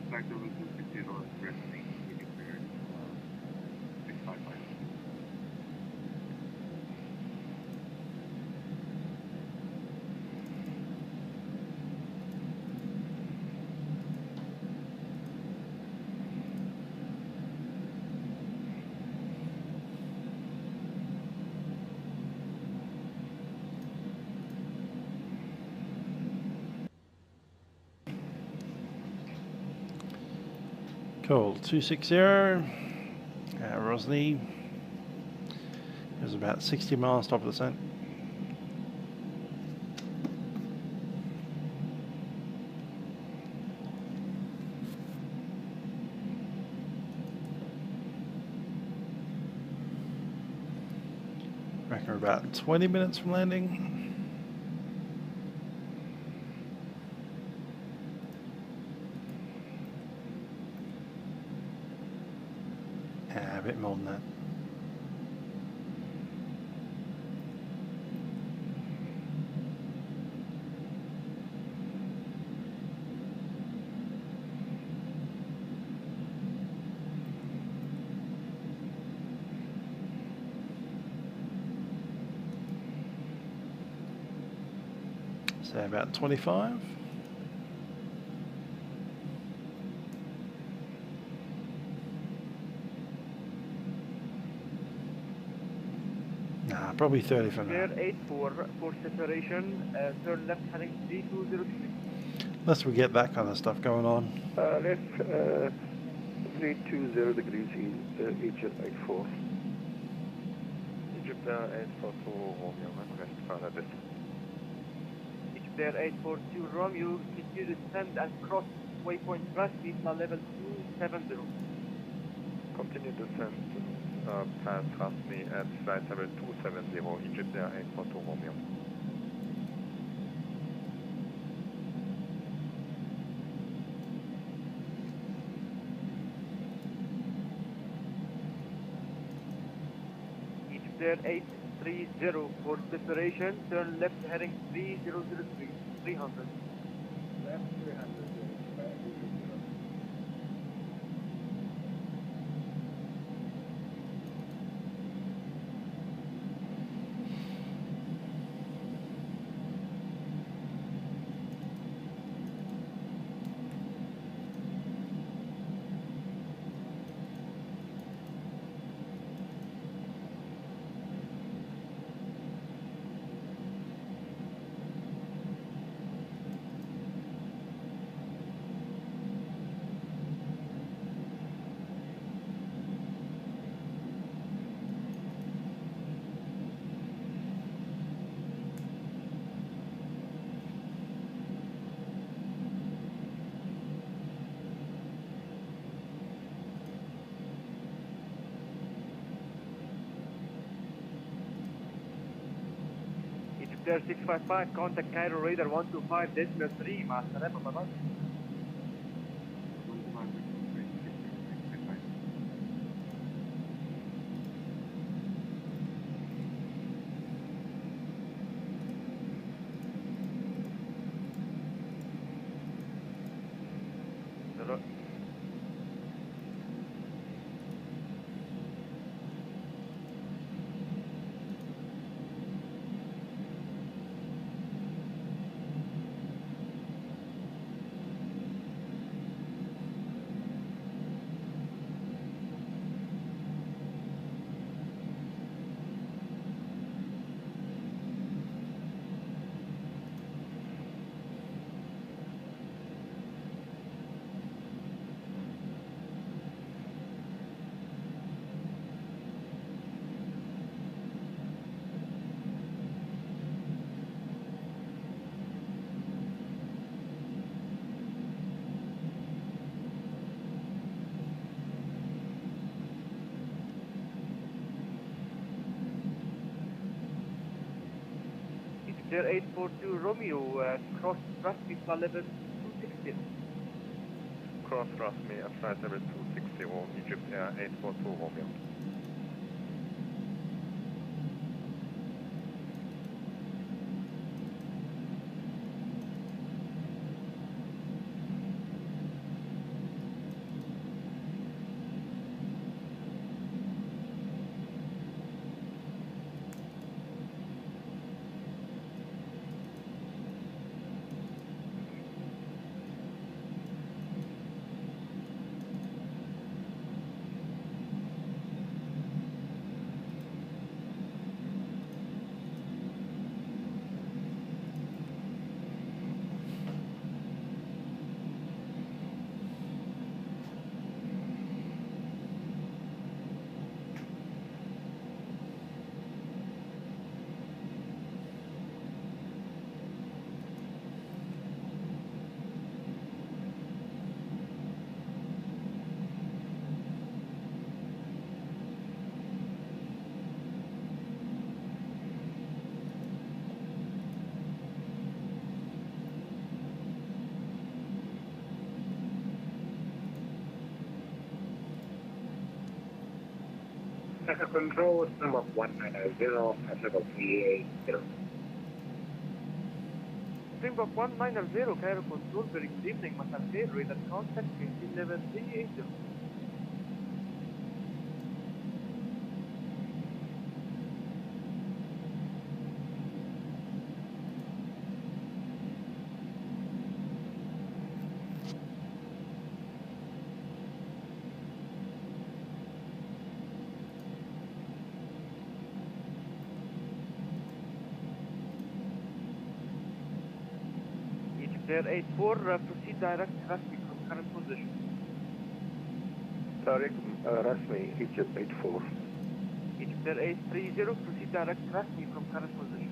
Flight level 260 resting, Egyptair 655. Cool, 260, Rosny. It was about 60 miles top of descent. Reckon we're about 20 minutes from landing. A bit more than that. So about 25. Nah, probably 30 for now. Clear 84 for separation, turn left heading 3206. Unless we get that kind of stuff going on. Left 320 degrees Egypt 84. Egyptair 842 Romeo, request further distance. Egyptair 842 Romeo, continue descend and cross waypoint thrust me flight level 270. Continue descent past thrust me at flight level 270, Egyptair 842 Romeo. Egyptair 830 for separation, turn left heading 3003, 300. Left 300. Egyptair 655, contact Cairo Radar 125.3 مع السلامة بابا. Egyptair 842 Romeo, cross thrust me flight level 260. Cross thrust me at flight level 260, Egyptair 842 Romeo. Control, number 190, level 380. Springbok 190, Cairo Control, very good evening, Masanjay, radar contact, maintain level 380. Egyptair 84, proceed direct traffic from current position. Direct Rasmi, Egypt 84. Egyptair 830, proceed direct traffic from current position.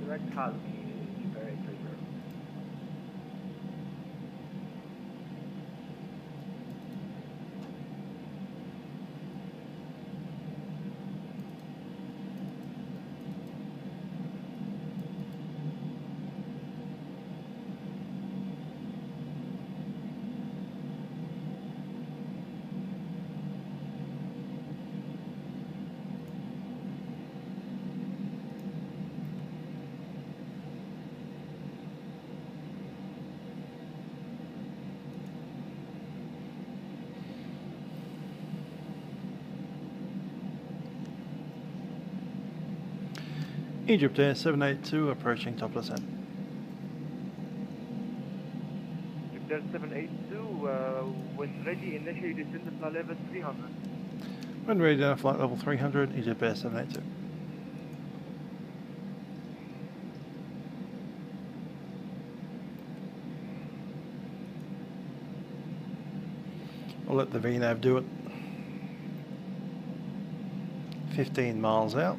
Direct Hasmi, Egyptair 830. Egyptair 782 approaching topless end. Egyptair 782, when ready, initially descend to flight level 300. When ready down flight level 300, Egyptair 782. I'll let the VNAV do it. 15 miles out.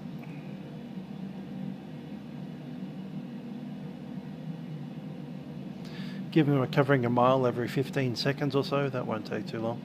Given we're covering a mile every 15 seconds or so, that won't take too long.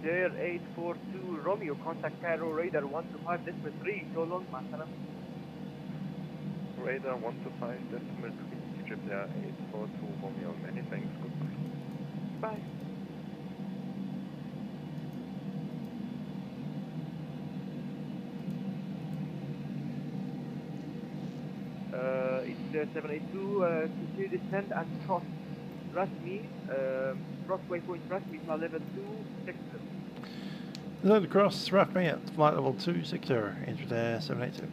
Egyptair 842 Romeo, contact Cairo radar 125.3, so long, Masalam. Radar 125.3, Egyptair 842 Romeo, many thanks, goodbye. Bye. Egyptair 782, continue descend and cross Rasmi, cross waypoint Rasmi, flight level 260. Descend across Rasmi at flight level 260, Egyptair 782.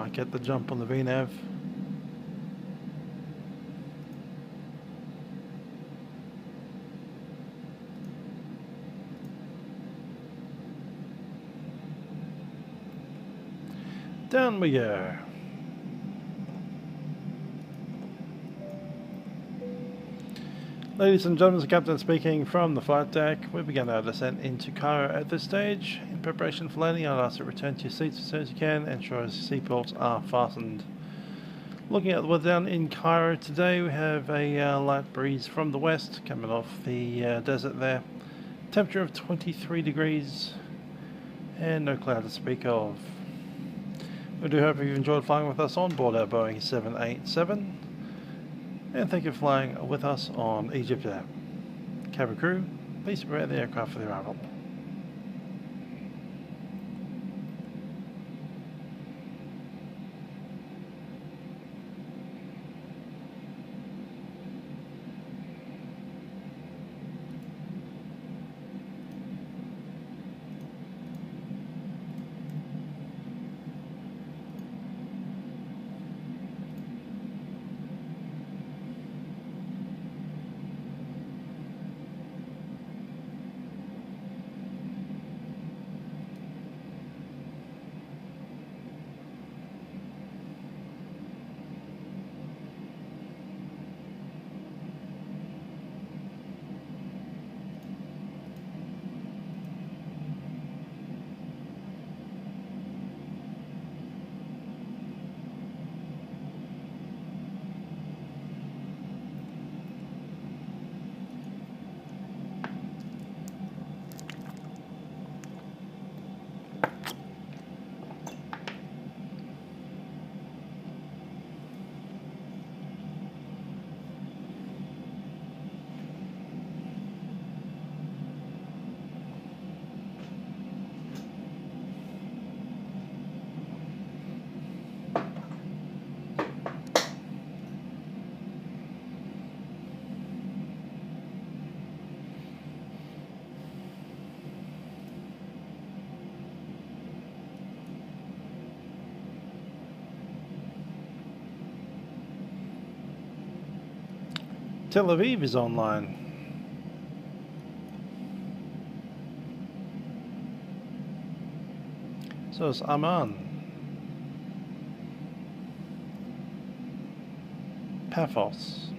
Might get the jump on the VNav. Down we go. Ladies and gentlemen, the captain speaking from the flight deck. We begin our descent into Cairo at this stage. In preparation for landing, I'll ask you to return to your seats as soon as you can. Ensure your seatbelts are fastened. Looking at the weather down in Cairo today, we have a light breeze from the west coming off the desert there. Temperature of 23 degrees and no cloud to speak of. We do hope you've enjoyed flying with us on board our Boeing 787. And thank you for flying with us on Egyptair. Cabin crew, please prepare the aircraft for the arrival. Tel Aviv is online. So is Amman. Paphos.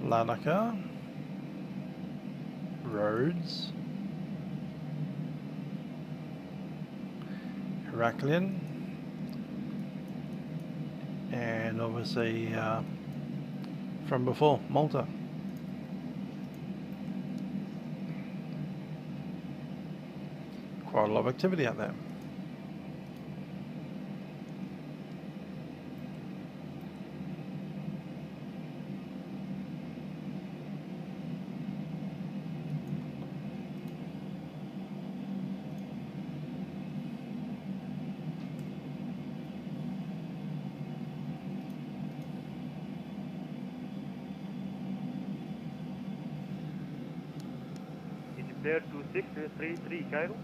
Larnaca. Rhodes. Heraklion, and obviously from before, Malta. Quite a lot of activity out there. There 2633 Cairo.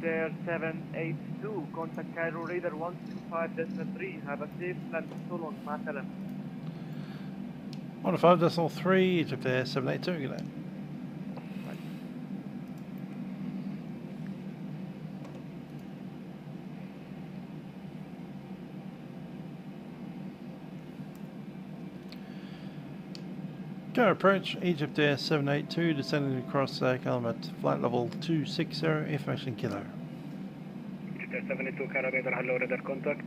Egyptair 782, contact Cairo radar 125.3, have a safe land so long, Salam. 105.3, Egyptair 782, good day. Go approach, Egyptair 782, descending across Salaam at flight level 260, information kilo. Egyptair 782, Cairo radar, hello radar contact,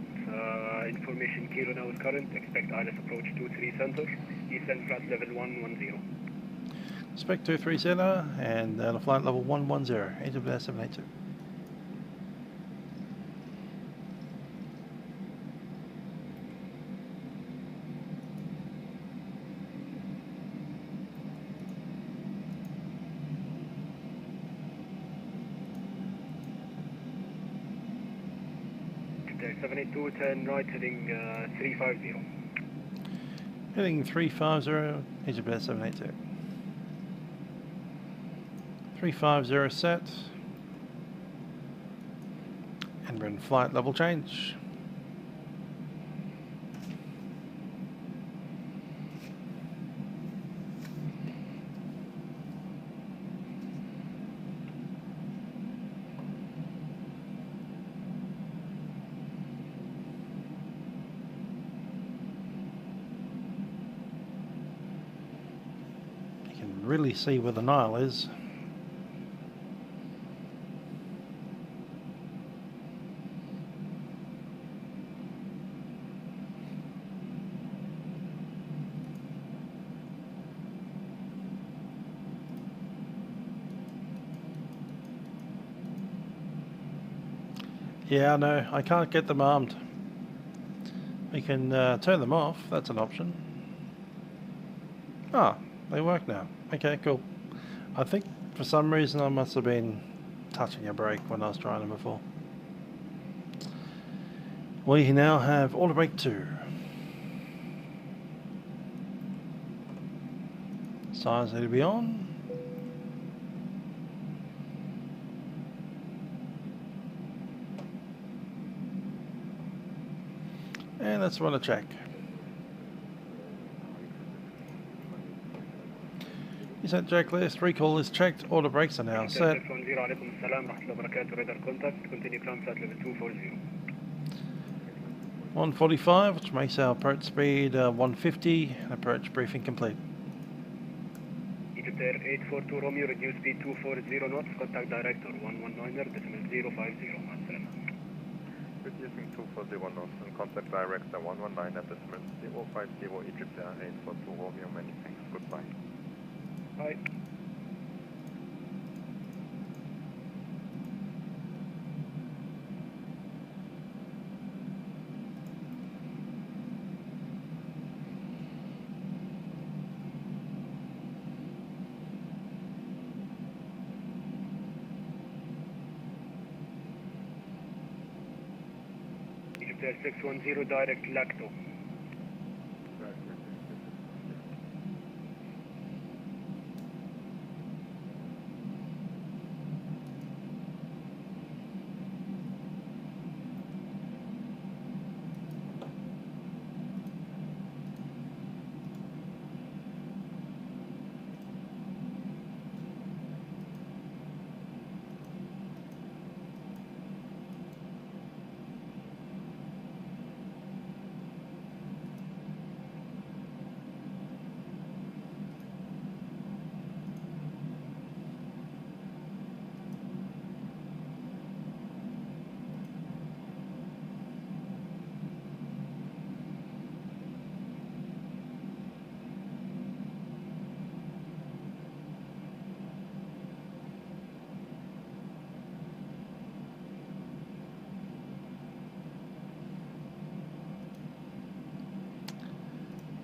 information kilo now is current, expect ILS approach 23 center, descend flight level 110. Expect 23 center and flight level 110, Egyptair 782. Egyptair 782, turn right heading 350. Heading 350, Egyptair 782. 350 set. And we're in flight level change. You can really see where the Nile is. Yeah, no, I can't get them armed. We can turn them off, that's an option. Ah, they work now. Okay, cool. I think for some reason I must have been touching a brake when I was trying them before. We now have auto brake 2. Signs need to be on. And let's run a check. You set checklist, recall is checked, auto brakes are now set. 145, which makes our approach speed 150, approach briefing complete. Egyptair 842 Romeo, reduce speed 240 knots, contact director 119.050. Reducing 240 knots and contact director 119.050 Egyptair 842 Romeo, many thanks, goodbye. Bye. Egyptair 610 direct Lacto.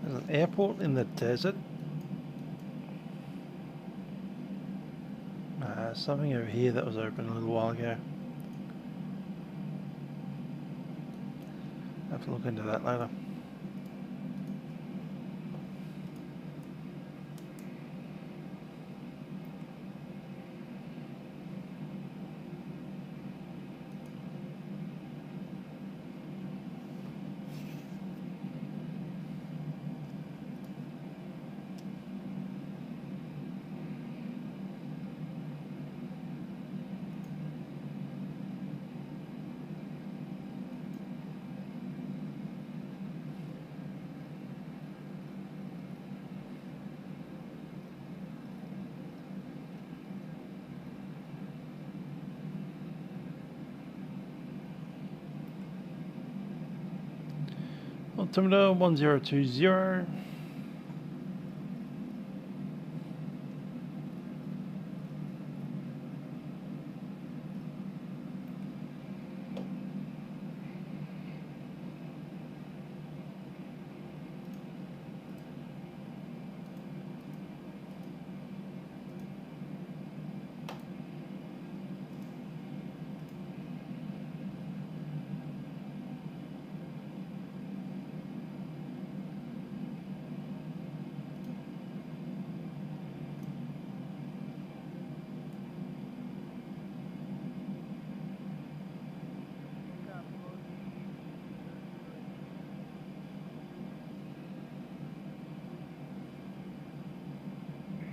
There's an airport in the desert. Something over here that was open a little while ago. I'll have to look into that later. Altimeter 1020.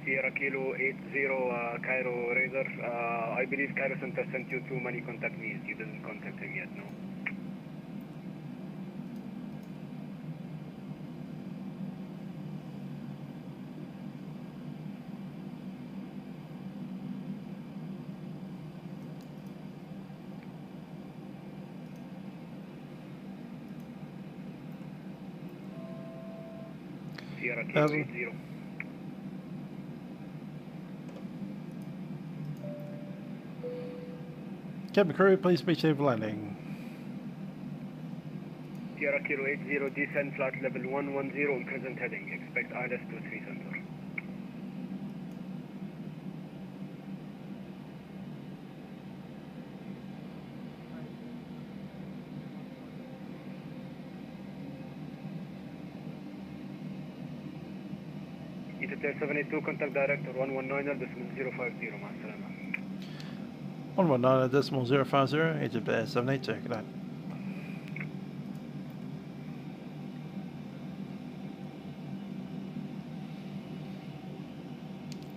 Sierra Kilo 80 Cairo Radar. I believe Cairo Center sent you too many contact needs. You didn't contact him yet, no? Sierra Kilo 80. Cabin crew, please be safe for landing. Sierra Kilo 80, descend flight level 110 on present heading. Expect ILS 23 center. Egyptair 72, contact director 119.050, مع السلامة. 119.050, Egyptair 72, good night.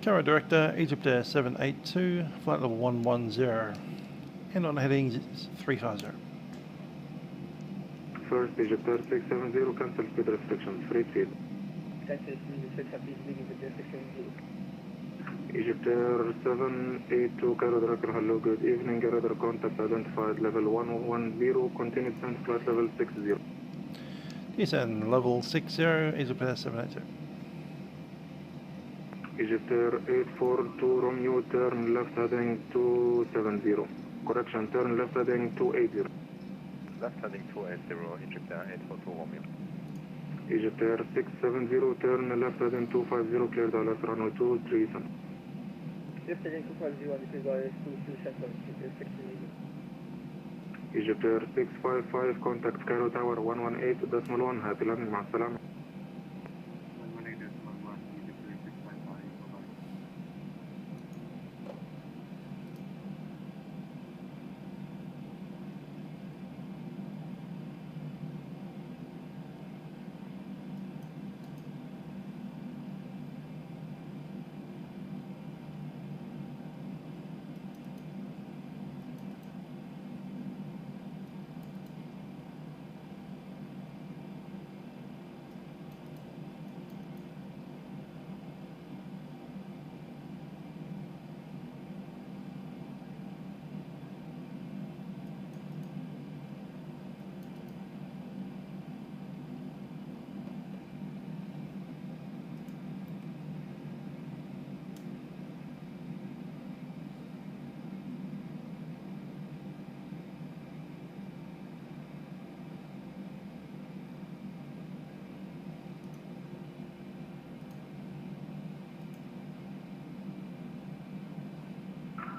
Cairo director, Egyptair 782, flight level 110, and on heading 350. First, Egyptair 670, cancel speed restrictions, free speed. Cancel speed restrictions, please begin with restriction 0. Egyptair 782, Cairo director, hello, good evening, radar contact identified level 110, continue descent flight level 60. Descend level 60, Egyptair 782. Egyptair 842, Romeo, turn left heading 270. Correction, turn left heading 280. Left heading 280, Egyptair 842 Romeo. Egyptair 670, turn left heading 250, cleared ILS runway 23 center. Left heading 250, this is ILS 23 center, Egyptair 655, contact Cairo Tower 118.1, happy landing, مع السلامة.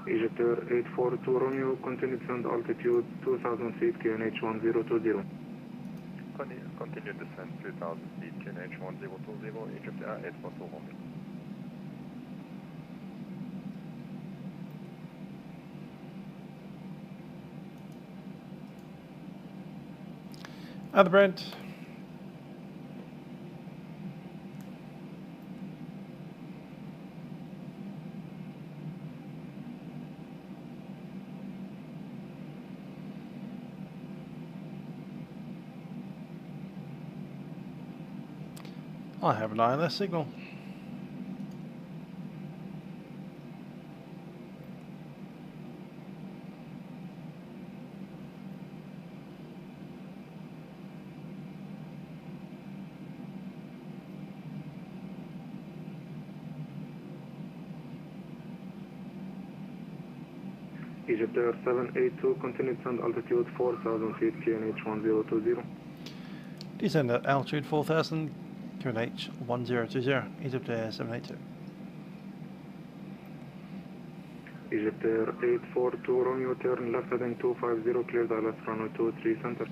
Egyptair 842 Romeo, continue descent altitude 2000 feet, QNH 1020. Continue descent 2000 feet, QNH 1020, Egyptair 842 Romeo. Other Brent. I have an ILS signal. Egyptair 782, continue descend altitude 4,000 feet, QNH 1020. Descend at altitude 4,000, QNH 1020, Egyptair 782. Egyptair 842, Romeo, turn left heading 250, clear the ILS runway 23 center.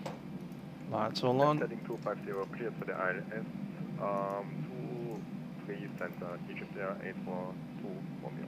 Lights all on. Heading 250, clear for the ILS, 23 center, Egyptair 842, Romeo.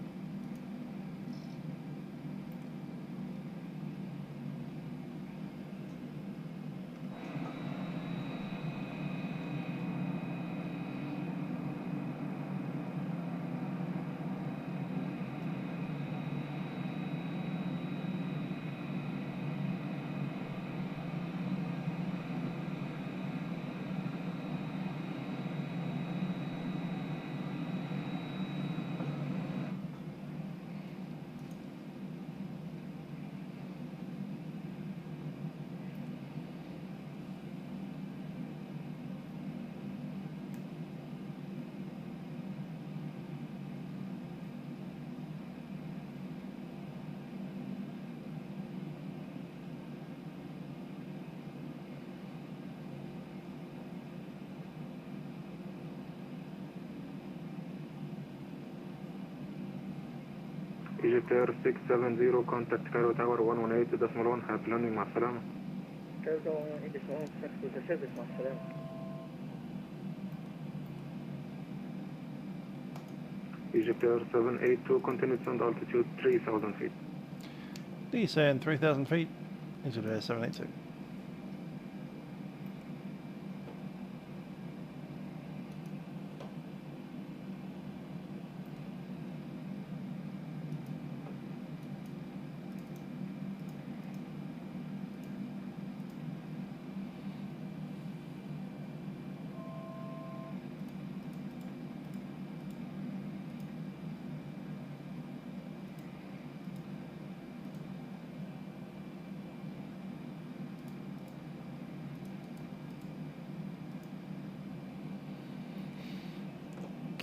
Egyptair 670, contact Cairo Tower 118.1, have landing مع السلامة. Cairo Tower 118.1, contact with the service مع السلامة. Egyptair 782, continue descend altitude 3,000 feet. Descend 3,000 feet, Egyptair 782.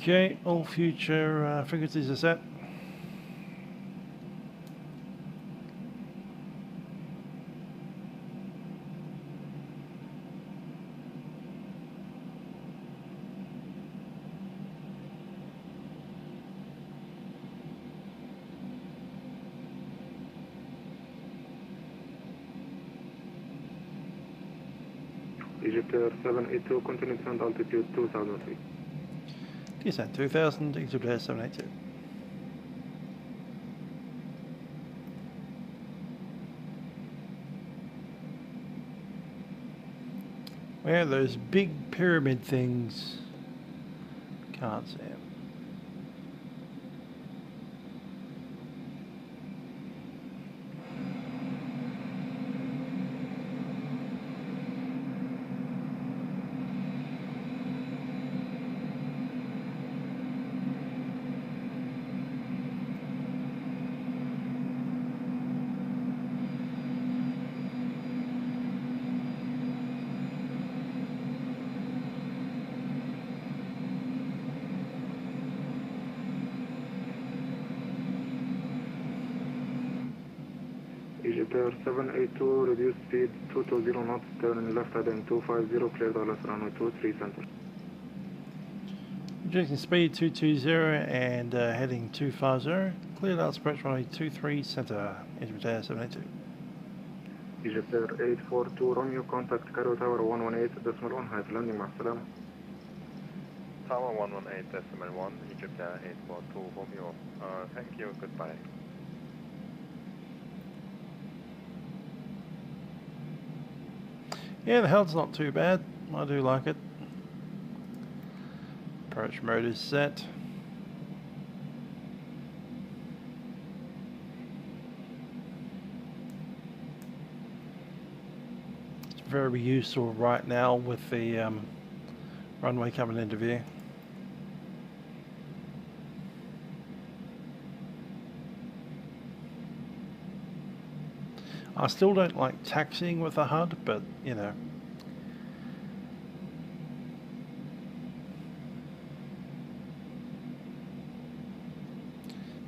Okay, all future frequencies are set. Egyptair 782, continue descend altitude 2,000 feet. Descend 2,000, Egyptair 782. Where are those big pyramid things? Can't see them. Egyptair 782, reduce speed 220 knots, turn left heading 250, clear the ILS runway 23 center. Reducing speed 220 and heading 250. Clear the approach runway 23 center, Egyptair 782. Egyptair 842, Romeo, contact Cairo Tower 118.1, have landing مع السلامة. Tower 118.1, Egyptair 842, Romeo. Thank you, goodbye. Yeah, the HELD's not too bad. I do like it. Approach mode is set. It's very useful right now with the runway coming into view. I still don't like taxiing with the HUD, but you know.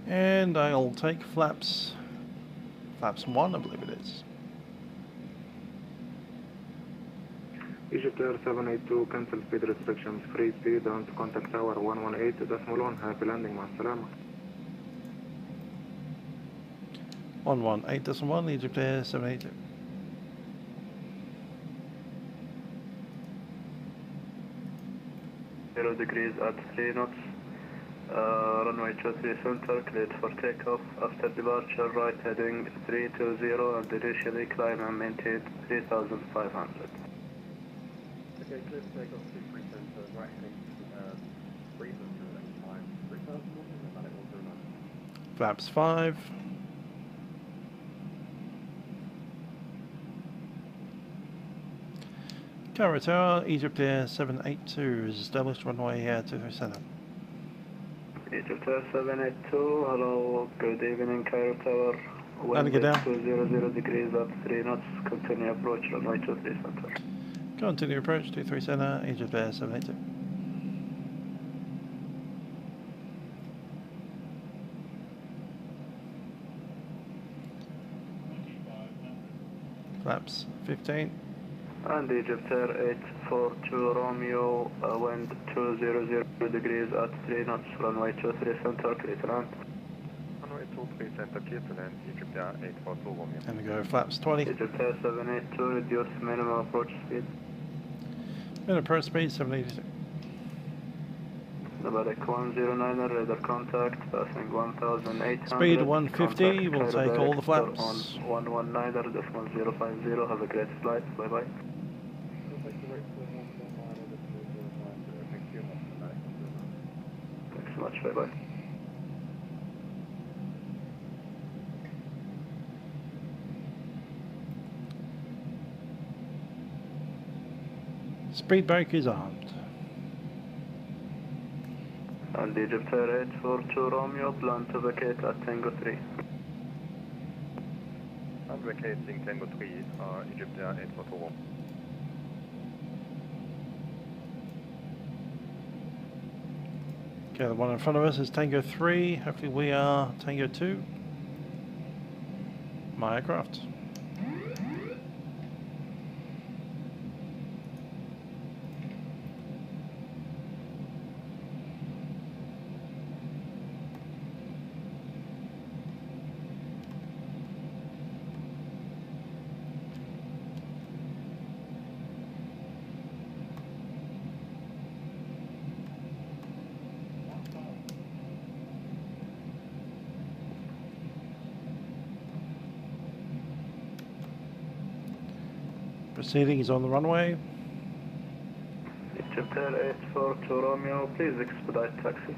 And I'll take flaps Flaps 1, I believe it is. Egyptair 782, cancel speed restrictions, free speed on to contact tower 118.1, happy landing, مع السلامة. 118.1, Egyptair 782. degrees at 3 knots. Runway 23 center, cleared for takeoff. After departure, right heading 320 and initially climb and maintain 3,500. Okay, clear for takeoff, 23 center, right heading 300 and climb 3,000, and then it will do that. Flaps 5. Cairo Tower, Egyptair 782 is established, runway 237. Egyptair 782, hello, good evening, Cairo Tower. Wind get down. 200 degrees at 3 knots, continue approach, runway 23 center. Continue approach, 23 center, Egyptair 782. Flaps 15. And Egyptair 842 Romeo, wind 200 degrees at 3 knots, runway 23 center, clear to land. Runway 23 center, clear to land, Egyptair 842 Romeo. And we go flaps 20. Egyptair 782, reduce minimum approach speed. Minimum approach speed 782. Navigraph 109er, radar contact, passing 1,800. Speed 150, we'll take all the flaps. On 119er, decimal 050, have a great flight, bye bye. Thanks so much, bye bye. Speed brake is armed. And Egyptair 842 Romeo, plan to vacate at Tango 3. I'm vacating Tango 3, Egyptair 842 Romeo. Okay, the one in front of us is Tango 3, hopefully we are Tango 2. My aircraft. Proceeding is on the runway. Egyptair 842 Romeo, please expedite taxi.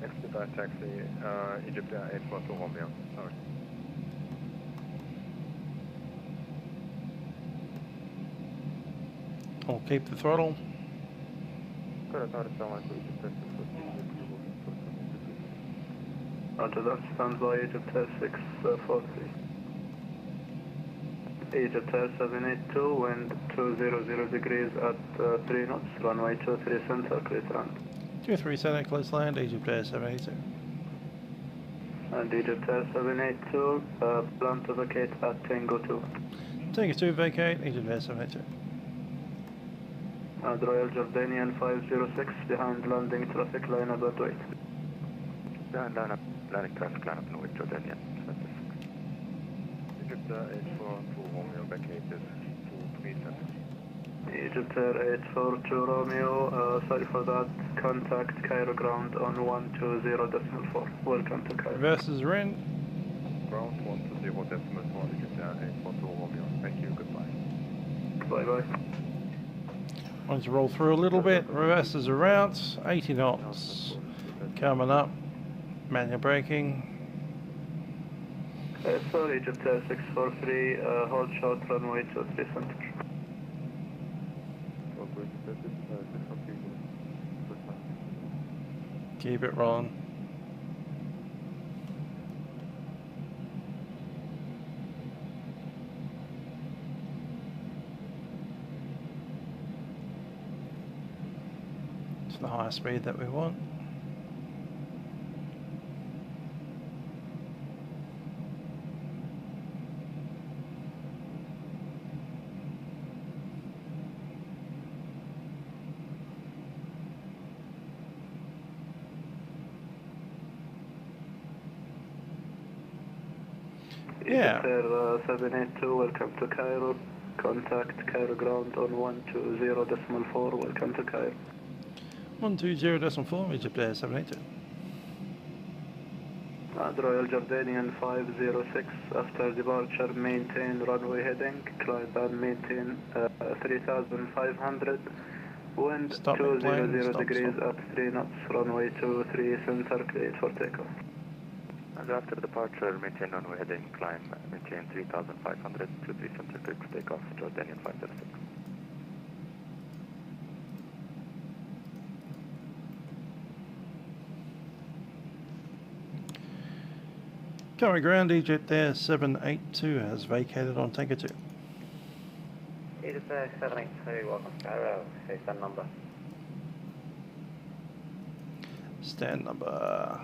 Expedite taxi, Egyptair 842 Romeo, sorry. I'll keep the throttle. Roger that, stand by Egyptair 643. Egyptair 782, wind 200 degrees at 3 knots, runway 23 center, clear to land. 23 center, close land, Egyptair 782. And Egyptair 782, plan to vacate at Tango 2. Tango 2 vacate, Egyptair 782. And Royal Jordanian 506, behind landing traffic, line up and wait. Behind landing traffic, line up and wait, Jordanian. Egyptair 842 Romeo, vacated to 3 center. Egyptair 842 Romeo, sorry for that, contact Cairo ground on 120.4. Welcome to Cairo. Reverses are in. Ground 120.4, Egyptair 842 Romeo. Thank you, goodbye. Bye bye. Once you roll through a little bit, reverses are out, 80 knots. Coming up, manual braking. Sorry, Egyptair 643, hold short, runway 23 center. Keep it rolling. It's the higher speed that we want. Yeah. Egyptair 782, welcome to Cairo. Contact Cairo ground on 120.4, welcome to Cairo. 120.4, Egyptair 782. Royal Jordanian 506, after departure maintain runway heading, climb and maintain 3,500, wind Stop 200 stop, degrees stop. at 3 knots, runway 23 center, cleared for takeoff. And after departure, maintain runway heading, climb, maintain 3,500, 23 center, cleared for takeoff, Jordanian 506. Current ground, Egyptair 782 has vacated on Tango 2. Egyptair 782, welcome to Cairo. Say stand number. Stand number.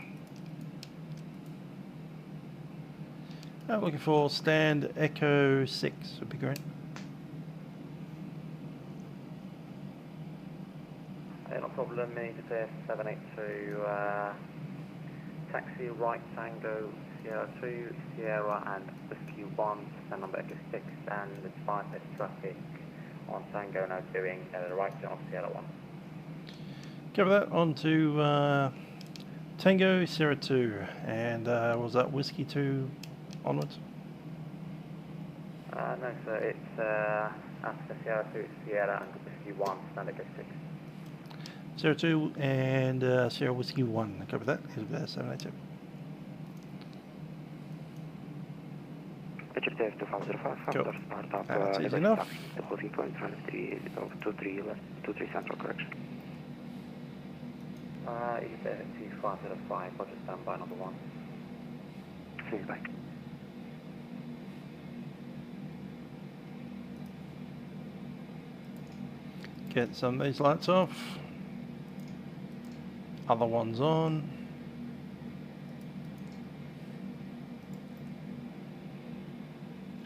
I'm looking for stand Echo 6 would be great. No problem, Egyptair 782, taxi right Tango Sierra 2, Sierra and Whiskey 1, stand number Echo 6, and it's 5 traffic on Tango now doing right on Sierra 1. Cover that on to Tango Sierra 2, and was that Whiskey 2 onwards? No sir, it's after Sierra 2, Sierra and Whiskey 1, stand Echo 6. Sierra 2 and Sierra Whiskey 1, cover that, Egyptair 782. Egyptair 2505, Cool. start up, That's easy enough. The floating point 23 left, 23 central correction. Egyptair 2505, Roger, stand by number 1. See you back. Get some of these lights off. Other ones on.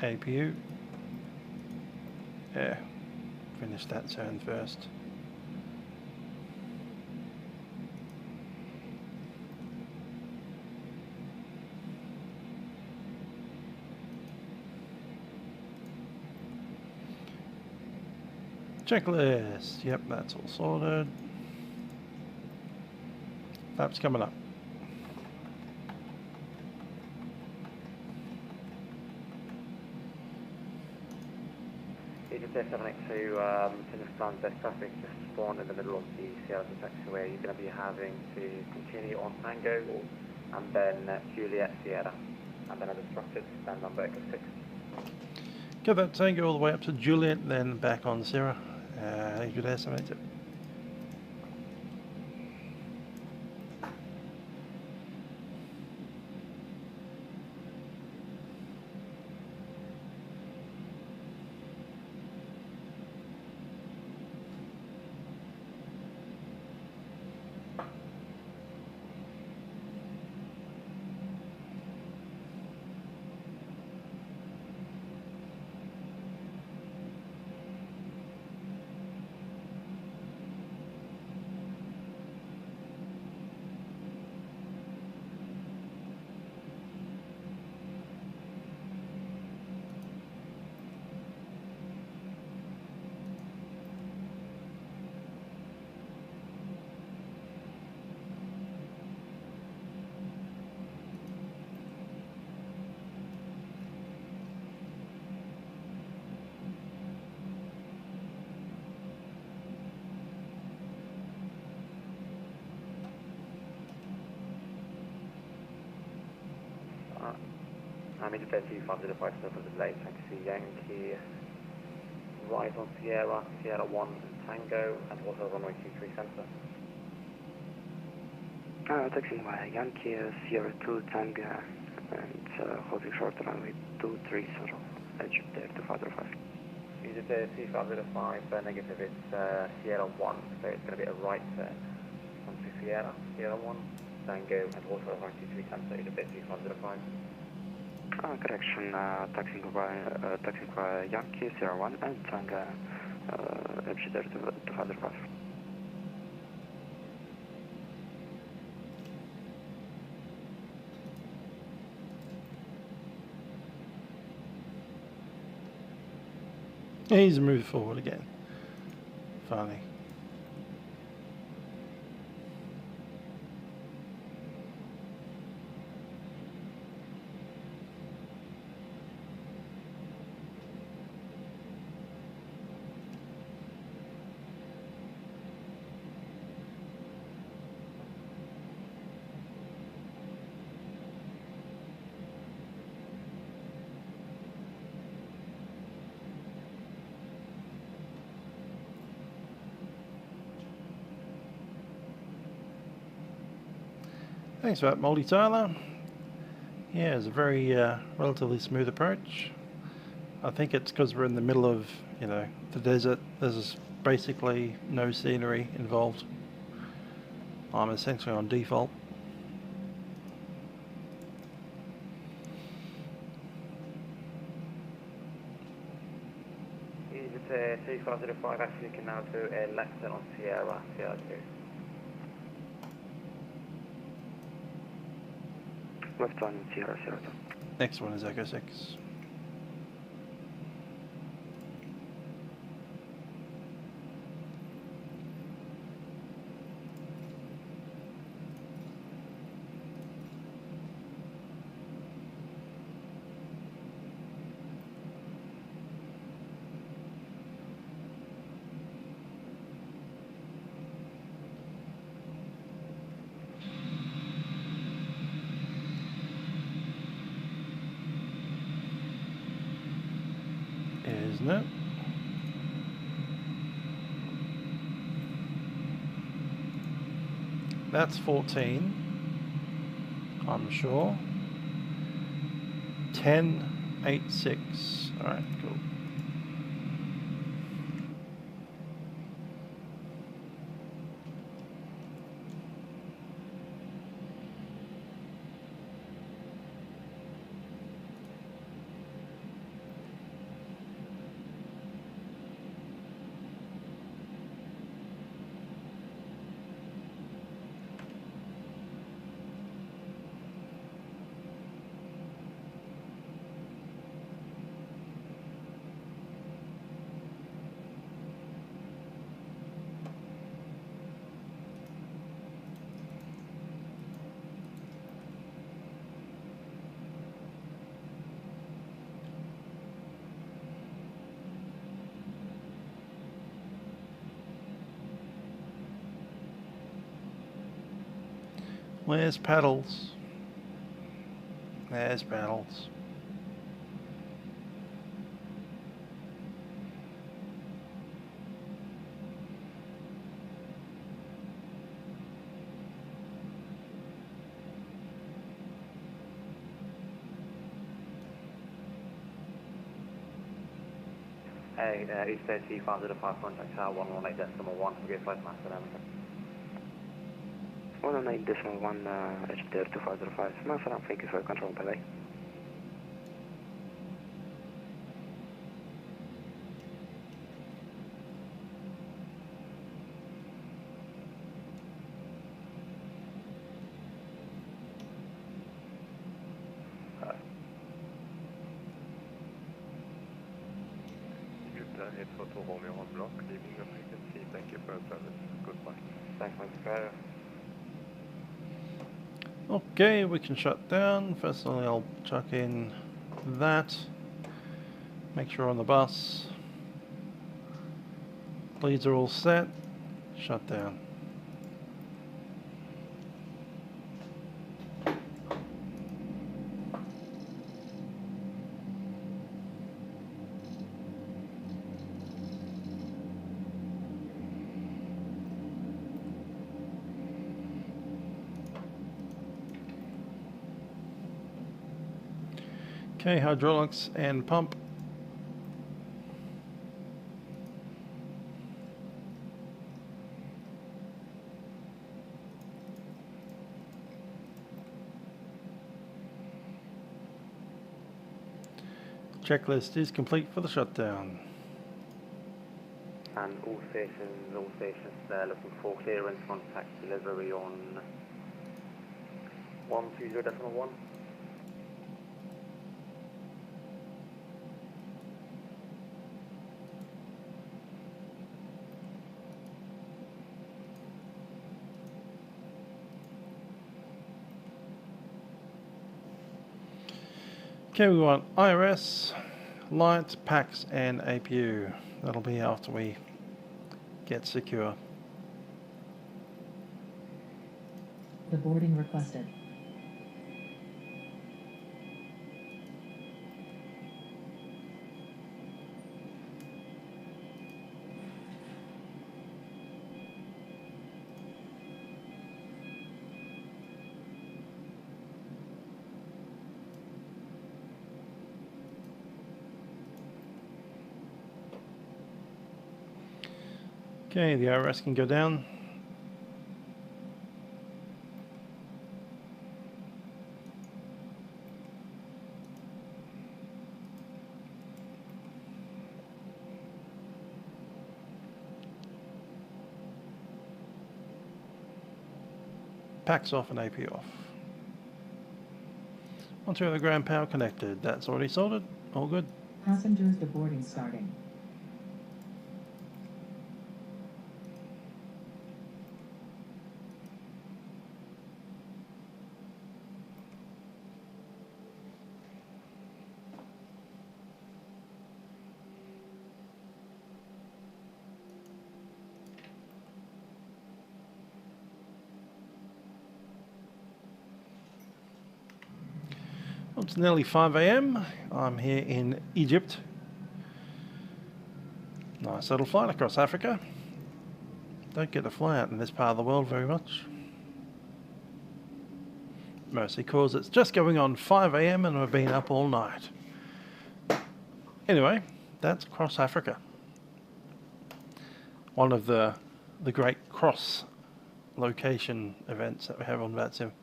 APU. Yeah. Finish that turn first. Checklist. Yep, that's all sorted. Flaps coming up. Egyptair 782, continuous plan, desk traffic just spawned in the middle of the Sierra taxiway. You're going to be having to continue on Tango and then Juliet Sierra, and then as instructed, stand number Echo 6. Go that Tango all the way up to Juliet, then back on Sierra. Egyptair 782. I'm Egyptair 2505, so for the delay, taxi Yankee, right on Sierra, Sierra 1 and Tango, and also runway 23 center. Taxiing by Yankee, Sierra 2, Tango, and holding short runway 23 Egyptair 2505. Egyptair 2505, negative, it's Sierra 1, so it's going to be a right turn onto Sierra, Sierra 1, Tango, and also runway 23 center, Egyptair 2505. Correction, taxiing by Yankee, Sierra 1 and Tango, Egyptair 2505. He's moved forward again. Funny. Thanks for that, Moldy Tyler. Yeah, it's a very relatively smooth approach. I think it's because we're in the middle of, you know, the desert. There's basically no scenery involved. I'm essentially on default. Egyptair 3505, actually you can now do a left turn on Sierra, Sierra 2. Left on Sierra, Sierra 2. Next one is Echo 6. Isn't it? That's 14, I'm sure. 10, 8, 6. Alright, cool. Where's paddles? There's paddles. Hey, Egyptair 3505, contact tower 118.1, forget flight master diameter. 109.1 Egyptair 2505. Salaam, thank you for your control, bye-bye. Egyptair 842 Romeo on block, leaving your frequency. Thank you for your service. Goodbye. Thanks, Mr. Cairo. Okay, we can shut down. Firstly, I'll chuck in that. Make sure on the bus. Leads are all set. Shut down. Okay, hydraulics and pump. Checklist is complete for the shutdown. And all stations looking for clearance, contact delivery on 120.1. Okay, we want IRS, light, PAX and APU. That'll be after we get secure. The boarding requested. Okay, the IRS can go down. PAX off and AP off. Onto the ground power connected. That's already sorted. All good. Passengers deboarding starting. It's nearly 5 AM. I'm here in Egypt. Nice little flight across Africa. Don't get to fly out in this part of the world very much. Mostly because it's just going on 5 AM and we've been up all night. Anyway, that's across Africa. One of the great cross location events that we have on Vatsim.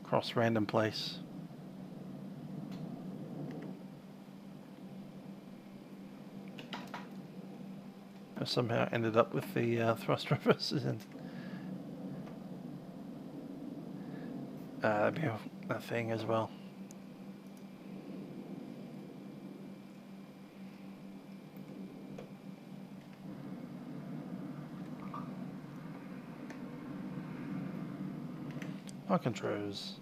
Cross random place. I somehow ended up with the thrust reverses and that'd be a thing as well. Our controls.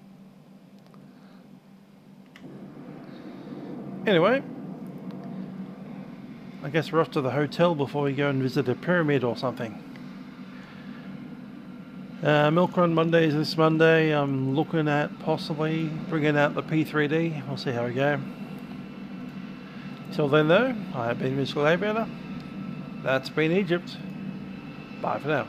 Anyway, I guess we're off to the hotel before we go and visit a pyramid or something. Milk run Mondays this Monday. I'm looking at possibly bringing out the P3D. We'll see how we go. Till then though, I have been Musical Aviator. That's been Egypt. Bye for now.